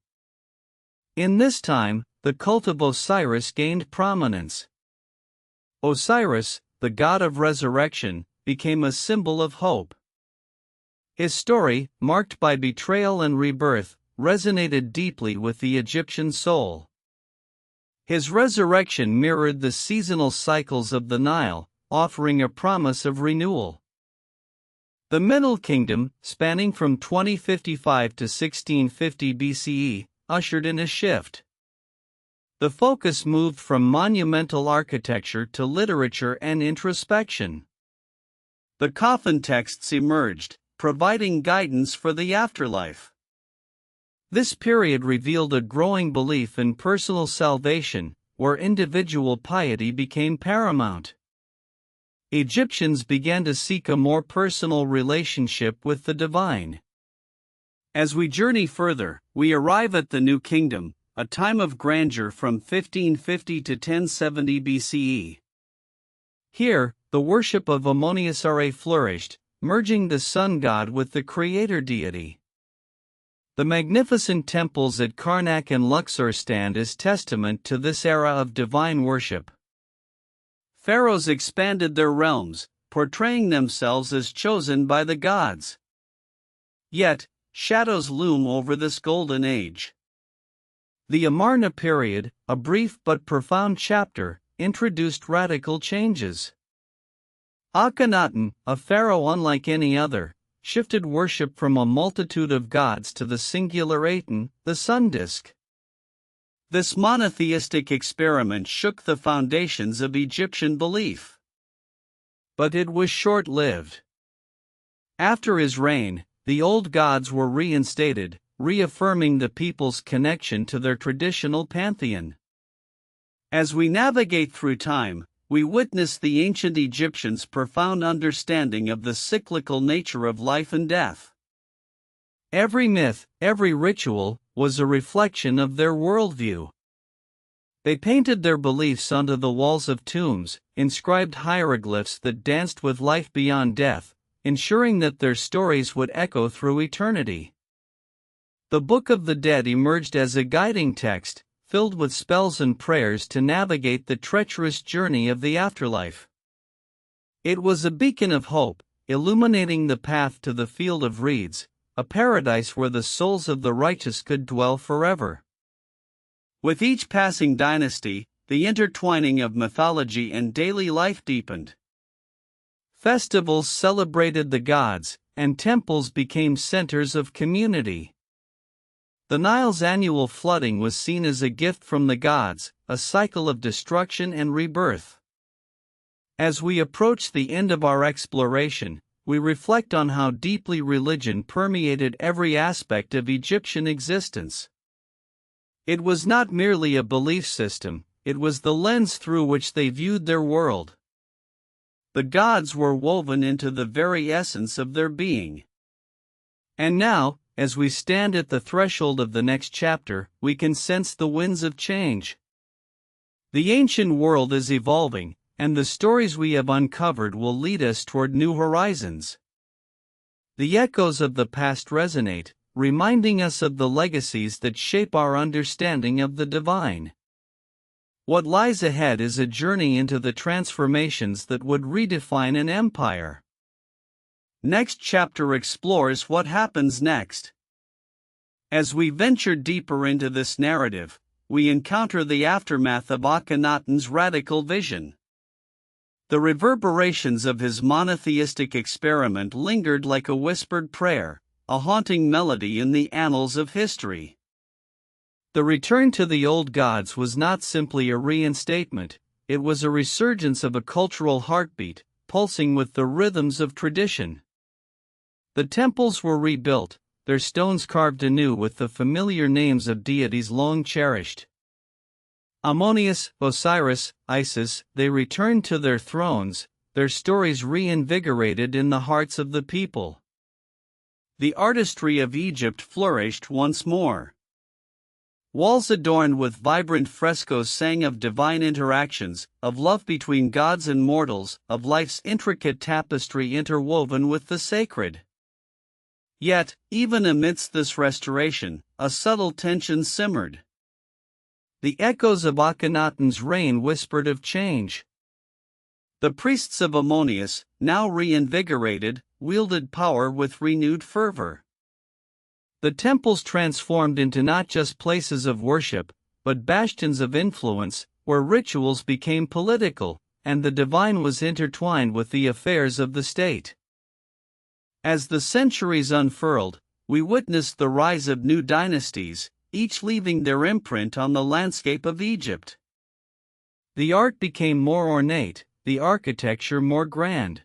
In this time, the cult of Osiris gained prominence. Osiris, the god of resurrection, became a symbol of hope. His story, marked by betrayal and rebirth, resonated deeply with the Egyptian soul. His resurrection mirrored the seasonal cycles of the Nile, offering a promise of renewal. The Middle Kingdom, spanning from 2055 to 1650 BCE, ushered in a shift. The focus moved from monumental architecture to literature and introspection. The coffin texts emerged, providing guidance for the afterlife. This period revealed a growing belief in personal salvation, where individual piety became paramount. Egyptians began to seek a more personal relationship with the divine. As we journey further, we arrive at the New Kingdom, a time of grandeur from 1550 to 1070 BCE. Here, the worship of Ammon-Ra flourished, merging the sun god with the creator deity. The magnificent temples at Karnak and Luxor stand as testament to this era of divine worship. Pharaohs expanded their realms, portraying themselves as chosen by the gods. Yet, shadows loom over this golden age. The Amarna period, a brief but profound chapter, introduced radical changes. Akhenaten, a pharaoh unlike any other, shifted worship from a multitude of gods to the singular Aten, the sun disk. This monotheistic experiment shook the foundations of Egyptian belief. But it was short-lived. After his reign, the old gods were reinstated, reaffirming the people's connection to their traditional pantheon. As we navigate through time, we witness the ancient Egyptians' profound understanding of the cyclical nature of life and death. Every myth, every ritual, was a reflection of their worldview. They painted their beliefs onto the walls of tombs, inscribed hieroglyphs that danced with life beyond death, ensuring that their stories would echo through eternity. The Book of the Dead emerged as a guiding text, filled with spells and prayers to navigate the treacherous journey of the afterlife. It was a beacon of hope, illuminating the path to the field of reeds, a paradise where the souls of the righteous could dwell forever. With each passing dynasty, the intertwining of mythology and daily life deepened. Festivals celebrated the gods, and temples became centers of community. The Nile's annual flooding was seen as a gift from the gods, a cycle of destruction and rebirth. As we approach the end of our exploration, we reflect on how deeply religion permeated every aspect of Egyptian existence. It was not merely a belief system, it was the lens through which they viewed their world. The gods were woven into the very essence of their being. And now, as we stand at the threshold of the next chapter, we can sense the winds of change. The ancient world is evolving, and the stories we have uncovered will lead us toward new horizons. The echoes of the past resonate, reminding us of the legacies that shape our understanding of the divine. What lies ahead is a journey into the transformations that would redefine an empire. Next chapter explores what happens next. As we venture deeper into this narrative, we encounter the aftermath of Akhenaten's radical vision. The reverberations of his monotheistic experiment lingered like a whispered prayer, a haunting melody in the annals of history. The return to the old gods was not simply a reinstatement, it was a resurgence of a cultural heartbeat, pulsing with the rhythms of tradition. The temples were rebuilt, their stones carved anew with the familiar names of deities long cherished. Ammonius, Osiris, Isis, they returned to their thrones, their stories reinvigorated in the hearts of the people. The artistry of Egypt flourished once more. Walls adorned with vibrant frescoes sang of divine interactions, of love between gods and mortals, of life's intricate tapestry interwoven with the sacred. Yet, even amidst this restoration, a subtle tension simmered. The echoes of Akhenaten's reign whispered of change. The priests of Ammonius, now reinvigorated, wielded power with renewed fervor. The temples transformed into not just places of worship, but bastions of influence, where rituals became political, and the divine was intertwined with the affairs of the state. As the centuries unfurled, we witnessed the rise of new dynasties, each leaving their imprint on the landscape of Egypt. The art became more ornate, the architecture more grand.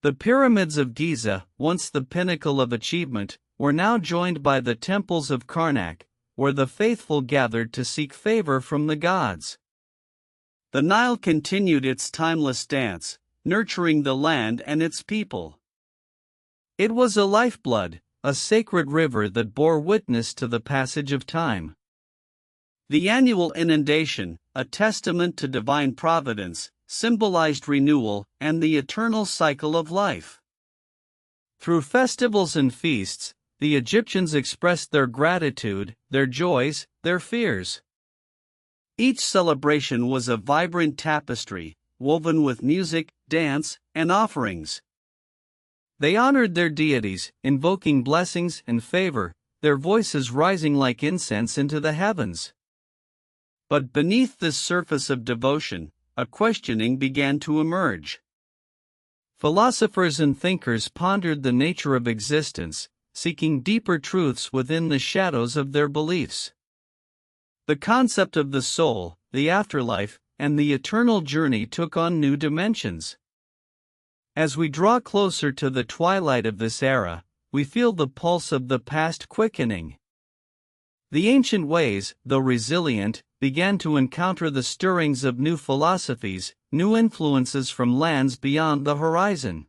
The pyramids of Giza, once the pinnacle of achievement, were now joined by the temples of Karnak, where the faithful gathered to seek favor from the gods. The Nile continued its timeless dance, nurturing the land and its people. It was a lifeblood, a sacred river that bore witness to the passage of time. The annual inundation, a testament to divine providence, symbolized renewal and the eternal cycle of life. Through festivals and feasts, the Egyptians expressed their gratitude, their joys, their fears. Each celebration was a vibrant tapestry, woven with music, dance, and offerings. They honored their deities, invoking blessings and favor, their voices rising like incense into the heavens. But beneath this surface of devotion, a questioning began to emerge. Philosophers and thinkers pondered the nature of existence, seeking deeper truths within the shadows of their beliefs. The concept of the soul, the afterlife, and the eternal journey took on new dimensions. As we draw closer to the twilight of this era, we feel the pulse of the past quickening. The ancient ways, though resilient, began to encounter the stirrings of new philosophies, new influences from lands beyond the horizon.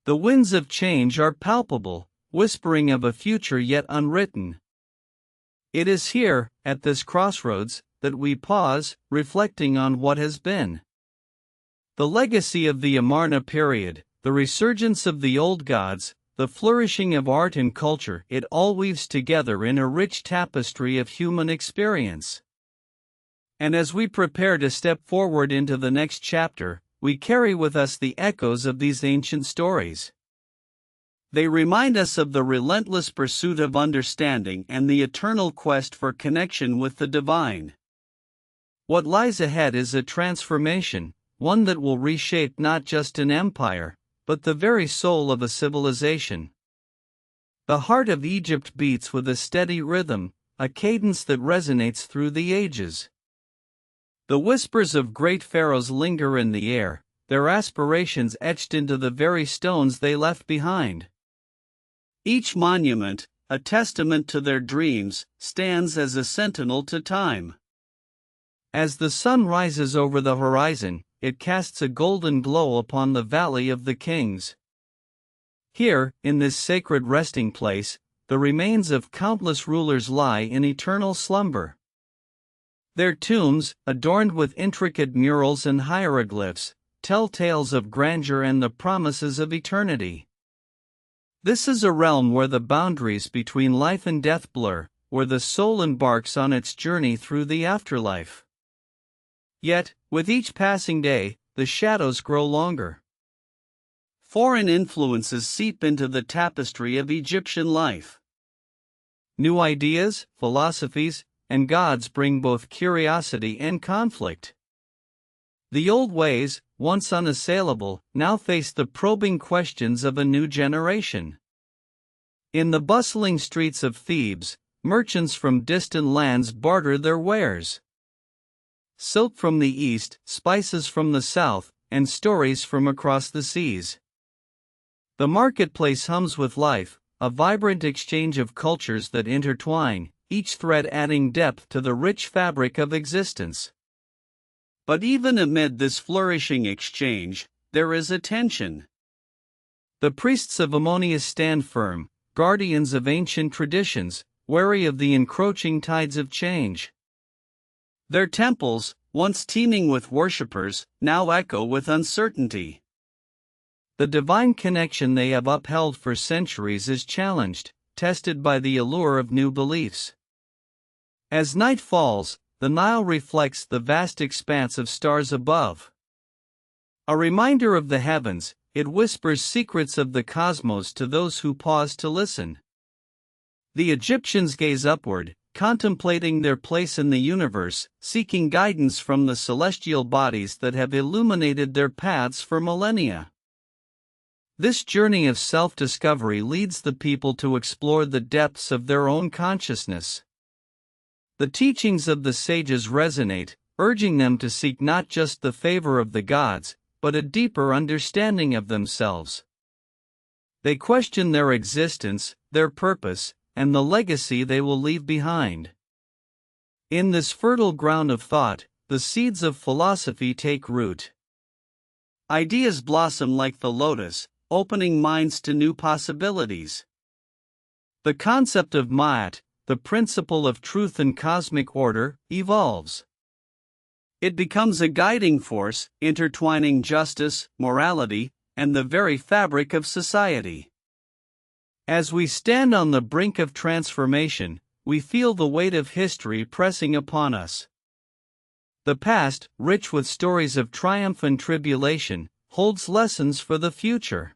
The winds of change are palpable, whispering of a future yet unwritten. It is here, at this crossroads, that we pause, reflecting on what has been. The legacy of the Amarna period, the resurgence of the old gods, the flourishing of art and culture, it all weaves together in a rich tapestry of human experience. And as we prepare to step forward into the next chapter, we carry with us the echoes of these ancient stories. They remind us of the relentless pursuit of understanding and the eternal quest for connection with the divine. What lies ahead is a transformation, one that will reshape not just an empire, but the very soul of a civilization. The heart of Egypt beats with a steady rhythm, a cadence that resonates through the ages. The whispers of great pharaohs linger in the air, their aspirations etched into the very stones they left behind. Each monument, a testament to their dreams, stands as a sentinel to time. As the sun rises over the horizon, it casts a golden glow upon the Valley of the Kings. Here, in this sacred resting place, the remains of countless rulers lie in eternal slumber. Their tombs, adorned with intricate murals and hieroglyphs, tell tales of grandeur and the promises of eternity. This is a realm where the boundaries between life and death blur, where the soul embarks on its journey through the afterlife. Yet, with each passing day, the shadows grow longer. Foreign influences seep into the tapestry of Egyptian life. New ideas, philosophies, and gods bring both curiosity and conflict. The old ways, once unassailable, now face the probing questions of a new generation. In the bustling streets of Thebes, merchants from distant lands barter their wares. Silk from the east, spices from the south, and stories from across the seas. The marketplace hums with life, a vibrant exchange of cultures that intertwine, each thread adding depth to the rich fabric of existence. But even amid this flourishing exchange, there is a tension. The priests of Ammonius stand firm, guardians of ancient traditions, wary of the encroaching tides of change. Their temples, once teeming with worshippers, now echo with uncertainty. The divine connection they have upheld for centuries is challenged, tested by the allure of new beliefs. As night falls, the Nile reflects the vast expanse of stars above. A reminder of the heavens, it whispers secrets of the cosmos to those who pause to listen. The Egyptians gaze upward, contemplating their place in the universe, seeking guidance from the celestial bodies that have illuminated their paths for millennia. This journey of self-discovery leads the people to explore the depths of their own consciousness. The teachings of the sages resonate, urging them to seek not just the favor of the gods, but a deeper understanding of themselves. They question their existence, their purpose, and the legacy they will leave behind. In this fertile ground of thought, the seeds of philosophy take root. Ideas blossom like the lotus, opening minds to new possibilities. The concept of Ma'at, the principle of truth and cosmic order, evolves. It becomes a guiding force, intertwining justice, morality, and the very fabric of society. As we stand on the brink of transformation, we feel the weight of history pressing upon us. The past, rich with stories of triumph and tribulation, holds lessons for the future.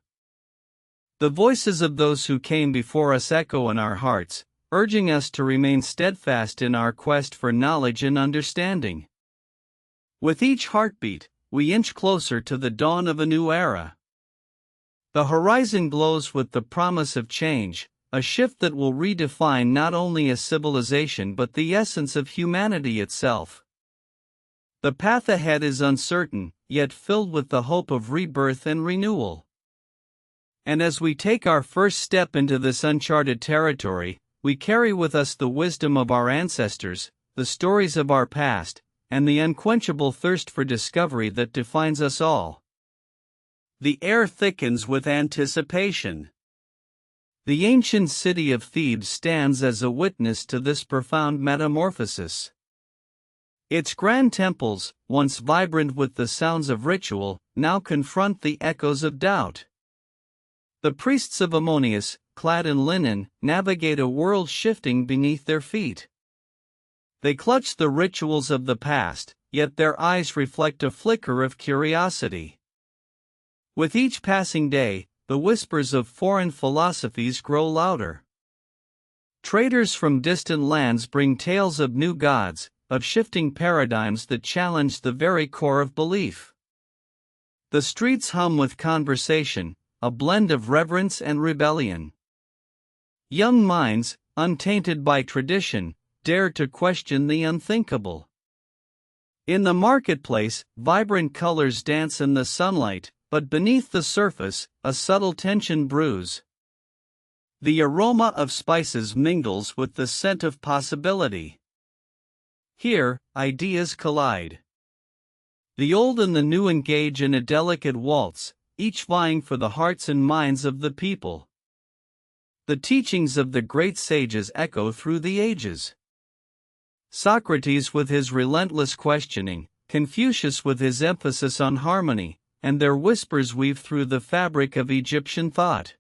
The voices of those who came before us echo in our hearts, urging us to remain steadfast in our quest for knowledge and understanding. With each heartbeat, we inch closer to the dawn of a new era. The horizon glows with the promise of change, a shift that will redefine not only a civilization but the essence of humanity itself. The path ahead is uncertain, yet filled with the hope of rebirth and renewal. And as we take our first step into this uncharted territory, we carry with us the wisdom of our ancestors, the stories of our past, and the unquenchable thirst for discovery that defines us all. The air thickens with anticipation. The ancient city of Thebes stands as a witness to this profound metamorphosis. Its grand temples, once vibrant with the sounds of ritual, now confront the echoes of doubt. The priests of Ammonius, clad in linen, navigate a world shifting beneath their feet. They clutch the rituals of the past, yet their eyes reflect a flicker of curiosity. With each passing day, the whispers of foreign philosophies grow louder. Traders from distant lands bring tales of new gods, of shifting paradigms that challenge the very core of belief. The streets hum with conversation, a blend of reverence and rebellion. Young minds, untainted by tradition, dare to question the unthinkable. In the marketplace, vibrant colors dance in the sunlight, but beneath the surface, a subtle tension brews. The aroma of spices mingles with the scent of possibility. Here, ideas collide. The old and the new engage in a delicate waltz, each vying for the hearts and minds of the people. The teachings of the great sages echo through the ages. Socrates with his relentless questioning, Confucius with his emphasis on harmony, and their whispers weave through the fabric of Egyptian thought.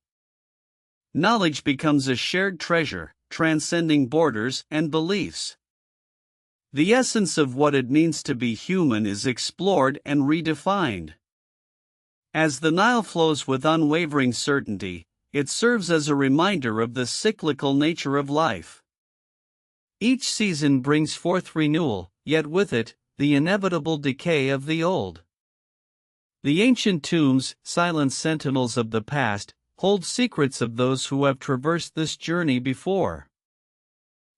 Knowledge becomes a shared treasure, transcending borders and beliefs. The essence of what it means to be human is explored and redefined. As the Nile flows with unwavering certainty, it serves as a reminder of the cyclical nature of life. Each season brings forth renewal, yet with it, the inevitable decay of the old. The ancient tombs, silent sentinels of the past, hold secrets of those who have traversed this journey before.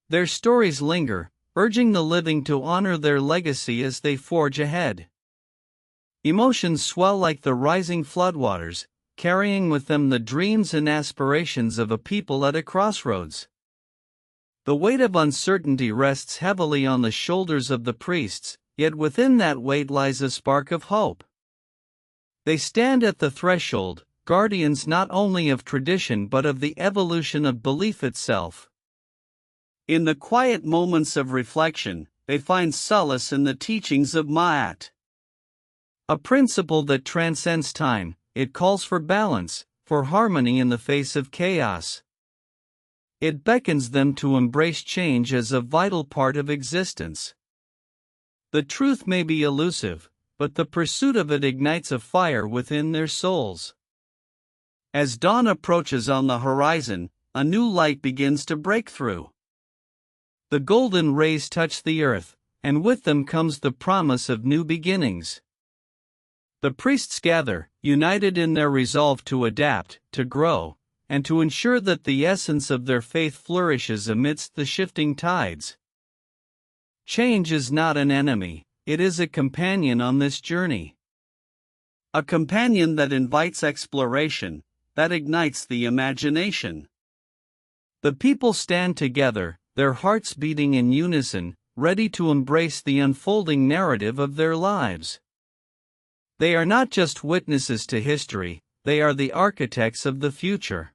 Their stories linger, urging the living to honor their legacy as they forge ahead. Emotions swell like the rising floodwaters, carrying with them the dreams and aspirations of a people at a crossroads. The weight of uncertainty rests heavily on the shoulders of the priests, yet within that weight lies a spark of hope. They stand at the threshold, guardians not only of tradition but of the evolution of belief itself. In the quiet moments of reflection, they find solace in the teachings of Ma'at. A principle that transcends time, it calls for balance, for harmony in the face of chaos. It beckons them to embrace change as a vital part of existence. The truth may be elusive, but the pursuit of it ignites a fire within their souls. As dawn approaches on the horizon, a new light begins to break through. The golden rays touch the earth, and with them comes the promise of new beginnings. The priests gather, united in their resolve to adapt, to grow, and to ensure that the essence of their faith flourishes amidst the shifting tides. Change is not an enemy, it is a companion on this journey. A companion that invites exploration, that ignites the imagination. The people stand together, their hearts beating in unison, ready to embrace the unfolding narrative of their lives. They are not just witnesses to history, they are the architects of the future.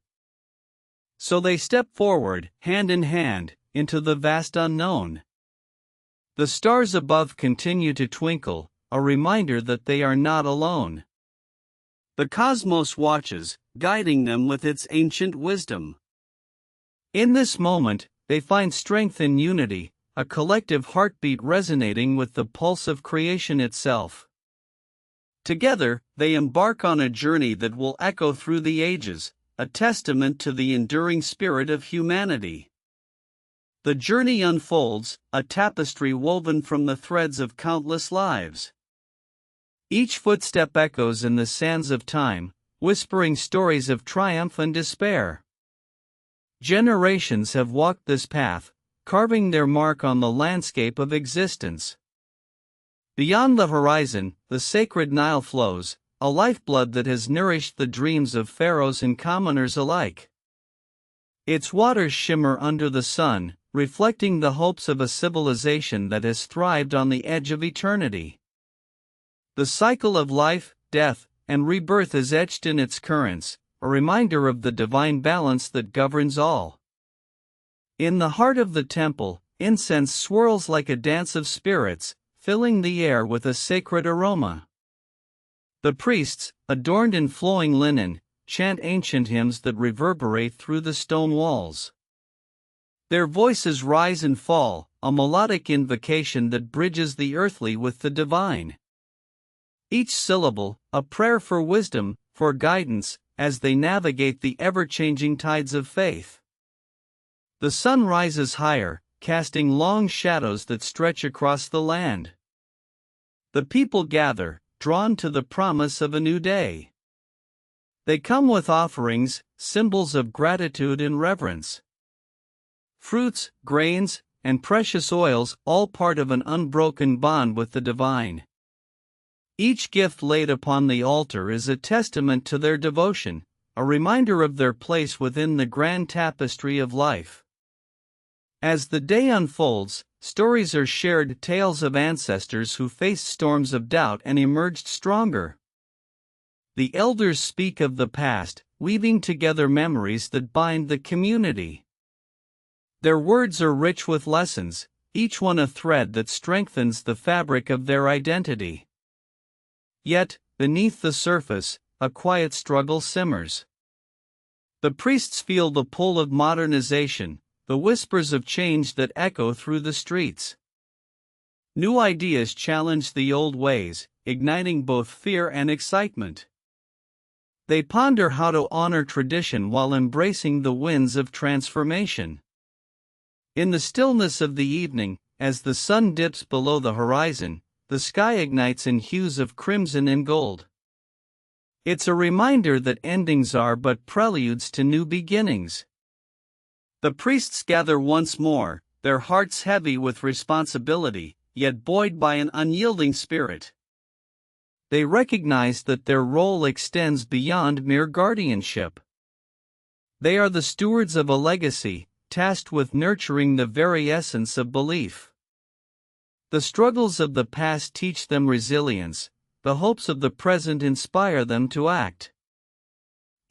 So they step forward, hand in hand, into the vast unknown. The stars above continue to twinkle, a reminder that they are not alone. The cosmos watches, guiding them with its ancient wisdom. In this moment, they find strength in unity, a collective heartbeat resonating with the pulse of creation itself. Together, they embark on a journey that will echo through the ages, a testament to the enduring spirit of humanity. The journey unfolds, a tapestry woven from the threads of countless lives. Each footstep echoes in the sands of time, whispering stories of triumph and despair. Generations have walked this path, carving their mark on the landscape of existence. Beyond the horizon, the sacred Nile flows, a lifeblood that has nourished the dreams of pharaohs and commoners alike. Its waters shimmer under the sun, reflecting the hopes of a civilization that has thrived on the edge of eternity. The cycle of life, death, and rebirth is etched in its currents, a reminder of the divine balance that governs all. In the heart of the temple, incense swirls like a dance of spirits, filling the air with a sacred aroma. The priests, adorned in flowing linen, chant ancient hymns that reverberate through the stone walls. Their voices rise and fall, a melodic invocation that bridges the earthly with the divine. Each syllable, a prayer for wisdom, for guidance, as they navigate the ever-changing tides of faith. The sun rises higher, casting long shadows that stretch across the land. The people gather, drawn to the promise of a new day. They come with offerings, symbols of gratitude and reverence. Fruits, grains, and precious oils, all part of an unbroken bond with the divine. Each gift laid upon the altar is a testament to their devotion, a reminder of their place within the grand tapestry of life. As the day unfolds, stories are shared, tales of ancestors who faced storms of doubt and emerged stronger. The elders speak of the past, weaving together memories that bind the community. Their words are rich with lessons, each one a thread that strengthens the fabric of their identity. Yet, beneath the surface, a quiet struggle simmers. The priests feel the pull of modernization, the whispers of change that echo through the streets. New ideas challenge the old ways, igniting both fear and excitement. They ponder how to honor tradition while embracing the winds of transformation. In the stillness of the evening, as the sun dips below the horizon, the sky ignites in hues of crimson and gold. It's a reminder that endings are but preludes to new beginnings. The priests gather once more, their hearts heavy with responsibility, yet buoyed by an unyielding spirit. They recognize that their role extends beyond mere guardianship. They are the stewards of a legacy, tasked with nurturing the very essence of belief. The struggles of the past teach them resilience, the hopes of the present inspire them to act.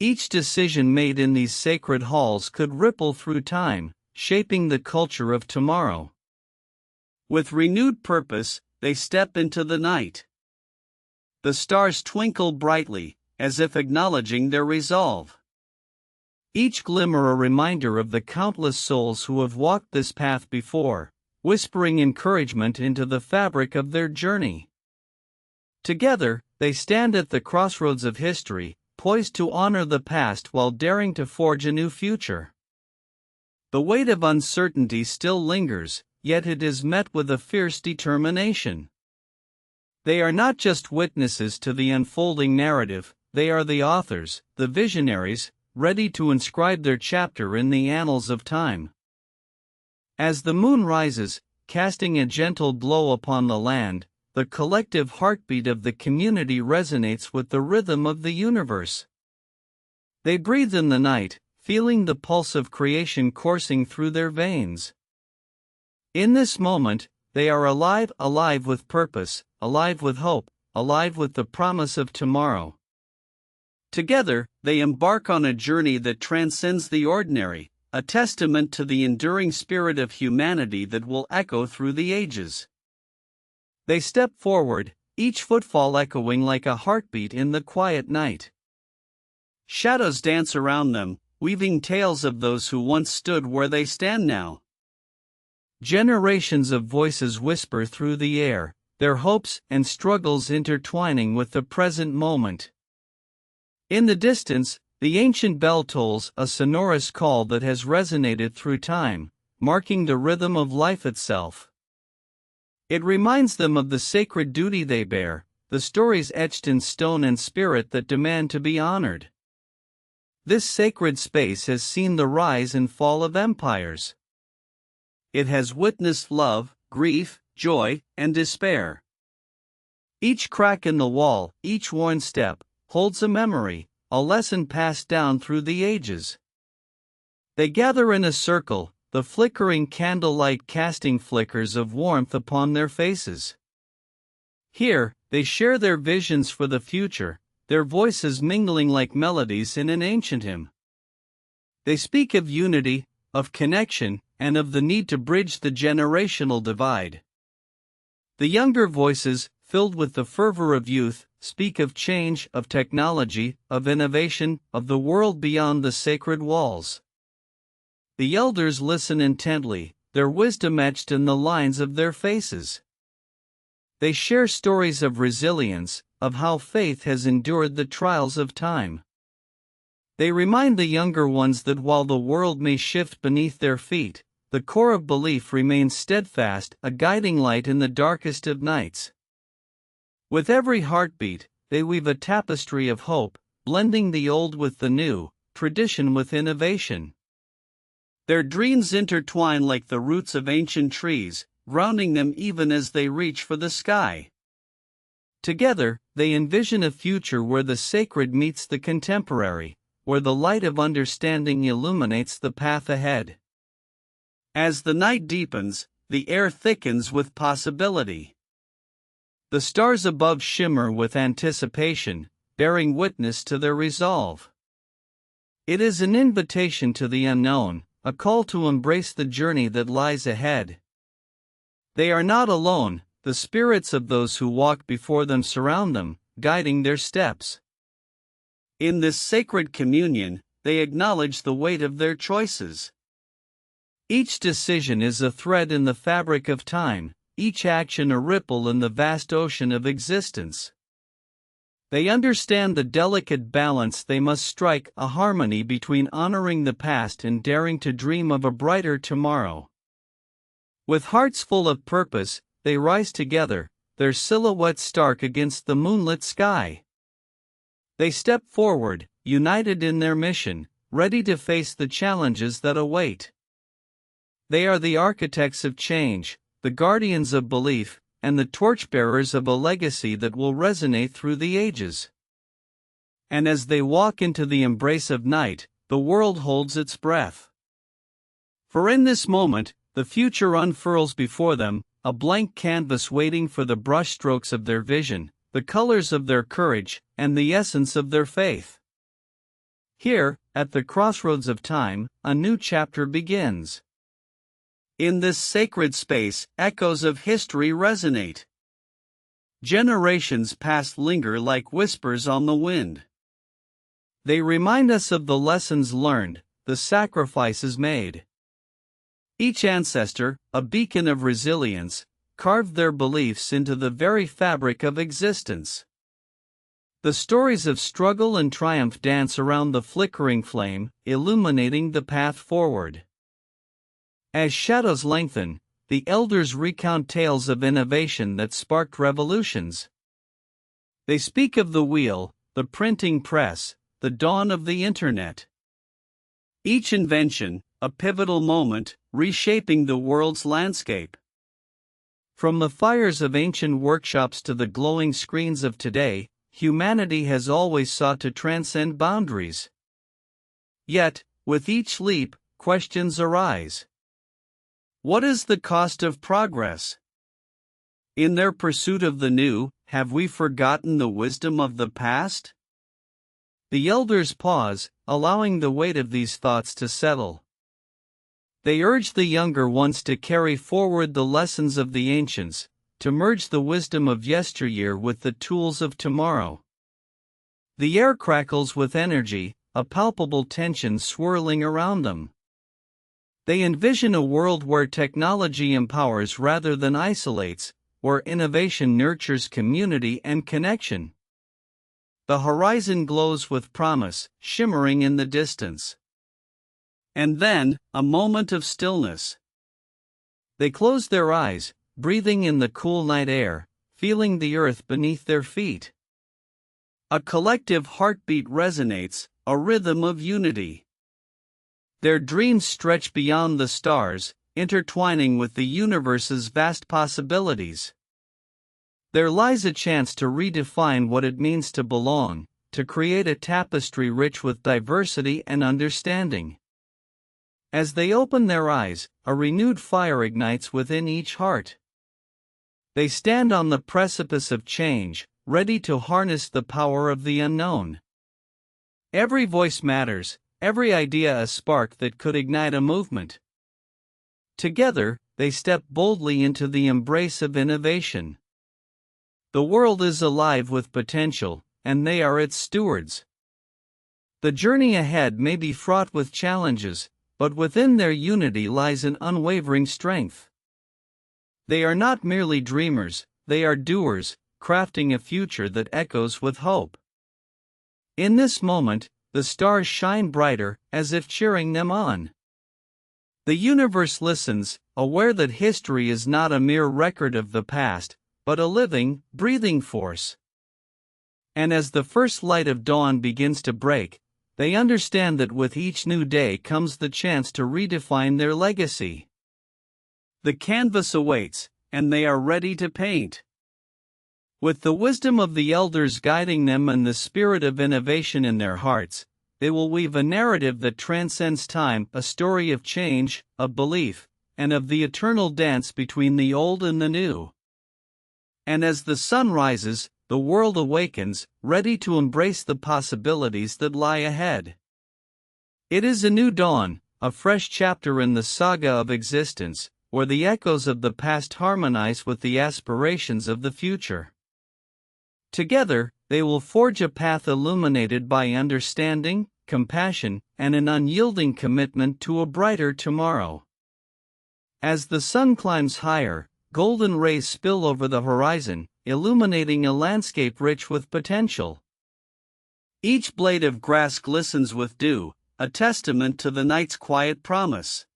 Each decision made in these sacred halls could ripple through time, shaping the culture of tomorrow. With renewed purpose, they step into the night. The stars twinkle brightly, as if acknowledging their resolve. Each glimmer a reminder of the countless souls who have walked this path before, whispering encouragement into the fabric of their journey. Together, they stand at the crossroads of history, poised to honor the past while daring to forge a new future. The weight of uncertainty still lingers, yet it is met with a fierce determination. They are not just witnesses to the unfolding narrative, they are the authors, the visionaries, ready to inscribe their chapter in the annals of time. As the moon rises, casting a gentle glow upon the land, the collective heartbeat of the community resonates with the rhythm of the universe. They breathe in the night, feeling the pulse of creation coursing through their veins. In this moment, they are alive with purpose, alive with hope, alive with the promise of tomorrow. Together, they embark on a journey that transcends the ordinary, a testament to the enduring spirit of humanity that will echo through the ages. They step forward, each footfall echoing like a heartbeat in the quiet night. Shadows dance around them, weaving tales of those who once stood where they stand now. Generations of voices whisper through the air, their hopes and struggles intertwining with the present moment. In the distance, the ancient bell tolls a sonorous call that has resonated through time, marking the rhythm of life itself. It reminds them of the sacred duty they bear, the stories etched in stone and spirit that demand to be honored. This sacred space has seen the rise and fall of empires. It has witnessed love, grief, joy, and despair. Each crack in the wall, each worn step, holds a memory, a lesson passed down through the ages. They gather in a circle, the flickering candlelight casting flickers of warmth upon their faces. Here, they share their visions for the future, their voices mingling like melodies in an ancient hymn. They speak of unity, of connection, and of the need to bridge the generational divide. The younger voices, filled with the fervor of youth, speak of change, of technology, of innovation, of the world beyond the sacred walls. The elders listen intently, their wisdom etched in the lines of their faces. They share stories of resilience, of how faith has endured the trials of time. They remind the younger ones that while the world may shift beneath their feet, the core of belief remains steadfast, a guiding light in the darkest of nights. With every heartbeat, they weave a tapestry of hope, blending the old with the new, tradition with innovation. Their dreams intertwine like the roots of ancient trees, grounding them even as they reach for the sky. Together, they envision a future where the sacred meets the contemporary, where the light of understanding illuminates the path ahead. As the night deepens, the air thickens with possibility. The stars above shimmer with anticipation, bearing witness to their resolve. It is an invitation to the unknown, a call to embrace the journey that lies ahead. They are not alone, the spirits of those who walk before them surround them, guiding their steps. In this sacred communion, they acknowledge the weight of their choices. Each decision is a thread in the fabric of time, each action a ripple in the vast ocean of existence. They understand the delicate balance they must strike, a harmony between honoring the past and daring to dream of a brighter tomorrow. With hearts full of purpose, they rise together, their silhouettes stark against the moonlit sky. They step forward, united in their mission, ready to face the challenges that await. They are the architects of change, the guardians of belief, and the torchbearers of a legacy that will resonate through the ages. And as they walk into the embrace of night, the world holds its breath. For in this moment, the future unfurls before them, a blank canvas waiting for the brushstrokes of their vision, the colors of their courage, and the essence of their faith. Here, at the crossroads of time, a new chapter begins. In this sacred space, echoes of history resonate. Generations past linger like whispers on the wind. They remind us of the lessons learned, the sacrifices made. Each ancestor, a beacon of resilience, carved their beliefs into the very fabric of existence. The stories of struggle and triumph dance around the flickering flame, illuminating the path forward. As shadows lengthen, the elders recount tales of innovation that sparked revolutions. They speak of the wheel, the printing press, the dawn of the internet. Each invention, a pivotal moment, reshaping the world's landscape. From the fires of ancient workshops to the glowing screens of today, humanity has always sought to transcend boundaries. Yet, with each leap, questions arise. What is the cost of progress? In their pursuit of the new, have we forgotten the wisdom of the past? The elders pause, allowing the weight of these thoughts to settle. They urge the younger ones to carry forward the lessons of the ancients, to merge the wisdom of yesteryear with the tools of tomorrow. The air crackles with energy, a palpable tension swirling around them. They envision a world where technology empowers rather than isolates, where innovation nurtures community and connection. The horizon glows with promise, shimmering in the distance. And then, a moment of stillness. They close their eyes, breathing in the cool night air, feeling the earth beneath their feet. A collective heartbeat resonates, a rhythm of unity. Their dreams stretch beyond the stars, intertwining with the universe's vast possibilities. There lies a chance to redefine what it means to belong, to create a tapestry rich with diversity and understanding. As they open their eyes, a renewed fire ignites within each heart. They stand on the precipice of change, ready to harness the power of the unknown. Every voice matters, every idea a spark that could ignite a movement. Together, they step boldly into the embrace of innovation. The world is alive with potential, and they are its stewards. The journey ahead may be fraught with challenges, but within their unity lies an unwavering strength. They are not merely dreamers, they are doers, crafting a future that echoes with hope. In this moment, the stars shine brighter, as if cheering them on. The universe listens, aware that history is not a mere record of the past, but a living, breathing force. And as the first light of dawn begins to break, they understand that with each new day comes the chance to redefine their legacy. The canvas awaits, and they are ready to paint. With the wisdom of the elders guiding them and the spirit of innovation in their hearts, they will weave a narrative that transcends time, a story of change, of belief, and of the eternal dance between the old and the new. And as the sun rises, the world awakens, ready to embrace the possibilities that lie ahead. It is a new dawn, a fresh chapter in the saga of existence, where the echoes of the past harmonize with the aspirations of the future. Together, they will forge a path illuminated by understanding, compassion, and an unyielding commitment to a brighter tomorrow. As the sun climbs higher, golden rays spill over the horizon, illuminating a landscape rich with potential. Each blade of grass glistens with dew, a testament to the night's quiet promise.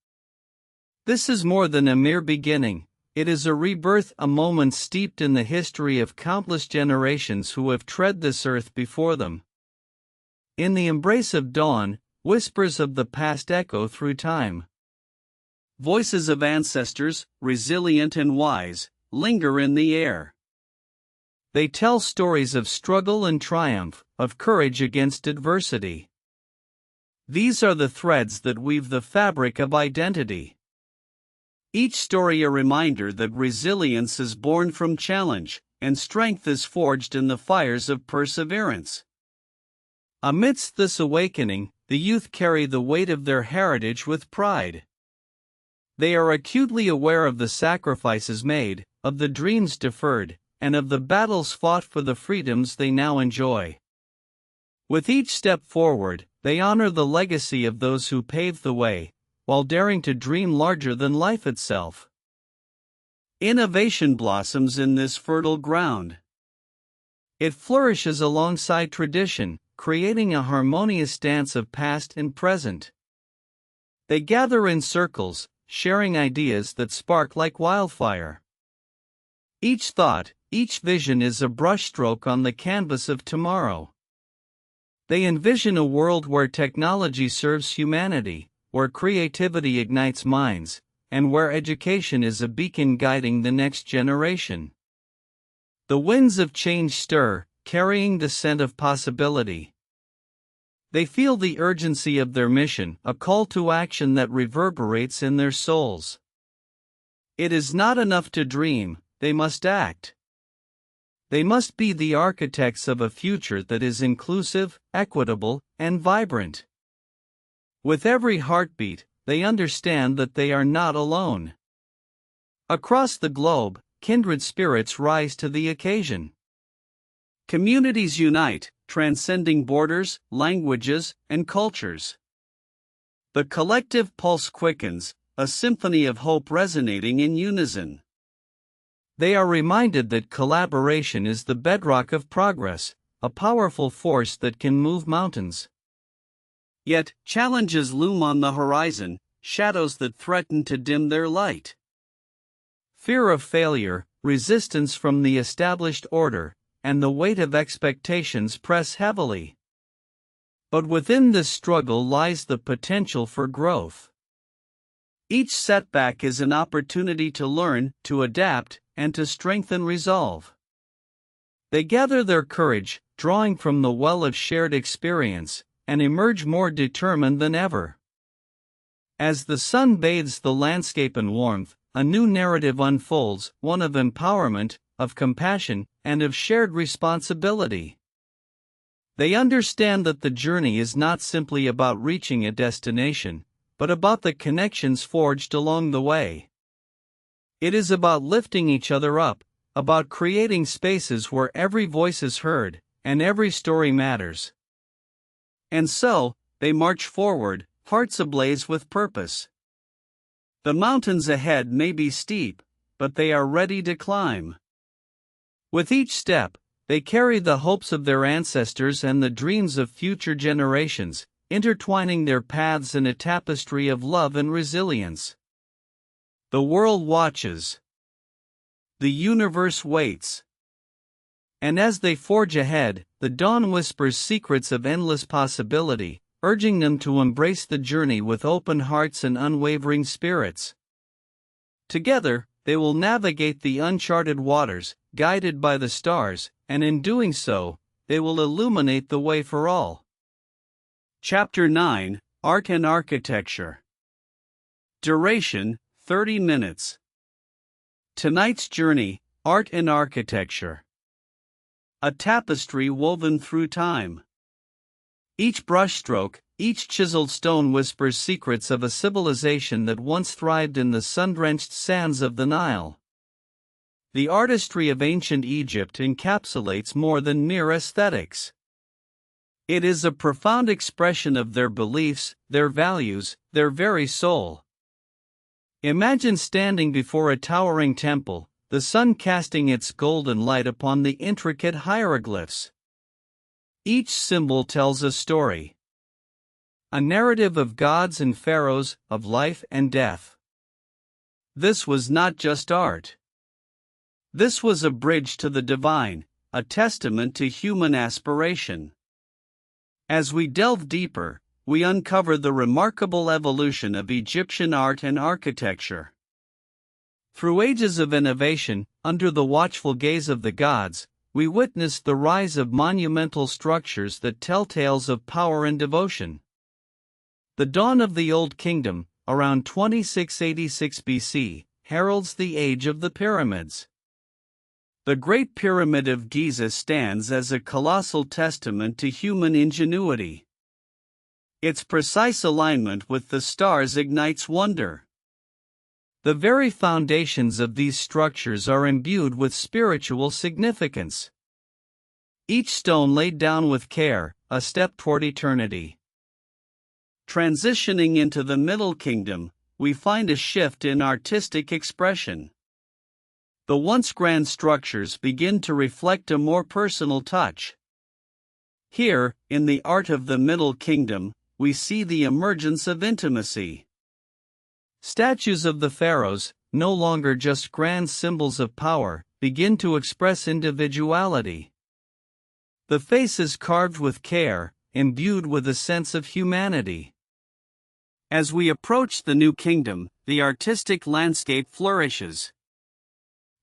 This is more than a mere beginning, it is a rebirth, a moment steeped in the history of countless generations who have tread this earth before them. In the embrace of dawn, whispers of the past echo through time. Voices of ancestors, resilient and wise, linger in the air. They tell stories of struggle and triumph, of courage against adversity. These are the threads that weave the fabric of identity. Each story a reminder that resilience is born from challenge, and strength is forged in the fires of perseverance. Amidst this awakening, the youth carry the weight of their heritage with pride. They are acutely aware of the sacrifices made, of the dreams deferred, and of the battles fought for the freedoms they now enjoy. With each step forward, they honor the legacy of those who paved the way, while daring to dream larger than life itself. Innovation blossoms in this fertile ground. It flourishes alongside tradition, creating a harmonious dance of past and present. They gather in circles, sharing ideas that spark like wildfire. Each thought, each vision is a brushstroke on the canvas of tomorrow. They envision a world where technology serves humanity, where creativity ignites minds, and where education is a beacon guiding the next generation. The winds of change stir, carrying the scent of possibility. They feel the urgency of their mission, a call to action that reverberates in their souls. It is not enough to dream, they must act. They must be the architects of a future that is inclusive, equitable, and vibrant. With every heartbeat, they understand that they are not alone. Across the globe, kindred spirits rise to the occasion. Communities unite, transcending borders, languages, and cultures. The collective pulse quickens, a symphony of hope resonating in unison. They are reminded that collaboration is the bedrock of progress, a powerful force that can move mountains. Yet, challenges loom on the horizon, shadows that threaten to dim their light. Fear of failure, resistance from the established order, and the weight of expectations press heavily. But within this struggle lies the potential for growth. Each setback is an opportunity to learn, to adapt, and to strengthen resolve. They gather their courage, drawing from the well of shared experience, and emerge more determined than ever. As the sun bathes the landscape in warmth, a new narrative unfolds, one of empowerment, of compassion, and of shared responsibility. They understand that the journey is not simply about reaching a destination, but about the connections forged along the way. It is about lifting each other up, about creating spaces where every voice is heard, and every story matters. And so, they march forward, hearts ablaze with purpose. The mountains ahead may be steep, but they are ready to climb. With each step, they carry the hopes of their ancestors and the dreams of future generations, intertwining their paths in a tapestry of love and resilience. The world watches. The universe waits. And as they forge ahead, the dawn whispers secrets of endless possibility, urging them to embrace the journey with open hearts and unwavering spirits. Together, they will navigate the uncharted waters, guided by the stars, and in doing so, they will illuminate the way for all. Chapter 9: Art and Architecture. Duration: 30 minutes. Tonight's journey: Art and Architecture. A tapestry woven through time. Each brushstroke, each chiseled stone whispers secrets of a civilization that once thrived in the sun-drenched sands of the Nile. The artistry of ancient Egypt encapsulates more than mere aesthetics. It is a profound expression of their beliefs, their values, their very soul. Imagine standing before a towering temple, the sun casting its golden light upon the intricate hieroglyphs. Each symbol tells a story. A narrative of gods and pharaohs, of life and death. This was not just art. This was a bridge to the divine, a testament to human aspiration. As we delve deeper, we uncover the remarkable evolution of Egyptian art and architecture. Through ages of innovation, under the watchful gaze of the gods, we witness the rise of monumental structures that tell tales of power and devotion. The dawn of the Old Kingdom, around 2686 BC, heralds the age of the pyramids. The Great Pyramid of Giza stands as a colossal testament to human ingenuity. Its precise alignment with the stars ignites wonder. The very foundations of these structures are imbued with spiritual significance. Each stone laid down with care, a step toward eternity. Transitioning into the Middle Kingdom, we find a shift in artistic expression. The once grand structures begin to reflect a more personal touch. Here, in the art of the Middle Kingdom, we see the emergence of intimacy. Statues of the pharaohs, no longer just grand symbols of power, begin to express individuality. The face is carved with care, imbued with a sense of humanity. As we approach the New Kingdom, the artistic landscape flourishes.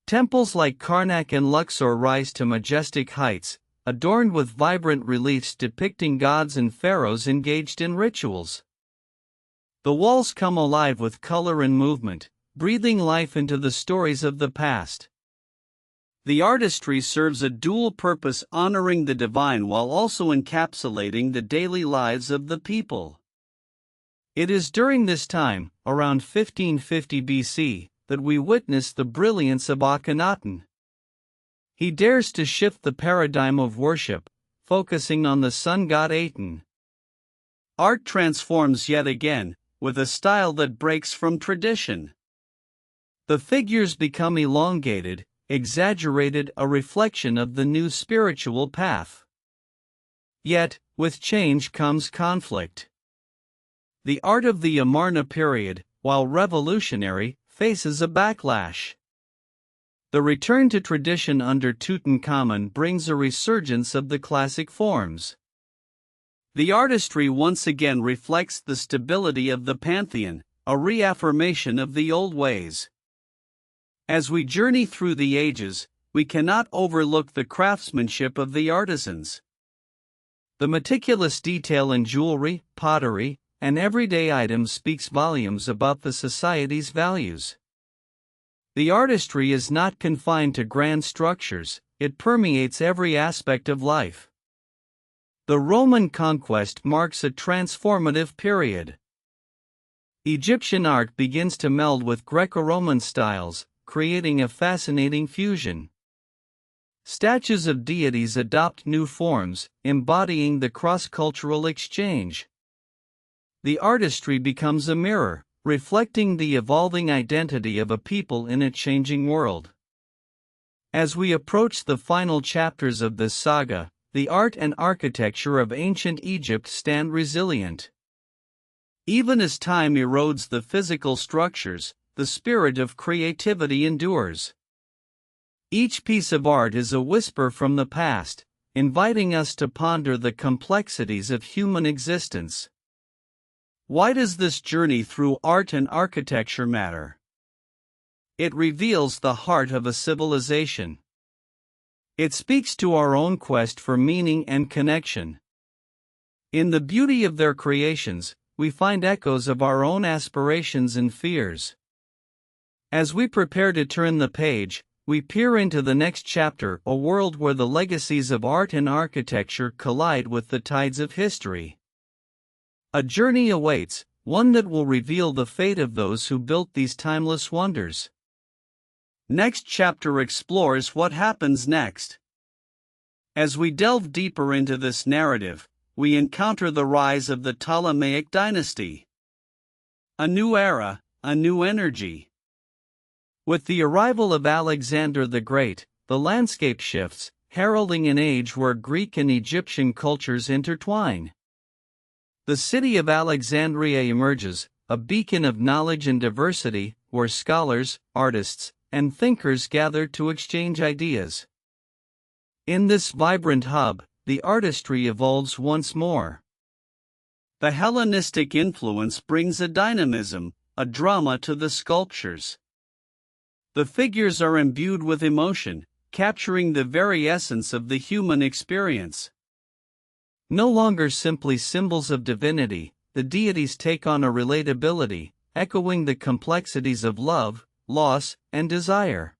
Temples like Karnak and Luxor rise to majestic heights, adorned with vibrant reliefs depicting gods and pharaohs engaged in rituals. The walls come alive with color and movement, breathing life into the stories of the past. The artistry serves a dual purpose, honoring the divine while also encapsulating the daily lives of the people. It is during this time, around 1550 BC, that we witness the brilliance of Akhenaten. He dares to shift the paradigm of worship, focusing on the sun god Aten. Art transforms yet again, with a style that breaks from tradition. The figures become elongated, exaggerated, a reflection of the new spiritual path. Yet, with change comes conflict. The art of the Amarna period, while revolutionary, faces a backlash. The return to tradition under Tutankhamun brings a resurgence of the classic forms. The artistry once again reflects the stability of the pantheon, a reaffirmation of the old ways. As we journey through the ages, we cannot overlook the craftsmanship of the artisans. The meticulous detail in jewelry, pottery, and everyday items speaks volumes about the society's values. The artistry is not confined to grand structures, it permeates every aspect of life. The Roman conquest marks a transformative period. Egyptian art begins to meld with Greco-Roman styles, creating a fascinating fusion. Statues of deities adopt new forms, embodying the cross-cultural exchange. The artistry becomes a mirror, reflecting the evolving identity of a people in a changing world. As we approach the final chapters of this saga, the art and architecture of ancient Egypt stand resilient. Even as time erodes the physical structures, the spirit of creativity endures. Each piece of art is a whisper from the past, inviting us to ponder the complexities of human existence. Why does this journey through art and architecture matter? It reveals the heart of a civilization. It speaks to our own quest for meaning and connection. In the beauty of their creations, we find echoes of our own aspirations and fears. As we prepare to turn the page, we peer into the next chapter, a world where the legacies of art and architecture collide with the tides of history. A journey awaits, one that will reveal the fate of those who built these timeless wonders. Next chapter explores what happens next. As we delve deeper into this narrative, we encounter the rise of the Ptolemaic dynasty. A new era, a new energy. With the arrival of Alexander the Great, the landscape shifts, heralding an age where Greek and Egyptian cultures intertwine. The city of Alexandria emerges, a beacon of knowledge and diversity, where scholars, artists, and thinkers gather to exchange ideas. In this vibrant hub, the artistry evolves once more. The Hellenistic influence brings a dynamism, a drama to the sculptures. The figures are imbued with emotion, capturing the very essence of the human experience. No longer simply symbols of divinity, the deities take on a relatability, echoing the complexities of love, loss, and desire.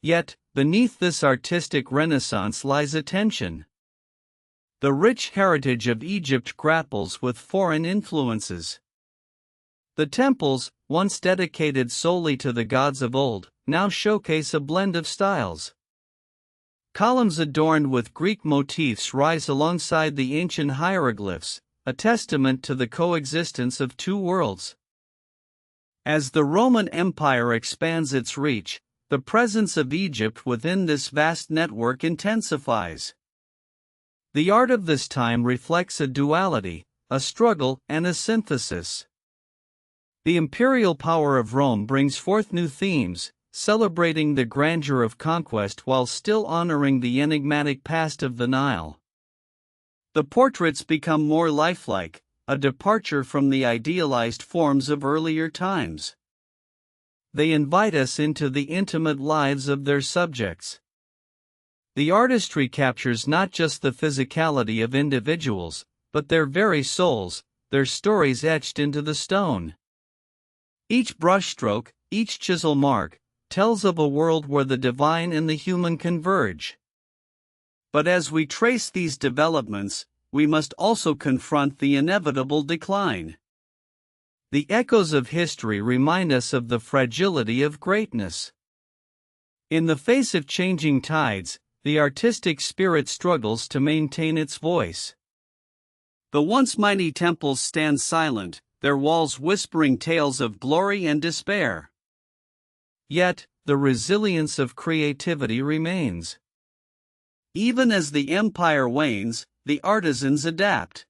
Yet, beneath this artistic renaissance lies a tension. The rich heritage of Egypt grapples with foreign influences. The temples, once dedicated solely to the gods of old, now showcase a blend of styles. Columns adorned with Greek motifs rise alongside the ancient hieroglyphs, a testament to the coexistence of two worlds. As the Roman Empire expands its reach, the presence of Egypt within this vast network intensifies. The art of this time reflects a duality, a struggle, and a synthesis. The imperial power of Rome brings forth new themes, celebrating the grandeur of conquest while still honoring the enigmatic past of the Nile. The portraits become more lifelike, a departure from the idealized forms of earlier times. They invite us into the intimate lives of their subjects. The artistry captures not just the physicality of individuals, but their very souls, their stories etched into the stone. Each brushstroke, each chisel mark, tells of a world where the divine and the human converge. But as we trace these developments, we must also confront the inevitable decline. The echoes of history remind us of the fragility of greatness. In the face of changing tides, the artistic spirit struggles to maintain its voice. The once mighty temples stand silent, their walls whispering tales of glory and despair. Yet, the resilience of creativity remains. Even as the empire wanes, the artisans adapt.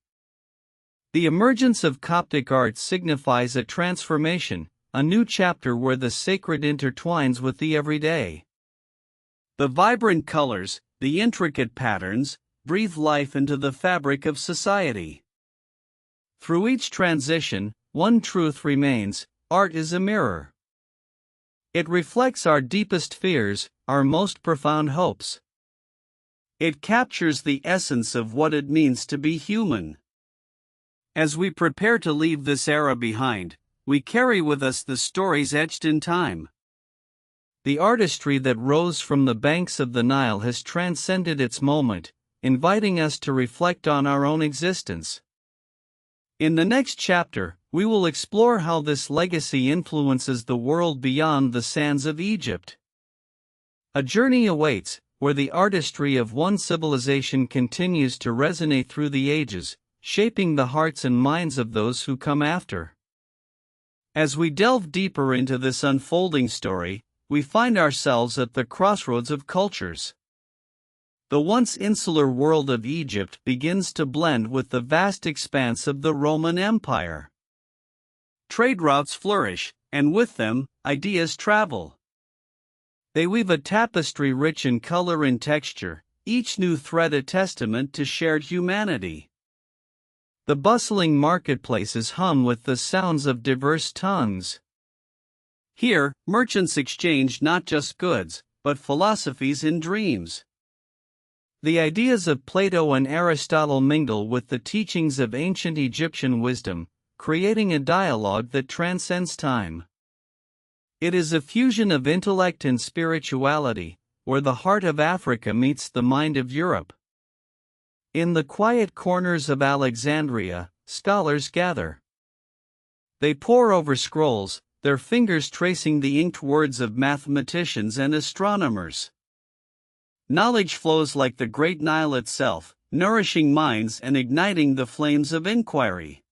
The emergence of Coptic art signifies a transformation, a new chapter where the sacred intertwines with the everyday. The vibrant colors, the intricate patterns, breathe life into the fabric of society. Through each transition, one truth remains: art is a mirror. It reflects our deepest fears, our most profound hopes. It captures the essence of what it means to be human. As we prepare to leave this era behind, we carry with us the stories etched in time. The artistry that rose from the banks of the Nile has transcended its moment, inviting us to reflect on our own existence. In the next chapter, we will explore how this legacy influences the world beyond the sands of Egypt. A journey awaits, where the artistry of one civilization continues to resonate through the ages, shaping the hearts and minds of those who come after. As we delve deeper into this unfolding story, we find ourselves at the crossroads of cultures. The once insular world of Egypt begins to blend with the vast expanse of the Roman Empire. Trade routes flourish, and with them, ideas travel. They weave a tapestry rich in color and texture, each new thread a testament to shared humanity. The bustling marketplaces hum with the sounds of diverse tongues. Here, merchants exchange not just goods, but philosophies and dreams. The ideas of Plato and Aristotle mingle with the teachings of ancient Egyptian wisdom, creating a dialogue that transcends time. It is a fusion of intellect and spirituality, where the heart of Africa meets the mind of Europe. In the quiet corners of Alexandria, scholars gather. They pore over scrolls, their fingers tracing the inked words of mathematicians and astronomers. Knowledge flows like the great Nile itself, nourishing minds and igniting the flames of inquiry.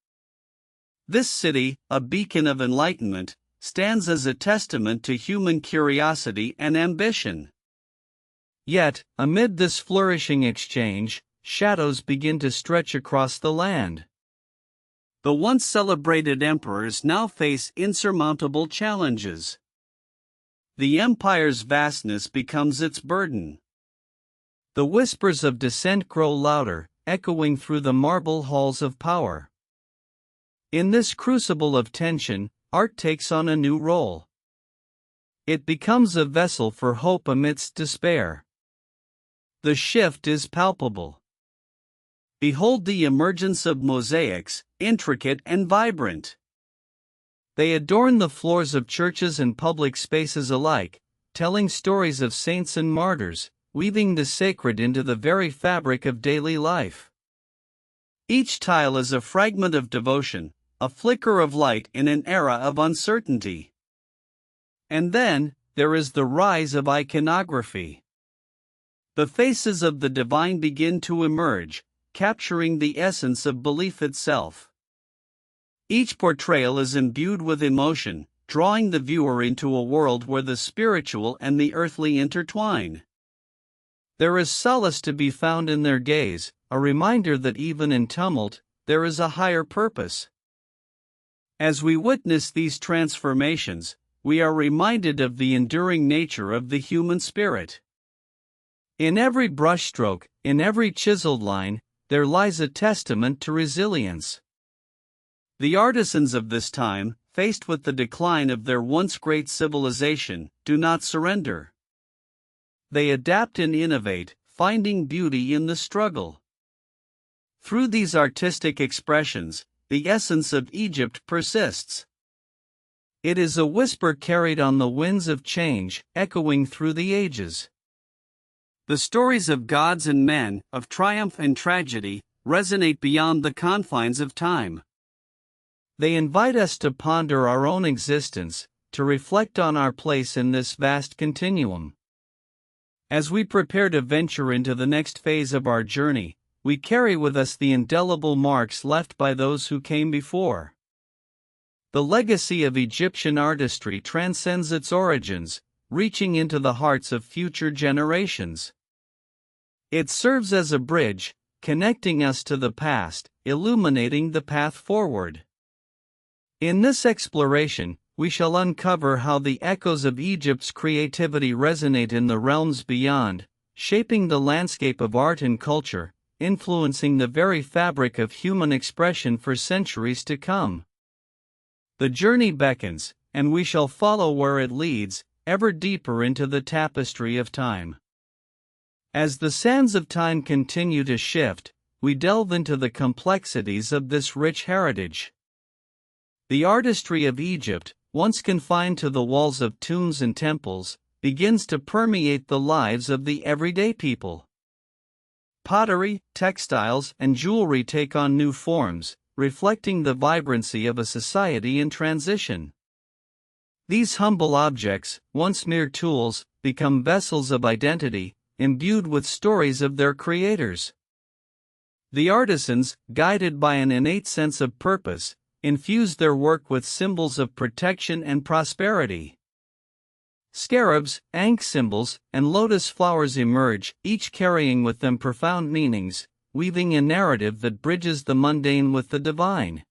This city, a beacon of enlightenment, stands as a testament to human curiosity and ambition. Yet, amid this flourishing exchange, shadows begin to stretch across the land. The once celebrated emperors now face insurmountable challenges. The empire's vastness becomes its burden. The whispers of dissent grow louder, echoing through the marble halls of power. In this crucible of tension, art takes on a new role. It becomes a vessel for hope amidst despair. The shift is palpable. Behold the emergence of mosaics, intricate and vibrant. They adorn the floors of churches and public spaces alike, telling stories of saints and martyrs, weaving the sacred into the very fabric of daily life. Each tile is a fragment of devotion, a flicker of light in an era of uncertainty. And then, there is the rise of iconography. The faces of the divine begin to emerge, capturing the essence of belief itself. Each portrayal is imbued with emotion, drawing the viewer into a world where the spiritual and the earthly intertwine. There is solace to be found in their gaze, a reminder that even in tumult, there is a higher purpose. As we witness these transformations, we are reminded of the enduring nature of the human spirit. In every brushstroke, in every chiseled line, there lies a testament to resilience. The artisans of this time, faced with the decline of their once great civilization, do not surrender. They adapt and innovate, finding beauty in the struggle. Through these artistic expressions, the essence of Egypt persists. It is a whisper carried on the winds of change, echoing through the ages. The stories of gods and men, of triumph and tragedy, resonate beyond the confines of time. They invite us to ponder our own existence, to reflect on our place in this vast continuum. As we prepare to venture into the next phase of our journey, we carry with us the indelible marks left by those who came before. The legacy of Egyptian artistry transcends its origins, reaching into the hearts of future generations. It serves as a bridge, connecting us to the past, illuminating the path forward. In this exploration, we shall uncover how the echoes of Egypt's creativity resonate in the realms beyond, shaping the landscape of art and culture, influencing the very fabric of human expression for centuries to come. The journey beckons, and we shall follow where it leads, ever deeper into the tapestry of time. As the sands of time continue to shift, we delve into the complexities of this rich heritage. The artistry of Egypt, once confined to the walls of tombs and temples, begins to permeate the lives of the everyday people. Pottery, textiles, and jewelry take on new forms, reflecting the vibrancy of a society in transition. These humble objects, once mere tools, become vessels of identity, imbued with stories of their creators. The artisans, guided by an innate sense of purpose, infuse their work with symbols of protection and prosperity. Scarabs, ankh symbols, and lotus flowers emerge, each carrying with them profound meanings, weaving a narrative that bridges the mundane with the divine.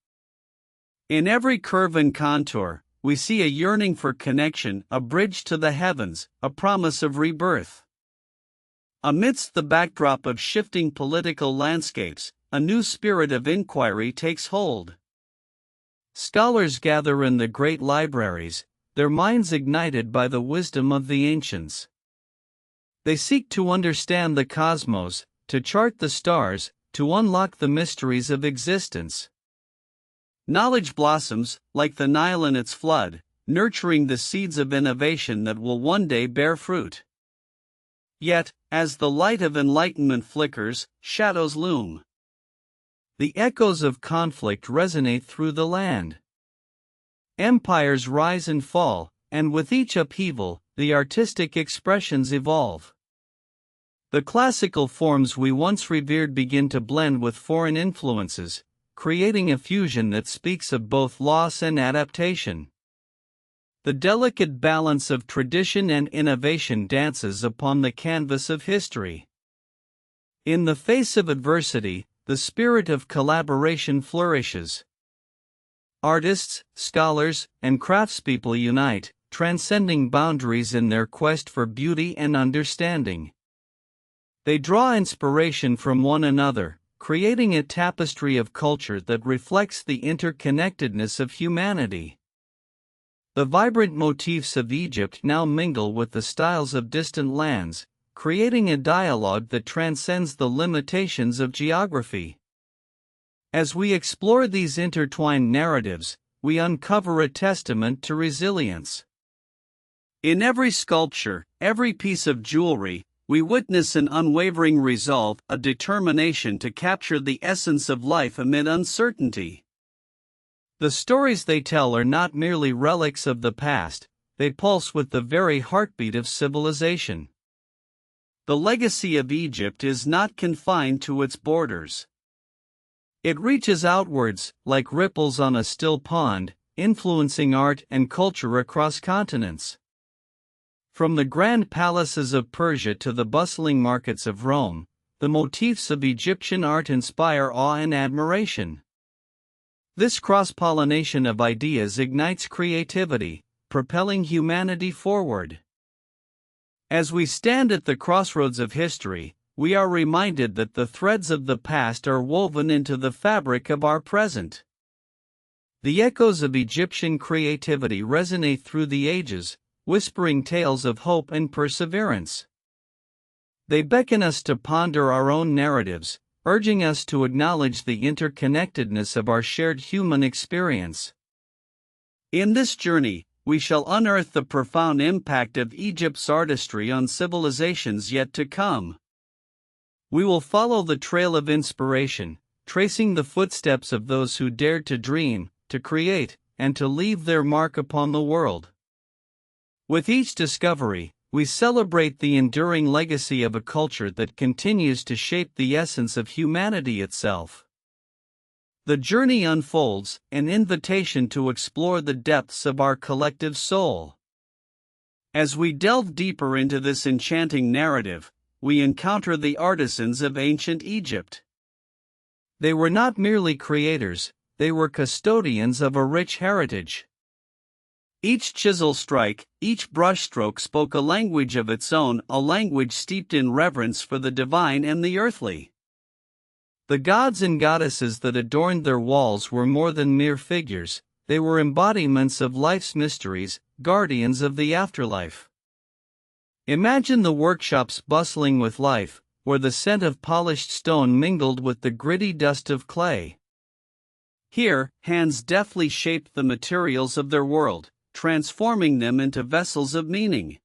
In every curve and contour, we see a yearning for connection, a bridge to the heavens, a promise of rebirth. Amidst the backdrop of shifting political landscapes, a new spirit of inquiry takes hold. Scholars gather in the great libraries, their minds ignited by the wisdom of the ancients. They seek to understand the cosmos, to chart the stars, to unlock the mysteries of existence. Knowledge blossoms, like the Nile in its flood, nurturing the seeds of innovation that will one day bear fruit. Yet, as the light of enlightenment flickers, shadows loom. The echoes of conflict resonate through the land. Empires rise and fall, and with each upheaval, the artistic expressions evolve. The classical forms we once revered begin to blend with foreign influences, creating a fusion that speaks of both loss and adaptation. The delicate balance of tradition and innovation dances upon the canvas of history. In the face of adversity, the spirit of collaboration flourishes. Artists, scholars, and craftspeople unite, transcending boundaries in their quest for beauty and understanding. They draw inspiration from one another, creating a tapestry of culture that reflects the interconnectedness of humanity. The vibrant motifs of Egypt now mingle with the styles of distant lands, creating a dialogue that transcends the limitations of geography. As we explore these intertwined narratives, we uncover a testament to resilience. In every sculpture, every piece of jewelry, we witness an unwavering resolve, a determination to capture the essence of life amid uncertainty. The stories they tell are not merely relics of the past, they pulse with the very heartbeat of civilization. The legacy of Egypt is not confined to its borders. It reaches outwards, like ripples on a still pond, influencing art and culture across continents. From the grand palaces of Persia to the bustling markets of Rome, the motifs of Egyptian art inspire awe and admiration. This cross-pollination of ideas ignites creativity, propelling humanity forward. As we stand at the crossroads of history, we are reminded that the threads of the past are woven into the fabric of our present. The echoes of Egyptian creativity resonate through the ages, whispering tales of hope and perseverance. They beckon us to ponder our own narratives, urging us to acknowledge the interconnectedness of our shared human experience. In this journey, we shall unearth the profound impact of Egypt's artistry on civilizations yet to come. We will follow the trail of inspiration, tracing the footsteps of those who dared to dream, to create, and to leave their mark upon the world. With each discovery, we celebrate the enduring legacy of a culture that continues to shape the essence of humanity itself. The journey unfolds, an invitation to explore the depths of our collective soul. As we delve deeper into this enchanting narrative, we encounter the artisans of ancient Egypt. They were not merely creators, they were custodians of a rich heritage. Each chisel strike, each brushstroke spoke a language of its own, a language steeped in reverence for the divine and the earthly. The gods and goddesses that adorned their walls were more than mere figures, they were embodiments of life's mysteries, guardians of the afterlife. Imagine the workshops bustling with life, where the scent of polished stone mingled with the gritty dust of clay. Here, hands deftly shaped the materials of their world, transforming them into vessels of meaning.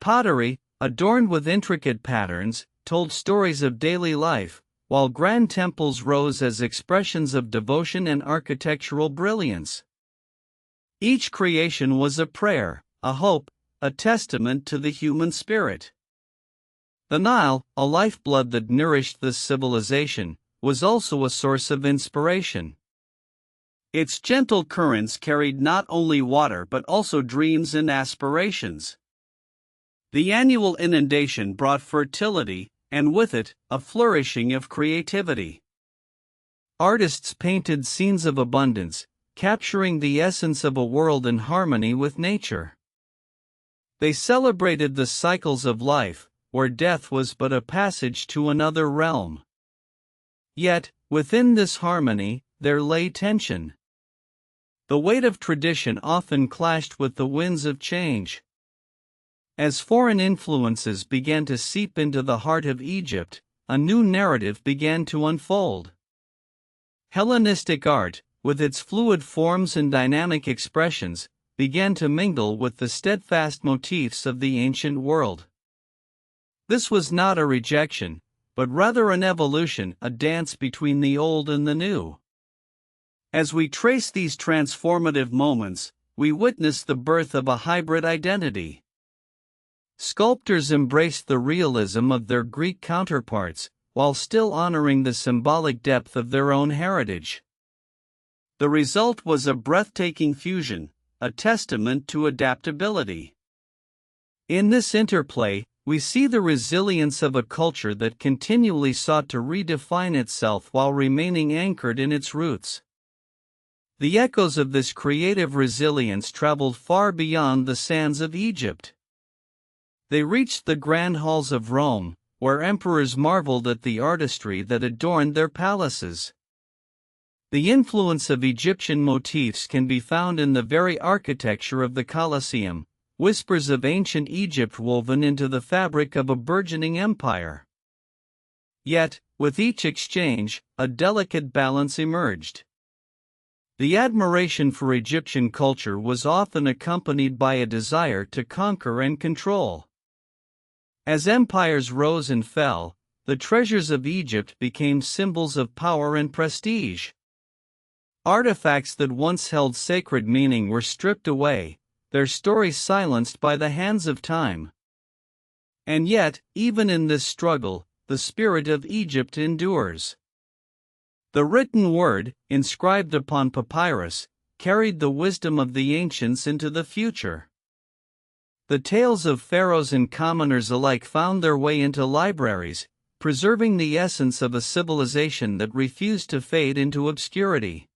Pottery, adorned with intricate patterns, told stories of daily life, while grand temples rose as expressions of devotion and architectural brilliance. Each creation was a prayer, a hope, a testament to the human spirit. The Nile, a lifeblood that nourished this civilization, was also a source of inspiration. Its gentle currents carried not only water but also dreams and aspirations. The annual inundation brought fertility, and with it, a flourishing of creativity. Artists painted scenes of abundance, capturing the essence of a world in harmony with nature. They celebrated the cycles of life, where death was but a passage to another realm. Yet, within this harmony, there lay tension. The weight of tradition often clashed with the winds of change. As foreign influences began to seep into the heart of Egypt, a new narrative began to unfold. Hellenistic art, with its fluid forms and dynamic expressions, began to mingle with the steadfast motifs of the ancient world. This was not a rejection, but rather an evolution, a dance between the old and the new. As we trace these transformative moments, we witness the birth of a hybrid identity. Sculptors embraced the realism of their Greek counterparts, while still honoring the symbolic depth of their own heritage. The result was a breathtaking fusion, a testament to adaptability. In this interplay, we see the resilience of a culture that continually sought to redefine itself while remaining anchored in its roots. The echoes of this creative resilience traveled far beyond the sands of Egypt. They reached the grand halls of Rome, where emperors marveled at the artistry that adorned their palaces. The influence of Egyptian motifs can be found in the very architecture of the Colosseum, whispers of ancient Egypt woven into the fabric of a burgeoning empire. Yet, with each exchange, a delicate balance emerged. The admiration for Egyptian culture was often accompanied by a desire to conquer and control. As empires rose and fell, the treasures of Egypt became symbols of power and prestige. Artifacts that once held sacred meaning were stripped away, their stories silenced by the hands of time. And yet, even in this struggle, the spirit of Egypt endures. The written word, inscribed upon papyrus, carried the wisdom of the ancients into the future. The tales of pharaohs and commoners alike found their way into libraries, preserving the essence of a civilization that refused to fade into obscurity.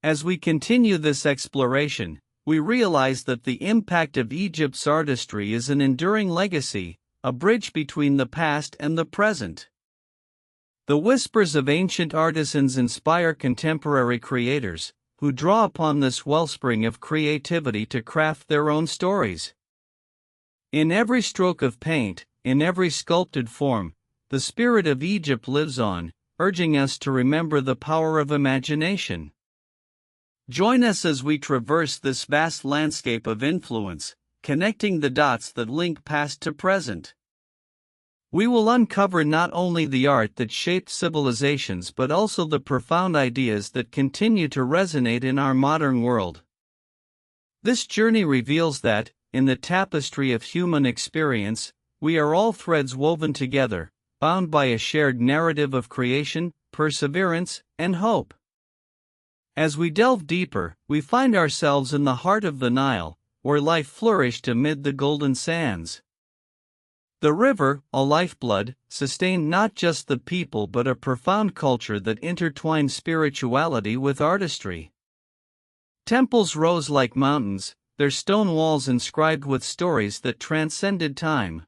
As we continue this exploration, we realize that the impact of Egypt's artistry is an enduring legacy, a bridge between the past and the present. The whispers of ancient artisans inspire contemporary creators, who draw upon this wellspring of creativity to craft their own stories. In every stroke of paint, in every sculpted form, the spirit of Egypt lives on, urging us to remember the power of imagination. Join us as we traverse this vast landscape of influence, connecting the dots that link past to present. We will uncover not only the art that shaped civilizations but also the profound ideas that continue to resonate in our modern world. This journey reveals that, in the tapestry of human experience, we are all threads woven together, bound by a shared narrative of creation, perseverance, and hope. As we delve deeper, we find ourselves in the heart of the Nile, where life flourished amid the golden sands. The river, a lifeblood, sustained not just the people but a profound culture that intertwined spirituality with artistry. Temples rose like mountains, their stone walls inscribed with stories that transcended time.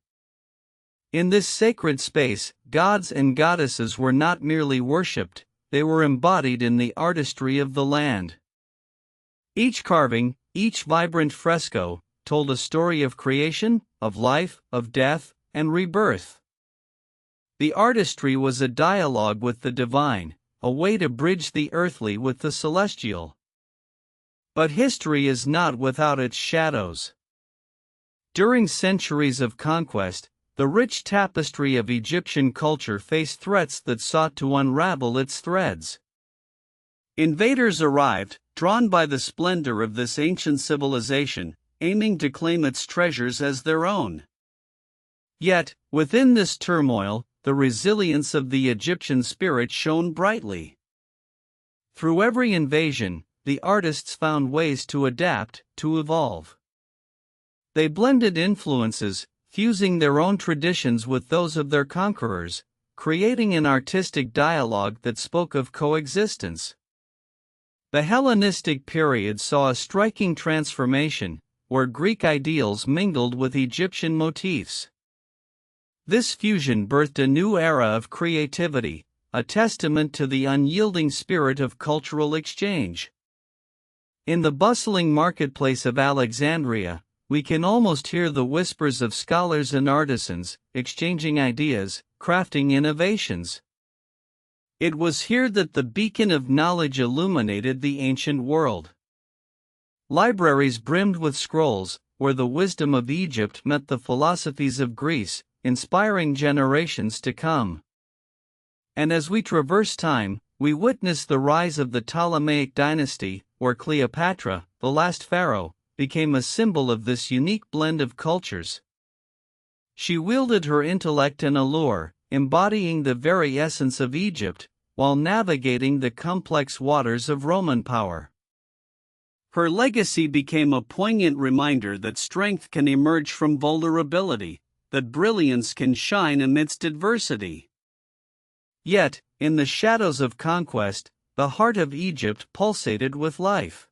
In this sacred space, gods and goddesses were not merely worshipped, they were embodied in the artistry of the land. Each carving, each vibrant fresco, told a story of creation, of life, of death, and rebirth. The artistry was a dialogue with the divine, a way to bridge the earthly with the celestial. But history is not without its shadows. During centuries of conquest, the rich tapestry of Egyptian culture faced threats that sought to unravel its threads. Invaders arrived, drawn by the splendor of this ancient civilization, aiming to claim its treasures as their own. Yet, within this turmoil, the resilience of the Egyptian spirit shone brightly. Through every invasion, the artists found ways to adapt, to evolve. They blended influences, fusing their own traditions with those of their conquerors, creating an artistic dialogue that spoke of coexistence. The Hellenistic period saw a striking transformation, where Greek ideals mingled with Egyptian motifs. This fusion birthed a new era of creativity, a testament to the unyielding spirit of cultural exchange. In the bustling marketplace of Alexandria, we can almost hear the whispers of scholars and artisans, exchanging ideas, crafting innovations. It was here that the beacon of knowledge illuminated the ancient world. Libraries brimmed with scrolls, where the wisdom of Egypt met the philosophies of Greece, inspiring generations to come. And as we traverse time, we witness the rise of the Ptolemaic dynasty, where Cleopatra, the last pharaoh, became a symbol of this unique blend of cultures. She wielded her intellect and allure, embodying the very essence of Egypt, while navigating the complex waters of Roman power. Her legacy became a poignant reminder that strength can emerge from vulnerability, that brilliance can shine amidst adversity. Yet, in the shadows of conquest, the heart of Egypt pulsated with life.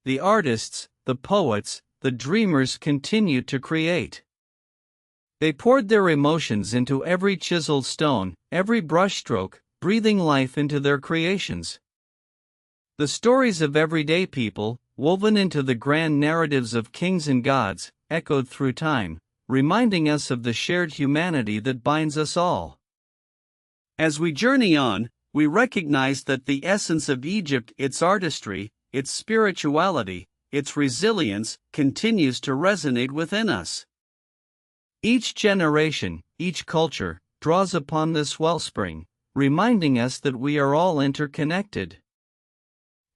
The artists, the poets, the dreamers continued to create. They poured their emotions into every chiseled stone, every brushstroke, breathing life into their creations. The stories of everyday people, woven into the grand narratives of kings and gods, echoed through time, reminding us of the shared humanity that binds us all. As we journey on, we recognize that the essence of Egypt, its artistry, its spirituality, its resilience, continues to resonate within us. Each generation, each culture, draws upon this wellspring, reminding us that we are all interconnected.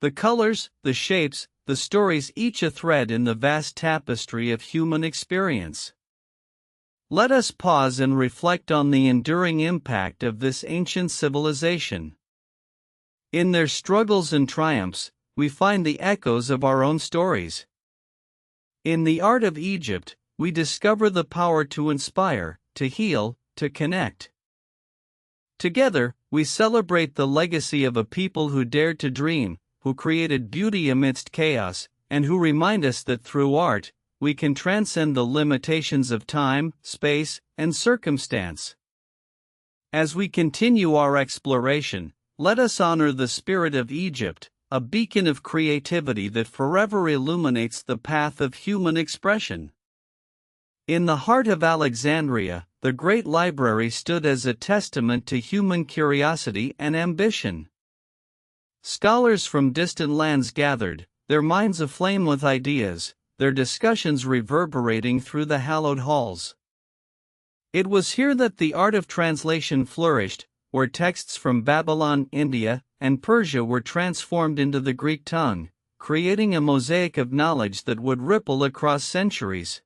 The colors, the shapes, the stories, each a thread in the vast tapestry of human experience. Let us pause and reflect on the enduring impact of this ancient civilization. In their struggles and triumphs, we find the echoes of our own stories. In the art of Egypt, we discover the power to inspire, to heal, to connect. Together, we celebrate the legacy of a people who dared to dream, who created beauty amidst chaos, and who remind us that through art, we can transcend the limitations of time, space, and circumstance. As we continue our exploration, let us honor the spirit of Egypt, a beacon of creativity that forever illuminates the path of human expression. In the heart of Alexandria, the great library stood as a testament to human curiosity and ambition. Scholars from distant lands gathered, their minds aflame with ideas, their discussions reverberating through the hallowed halls. It was here that the art of translation flourished, where texts from Babylon, India, and Persia were transformed into the Greek tongue, creating a mosaic of knowledge that would ripple across centuries.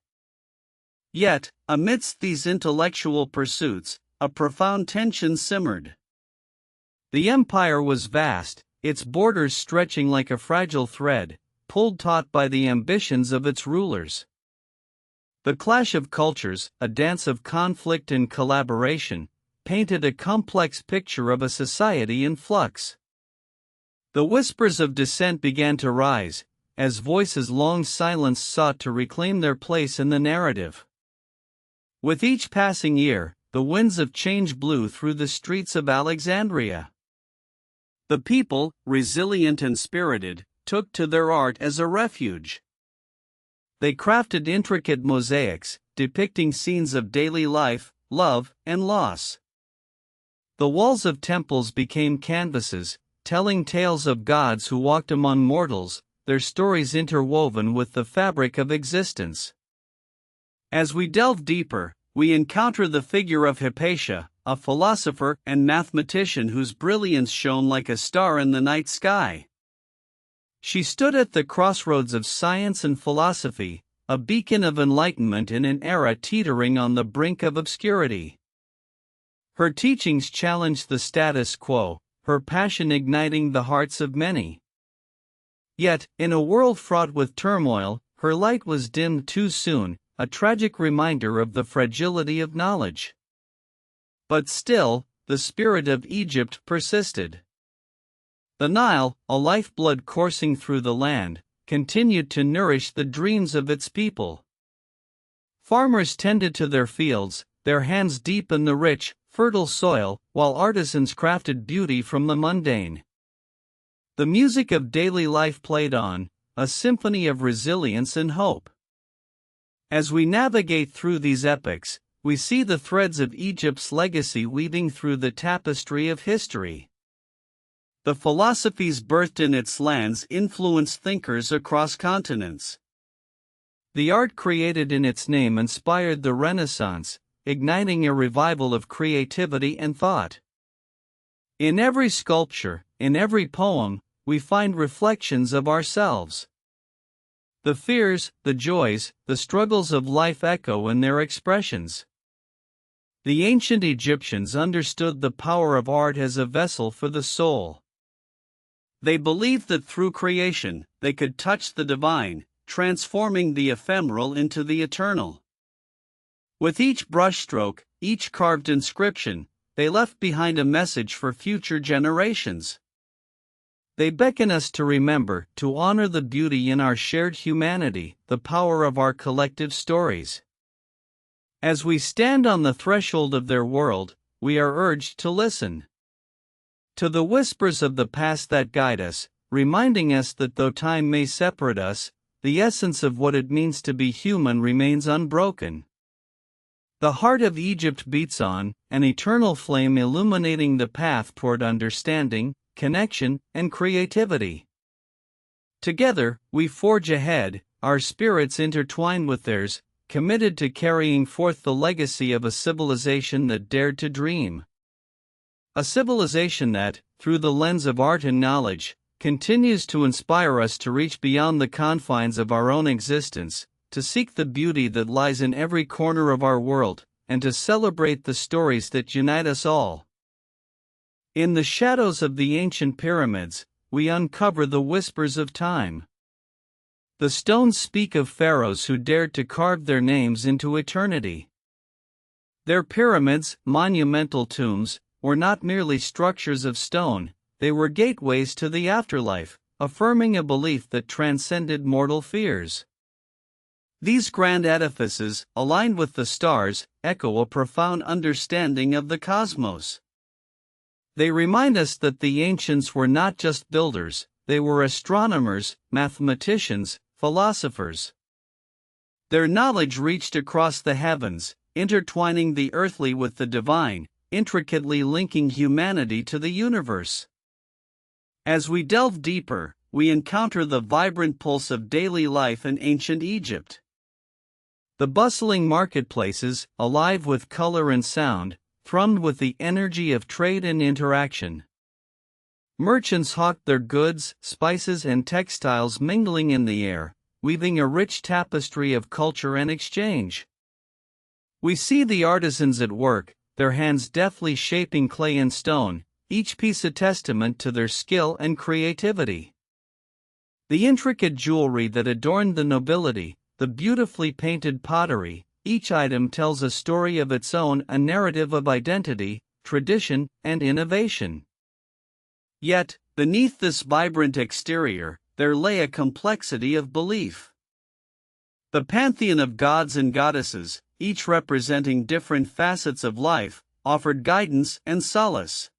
Yet, amidst these intellectual pursuits, a profound tension simmered. The empire was vast, its borders stretching like a fragile thread, pulled taut by the ambitions of its rulers. The clash of cultures, a dance of conflict and collaboration, painted a complex picture of a society in flux. The whispers of dissent began to rise, as voices long silenced sought to reclaim their place in the narrative. With each passing year, the winds of change blew through the streets of Alexandria. The people, resilient and spirited, took to their art as a refuge. They crafted intricate mosaics, depicting scenes of daily life, love, and loss. The walls of temples became canvases, telling tales of gods who walked among mortals, their stories interwoven with the fabric of existence. As we delve deeper, we encounter the figure of Hypatia, a philosopher and mathematician whose brilliance shone like a star in the night sky. She stood at the crossroads of science and philosophy, a beacon of enlightenment in an era teetering on the brink of obscurity. Her teachings challenged the status quo, her passion igniting the hearts of many. Yet, in a world fraught with turmoil, her light was dimmed too soon, a tragic reminder of the fragility of knowledge. But still, the spirit of Egypt persisted. The Nile, a lifeblood coursing through the land, continued to nourish the dreams of its people. Farmers tended to their fields, their hands deep in the rich, fertile soil, while artisans crafted beauty from the mundane. The music of daily life played on, a symphony of resilience and hope. As we navigate through these epochs, we see the threads of Egypt's legacy weaving through the tapestry of history. The philosophies birthed in its lands influenced thinkers across continents. The art created in its name inspired the Renaissance, igniting a revival of creativity and thought. In every sculpture, in every poem, we find reflections of ourselves. The fears, the joys, the struggles of life echo in their expressions. The ancient Egyptians understood the power of art as a vessel for the soul. They believed that through creation, they could touch the divine, transforming the ephemeral into the eternal. With each brushstroke, each carved inscription, they left behind a message for future generations. They beckon us to remember, to honor the beauty in our shared humanity, the power of our collective stories. As we stand on the threshold of their world, we are urged to listen to the whispers of the past that guide us, reminding us that though time may separate us, the essence of what it means to be human remains unbroken. The heart of Egypt beats on, an eternal flame illuminating the path toward understanding, connection, and creativity. Together, we forge ahead, our spirits intertwined with theirs, committed to carrying forth the legacy of a civilization that dared to dream. A civilization that, through the lens of art and knowledge, continues to inspire us to reach beyond the confines of our own existence, to seek the beauty that lies in every corner of our world, and to celebrate the stories that unite us all. In the shadows of the ancient pyramids, we uncover the whispers of time. The stones speak of pharaohs who dared to carve their names into eternity. Their pyramids, monumental tombs, were not merely structures of stone, they were gateways to the afterlife, affirming a belief that transcended mortal fears. These grand edifices, aligned with the stars, echo a profound understanding of the cosmos. They remind us that the ancients were not just builders, they were astronomers, mathematicians, philosophers. Their knowledge reached across the heavens, intertwining the earthly with the divine, intricately linking humanity to the universe. As we delve deeper, we encounter the vibrant pulse of daily life in ancient Egypt. The bustling marketplaces, alive with color and sound, thrummed with the energy of trade and interaction. Merchants hawked their goods, spices, and textiles mingling in the air, weaving a rich tapestry of culture and exchange. We see the artisans at work, their hands deftly shaping clay and stone, each piece a testament to their skill and creativity. The intricate jewelry that adorned the nobility, the beautifully painted pottery, each item tells a story of its own, a narrative of identity, tradition, and innovation. Yet, beneath this vibrant exterior, there lay a complexity of belief. The pantheon of gods and goddesses, each representing different facets of life, offered guidance and solace.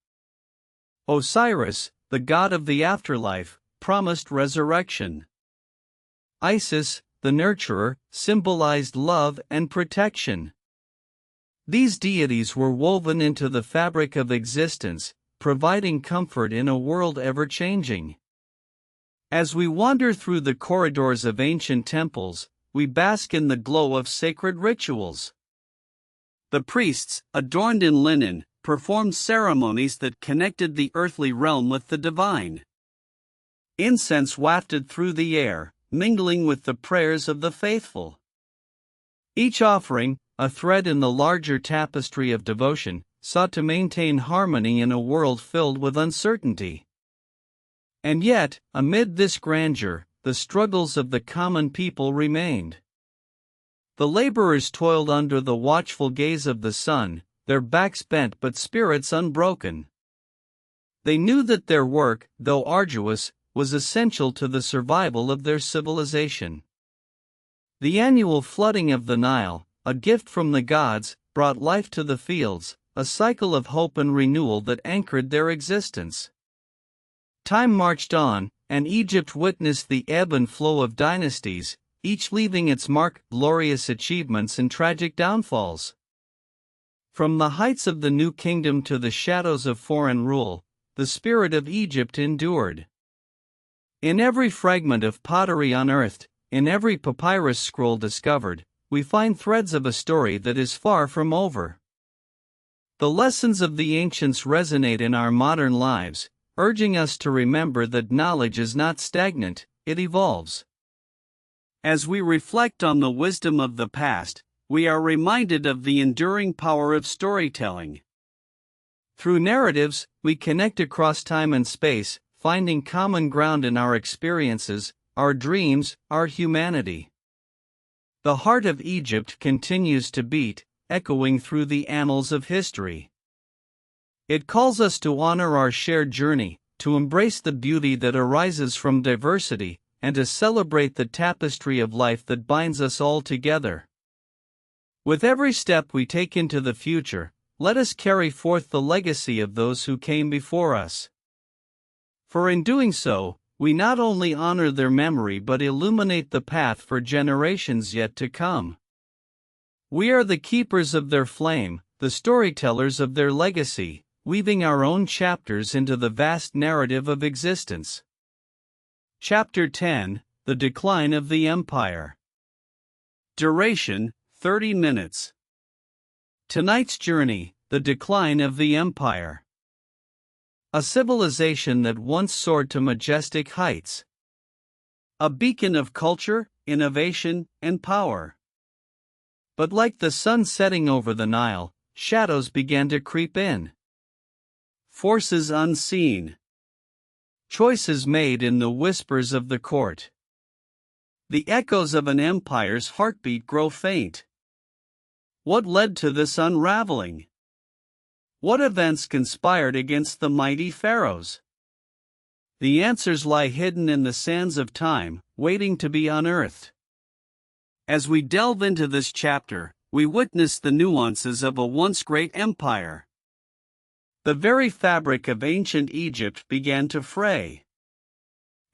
Osiris, the god of the afterlife, promised resurrection. Isis, the nurturer, symbolized love and protection. These deities were woven into the fabric of existence, providing comfort in a world ever-changing. As we wander through the corridors of ancient temples, we bask in the glow of sacred rituals. The priests, adorned in linen, performed ceremonies that connected the earthly realm with the divine. Incense wafted through the air, mingling with the prayers of the faithful. Each offering, a thread in the larger tapestry of devotion, sought to maintain harmony in a world filled with uncertainty. And yet, amid this grandeur, the struggles of the common people remained. The laborers toiled under the watchful gaze of the sun, their backs bent but spirits unbroken. They knew that their work, though arduous, was essential to the survival of their civilization. The annual flooding of the Nile, a gift from the gods, brought life to the fields, a cycle of hope and renewal that anchored their existence. Time marched on, and Egypt witnessed the ebb and flow of dynasties, each leaving its mark, glorious achievements and tragic downfalls. From the heights of the new kingdom to the shadows of foreign rule, the spirit of Egypt endured. In every fragment of pottery unearthed, in every papyrus scroll discovered, we find threads of a story that is far from over. The lessons of the ancients resonate in our modern lives, urging us to remember that knowledge is not stagnant, it evolves. As we reflect on the wisdom of the past, we are reminded of the enduring power of storytelling. Through narratives, we connect across time and space, finding common ground in our experiences, our dreams, our humanity. The heart of Egypt continues to beat, echoing through the annals of history. It calls us to honor our shared journey, to embrace the beauty that arises from diversity, and to celebrate the tapestry of life that binds us all together. With every step we take into the future, let us carry forth the legacy of those who came before us. For in doing so, we not only honor their memory but illuminate the path for generations yet to come. We are the keepers of their flame, the storytellers of their legacy, weaving our own chapters into the vast narrative of existence. Chapter 10: The Decline of the Empire. Duration: 30 minutes. Tonight's journey: The Decline of the Empire. A civilization that once soared to majestic heights. A beacon of culture, innovation, and power. But like the sun setting over the Nile, shadows began to creep in. Forces unseen. Choices made in the whispers of the court. The echoes of an empire's heartbeat grow faint. What led to this unraveling? What events conspired against the mighty pharaohs? The answers lie hidden in the sands of time, waiting to be unearthed. As we delve into this chapter, we witness the nuances of a once great empire. The very fabric of ancient Egypt began to fray.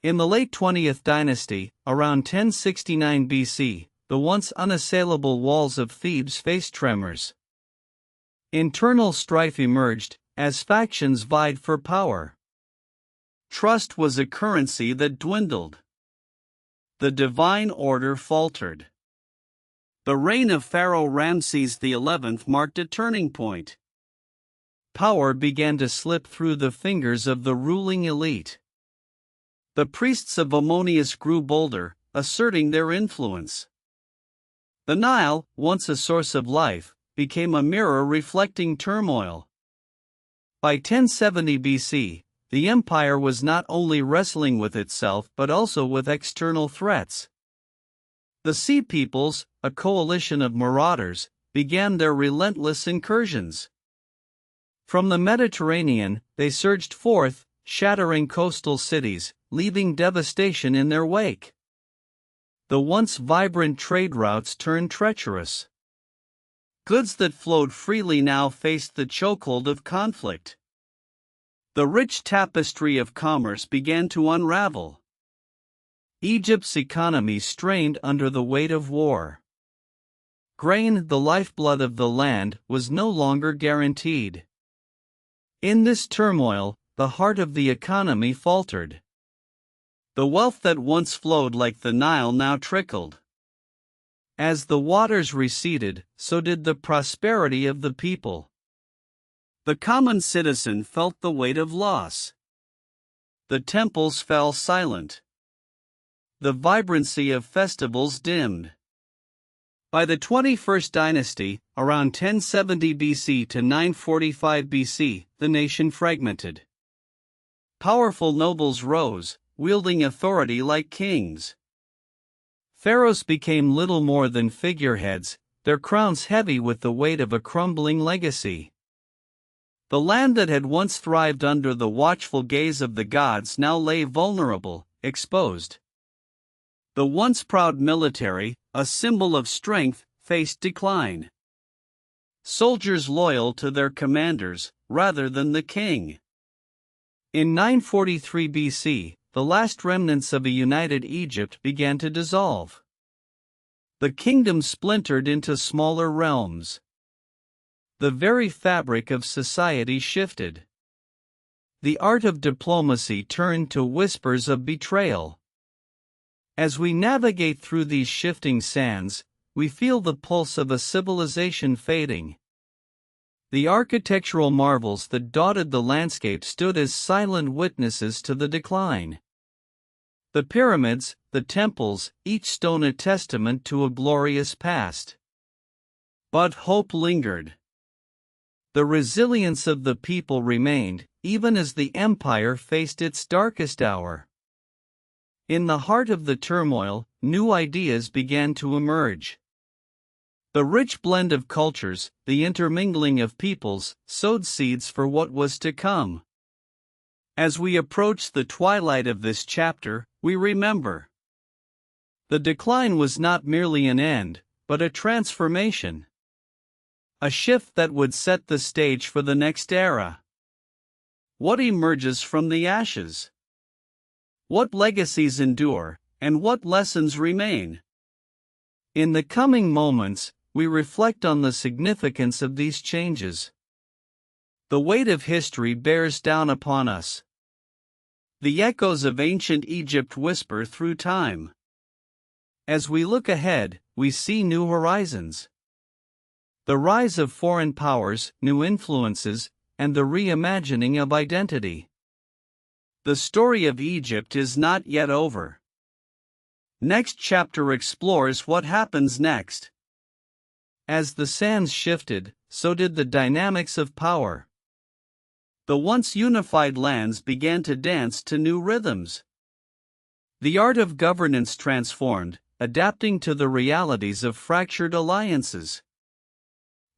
In the late 20th dynasty, around 1069 BC, the once unassailable walls of Thebes faced tremors. Internal strife emerged, as factions vied for power. Trust was a currency that dwindled. The divine order faltered. The reign of Pharaoh Ramses XI marked a turning point. Power began to slip through the fingers of the ruling elite. The priests of Ammonius grew bolder, asserting their influence. The Nile, once a source of life, became a mirror reflecting turmoil. By 1070 BC, the empire was not only wrestling with itself but also with external threats. The Sea Peoples, a coalition of marauders, began their relentless incursions. From the Mediterranean, they surged forth, shattering coastal cities, leaving devastation in their wake. The once vibrant trade routes turned treacherous. Goods that flowed freely now faced the chokehold of conflict. The rich tapestry of commerce began to unravel. Egypt's economy strained under the weight of war. Grain, the lifeblood of the land, was no longer guaranteed. In this turmoil, the heart of the economy faltered. The wealth that once flowed like the Nile now trickled. As the waters receded, so did the prosperity of the people. The common citizen felt the weight of loss. The temples fell silent. The vibrancy of festivals dimmed. By the 21st dynasty, around 1070 BC to 945 BC, the nation fragmented. Powerful nobles rose, wielding authority like kings. Pharaohs became little more than figureheads, their crowns heavy with the weight of a crumbling legacy. The land that had once thrived under the watchful gaze of the gods now lay vulnerable, exposed. The once proud military, a symbol of strength, faced decline. Soldiers loyal to their commanders, rather than the king. In 943 BC, the last remnants of a united Egypt began to dissolve. The kingdom splintered into smaller realms. The very fabric of society shifted. The art of diplomacy turned to whispers of betrayal. As we navigate through these shifting sands, we feel the pulse of a civilization fading. The architectural marvels that dotted the landscape stood as silent witnesses to the decline. The pyramids, the temples, each stone a testament to a glorious past. But hope lingered. The resilience of the people remained, even as the empire faced its darkest hour. In the heart of the turmoil, new ideas began to emerge. The rich blend of cultures, the intermingling of peoples, sowed seeds for what was to come. As we approach the twilight of this chapter, we remember. The decline was not merely an end, but a transformation. A shift that would set the stage for the next era. What emerges from the ashes? What legacies endure, and what lessons remain? In the coming moments, we reflect on the significance of these changes. The weight of history bears down upon us. The echoes of ancient Egypt whisper through time. As we look ahead, we see new horizons. The rise of foreign powers, new influences, and the reimagining of identity. The story of Egypt is not yet over. Next chapter explores what happens next. As the sands shifted, so did the dynamics of power. The once unified lands began to dance to new rhythms. The art of governance transformed, adapting to the realities of fractured alliances.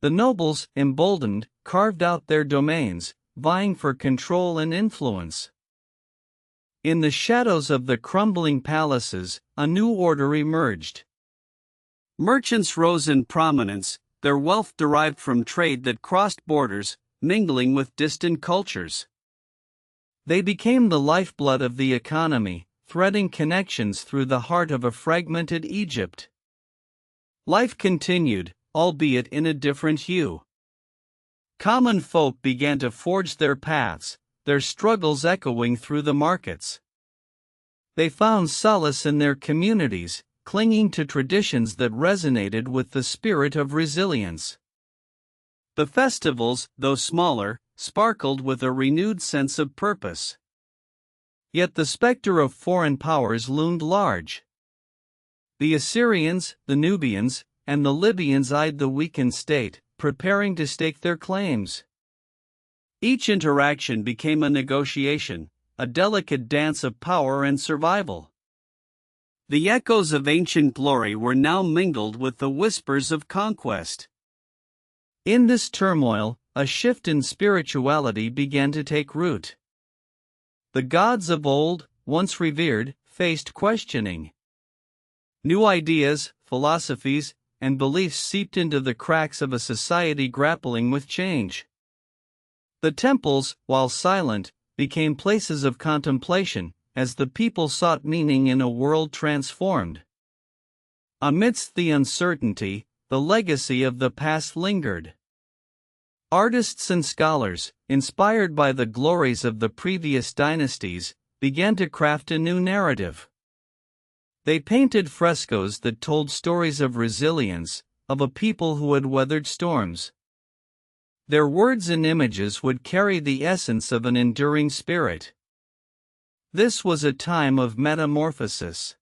The nobles, emboldened, carved out their domains, vying for control and influence. In the shadows of the crumbling palaces, a new order emerged. Merchants rose in prominence, their wealth derived from trade that crossed borders, mingling with distant cultures. They became the lifeblood of the economy, threading connections through the heart of a fragmented Egypt. Life continued, albeit in a different hue. Common folk began to forge their paths, their struggles echoing through the markets. They found solace in their communities, clinging to traditions that resonated with the spirit of resilience. The festivals, though smaller, sparkled with a renewed sense of purpose. Yet the specter of foreign powers loomed large. The Assyrians, the Nubians, and the Libyans eyed the weakened state, preparing to stake their claims. Each interaction became a negotiation, a delicate dance of power and survival. The echoes of ancient glory were now mingled with the whispers of conquest. In this turmoil, a shift in spirituality began to take root. The gods of old, once revered, faced questioning. New ideas, philosophies, and beliefs seeped into the cracks of a society grappling with change. The temples, while silent, became places of contemplation, as the people sought meaning in a world transformed. Amidst the uncertainty, the legacy of the past lingered. Artists and scholars, inspired by the glories of the previous dynasties, began to craft a new narrative. They painted frescoes that told stories of resilience, of a people who had weathered storms. Their words and images would carry the essence of an enduring spirit. This was a time of metamorphosis.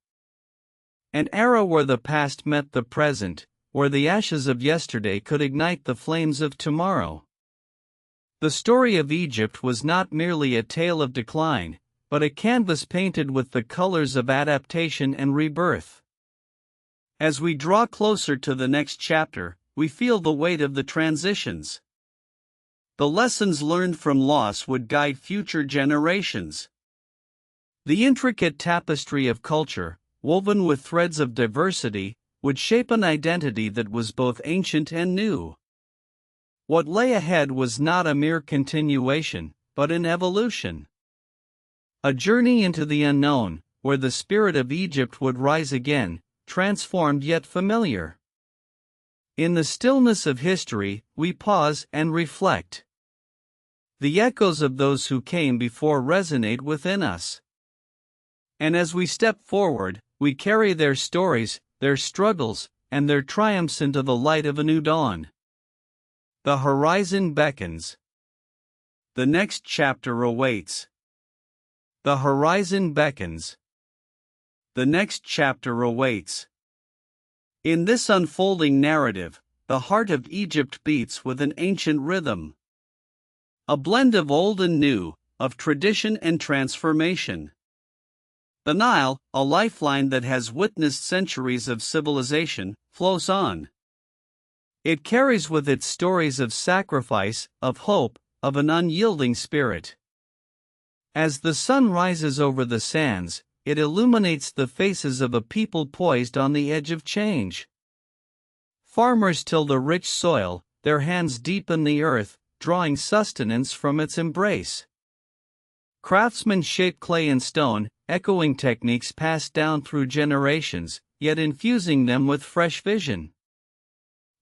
An era where the past met the present, where the ashes of yesterday could ignite the flames of tomorrow. The story of Egypt was not merely a tale of decline, but a canvas painted with the colors of adaptation and rebirth. As we draw closer to the next chapter, we feel the weight of the transitions. The lessons learned from loss would guide future generations. The intricate tapestry of culture, woven with threads of diversity, would shape an identity that was both ancient and new. What lay ahead was not a mere continuation, but an evolution. A journey into the unknown, where the spirit of Egypt would rise again, transformed yet familiar. In the stillness of history, we pause and reflect. The echoes of those who came before resonate within us. And as we step forward, we carry their stories, their struggles, and their triumphs into the light of a new dawn. The horizon beckons. The next chapter awaits. The horizon beckons. The next chapter awaits. In this unfolding narrative, the heart of Egypt beats with an ancient rhythm. A blend of old and new, of tradition and transformation. The Nile, a lifeline that has witnessed centuries of civilization, flows on. It carries with it stories of sacrifice, of hope, of an unyielding spirit. As the sun rises over the sands, it illuminates the faces of a people poised on the edge of change. Farmers till the rich soil, their hands deep in the earth, drawing sustenance from its embrace. Craftsmen shape clay and stone, echoing techniques passed down through generations, yet infusing them with fresh vision.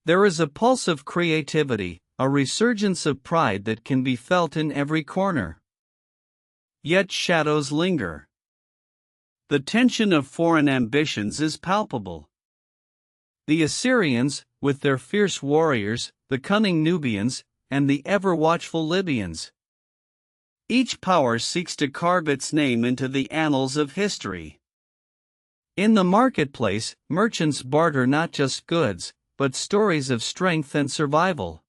There is a pulse of creativity, a resurgence of pride that can be felt in every corner. Yet shadows linger. The tension of foreign ambitions is palpable. The Assyrians, with their fierce warriors, the cunning Nubians, and the ever-watchful Libyans. Each power seeks to carve its name into the annals of history. In the marketplace, merchants barter not just goods, but stories of strength and survival.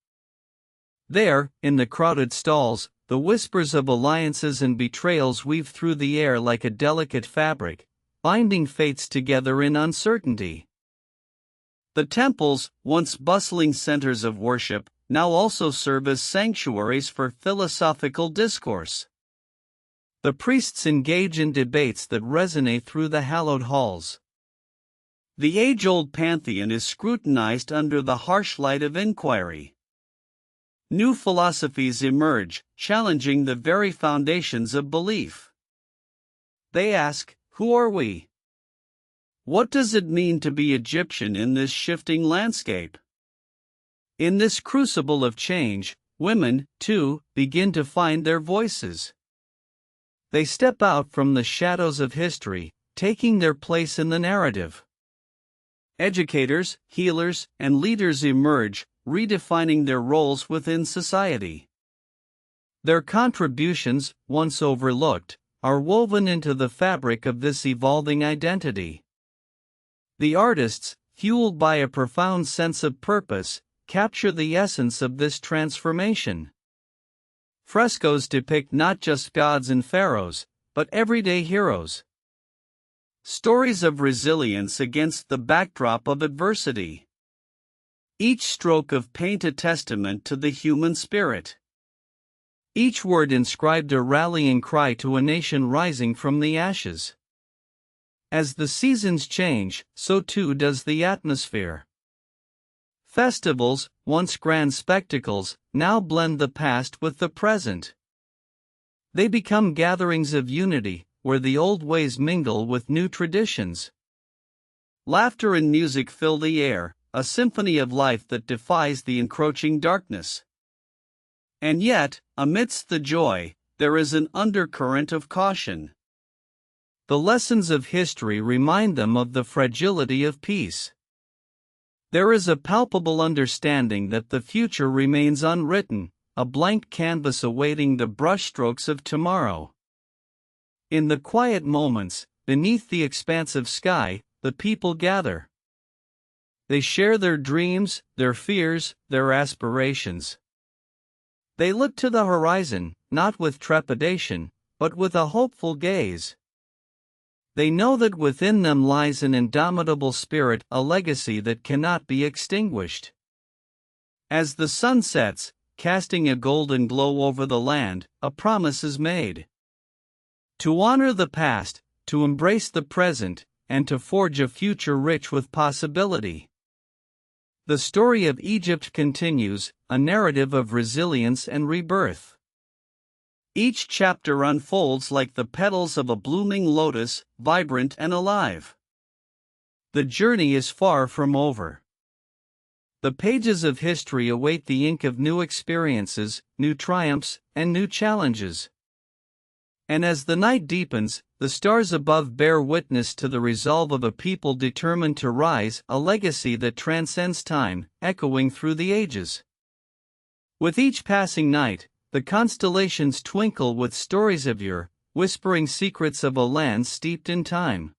There, in the crowded stalls, the whispers of alliances and betrayals weave through the air like a delicate fabric, binding fates together in uncertainty. The temples, once bustling centers of worship, now also serve as sanctuaries for philosophical discourse. The priests engage in debates that resonate through the hallowed halls. The age-old pantheon is scrutinized under the harsh light of inquiry. New philosophies emerge, challenging the very foundations of belief. They ask, who are we? What does it mean to be Egyptian in this shifting landscape? In this crucible of change, women, too, begin to find their voices. They step out from the shadows of history, taking their place in the narrative. Educators, healers, and leaders emerge, redefining their roles within society. Their contributions, once overlooked, are woven into the fabric of this evolving identity. The artists, fueled by a profound sense of purpose, capture the essence of this transformation. Frescoes depict not just gods and pharaohs, but everyday heroes. Stories of resilience against the backdrop of adversity. Each stroke of paint a testament to the human spirit. Each word inscribed a rallying cry to a nation rising from the ashes. As the seasons change, so too does the atmosphere. Festivals, once grand spectacles, now blend the past with the present. They become gatherings of unity, where the old ways mingle with new traditions. Laughter and music fill the air, a symphony of life that defies the encroaching darkness. And yet, amidst the joy, there is an undercurrent of caution. The lessons of history remind them of the fragility of peace. There is a palpable understanding that the future remains unwritten, a blank canvas awaiting the brushstrokes of tomorrow. In the quiet moments, beneath the expansive sky, the people gather. They share their dreams, their fears, their aspirations. They look to the horizon, not with trepidation, but with a hopeful gaze. They know that within them lies an indomitable spirit, a legacy that cannot be extinguished. As the sun sets, casting a golden glow over the land, a promise is made. To honor the past, to embrace the present, and to forge a future rich with possibility. The story of Egypt continues, a narrative of resilience and rebirth. Each chapter unfolds like the petals of a blooming lotus, vibrant and alive. The journey is far from over. The pages of history await the ink of new experiences, new triumphs, and new challenges. And as the night deepens, the stars above bear witness to the resolve of a people determined to rise, a legacy that transcends time, echoing through the ages. With each passing night, the constellations twinkle with stories of yore, whispering secrets of a land steeped in time.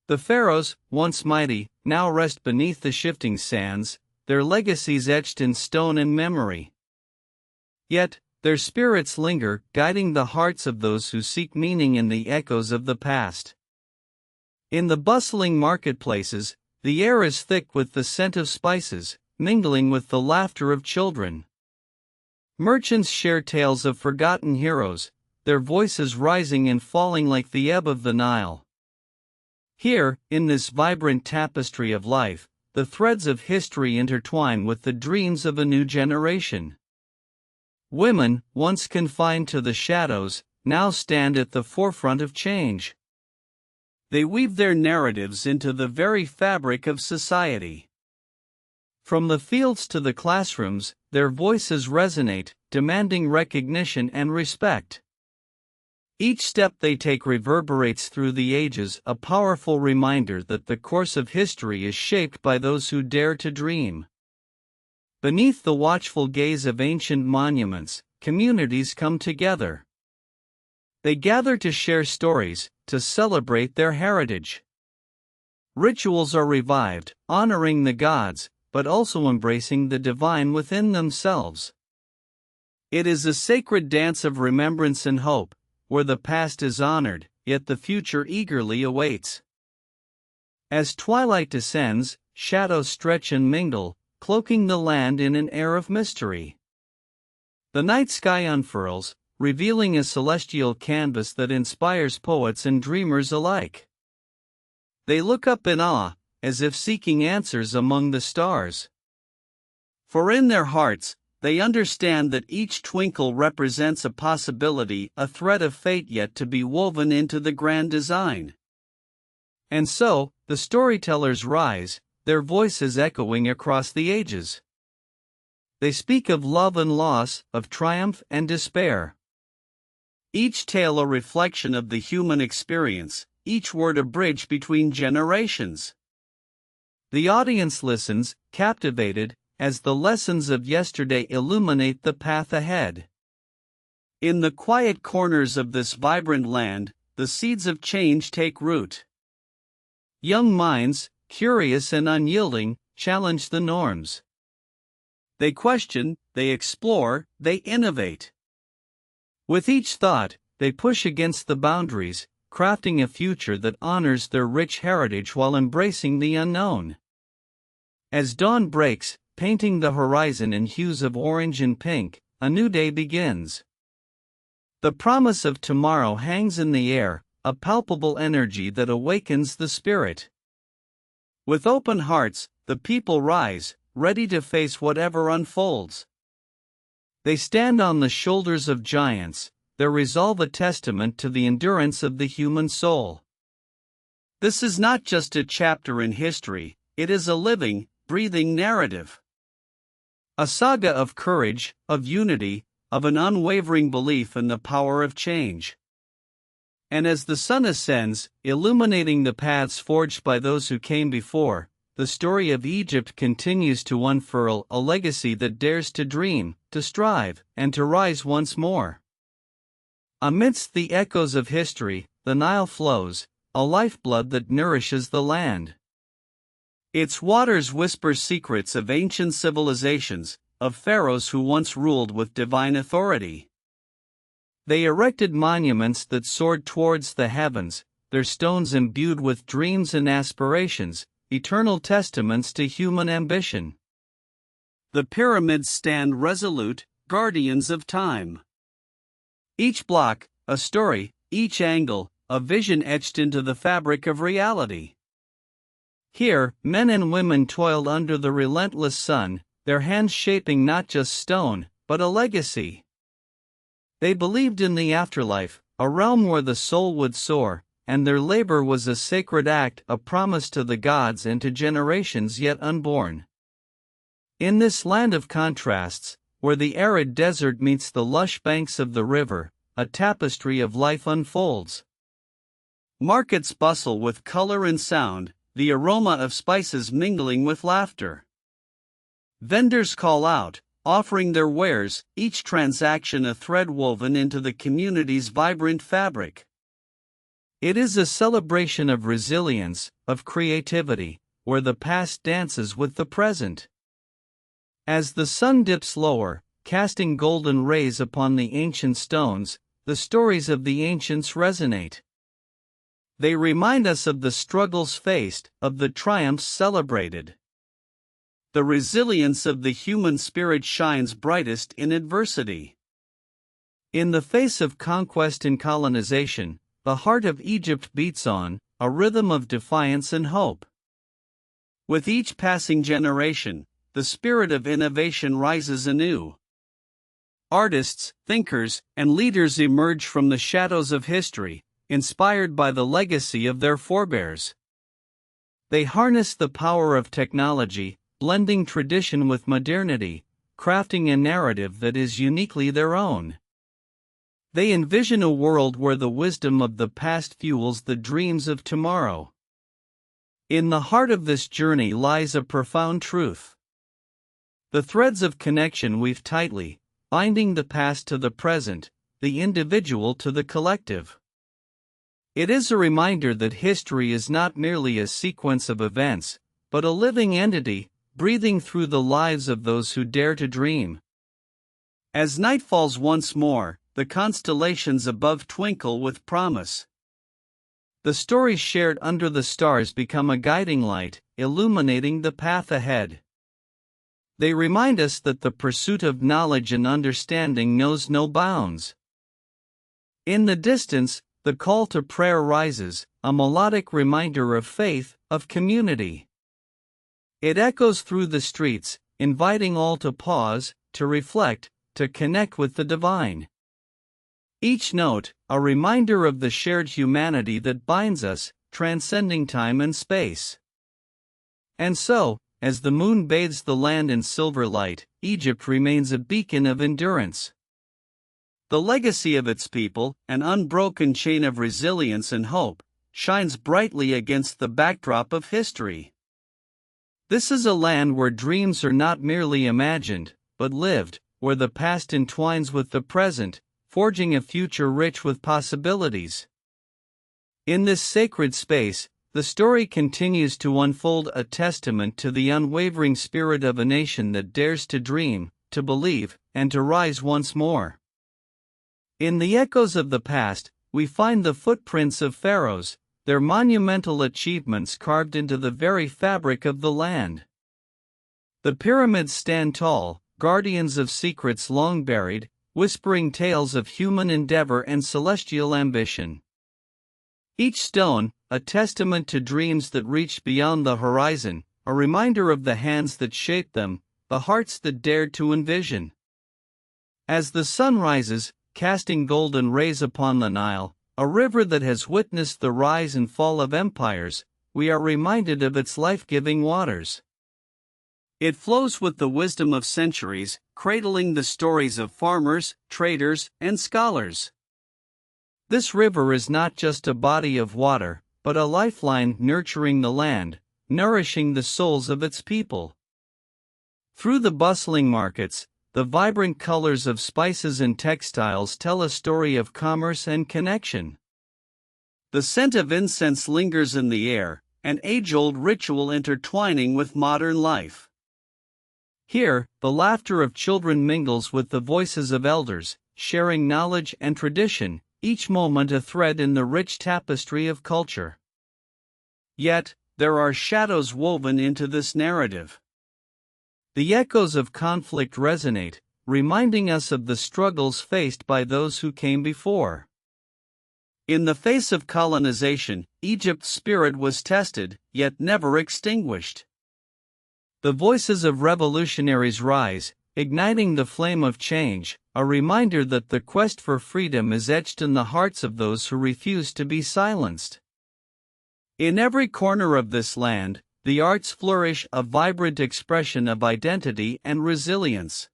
The Pharaohs, once mighty, now rest beneath the shifting sands, their legacies etched in stone and memory. Yet, their spirits linger, guiding the hearts of those who seek meaning in the echoes of the past. In the bustling marketplaces, the air is thick with the scent of spices, mingling with the laughter of children. Merchants share tales of forgotten heroes, their voices rising and falling like the ebb of the Nile. Here, in this vibrant tapestry of life, the threads of history intertwine with the dreams of a new generation. Women, once confined to the shadows, now stand at the forefront of change. They weave their narratives into the very fabric of society. From the fields to the classrooms, their voices resonate, demanding recognition and respect. Each step they take reverberates through the ages, a powerful reminder that the course of history is shaped by those who dare to dream. Beneath the watchful gaze of ancient monuments, communities come together. They gather to share stories, to celebrate their heritage. Rituals are revived, honoring the gods, but also embracing the divine within themselves. It is a sacred dance of remembrance and hope, where the past is honored, yet the future eagerly awaits. As twilight descends, shadows stretch and mingle, cloaking the land in an air of mystery. The night sky unfurls, revealing a celestial canvas that inspires poets and dreamers alike. They look up in awe, as if seeking answers among the stars. For in their hearts, they understand that each twinkle represents a possibility, a thread of fate yet to be woven into the grand design. And so, the storytellers rise, their voices echoing across the ages. They speak of love and loss, of triumph and despair. Each tale a reflection of the human experience, each word a bridge between generations. The audience listens, captivated, as the lessons of yesterday illuminate the path ahead. In the quiet corners of this vibrant land, the seeds of change take root. Young minds, curious and unyielding, challenge the norms. They question, they explore, they innovate. With each thought, they push against the boundaries, crafting a future that honors their rich heritage while embracing the unknown. As dawn breaks, painting the horizon in hues of orange and pink, a new day begins. The promise of tomorrow hangs in the air, a palpable energy that awakens the spirit. With open hearts, the people rise, ready to face whatever unfolds. They stand on the shoulders of giants, their resolve a testament to the endurance of the human soul. This is not just a chapter in history, it is a living, breathing narrative. A saga of courage, of unity, of an unwavering belief in the power of change. And as the sun ascends, illuminating the paths forged by those who came before, the story of Egypt continues to unfurl a legacy that dares to dream, to strive, and to rise once more. Amidst the echoes of history, the Nile flows, a lifeblood that nourishes the land. Its waters whisper secrets of ancient civilizations, of pharaohs who once ruled with divine authority. They erected monuments that soared towards the heavens, their stones imbued with dreams and aspirations, eternal testaments to human ambition. The pyramids stand resolute, guardians of time. Each block, a story, each angle, a vision etched into the fabric of reality. Here, men and women toiled under the relentless sun, their hands shaping not just stone, but a legacy. They believed in the afterlife, a realm where the soul would soar, and their labor was a sacred act, a promise to the gods and to generations yet unborn. In this land of contrasts, where the arid desert meets the lush banks of the river, a tapestry of life unfolds. Markets bustle with color and sound, the aroma of spices mingling with laughter. Vendors call out, offering their wares, each transaction a thread woven into the community's vibrant fabric. It is a celebration of resilience, of creativity, where the past dances with the present. As the sun dips lower, casting golden rays upon the ancient stones, the stories of the ancients resonate. They remind us of the struggles faced, of the triumphs celebrated. The resilience of the human spirit shines brightest in adversity. In the face of conquest and colonization, the heart of Egypt beats on, a rhythm of defiance and hope. With each passing generation, the spirit of innovation rises anew. Artists, thinkers, and leaders emerge from the shadows of history, inspired by the legacy of their forebears. They harness the power of technology, blending tradition with modernity, crafting a narrative that is uniquely their own. They envision a world where the wisdom of the past fuels the dreams of tomorrow. In the heart of this journey lies a profound truth. The threads of connection weave tightly, binding the past to the present, the individual to the collective. It is a reminder that history is not merely a sequence of events, but a living entity, breathing through the lives of those who dare to dream. As night falls once more, the constellations above twinkle with promise. The stories shared under the stars become a guiding light, illuminating the path ahead. They remind us that the pursuit of knowledge and understanding knows no bounds. In the distance, the call to prayer rises, a melodic reminder of faith, of community. It echoes through the streets, inviting all to pause, to reflect, to connect with the divine. Each note, a reminder of the shared humanity that binds us, transcending time and space. And so, as the moon bathes the land in silver light, Egypt remains a beacon of endurance. The legacy of its people, an unbroken chain of resilience and hope, shines brightly against the backdrop of history. This is a land where dreams are not merely imagined, but lived, where the past entwines with the present, forging a future rich with possibilities. In this sacred space, the story continues to unfold, a testament to the unwavering spirit of a nation that dares to dream, to believe, and to rise once more. In the echoes of the past, we find the footprints of pharaohs, their monumental achievements carved into the very fabric of the land. The pyramids stand tall, guardians of secrets long buried, whispering tales of human endeavor and celestial ambition. Each stone, a testament to dreams that reached beyond the horizon, a reminder of the hands that shaped them, the hearts that dared to envision. As the sun rises, casting golden rays upon the Nile, a river that has witnessed the rise and fall of empires, we are reminded of its life-giving waters. It flows with the wisdom of centuries, cradling the stories of farmers, traders, and scholars. This river is not just a body of water, but a lifeline nurturing the land, nourishing the souls of its people. Through the bustling markets, the vibrant colors of spices and textiles tell a story of commerce and connection. The scent of incense lingers in the air, an age-old ritual intertwining with modern life. Here, the laughter of children mingles with the voices of elders, sharing knowledge and tradition, each moment a thread in the rich tapestry of culture. Yet, there are shadows woven into this narrative. The echoes of conflict resonate, reminding us of the struggles faced by those who came before. In the face of colonization, Egypt's spirit was tested, yet never extinguished. The voices of revolutionaries rise, igniting the flame of change, a reminder that the quest for freedom is etched in the hearts of those who refuse to be silenced. In every corner of this land, the arts flourish, a vibrant expression of identity and resilience.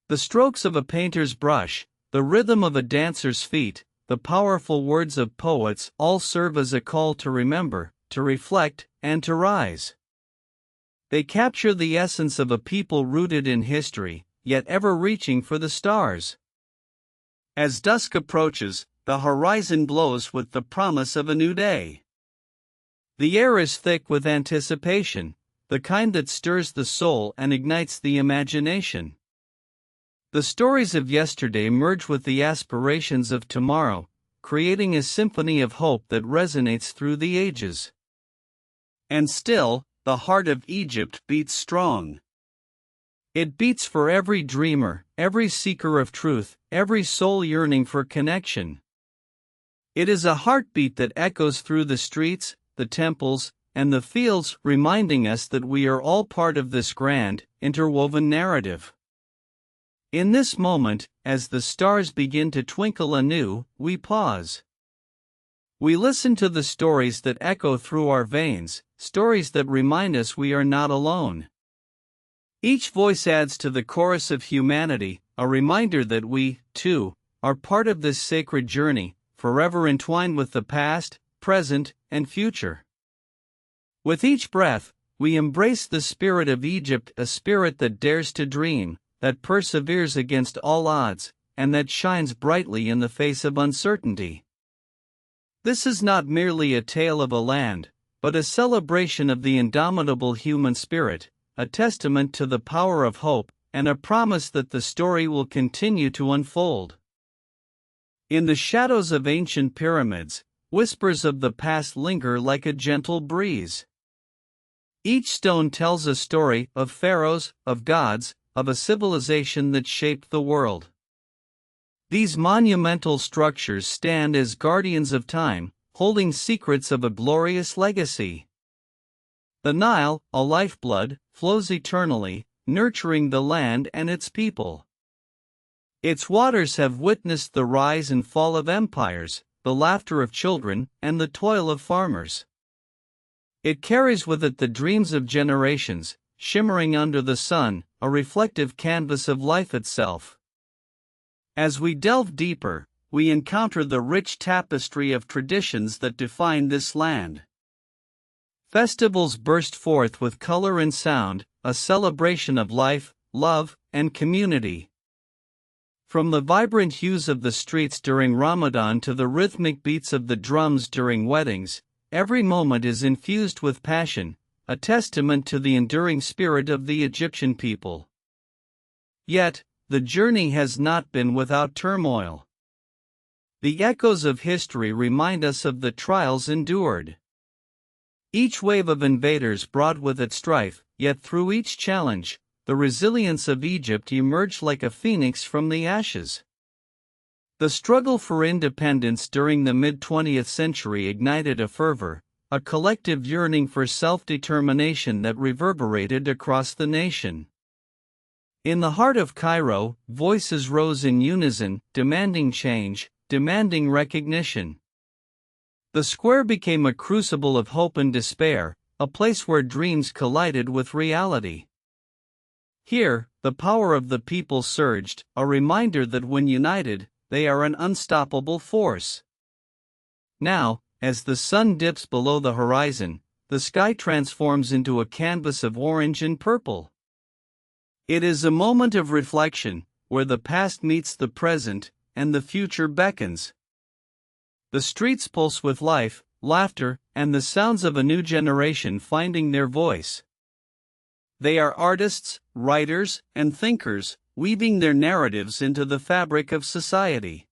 The strokes of a painter's brush, the rhythm of a dancer's feet, the powerful words of poets all serve as a call to remember, to reflect, and to rise. They capture the essence of a people rooted in history, yet ever reaching for the stars. As dusk approaches, the horizon glows with the promise of a new day. The air is thick with anticipation, the kind that stirs the soul and ignites the imagination. The stories of yesterday merge with the aspirations of tomorrow, creating a symphony of hope that resonates through the ages. And still, the heart of Egypt beats strong. It beats for every dreamer, every seeker of truth, every soul yearning for connection. It is a heartbeat that echoes through the streets, the temples, and the fields, reminding us that we are all part of this grand, interwoven narrative. In this moment, as the stars begin to twinkle anew, we pause. We listen to the stories that echo through our veins, stories that remind us we are not alone. Each voice adds to the chorus of humanity, a reminder that we, too, are part of this sacred journey, forever entwined with the past, present, and future. With each breath, we embrace the spirit of Egypt, a spirit that dares to dream, that perseveres against all odds, and that shines brightly in the face of uncertainty. This is not merely a tale of a land, but a celebration of the indomitable human spirit, a testament to the power of hope, and a promise that the story will continue to unfold. In the shadows of ancient pyramids, whispers of the past linger like a gentle breeze. Each stone tells a story of pharaohs, of gods, of a civilization that shaped the world. These monumental structures stand as guardians of time, holding secrets of a glorious legacy. The Nile, a lifeblood, flows eternally, nurturing the land and its people. Its waters have witnessed the rise and fall of empires, the laughter of children, and the toil of farmers. It carries with it the dreams of generations, shimmering under the sun, a reflective canvas of life itself. As we delve deeper, we encounter the rich tapestry of traditions that define this land. Festivals burst forth with color and sound, a celebration of life, love, and community. From the vibrant hues of the streets during Ramadan to the rhythmic beats of the drums during weddings, every moment is infused with passion, a testament to the enduring spirit of the Egyptian people. Yet, the journey has not been without turmoil. The echoes of history remind us of the trials endured. Each wave of invaders brought with it strife, yet through each challenge, the resilience of Egypt emerged like a phoenix from the ashes. The struggle for independence during the mid-20th century ignited a fervor, a collective yearning for self-determination that reverberated across the nation. In the heart of Cairo, voices rose in unison, demanding change, demanding recognition. The square became a crucible of hope and despair, a place where dreams collided with reality. Here, the power of the people surged, a reminder that when united, they are an unstoppable force. Now, as the sun dips below the horizon, the sky transforms into a canvas of orange and purple. It is a moment of reflection, where the past meets the present, and the future beckons. The streets pulse with life, laughter, and the sounds of a new generation finding their voice. They are artists, writers, and thinkers, weaving their narratives into the fabric of society.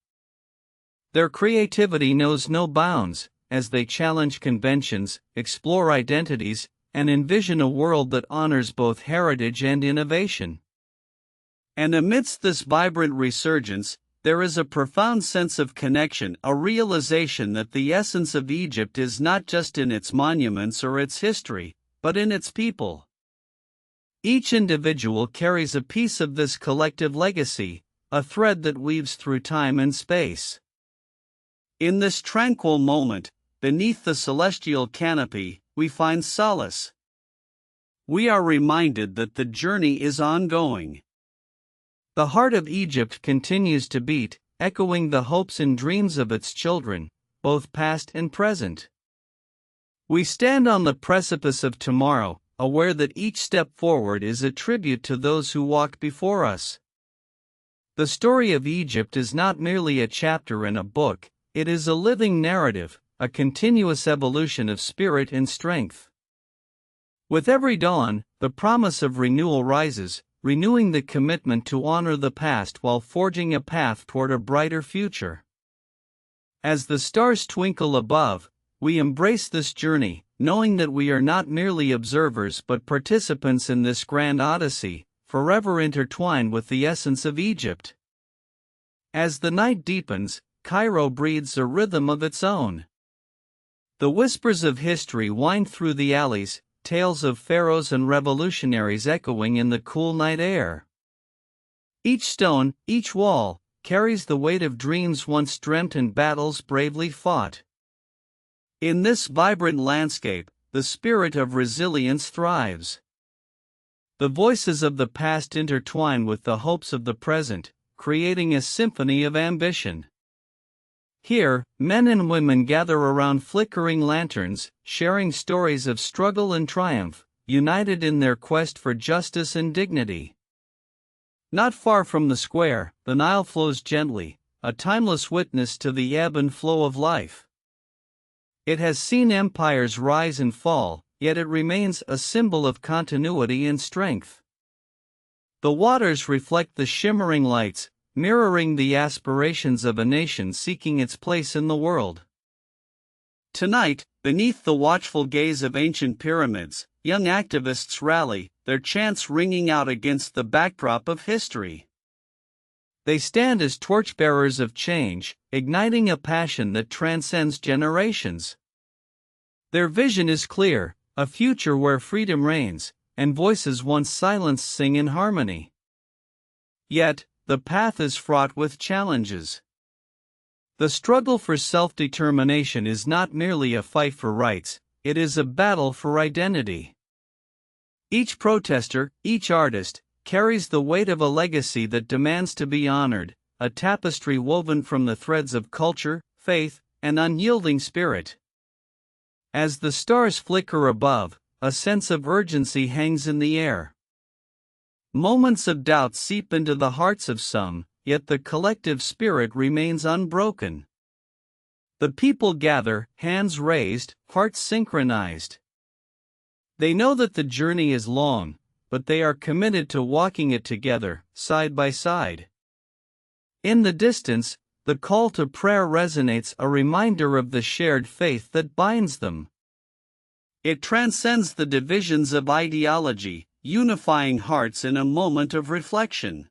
Their creativity knows no bounds, as they challenge conventions, explore identities, and envision a world that honors both heritage and innovation. And amidst this vibrant resurgence, there is a profound sense of connection, a realization that the essence of Egypt is not just in its monuments or its history, but in its people. Each individual carries a piece of this collective legacy, a thread that weaves through time and space. In this tranquil moment, beneath the celestial canopy, we find solace. We are reminded that the journey is ongoing. The heart of Egypt continues to beat, echoing the hopes and dreams of its children, both past and present. We stand on the precipice of tomorrow, aware that each step forward is a tribute to those who walked before us. The story of Egypt is not merely a chapter in a book, it is a living narrative, a continuous evolution of spirit and strength. With every dawn, the promise of renewal rises, renewing the commitment to honor the past while forging a path toward a brighter future. As the stars twinkle above, we embrace this journey, knowing that we are not merely observers but participants in this grand odyssey, forever intertwined with the essence of Egypt. As the night deepens, Cairo breathes a rhythm of its own. The whispers of history wind through the alleys, tales of pharaohs and revolutionaries echoing in the cool night air. Each stone, each wall, carries the weight of dreams once dreamt and battles bravely fought. In this vibrant landscape, the spirit of resilience thrives. The voices of the past intertwine with the hopes of the present, creating a symphony of ambition. Here, men and women gather around flickering lanterns, sharing stories of struggle and triumph, united in their quest for justice and dignity. Not far from the square, the Nile flows gently, a timeless witness to the ebb and flow of life. It has seen empires rise and fall, yet it remains a symbol of continuity and strength. The waters reflect the shimmering lights, mirroring the aspirations of a nation seeking its place in the world. Tonight, beneath the watchful gaze of ancient pyramids, young activists rally, their chants ringing out against the backdrop of history. They stand as torchbearers of change, igniting a passion that transcends generations. Their vision is clear, a future where freedom reigns, and voices once silenced sing in harmony. Yet, the path is fraught with challenges. The struggle for self-determination is not merely a fight for rights, it is a battle for identity. Each protester, each artist, carries the weight of a legacy that demands to be honored, a tapestry woven from the threads of culture, faith, and unyielding spirit. As the stars flicker above, a sense of urgency hangs in the air. Moments of doubt seep into the hearts of some, yet the collective spirit remains unbroken. The people gather, hands raised, hearts synchronized. They know that the journey is long, but they are committed to walking it together, side by side. In the distance, the call to prayer resonates, a reminder of the shared faith that binds them. It transcends the divisions of ideology, unifying hearts in a moment of reflection.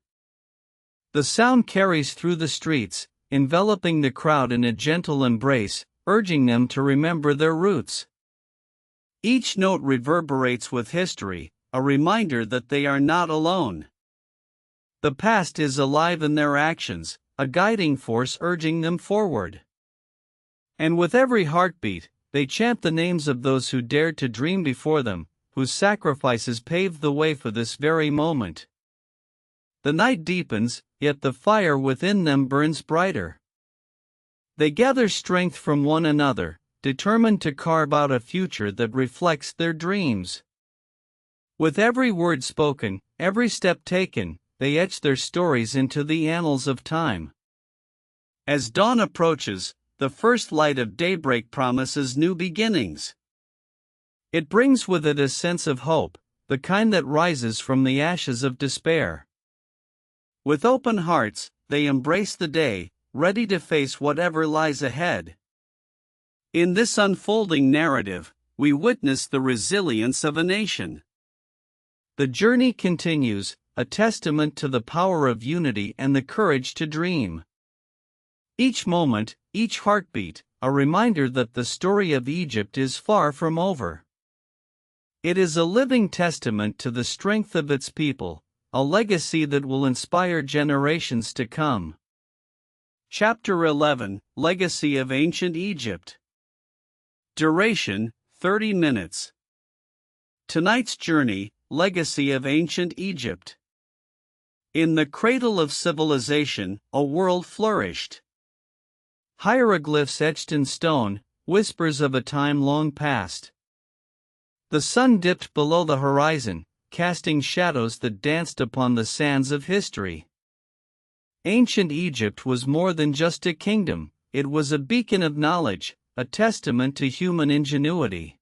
The sound carries through the streets, enveloping the crowd in a gentle embrace, urging them to remember their roots. Each note reverberates with history, a reminder that they are not alone. The past is alive in their actions, a guiding force urging them forward. And with every heartbeat, they chant the names of those who dared to dream before them, whose sacrifices paved the way for this very moment. The night deepens, yet the fire within them burns brighter. They gather strength from one another, determined to carve out a future that reflects their dreams. With every word spoken, every step taken, they etch their stories into the annals of time. As dawn approaches, the first light of daybreak promises new beginnings. It brings with it a sense of hope, the kind that rises from the ashes of despair. With open hearts, they embrace the day, ready to face whatever lies ahead. In this unfolding narrative, we witness the resilience of a nation. The journey continues, a testament to the power of unity and the courage to dream. Each moment, each heartbeat, a reminder that the story of Egypt is far from over. It is a living testament to the strength of its people, a legacy that will inspire generations to come. Chapter 11: Legacy of Ancient Egypt. Duration: 30 minutes. Tonight's journey: Legacy of Ancient Egypt. In the cradle of civilization, a world flourished. Hieroglyphs etched in stone, whispers of a time long past. The sun dipped below the horizon, casting shadows that danced upon the sands of history. Ancient Egypt was more than just a kingdom, it was a beacon of knowledge, a testament to human ingenuity.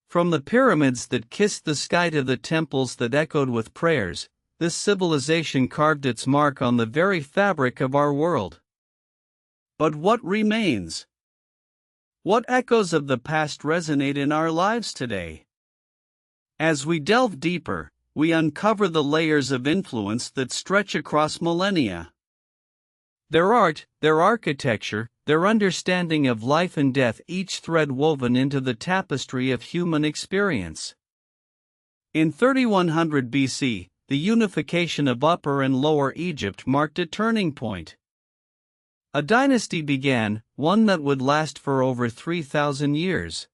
From the pyramids that kissed the sky to the temples that echoed with prayers, this civilization carved its mark on the very fabric of our world. But what remains? What echoes of the past resonate in our lives today? As we delve deeper, we uncover the layers of influence that stretch across millennia. Their art, their architecture, their understanding of life and death, each thread woven into the tapestry of human experience. In 3100 BC, the unification of Upper and Lower Egypt marked a turning point. A dynasty began, one that would last for over 3,000 years.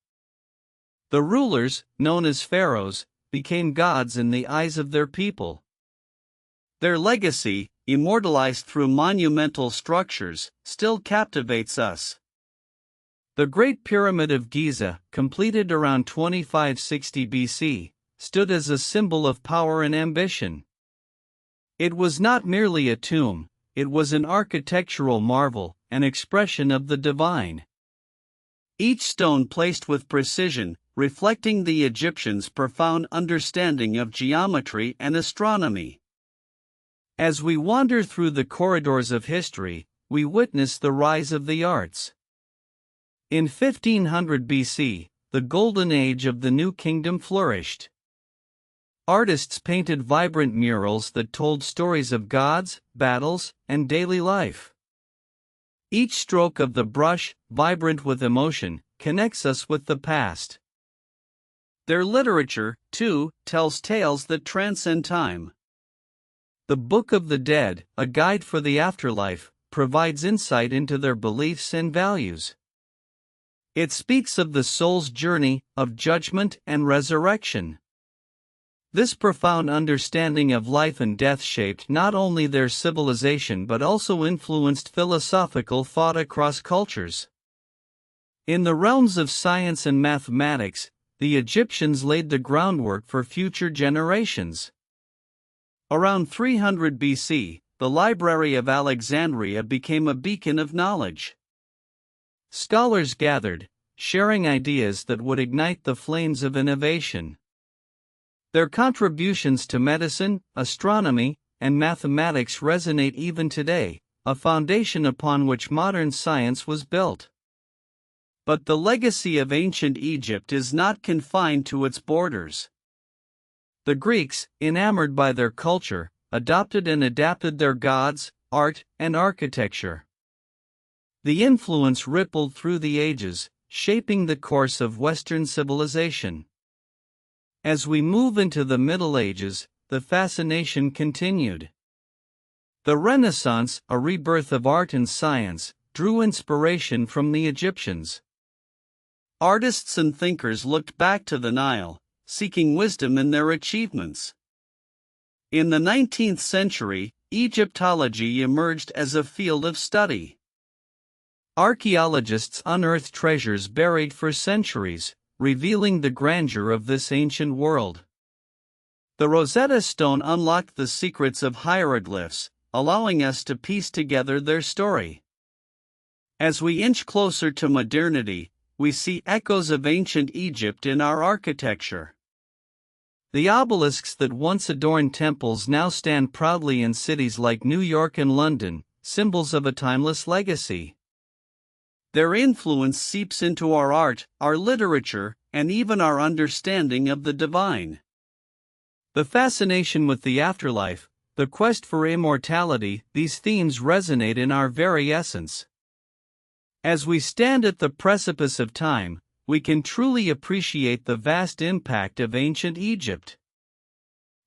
The rulers, known as Pharaohs, became gods in the eyes of their people. Their legacy, immortalized through monumental structures, still captivates us. The Great Pyramid of Giza, completed around 2560 BC, stood as a symbol of power and ambition. It was not merely a tomb, it was an architectural marvel, an expression of the divine. Each stone placed with precision, reflecting the Egyptians' profound understanding of geometry and astronomy. As we wander through the corridors of history, we witness the rise of the arts. In 1500 BC, the golden age of the New Kingdom flourished. Artists painted vibrant murals that told stories of gods, battles, and daily life. Each stroke of the brush, vibrant with emotion, connects us with the past. Their literature, too, tells tales that transcend time. The Book of the Dead, a guide for the afterlife, provides insight into their beliefs and values. It speaks of the soul's journey, of judgment and resurrection. This profound understanding of life and death shaped not only their civilization but also influenced philosophical thought across cultures. In the realms of science and mathematics, the Egyptians laid the groundwork for future generations. Around 300 BC, the Library of Alexandria became a beacon of knowledge. Scholars gathered, sharing ideas that would ignite the flames of innovation. Their contributions to medicine, astronomy, and mathematics resonate even today, a foundation upon which modern science was built. But the legacy of ancient Egypt is not confined to its borders. The Greeks, enamored by their culture, adopted and adapted their gods, art, and architecture. The influence rippled through the ages, shaping the course of Western civilization. As we move into the Middle Ages, the fascination continued. The Renaissance, a rebirth of art and science, drew inspiration from the Egyptians. Artists and thinkers looked back to the Nile, seeking wisdom in their achievements. In the 19th century, Egyptology emerged as a field of study. Archaeologists unearthed treasures buried for centuries, revealing the grandeur of this ancient world. The Rosetta Stone unlocked the secrets of hieroglyphs, allowing us to piece together their story. As we inch closer to modernity, we see echoes of ancient Egypt in our architecture. The obelisks that once adorned temples now stand proudly in cities like New York and London, symbols of a timeless legacy. Their influence seeps into our art, our literature, and even our understanding of the divine. The fascination with the afterlife, the quest for immortality, these themes resonate in our very essence. As we stand at the precipice of time, we can truly appreciate the vast impact of ancient Egypt.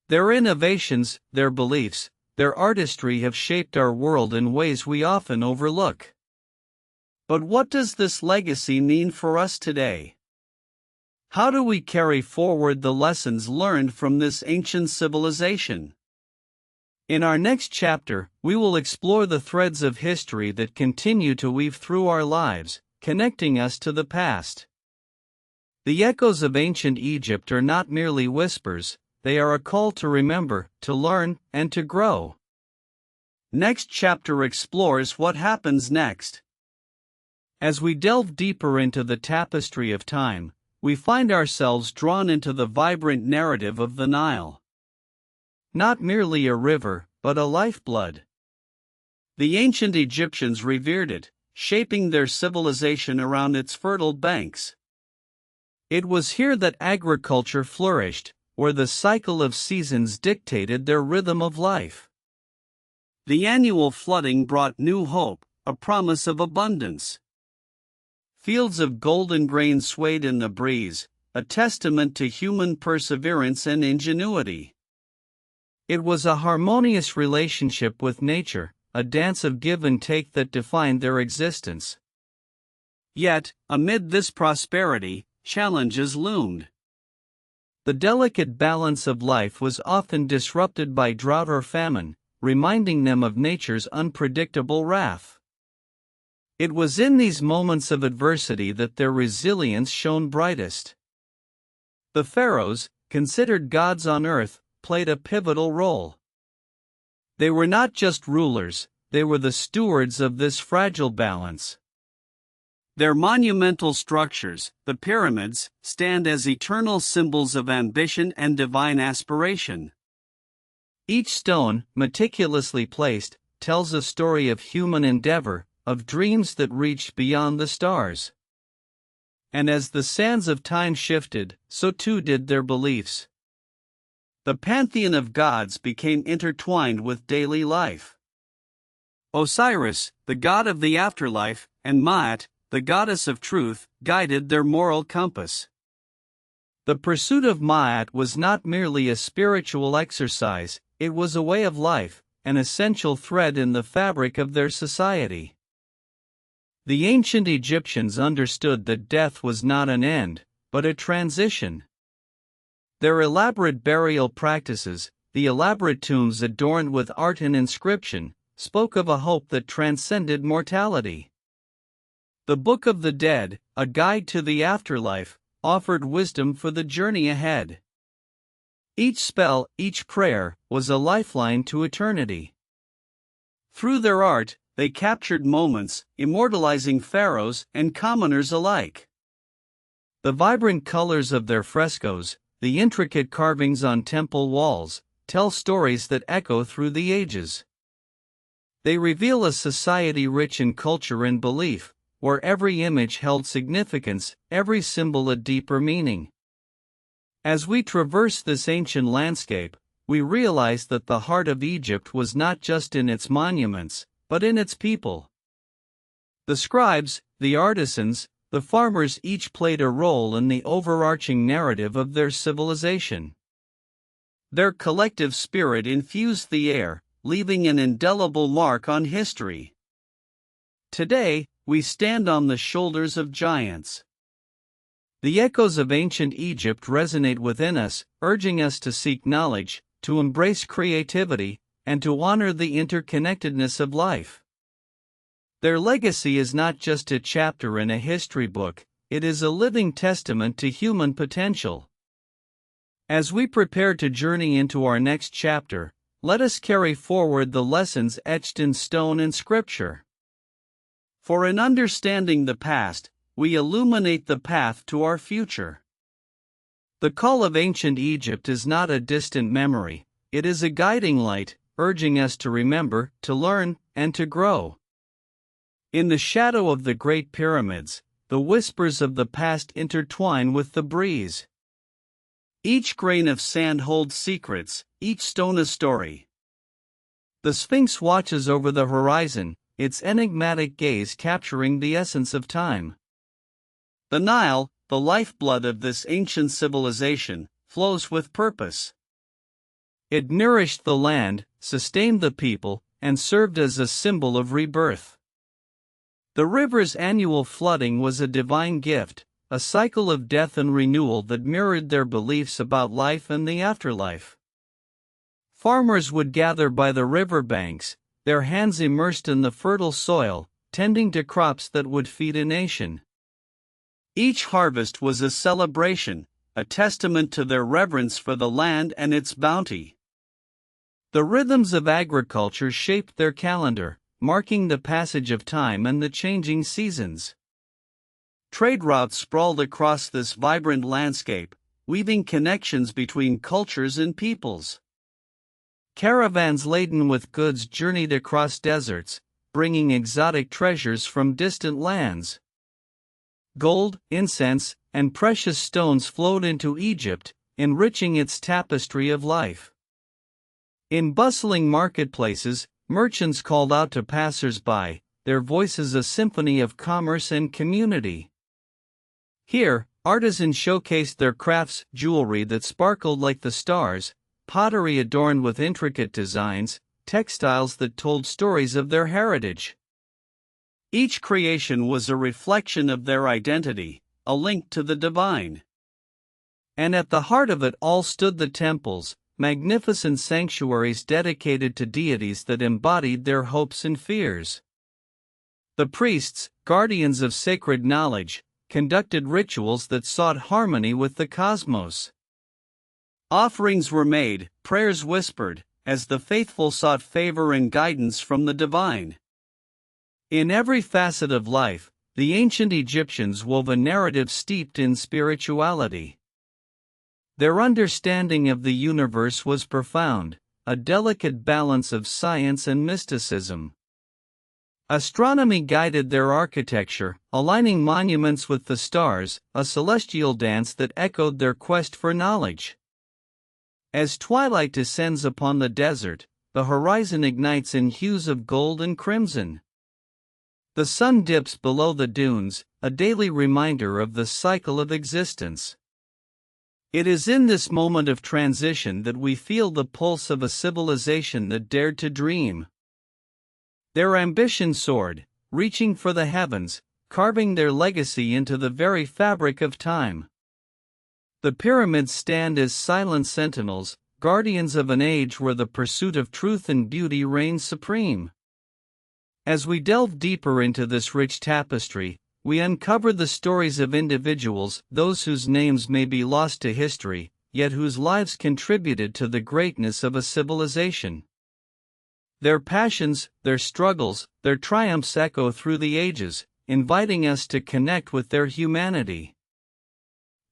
Their innovations, their beliefs, their artistry have shaped our world in ways we often overlook. But what does this legacy mean for us today? How do we carry forward the lessons learned from this ancient civilization? In our next chapter, we will explore the threads of history that continue to weave through our lives, connecting us to the past. The echoes of ancient Egypt are not merely whispers, they are a call to remember, to learn, and to grow. Next chapter explores what happens next. As we delve deeper into the tapestry of time, we find ourselves drawn into the vibrant narrative of the Nile. Not merely a river, but a lifeblood. The ancient Egyptians revered it, shaping their civilization around its fertile banks. It was here that agriculture flourished, where the cycle of seasons dictated their rhythm of life. The annual flooding brought new hope, a promise of abundance. Fields of golden grain swayed in the breeze, a testament to human perseverance and ingenuity. It was a harmonious relationship with nature, a dance of give and take that defined their existence. Yet, amid this prosperity, challenges loomed. The delicate balance of life was often disrupted by drought or famine, reminding them of nature's unpredictable wrath. It was in these moments of adversity that their resilience shone brightest. The Pharaohs, considered gods on earth, played a pivotal role. They were not just rulers, they were the stewards of this fragile balance. Their monumental structures, the pyramids, stand as eternal symbols of ambition and divine aspiration. Each stone, meticulously placed, tells a story of human endeavor, of dreams that reached beyond the stars. And as the sands of time shifted, so too did their beliefs. The pantheon of gods became intertwined with daily life. Osiris, the god of the afterlife, and Maat, the goddess of truth, guided their moral compass. The pursuit of Maat was not merely a spiritual exercise, it was a way of life, an essential thread in the fabric of their society. The ancient Egyptians understood that death was not an end, but a transition. Their elaborate burial practices, the elaborate tombs adorned with art and inscription, spoke of a hope that transcended mortality. The Book of the Dead, a guide to the afterlife, offered wisdom for the journey ahead. Each spell, each prayer, was a lifeline to eternity. Through their art, they captured moments, immortalizing pharaohs and commoners alike. The vibrant colors of their frescoes, the intricate carvings on temple walls, tell stories that echo through the ages. They reveal a society rich in culture and belief, where every image held significance, every symbol a deeper meaning. As we traverse this ancient landscape, we realize that the heart of Egypt was not just in its monuments, but in its people. The scribes, the artisans, the farmers each played a role in the overarching narrative of their civilization. Their collective spirit infused the air, leaving an indelible mark on history. Today, we stand on the shoulders of giants. The echoes of ancient Egypt resonate within us, urging us to seek knowledge, to embrace creativity, and to honor the interconnectedness of life. Their legacy is not just a chapter in a history book, it is a living testament to human potential. As we prepare to journey into our next chapter, let us carry forward the lessons etched in stone in Scripture. For in understanding the past, we illuminate the path to our future. The call of ancient Egypt is not a distant memory, it is a guiding light, urging us to remember, to learn, and to grow. In the shadow of the Great Pyramids, the whispers of the past intertwine with the breeze. Each grain of sand holds secrets, each stone a story. The Sphinx watches over the horizon, its enigmatic gaze capturing the essence of time. The Nile, the lifeblood of this ancient civilization, flows with purpose. It nourished the land, sustained the people, and served as a symbol of rebirth. The river's annual flooding was a divine gift, a cycle of death and renewal that mirrored their beliefs about life and the afterlife. Farmers would gather by the river banks, their hands immersed in the fertile soil, tending to crops that would feed a nation. Each harvest was a celebration, a testament to their reverence for the land and its bounty. The rhythms of agriculture shaped their calendar, marking the passage of time and the changing seasons. Trade routes sprawled across this vibrant landscape, weaving connections between cultures and peoples. Caravans laden with goods journeyed across deserts, bringing exotic treasures from distant lands. Gold, incense, and precious stones flowed into Egypt, enriching its tapestry of life. In bustling marketplaces, merchants called out to passers-by, their voices a symphony of commerce and community. Here, artisans showcased their crafts, jewelry that sparkled like the stars, pottery adorned with intricate designs, textiles that told stories of their heritage. Each creation was a reflection of their identity, a link to the divine. And at the heart of it all stood the temples, magnificent sanctuaries dedicated to deities that embodied their hopes and fears. The priests, guardians of sacred knowledge, conducted rituals that sought harmony with the cosmos. Offerings were made, prayers whispered, as the faithful sought favor and guidance from the divine. In every facet of life, the ancient Egyptians wove a narrative steeped in spirituality. Their understanding of the universe was profound, a delicate balance of science and mysticism. Astronomy guided their architecture, aligning monuments with the stars, a celestial dance that echoed their quest for knowledge. As twilight descends upon the desert, the horizon ignites in hues of gold and crimson. The sun dips below the dunes, a daily reminder of the cycle of existence. It is in this moment of transition that we feel the pulse of a civilization that dared to dream. Their ambition soared, reaching for the heavens, carving their legacy into the very fabric of time. The pyramids stand as silent sentinels, guardians of an age where the pursuit of truth and beauty reigns supreme. As we delve deeper into this rich tapestry, we uncover the stories of individuals, those whose names may be lost to history, yet whose lives contributed to the greatness of a civilization. Their passions, their struggles, their triumphs echo through the ages, inviting us to connect with their humanity.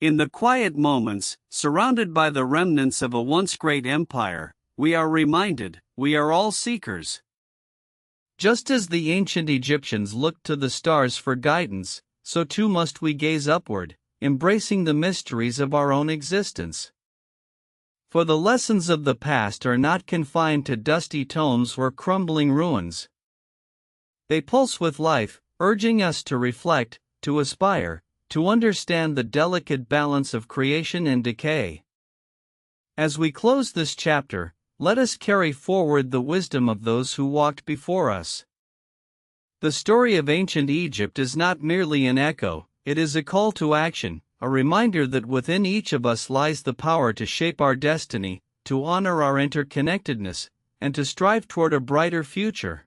In the quiet moments, surrounded by the remnants of a once great empire, we are reminded, we are all seekers. Just as the ancient Egyptians looked to the stars for guidance, so too must we gaze upward, embracing the mysteries of our own existence. For the lessons of the past are not confined to dusty tomes or crumbling ruins. They pulse with life, urging us to reflect, to aspire, to understand the delicate balance of creation and decay. As we close this chapter, let us carry forward the wisdom of those who walked before us. The story of ancient Egypt is not merely an echo, it is a call to action, a reminder that within each of us lies the power to shape our destiny, to honor our interconnectedness, and to strive toward a brighter future.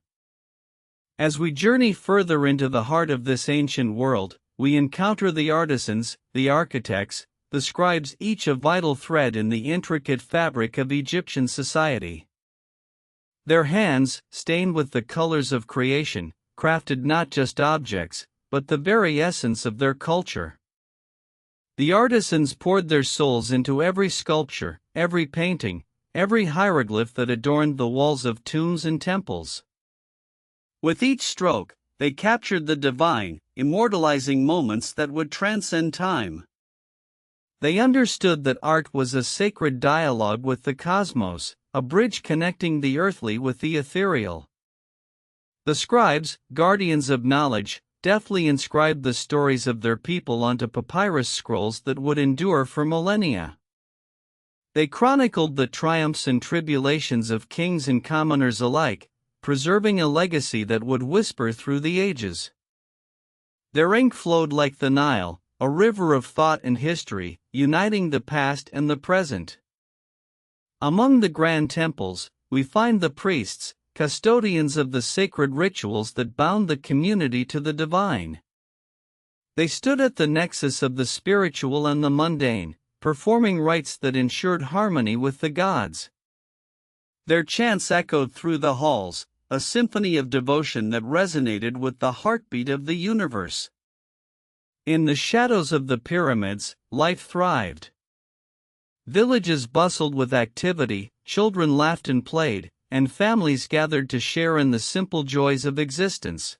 As we journey further into the heart of this ancient world, we encounter the artisans, the architects, the scribes, each a vital thread in the intricate fabric of Egyptian society. Their hands, stained with the colors of creation, crafted not just objects, but the very essence of their culture. The artisans poured their souls into every sculpture, every painting, every hieroglyph that adorned the walls of tombs and temples. With each stroke, they captured the divine, immortalizing moments that would transcend time. They understood that art was a sacred dialogue with the cosmos, a bridge connecting the earthly with the ethereal. The scribes, guardians of knowledge, deftly inscribed the stories of their people onto papyrus scrolls that would endure for millennia. They chronicled the triumphs and tribulations of kings and commoners alike, preserving a legacy that would whisper through the ages. Their ink flowed like the Nile, a river of thought and history, uniting the past and the present. Among the grand temples, we find the priests, custodians of the sacred rituals that bound the community to the divine. They stood at the nexus of the spiritual and the mundane, performing rites that ensured harmony with the gods. Their chants echoed through the halls, a symphony of devotion that resonated with the heartbeat of the universe. In the shadows of the pyramids, life thrived. Villages bustled with activity, children laughed and played, and families gathered to share in the simple joys of existence.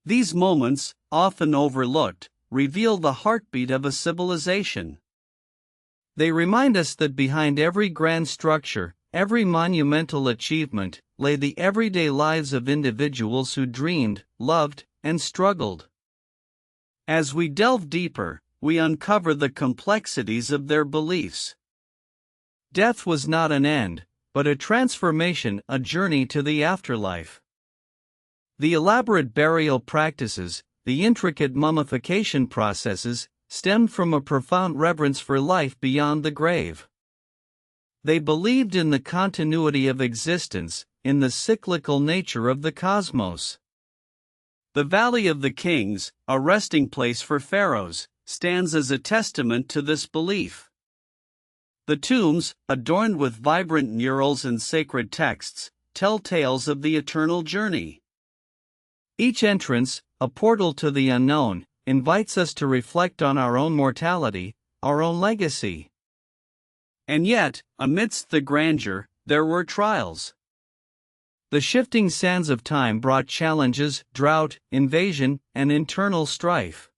These moments, often overlooked, reveal the heartbeat of a civilization. They remind us that behind every grand structure, every monumental achievement, lay the everyday lives of individuals who dreamed, loved, and struggled. As we delve deeper, we uncover the complexities of their beliefs. Death was not an end, but a transformation, a journey to the afterlife. The elaborate burial practices, the intricate mummification processes, stemmed from a profound reverence for life beyond the grave. They believed in the continuity of existence, in the cyclical nature of the cosmos. The Valley of the Kings, a resting place for pharaohs, stands as a testament to this belief. The tombs, adorned with vibrant murals and sacred texts, tell tales of the eternal journey. Each entrance, a portal to the unknown, invites us to reflect on our own mortality, our own legacy. And yet, amidst the grandeur, there were trials. The shifting sands of time brought challenges, drought, invasion, and internal strife.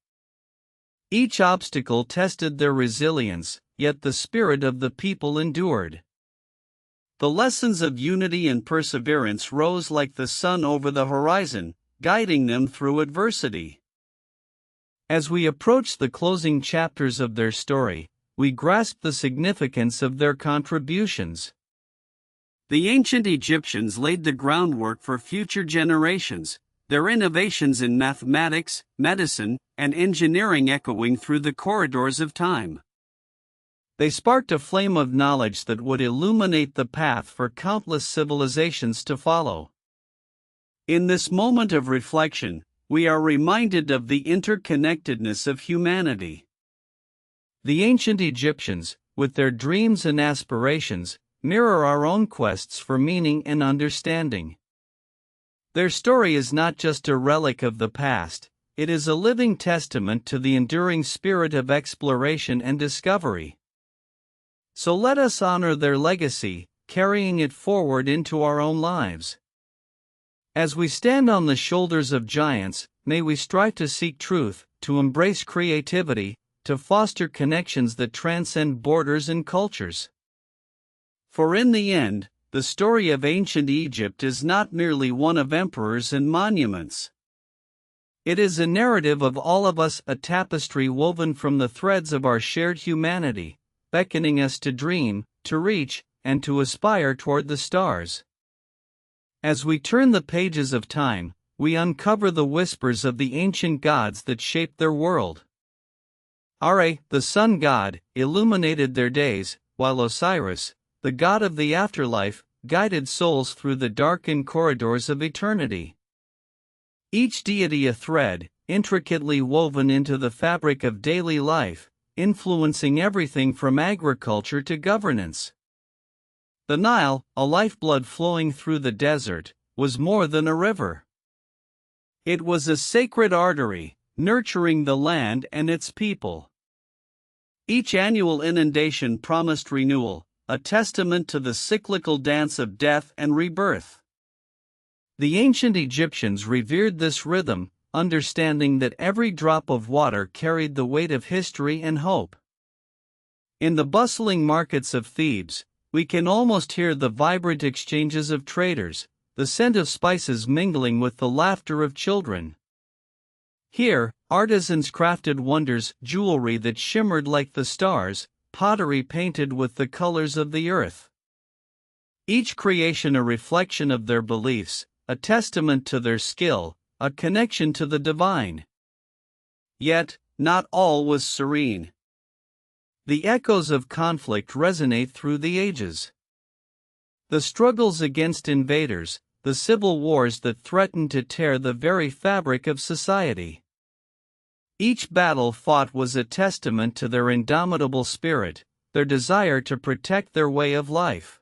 Each obstacle tested their resilience, yet the spirit of the people endured. The lessons of unity and perseverance rose like the sun over the horizon, guiding them through adversity. As we approach the closing chapters of their story, we grasp the significance of their contributions. The ancient Egyptians laid the groundwork for future generations, their innovations in mathematics, medicine, and engineering echoing through the corridors of time. They sparked a flame of knowledge that would illuminate the path for countless civilizations to follow. In this moment of reflection, we are reminded of the interconnectedness of humanity. The ancient Egyptians, with their dreams and aspirations, mirror our own quests for meaning and understanding. Their story is not just a relic of the past, it is a living testament to the enduring spirit of exploration and discovery. So let us honor their legacy, carrying it forward into our own lives. As we stand on the shoulders of giants, may we strive to seek truth, to embrace creativity, to foster connections that transcend borders and cultures. For in the end, the story of ancient Egypt is not merely one of emperors and monuments. It is a narrative of all of us, a tapestry woven from the threads of our shared humanity, beckoning us to dream, to reach, and to aspire toward the stars. As we turn the pages of time, we uncover the whispers of the ancient gods that shaped their world. Ra, the sun god, illuminated their days, while Osiris, the god of the afterlife, guided souls through the darkened corridors of eternity. Each deity a thread, intricately woven into the fabric of daily life, influencing everything from agriculture to governance. The Nile, a lifeblood flowing through the desert, was more than a river. It was a sacred artery, nurturing the land and its people. Each annual inundation promised renewal, a testament to the cyclical dance of death and rebirth. The ancient Egyptians revered this rhythm, understanding that every drop of water carried the weight of history and hope. In the bustling markets of Thebes, we can almost hear the vibrant exchanges of traders, the scent of spices mingling with the laughter of children. Here, artisans crafted wonders, jewelry that shimmered like the stars, pottery painted with the colors of the earth. Each creation a reflection of their beliefs, a testament to their skill, a connection to the divine. Yet, not all was serene. The echoes of conflict resonate through the ages. The struggles against invaders, the civil wars that threatened to tear the very fabric of society. Each battle fought was a testament to their indomitable spirit, their desire to protect their way of life.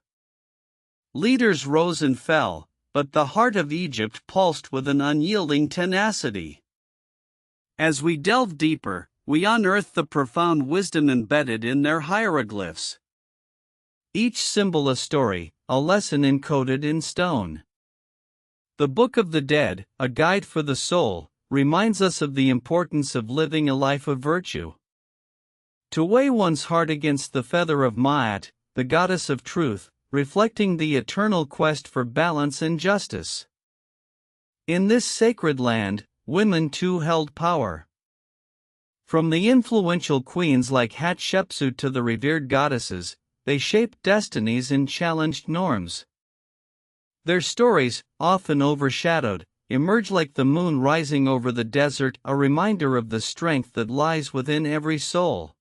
Leaders rose and fell, but the heart of Egypt pulsed with an unyielding tenacity. As we delve deeper, we unearth the profound wisdom embedded in their hieroglyphs. Each symbol a story, a lesson encoded in stone. The Book of the Dead, a guide for the soul, reminds us of the importance of living a life of virtue. To weigh one's heart against the feather of Ma'at, the goddess of truth, reflecting the eternal quest for balance and justice. In this sacred land, women too held power. From the influential queens like Hatshepsut to the revered goddesses, they shaped destinies and challenged norms. Their stories, often overshadowed, emerge like the moon rising over the desert, a reminder of the strength that lies within every soul.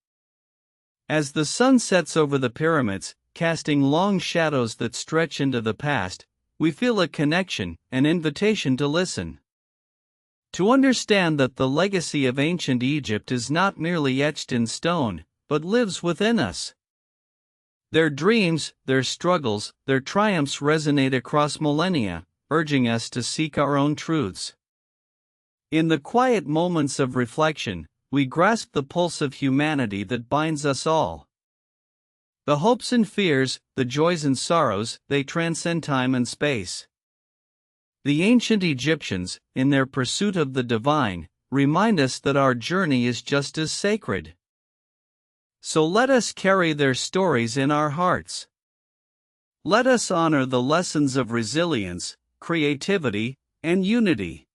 As the sun sets over the pyramids, casting long shadows that stretch into the past, we feel a connection, an invitation to listen. To understand that the legacy of ancient Egypt is not merely etched in stone, but lives within us. Their dreams, their struggles, their triumphs resonate across millennia, urging us to seek our own truths. In the quiet moments of reflection, we grasp the pulse of humanity that binds us all. The hopes and fears, the joys and sorrows, they transcend time and space. The ancient Egyptians, in their pursuit of the divine, remind us that our journey is just as sacred. So let us carry their stories in our hearts. Let us honor the lessons of resilience, creativity, and unity.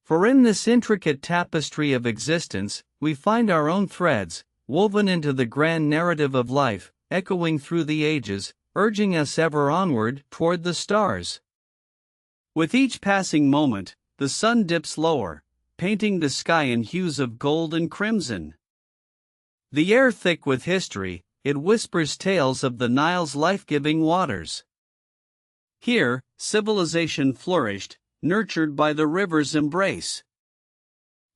For in this intricate tapestry of existence, we find our own threads, woven into the grand narrative of life, echoing through the ages, urging us ever onward toward the stars. With each passing moment, the sun dips lower, painting the sky in hues of gold and crimson. The air thick with history, it whispers tales of the Nile's life-giving waters. Here, civilization flourished, nurtured by the river's embrace.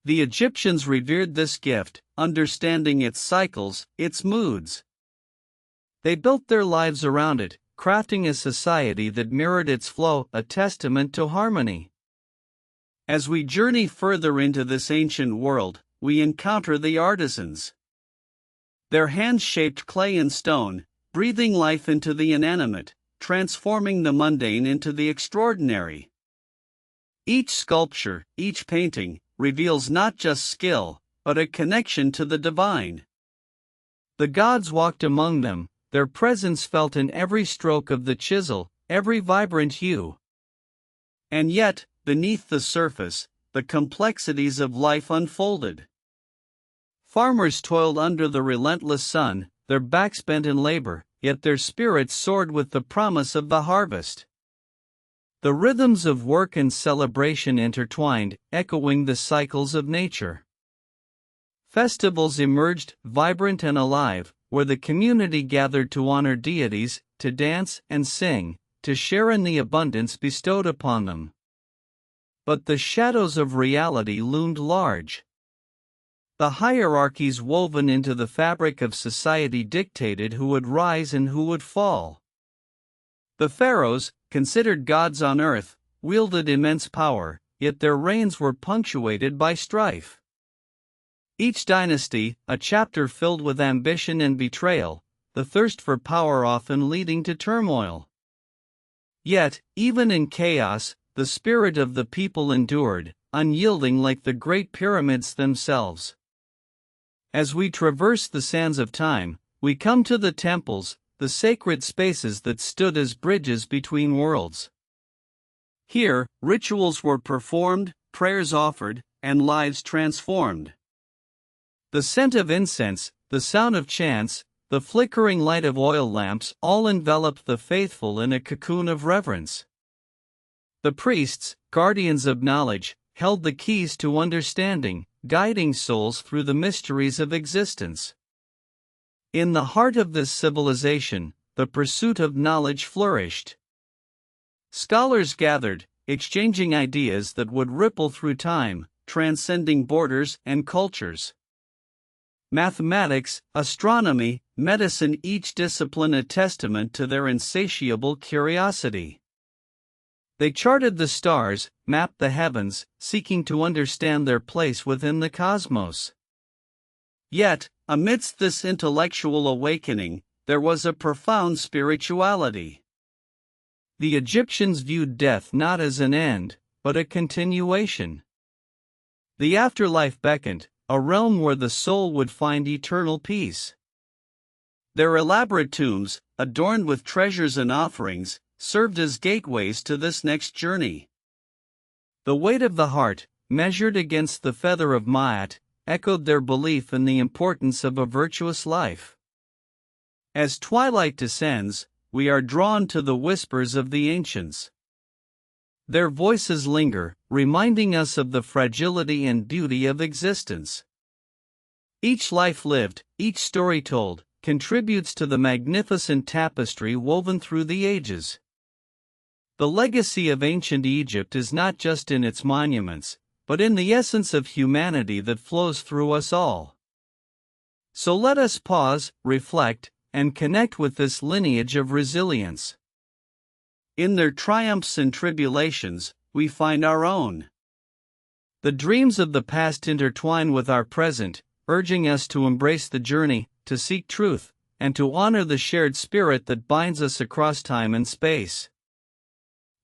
The Egyptians revered this gift, understanding its cycles, its moods. They built their lives around it, crafting a society that mirrored its flow, a testament to harmony. As we journey further into this ancient world, we encounter the artisans. Their hands shaped clay and stone, breathing life into the inanimate, transforming the mundane into the extraordinary. Each sculpture, each painting, reveals not just skill, but a connection to the divine. The gods walked among them, their presence felt in every stroke of the chisel, every vibrant hue. And yet, beneath the surface, the complexities of life unfolded. Farmers toiled under the relentless sun, their backs bent in labor, yet their spirits soared with the promise of the harvest. The rhythms of work and celebration intertwined, echoing the cycles of nature. Festivals emerged, vibrant and alive, where the community gathered to honor deities, to dance and sing, to share in the abundance bestowed upon them. But the shadows of reality loomed large. The hierarchies woven into the fabric of society dictated who would rise and who would fall. The pharaohs, considered gods on earth, wielded immense power, yet their reigns were punctuated by strife. Each dynasty, a chapter filled with ambition and betrayal, the thirst for power often leading to turmoil. Yet, even in chaos, the spirit of the people endured, unyielding like the great pyramids themselves. As we traverse the sands of time, we come to the temples, the sacred spaces that stood as bridges between worlds. Here, rituals were performed, prayers offered, and lives transformed. The scent of incense, the sound of chants, the flickering light of oil lamps all enveloped the faithful in a cocoon of reverence. The priests, guardians of knowledge, held the keys to understanding, guiding souls through the mysteries of existence. In the heart of this civilization, the pursuit of knowledge flourished. Scholars gathered, exchanging ideas that would ripple through time, transcending borders and cultures. Mathematics, astronomy, medicine, each discipline a testament to their insatiable curiosity. They charted the stars, mapped the heavens, seeking to understand their place within the cosmos. Yet, amidst this intellectual awakening, there was a profound spirituality. The Egyptians viewed death not as an end, but a continuation. The afterlife beckoned, a realm where the soul would find eternal peace. Their elaborate tombs, adorned with treasures and offerings, served as gateways to this next journey. The weight of the heart, measured against the feather of Ma'at, echoed their belief in the importance of a virtuous life. As twilight descends, we are drawn to the whispers of the ancients. Their voices linger, reminding us of the fragility and beauty of existence. Each life lived, each story told, contributes to the magnificent tapestry woven through the ages. The legacy of ancient Egypt is not just in its monuments, but in the essence of humanity that flows through us all. So let us pause, reflect, and connect with this lineage of resilience. In their triumphs and tribulations, we find our own. The dreams of the past intertwine with our present, urging us to embrace the journey, to seek truth, and to honor the shared spirit that binds us across time and space.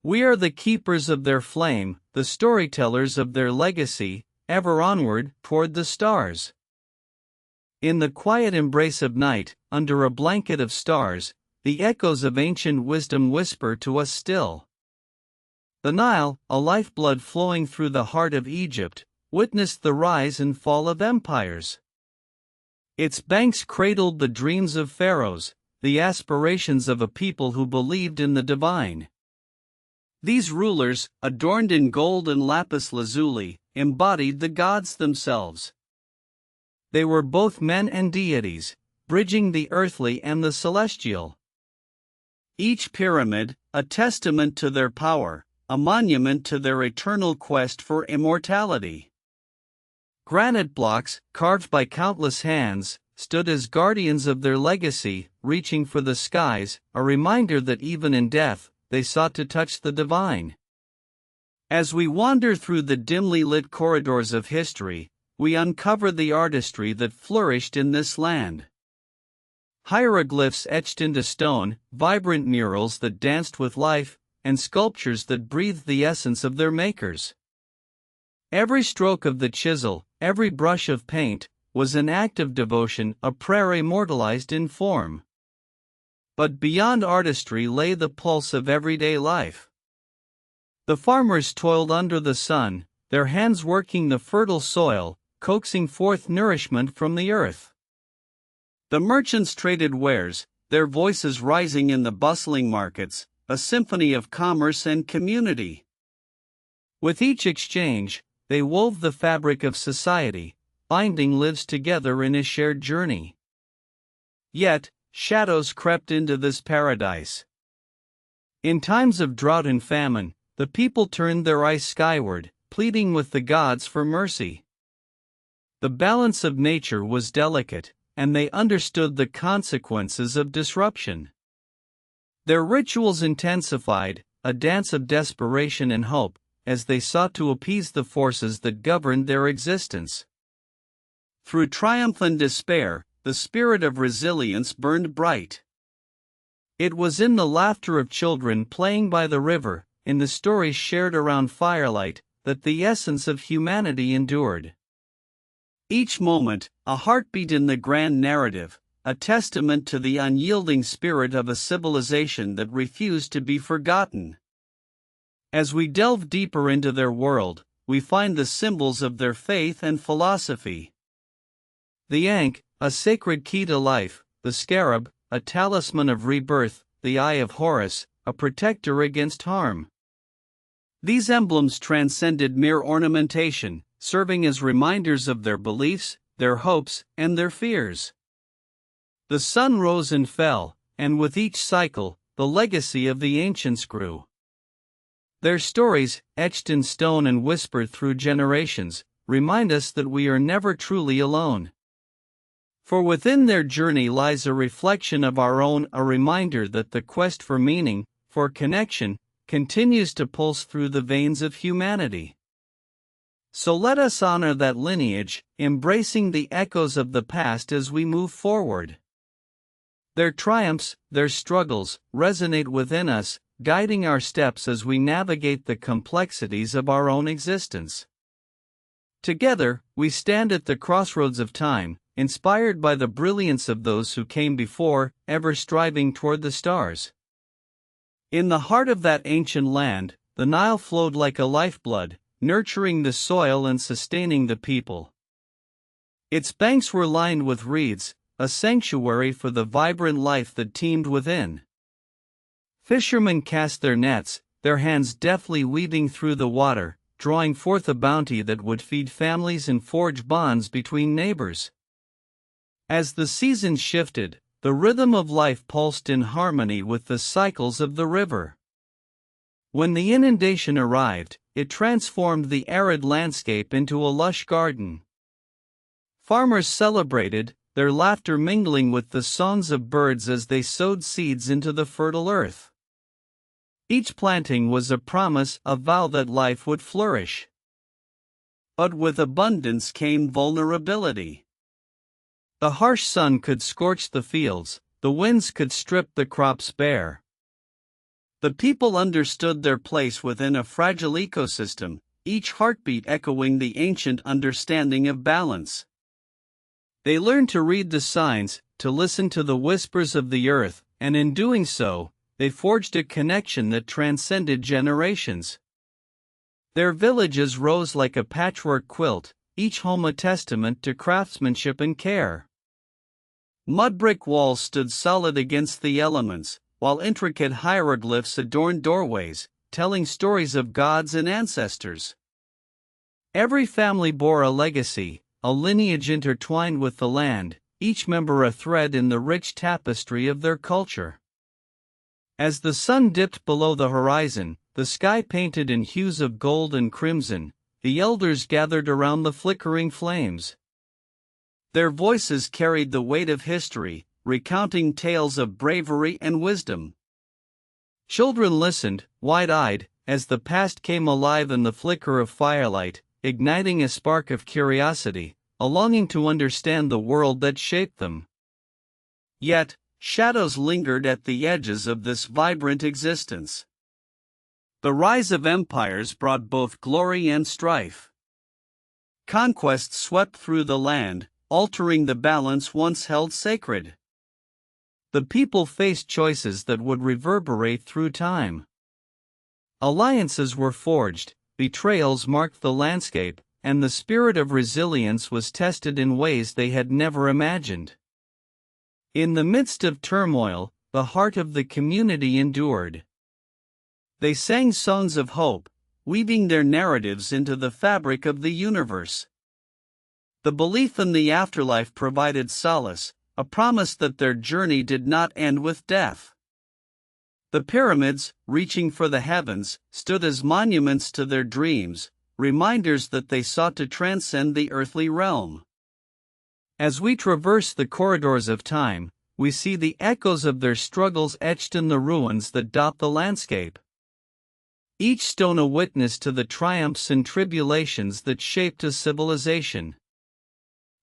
We are the keepers of their flame, the storytellers of their legacy, ever onward toward the stars. In the quiet embrace of night, under a blanket of stars, the echoes of ancient wisdom whisper to us still. The Nile, a lifeblood flowing through the heart of Egypt, witnessed the rise and fall of empires. Its banks cradled the dreams of pharaohs, the aspirations of a people who believed in the divine. These rulers, adorned in gold and lapis lazuli, embodied the gods themselves. They were both men and deities, bridging the earthly and the celestial. Each pyramid, a testament to their power, a monument to their eternal quest for immortality. Granite blocks, carved by countless hands, stood as guardians of their legacy, reaching for the skies, a reminder that even in death, they sought to touch the divine. As we wander through the dimly lit corridors of history, we uncover the artistry that flourished in this land. Hieroglyphs etched into stone, vibrant murals that danced with life, and sculptures that breathed the essence of their makers. Every stroke of the chisel, every brush of paint, was an act of devotion, a prayer immortalized in form. But beyond artistry lay the pulse of everyday life. The farmers toiled under the sun, their hands working the fertile soil, coaxing forth nourishment from the earth. The merchants traded wares, their voices rising in the bustling markets, a symphony of commerce and community. With each exchange, they wove the fabric of society, binding lives together in a shared journey. Yet, shadows crept into this paradise. In times of drought and famine, the people turned their eyes skyward, pleading with the gods for mercy. The balance of nature was delicate, and they understood the consequences of disruption. Their rituals intensified, a dance of desperation and hope, as they sought to appease the forces that governed their existence. Through triumph and despair, the spirit of resilience burned bright. It was in the laughter of children playing by the river, in the stories shared around firelight, that the essence of humanity endured. Each moment, a heartbeat in the grand narrative, a testament to the unyielding spirit of a civilization that refused to be forgotten. As we delve deeper into their world, we find the symbols of their faith and philosophy. The Ankh, a sacred key to life; the scarab, a talisman of rebirth; the Eye of Horus, a protector against harm. These emblems transcended mere ornamentation, serving as reminders of their beliefs, their hopes, and their fears. The sun rose and fell, and with each cycle, the legacy of the ancients grew. Their stories, etched in stone and whispered through generations, remind us that we are never truly alone. For within their journey lies a reflection of our own, a reminder that the quest for meaning, for connection, continues to pulse through the veins of humanity. So let us honor that lineage, embracing the echoes of the past as we move forward. Their triumphs, their struggles, resonate within us, guiding our steps as we navigate the complexities of our own existence. Together, we stand at the crossroads of time, inspired by the brilliance of those who came before, ever striving toward the stars. In the heart of that ancient land, the Nile flowed like a lifeblood, nurturing the soil and sustaining the people. Its banks were lined with reeds, a sanctuary for the vibrant life that teemed within. Fishermen cast their nets, their hands deftly weaving through the water, drawing forth a bounty that would feed families and forge bonds between neighbors. As the seasons shifted, the rhythm of life pulsed in harmony with the cycles of the river. When the inundation arrived, it transformed the arid landscape into a lush garden. Farmers celebrated, their laughter mingling with the songs of birds as they sowed seeds into the fertile earth. Each planting was a promise, a vow that life would flourish. But with abundance came vulnerability. The harsh sun could scorch the fields, the winds could strip the crops bare. The people understood their place within a fragile ecosystem, each heartbeat echoing the ancient understanding of balance. They learned to read the signs, to listen to the whispers of the earth, and in doing so, they forged a connection that transcended generations. Their villages rose like a patchwork quilt, each home a testament to craftsmanship and care. Mud brick walls stood solid against the elements, while intricate hieroglyphs adorned doorways, telling stories of gods and ancestors. Every family bore a legacy, a lineage intertwined with the land, each member a thread in the rich tapestry of their culture. As the sun dipped below the horizon, the sky painted in hues of gold and crimson, the elders gathered around the flickering flames. Their voices carried the weight of history, recounting tales of bravery and wisdom. Children listened, wide-eyed, as the past came alive in the flicker of firelight, igniting a spark of curiosity, a longing to understand the world that shaped them. Yet, shadows lingered at the edges of this vibrant existence. The rise of empires brought both glory and strife. Conquests swept through the land, altering the balance once held sacred. The people faced choices that would reverberate through time. Alliances were forged, betrayals marked the landscape, and the spirit of resilience was tested in ways they had never imagined. In the midst of turmoil, the heart of the community endured. They sang songs of hope, weaving their narratives into the fabric of the universe. The belief in the afterlife provided solace, a promise that their journey did not end with death. The pyramids, reaching for the heavens, stood as monuments to their dreams, reminders that they sought to transcend the earthly realm. As we traverse the corridors of time, we see the echoes of their struggles etched in the ruins that dot the landscape. Each stone a witness to the triumphs and tribulations that shaped a civilization.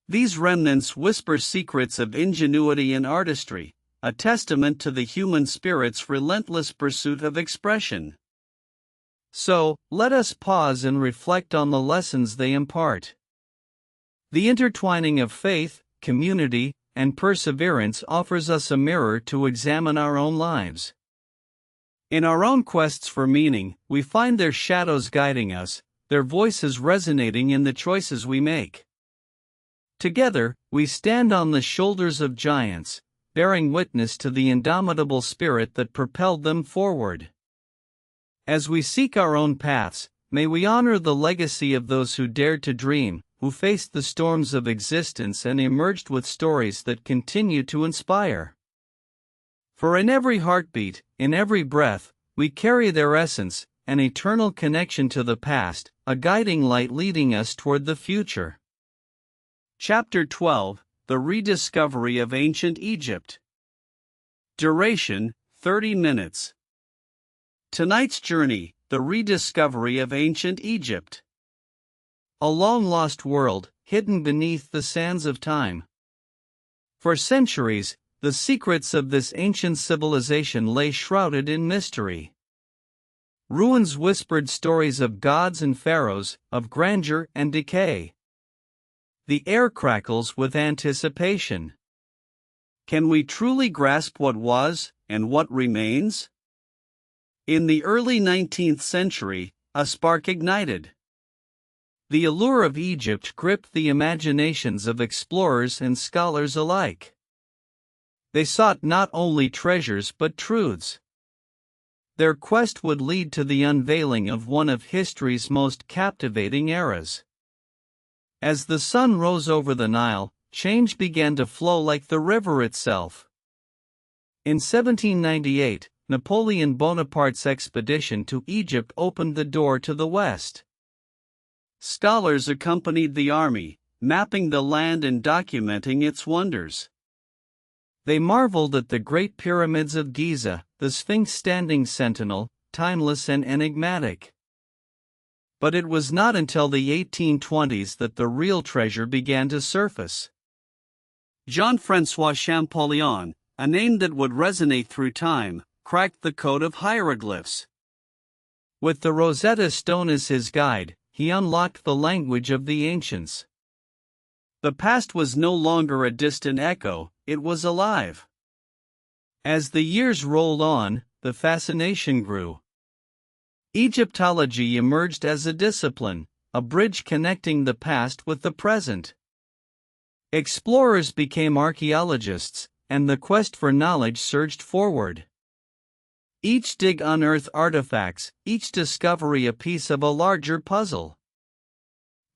These remnants whisper secrets of ingenuity and artistry, a testament to the human spirit's relentless pursuit of expression. So, let us pause and reflect on the lessons they impart. The intertwining of faith, community, and perseverance offers us a mirror to examine our own lives. In our own quests for meaning, we find their shadows guiding us, their voices resonating in the choices we make. Together, we stand on the shoulders of giants, bearing witness to the indomitable spirit that propelled them forward. As we seek our own paths, may we honor the legacy of those who dared to dream, who faced the storms of existence and emerged with stories that continue to inspire. For in every heartbeat, in every breath, we carry their essence, an eternal connection to the past, a guiding light leading us toward the future. Chapter 12: The Rediscovery of Ancient Egypt. Duration: 30 minutes. Tonight's journey: the rediscovery of ancient Egypt. A long-lost world, hidden beneath the sands of time. For centuries, the secrets of this ancient civilization lay shrouded in mystery. Ruins whispered stories of gods and pharaohs, of grandeur and decay. The air crackles with anticipation. Can we truly grasp what was, and what remains? In the early 19th century, a spark ignited. The allure of Egypt gripped the imaginations of explorers and scholars alike. They sought not only treasures but truths. Their quest would lead to the unveiling of one of history's most captivating eras. As the sun rose over the Nile, change began to flow like the river itself. In 1798, Napoleon Bonaparte's expedition to Egypt opened the door to the West. Scholars accompanied the army, mapping the land and documenting its wonders. They marveled at the Great Pyramids of Giza, the Sphinx standing sentinel, timeless and enigmatic. But it was not until the 1820s that the real treasure began to surface. Jean-François Champollion, a name that would resonate through time, cracked the code of hieroglyphs. With the Rosetta Stone as his guide, he unlocked the language of the ancients. The past was no longer a distant echo, it was alive. As the years rolled on, the fascination grew. Egyptology emerged as a discipline, a bridge connecting the past with the present. Explorers became archaeologists, and the quest for knowledge surged forward. Each dig unearthed artifacts, each discovery a piece of a larger puzzle.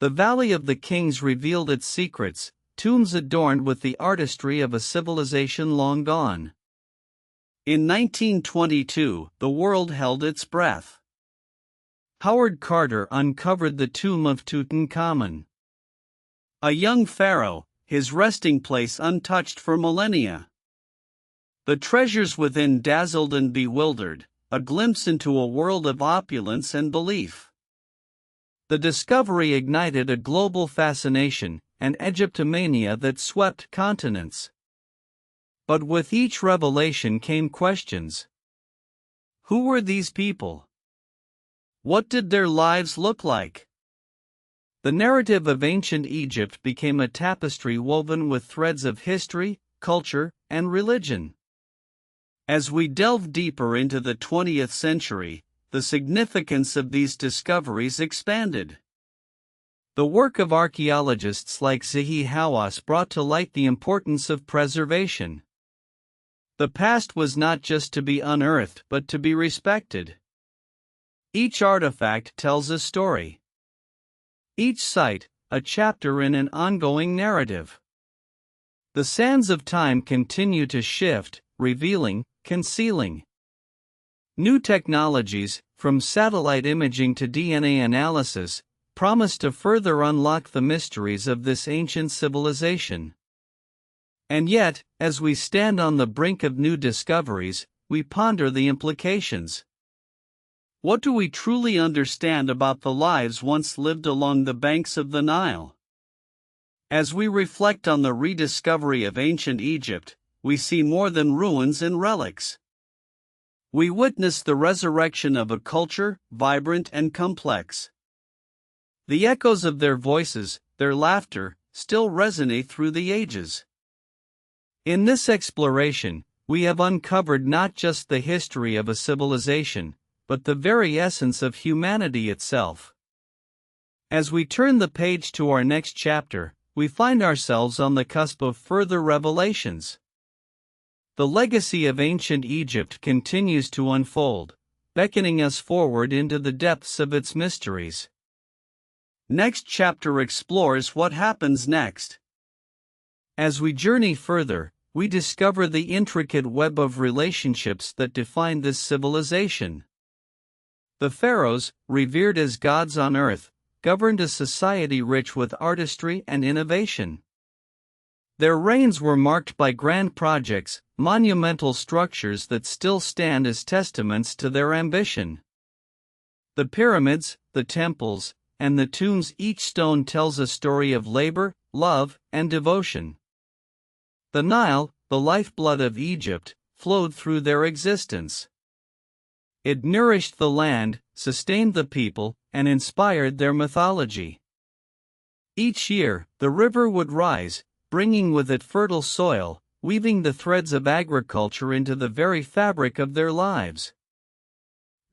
The Valley of the Kings revealed its secrets, tombs adorned with the artistry of a civilization long gone. In 1922, the world held its breath. Howard Carter uncovered the tomb of Tutankhamun. A young pharaoh, his resting place untouched for millennia. The treasures within dazzled and bewildered, a glimpse into a world of opulence and belief. The discovery ignited a global fascination, an Egyptomania that swept continents. But with each revelation came questions. Who were these people? What did their lives look like? The narrative of ancient Egypt became a tapestry woven with threads of history, culture, and religion. As we delve deeper into the 20th century, the significance of these discoveries expanded. The work of archaeologists like Zahi Hawass brought to light the importance of preservation. The past was not just to be unearthed but to be respected. Each artifact tells a story. Each site, a chapter in an ongoing narrative. The sands of time continue to shift, revealing, concealing. New technologies, from satellite imaging to DNA analysis, promise to further unlock the mysteries of this ancient civilization. And yet, as we stand on the brink of new discoveries, we ponder the implications. What do we truly understand about the lives once lived along the banks of the Nile? As we reflect on the rediscovery of ancient Egypt, we see more than ruins and relics. We witness the resurrection of a culture, vibrant and complex. The echoes of their voices, their laughter, still resonate through the ages. In this exploration, we have uncovered not just the history of a civilization, but the very essence of humanity itself. As we turn the page to our next chapter, we find ourselves on the cusp of further revelations. The legacy of ancient Egypt continues to unfold, beckoning us forward into the depths of its mysteries. Next chapter explores what happens next. As we journey further, we discover the intricate web of relationships that define this civilization. The pharaohs, revered as gods on earth, governed a society rich with artistry and innovation. Their reigns were marked by grand projects, monumental structures that still stand as testaments to their ambition. The pyramids, the temples, and the tombs, each stone tells a story of labor, love, and devotion. The Nile, the lifeblood of Egypt, flowed through their existence. It nourished the land, sustained the people, and inspired their mythology. Each year, the river would rise, bringing with it fertile soil, weaving the threads of agriculture into the very fabric of their lives.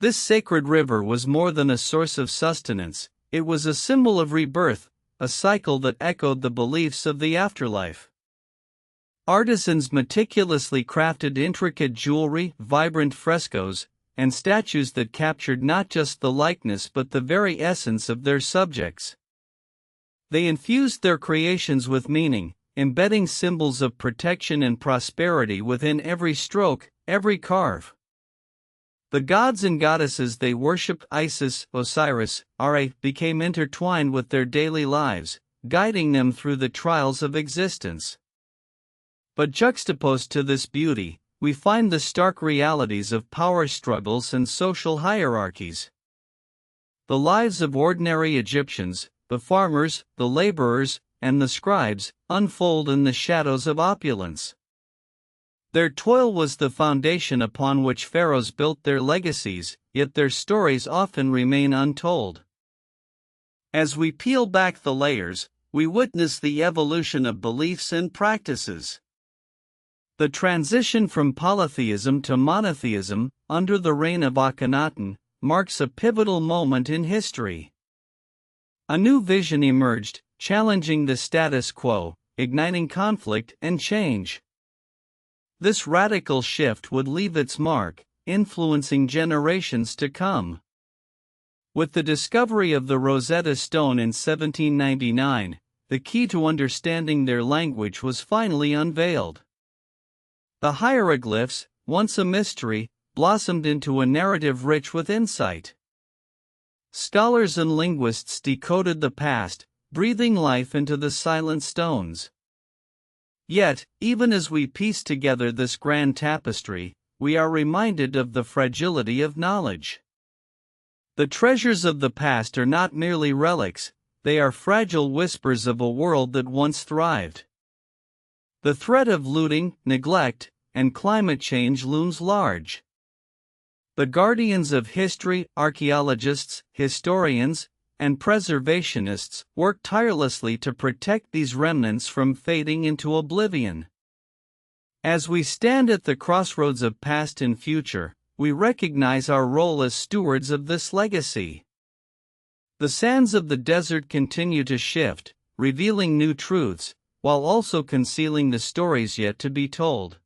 This sacred river was more than a source of sustenance, it was a symbol of rebirth, a cycle that echoed the beliefs of the afterlife. Artisans meticulously crafted intricate jewelry, vibrant frescoes, and statues that captured not just the likeness but the very essence of their subjects. They infused their creations with meaning, embedding symbols of protection and prosperity within every stroke, every carve. The gods and goddesses they worshipped, Isis, Osiris, Ra, became intertwined with their daily lives, guiding them through the trials of existence. But juxtaposed to this beauty, we find the stark realities of power struggles and social hierarchies. The lives of ordinary Egyptians, the farmers, the laborers, and the scribes, unfold in the shadows of opulence. Their toil was the foundation upon which pharaohs built their legacies, yet their stories often remain untold. As we peel back the layers, we witness the evolution of beliefs and practices. The transition from polytheism to monotheism, under the reign of Akhenaten, marks a pivotal moment in history. A new vision emerged, challenging the status quo, igniting conflict and change. This radical shift would leave its mark, influencing generations to come. With the discovery of the Rosetta Stone in 1799, the key to understanding their language was finally unveiled. The hieroglyphs, once a mystery, blossomed into a narrative rich with insight. Scholars and linguists decoded the past, breathing life into the silent stones. Yet, even as we piece together this grand tapestry, we are reminded of the fragility of knowledge. The treasures of the past are not merely relics, they are fragile whispers of a world that once thrived. The threat of looting, neglect, and climate change looms large. The guardians of history, archaeologists, historians, and preservationists, work tirelessly to protect these remnants from fading into oblivion. As we stand at the crossroads of past and future, we recognize our role as stewards of this legacy. The sands of the desert continue to shift, revealing new truths, while also concealing the stories yet to be told.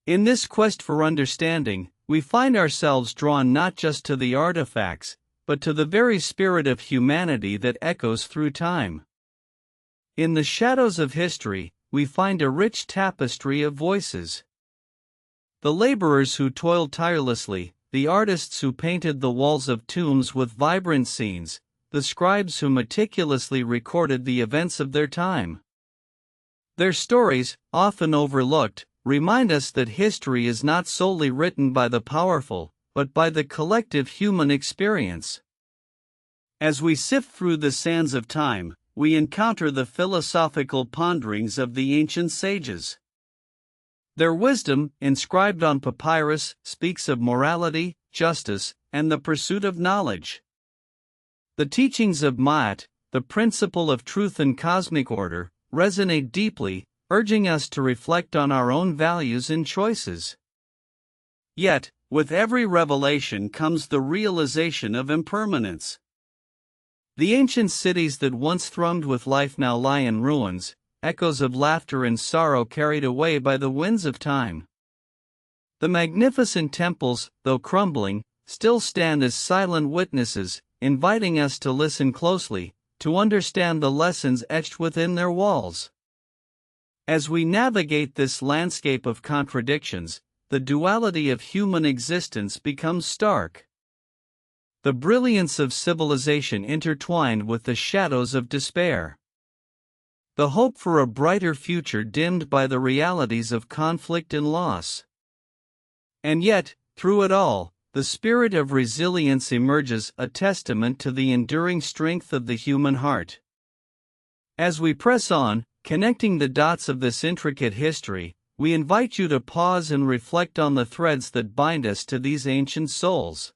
In this quest for understanding, we find ourselves drawn not just to the artifacts, but to the very spirit of humanity that echoes through time. In the shadows of history, we find a rich tapestry of voices. The laborers who toiled tirelessly, the artists who painted the walls of tombs with vibrant scenes, the scribes who meticulously recorded the events of their time. Their stories, often overlooked, remind us that history is not solely written by the powerful, but by the collective human experience. As we sift through the sands of time, we encounter the philosophical ponderings of the ancient sages. Their wisdom, inscribed on papyrus, speaks of morality, justice, and the pursuit of knowledge. The teachings of Ma'at, the principle of truth and cosmic order, resonate deeply, urging us to reflect on our own values and choices. Yet, with every revelation comes the realization of impermanence. The ancient cities that once thrummed with life now lie in ruins, echoes of laughter and sorrow carried away by the winds of time. The magnificent temples, though crumbling, still stand as silent witnesses, inviting us to listen closely, to understand the lessons etched within their walls. As we navigate this landscape of contradictions, the duality of human existence becomes stark. The brilliance of civilization intertwined with the shadows of despair. The hope for a brighter future dimmed by the realities of conflict and loss. And yet, through it all, the spirit of resilience emerges, a testament to the enduring strength of the human heart. As we press on, connecting the dots of this intricate history, we invite you to pause and reflect on the threads that bind us to these ancient souls.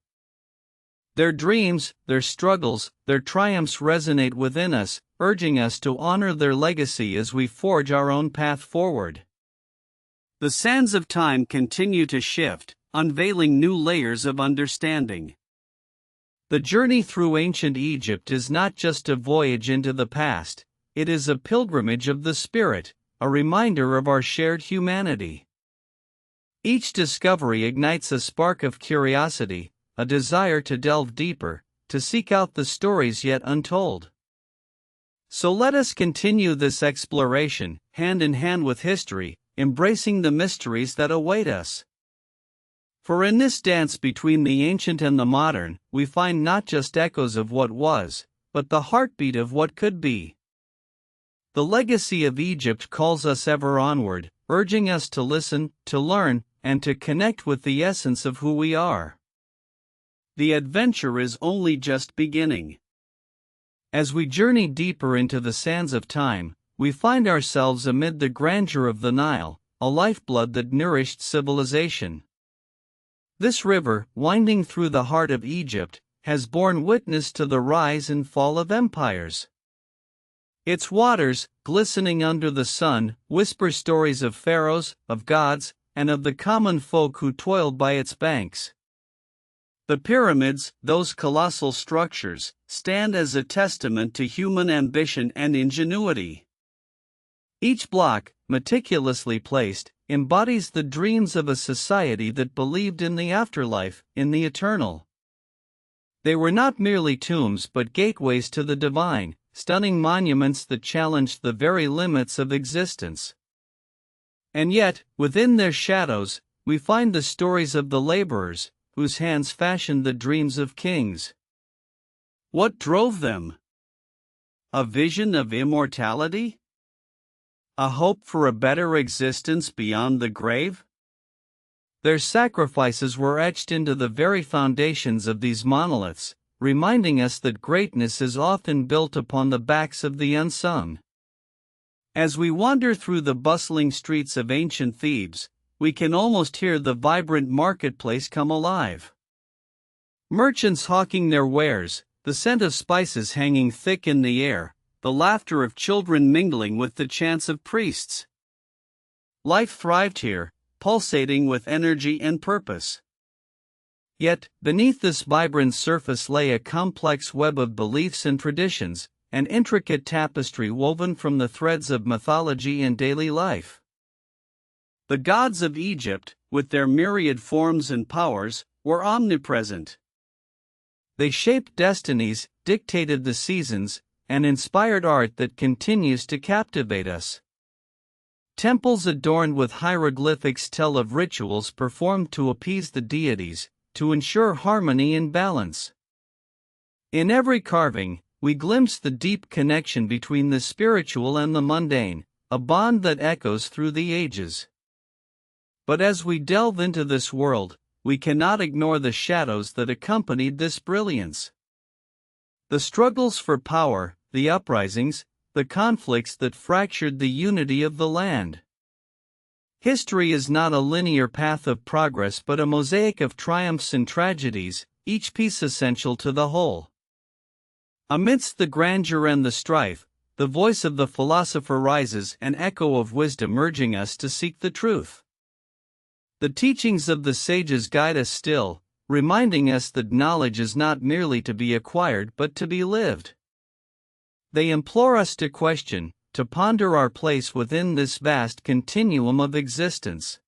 Their dreams, their struggles, their triumphs resonate within us, urging us to honor their legacy as we forge our own path forward. The sands of time continue to shift, unveiling new layers of understanding. The journey through ancient Egypt is not just a voyage into the past, it is a pilgrimage of the spirit, a reminder of our shared humanity. Each discovery ignites a spark of curiosity, a desire to delve deeper, to seek out the stories yet untold. So let us continue this exploration, hand in hand with history, embracing the mysteries that await us. For in this dance between the ancient and the modern, we find not just echoes of what was, but the heartbeat of what could be. The legacy of Egypt calls us ever onward, urging us to listen, to learn, and to connect with the essence of who we are. The adventure is only just beginning. As we journey deeper into the sands of time, we find ourselves amid the grandeur of the Nile, a lifeblood that nourished civilization. This river, winding through the heart of Egypt, has borne witness to the rise and fall of empires. Its waters, glistening under the sun, whisper stories of pharaohs, of gods, and of the common folk who toiled by its banks. The pyramids, those colossal structures, stand as a testament to human ambition and ingenuity. Each block, meticulously placed, embodies the dreams of a society that believed in the afterlife, in the eternal. They were not merely tombs but gateways to the divine, stunning monuments that challenged the very limits of existence. And yet, within their shadows, we find the stories of the laborers, whose hands fashioned the dreams of kings. What drove them? A vision of immortality? A hope for a better existence beyond the grave? Their sacrifices were etched into the very foundations of these monoliths, reminding us that greatness is often built upon the backs of the unsung. As we wander through the bustling streets of ancient Thebes, we can almost hear the vibrant marketplace come alive. Merchants hawking their wares, the scent of spices hanging thick in the air, the laughter of children mingling with the chants of priests. Life thrived here, pulsating with energy and purpose. Yet, beneath this vibrant surface lay a complex web of beliefs and traditions, an intricate tapestry woven from the threads of mythology and daily life. The gods of Egypt, with their myriad forms and powers, were omnipresent. They shaped destinies, dictated the seasons, and inspired art that continues to captivate us. Temples adorned with hieroglyphics tell of rituals performed to appease the deities, to ensure harmony and balance. In every carving, we glimpse the deep connection between the spiritual and the mundane, a bond that echoes through the ages. But as we delve into this world, we cannot ignore the shadows that accompanied this brilliance. The struggles for power, the uprisings, the conflicts that fractured the unity of the land. History is not a linear path of progress but a mosaic of triumphs and tragedies, each piece essential to the whole. Amidst the grandeur and the strife, the voice of the philosopher rises, an echo of wisdom urging us to seek the truth. The teachings of the sages guide us still, reminding us that knowledge is not merely to be acquired but to be lived. They implore us to question, to ponder our place within this vast continuum of existence.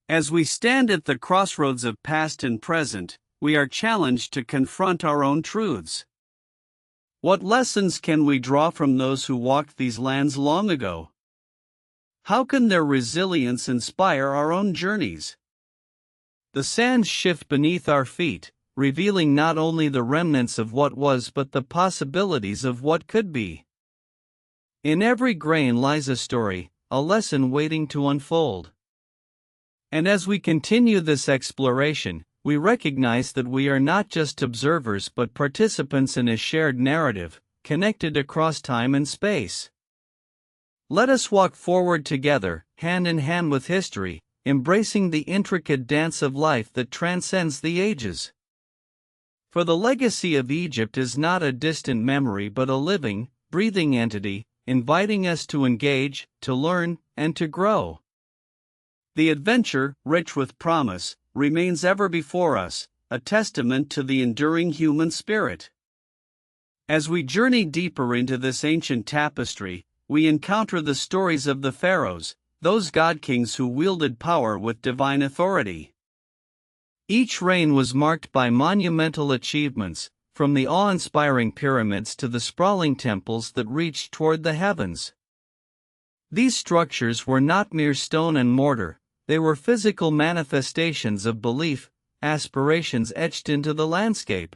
As we stand at the crossroads of past and present, we are challenged to confront our own truths. What lessons can we draw from those who walked these lands long ago? How can their resilience inspire our own journeys? The sands shift beneath our feet, revealing not only the remnants of what was but the possibilities of what could be. In every grain lies a story, a lesson waiting to unfold. And as we continue this exploration, we recognize that we are not just observers but participants in a shared narrative, connected across time and space. Let us walk forward together, hand in hand with history, embracing the intricate dance of life that transcends the ages. For the legacy of Egypt is not a distant memory but a living, breathing entity, inviting us to engage, to learn, and to grow. The adventure, rich with promise, remains ever before us, a testament to the enduring human spirit. As we journey deeper into this ancient tapestry, we encounter the stories of the pharaohs, those god-kings who wielded power with divine authority. Each reign was marked by monumental achievements, from the awe-inspiring pyramids to the sprawling temples that reached toward the heavens. These structures were not mere stone and mortar, they were physical manifestations of belief, aspirations etched into the landscape.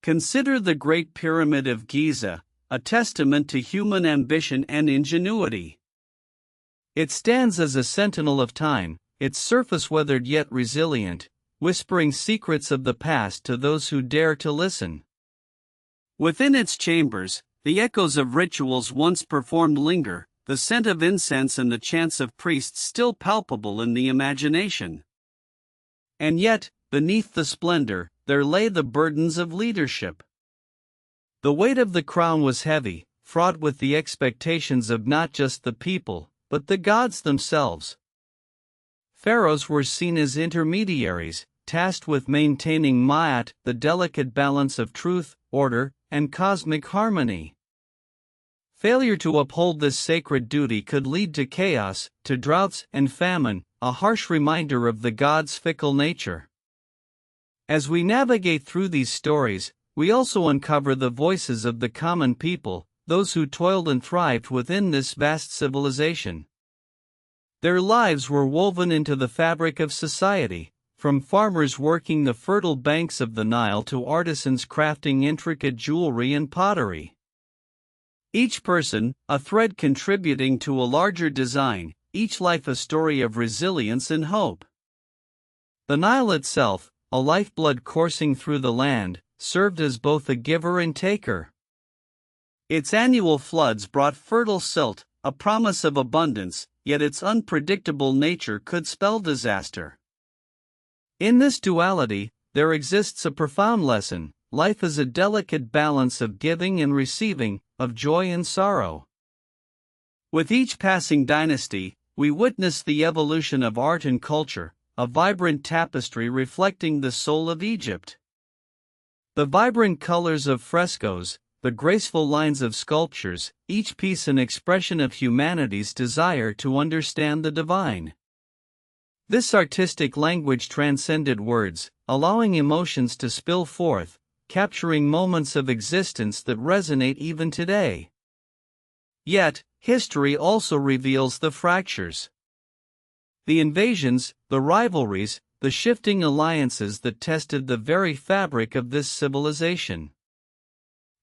Consider the Great Pyramid of Giza, a testament to human ambition and ingenuity. It stands as a sentinel of time, its surface weathered yet resilient, whispering secrets of the past to those who dare to listen. Within its chambers, the echoes of rituals once performed linger, the scent of incense and the chants of priests still palpable in the imagination. And yet, beneath the splendor, there lay the burdens of leadership. The weight of the crown was heavy, fraught with the expectations of not just the people, but the gods themselves. Pharaohs were seen as intermediaries, tasked with maintaining Ma'at, the delicate balance of truth, order, and cosmic harmony. Failure to uphold this sacred duty could lead to chaos, to droughts and famine, a harsh reminder of the gods' fickle nature. As we navigate through these stories, we also uncover the voices of the common people, those who toiled and thrived within this vast civilization. Their lives were woven into the fabric of society, from farmers working the fertile banks of the Nile to artisans crafting intricate jewelry and pottery. Each person, a thread contributing to a larger design, each life a story of resilience and hope. The Nile itself, a lifeblood coursing through the land, served as both a giver and taker. Its annual floods brought fertile silt, a promise of abundance, yet its unpredictable nature could spell disaster. In this duality, there exists a profound lesson. Life is a delicate balance of giving and receiving, of joy and sorrow. With each passing dynasty, we witness the evolution of art and culture, a vibrant tapestry reflecting the soul of Egypt. The vibrant colors of frescoes, the graceful lines of sculptures, each piece an expression of humanity's desire to understand the divine. This artistic language transcended words, allowing emotions to spill forth, capturing moments of existence that resonate even today. Yet, history also reveals the fractures. The invasions, the rivalries, the shifting alliances that tested the very fabric of this civilization.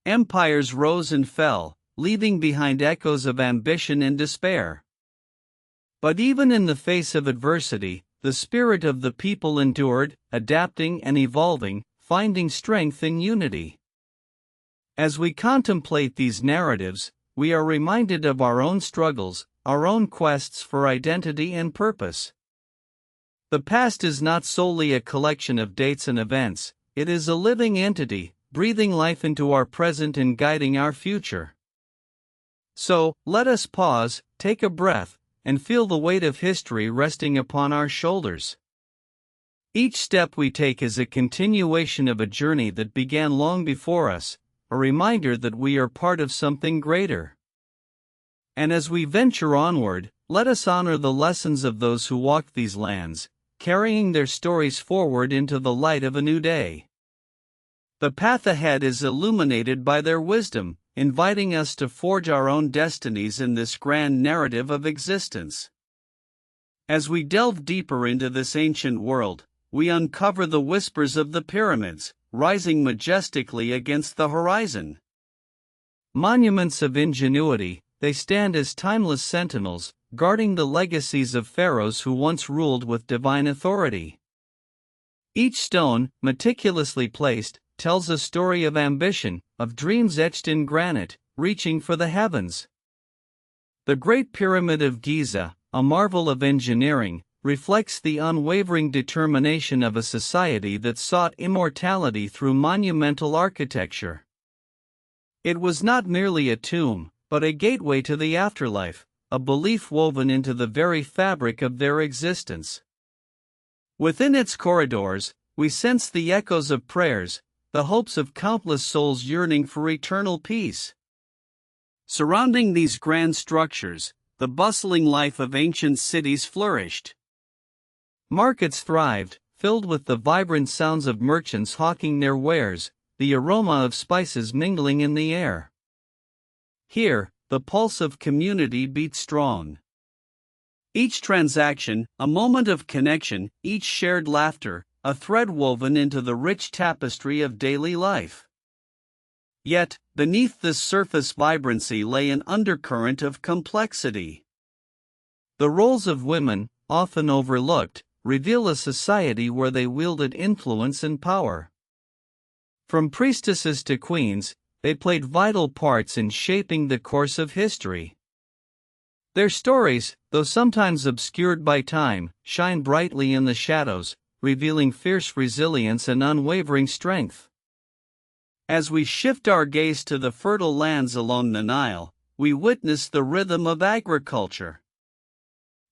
Empires rose and fell, leaving behind echoes of ambition and despair. But even in the face of adversity, the spirit of the people endured, adapting and evolving, finding strength in unity. As we contemplate these narratives, we are reminded of our own struggles, our own quests for identity and purpose. The past is not solely a collection of dates and events, it is a living entity, breathing life into our present and guiding our future. So, let us pause, take a breath, and feel the weight of history resting upon our shoulders. Each step we take is a continuation of a journey that began long before us, a reminder that we are part of something greater. And as we venture onward, let us honor the lessons of those who walked these lands, carrying their stories forward into the light of a new day. The path ahead is illuminated by their wisdom, inviting us to forge our own destinies in this grand narrative of existence. As we delve deeper into this ancient world, we uncover the whispers of the pyramids, rising majestically against the horizon. Monuments of ingenuity, they stand as timeless sentinels, guarding the legacies of pharaohs who once ruled with divine authority. Each stone, meticulously placed, tells a story of ambition, of dreams etched in granite, reaching for the heavens. The Great Pyramid of Giza, a marvel of engineering, reflects the unwavering determination of a society that sought immortality through monumental architecture. It was not merely a tomb, but a gateway to the afterlife, a belief woven into the very fabric of their existence. Within its corridors, we sense the echoes of prayers, the hopes of countless souls yearning for eternal peace. Surrounding these grand structures, the bustling life of ancient cities flourished. Markets thrived, filled with the vibrant sounds of merchants hawking their wares, the aroma of spices mingling in the air. Here, the pulse of community beat strong. Each transaction, a moment of connection, each shared laughter, a thread woven into the rich tapestry of daily life. Yet, beneath this surface vibrancy lay an undercurrent of complexity. The roles of women, often overlooked, reveal a society where they wielded influence and power. From priestesses to queens, they played vital parts in shaping the course of history. Their stories, though sometimes obscured by time, shine brightly in the shadows, revealing fierce resilience and unwavering strength. As we shift our gaze to the fertile lands along the Nile, we witness the rhythm of agriculture.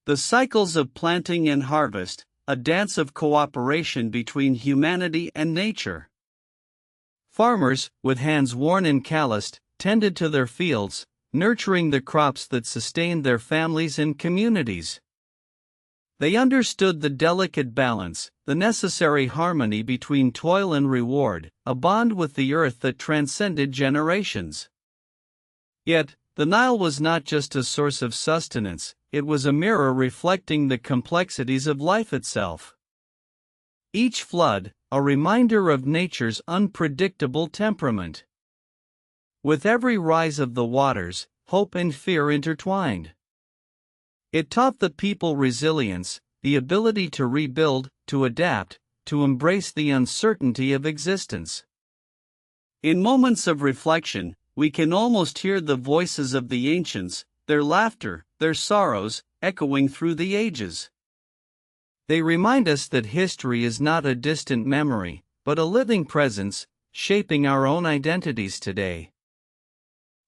The cycles of planting and harvest, a dance of cooperation between humanity and nature. Farmers, with hands worn and calloused, tended to their fields, nurturing the crops that sustained their families and communities. They understood the delicate balance, the necessary harmony between toil and reward, a bond with the earth that transcended generations. Yet, the Nile was not just a source of sustenance, it was a mirror reflecting the complexities of life itself. Each flood, a reminder of nature's unpredictable temperament. With every rise of the waters, hope and fear intertwined. It taught the people resilience, the ability to rebuild, to adapt, to embrace the uncertainty of existence. In moments of reflection, we can almost hear the voices of the ancients, their laughter, their sorrows, echoing through the ages. They remind us that history is not a distant memory, but a living presence, shaping our own identities today.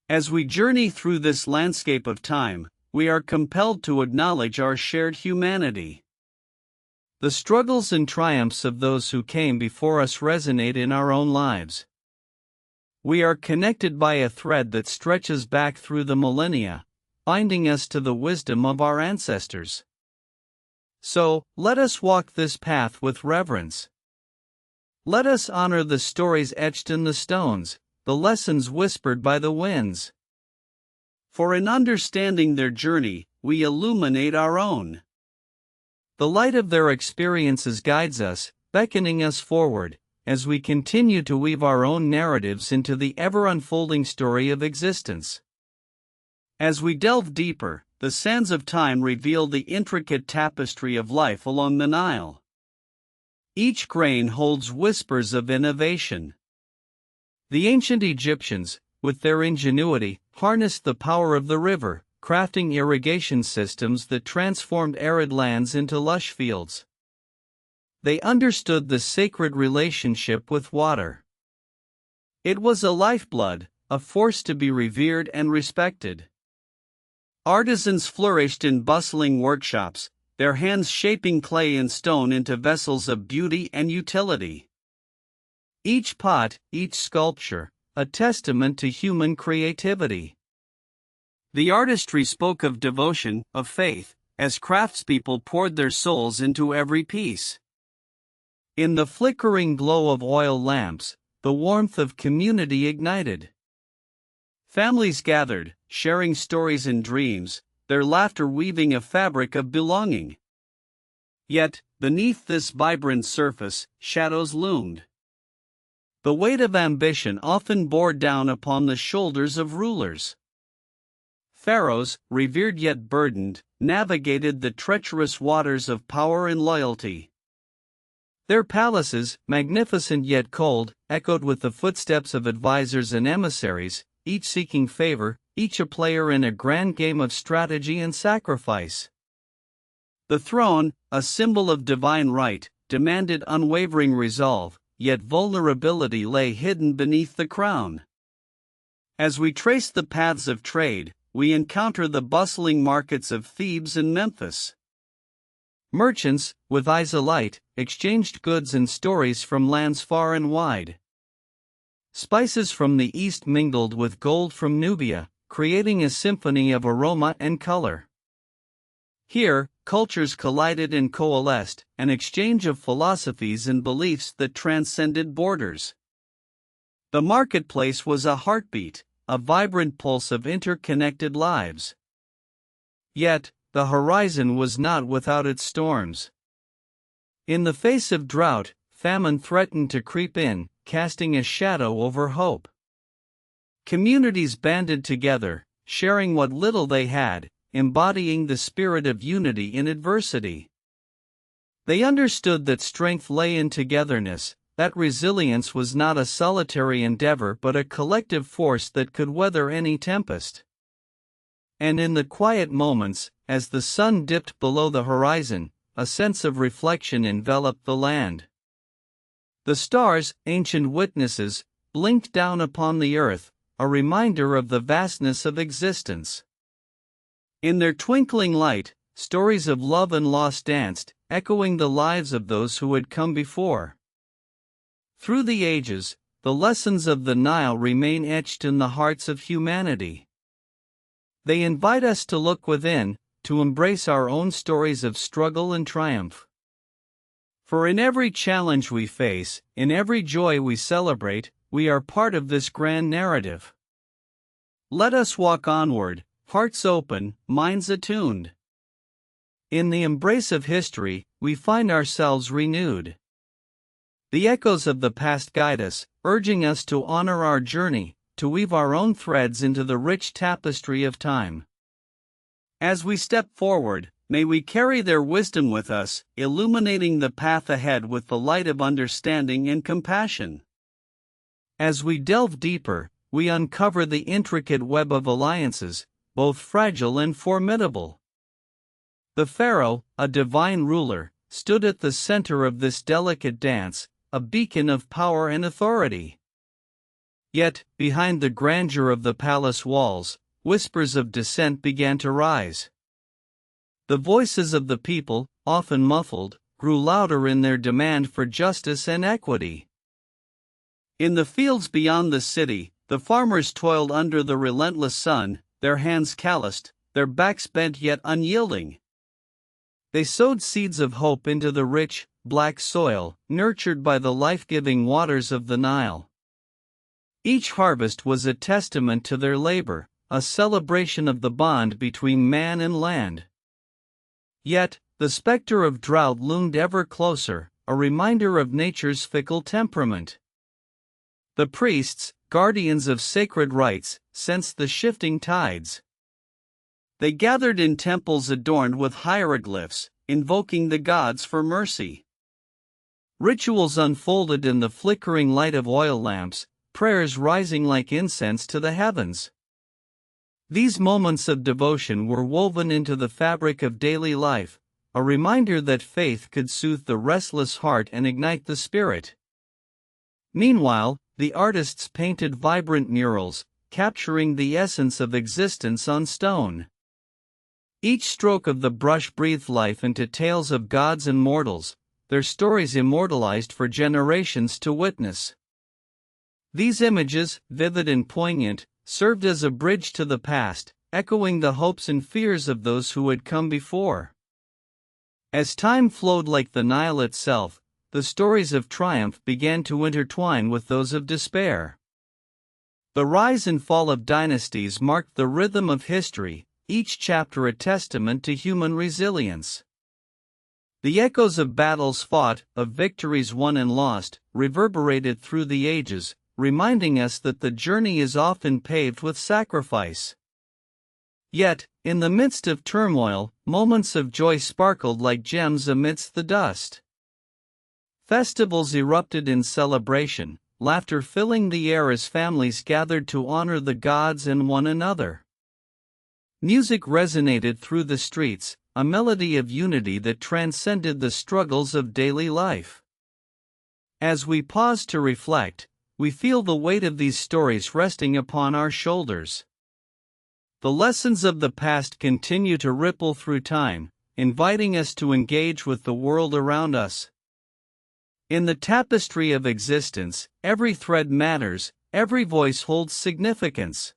As we journey through this landscape of time, we are compelled to acknowledge our shared humanity. The struggles and triumphs of those who came before us resonate in our own lives. We are connected by a thread that stretches back through the millennia, binding us to the wisdom of our ancestors. So, let us walk this path with reverence. Let us honor the stories etched in the stones, the lessons whispered by the winds. For in understanding their journey, we illuminate our own. The light of their experiences guides us, beckoning us forward, as we continue to weave our own narratives into the ever-unfolding story of existence. As we delve deeper, the sands of time reveal the intricate tapestry of life along the Nile. Each grain holds whispers of innovation. The ancient Egyptians, with their ingenuity, harnessed the power of the river, crafting irrigation systems that transformed arid lands into lush fields. They understood the sacred relationship with water. It was a lifeblood, a force to be revered and respected. Artisans flourished in bustling workshops, their hands shaping clay and stone into vessels of beauty and utility. Each pot, each sculpture, a testament to human creativity. The artistry spoke of devotion, of faith, as craftspeople poured their souls into every piece. In the flickering glow of oil lamps, the warmth of community ignited. Families gathered, sharing stories and dreams, their laughter weaving a fabric of belonging. Yet, beneath this vibrant surface, shadows loomed. The weight of ambition often bore down upon the shoulders of rulers. Pharaohs, revered yet burdened, navigated the treacherous waters of power and loyalty. Their palaces, magnificent yet cold, echoed with the footsteps of advisors and emissaries, each seeking favor, each a player in a grand game of strategy and sacrifice. The throne, a symbol of divine right, demanded unwavering resolve, yet vulnerability lay hidden beneath the crown. As we trace the paths of trade, we encounter the bustling markets of Thebes and Memphis. Merchants, with eyes alight, exchanged goods and stories from lands far and wide. Spices from the east mingled with gold from Nubia, creating a symphony of aroma and color. Here, cultures collided and coalesced, an exchange of philosophies and beliefs that transcended borders. The marketplace was a heartbeat, a vibrant pulse of interconnected lives. Yet, the horizon was not without its storms. In the face of drought, famine threatened to creep in, casting a shadow over hope. Communities banded together, sharing what little they had, embodying the spirit of unity in adversity. They understood that strength lay in togetherness, that resilience was not a solitary endeavor but a collective force that could weather any tempest. And in the quiet moments, as the sun dipped below the horizon, a sense of reflection enveloped the land. The stars, ancient witnesses, blinked down upon the earth, a reminder of the vastness of existence. In their twinkling light, stories of love and loss danced, echoing the lives of those who had come before. Through the ages, the lessons of the Nile remain etched in the hearts of humanity. They invite us to look within, to embrace our own stories of struggle and triumph. For in every challenge we face, in every joy we celebrate, we are part of this grand narrative. Let us walk onward, hearts open, minds attuned. In the embrace of history, we find ourselves renewed. The echoes of the past guide us, urging us to honor our journey, to weave our own threads into the rich tapestry of time. As we step forward, may we carry their wisdom with us, illuminating the path ahead with the light of understanding and compassion. As we delve deeper, we uncover the intricate web of alliances, both fragile and formidable. The Pharaoh, a divine ruler, stood at the center of this delicate dance, a beacon of power and authority. Yet, behind the grandeur of the palace walls, whispers of dissent began to rise. The voices of the people, often muffled, grew louder in their demand for justice and equity. In the fields beyond the city, the farmers toiled under the relentless sun, their hands calloused, their backs bent yet unyielding. They sowed seeds of hope into the rich, black soil, nurtured by the life-giving waters of the Nile. Each harvest was a testament to their labor, a celebration of the bond between man and land. Yet, the specter of drought loomed ever closer, a reminder of nature's fickle temperament. The priests, guardians of sacred rites, sensed the shifting tides. They gathered in temples adorned with hieroglyphs, invoking the gods for mercy. Rituals unfolded in the flickering light of oil lamps, prayers rising like incense to the heavens. These moments of devotion were woven into the fabric of daily life, a reminder that faith could soothe the restless heart and ignite the spirit. Meanwhile, the artists painted vibrant murals, capturing the essence of existence on stone. Each stroke of the brush breathed life into tales of gods and mortals, their stories immortalized for generations to witness. These images, vivid and poignant, served as a bridge to the past, echoing the hopes and fears of those who had come before. As time flowed like the Nile itself, the stories of triumph began to intertwine with those of despair. The rise and fall of dynasties marked the rhythm of history, each chapter a testament to human resilience. The echoes of battles fought, of victories won and lost, reverberated through the ages, reminding us that the journey is often paved with sacrifice. Yet, in the midst of turmoil, moments of joy sparkled like gems amidst the dust. Festivals erupted in celebration, laughter filling the air as families gathered to honor the gods and one another. Music resonated through the streets, a melody of unity that transcended the struggles of daily life. As we pause to reflect, we feel the weight of these stories resting upon our shoulders. The lessons of the past continue to ripple through time, inviting us to engage with the world around us. In the tapestry of existence, every thread matters, every voice holds significance.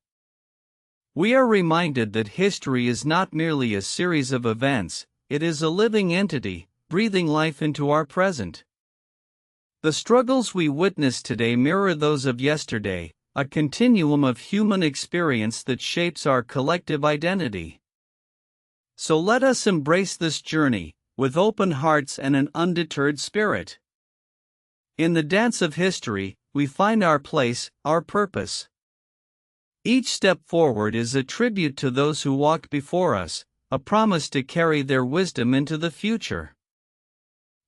We are reminded that history is not merely a series of events, it is a living entity, breathing life into our present. The struggles we witness today mirror those of yesterday, a continuum of human experience that shapes our collective identity. So let us embrace this journey, with open hearts and an undeterred spirit. In the dance of history, we find our place, our purpose. Each step forward is a tribute to those who walked before us, a promise to carry their wisdom into the future.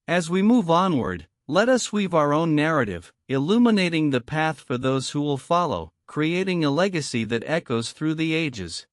As we move onward, let us weave our own narrative, illuminating the path for those who will follow, creating a legacy that echoes through the ages.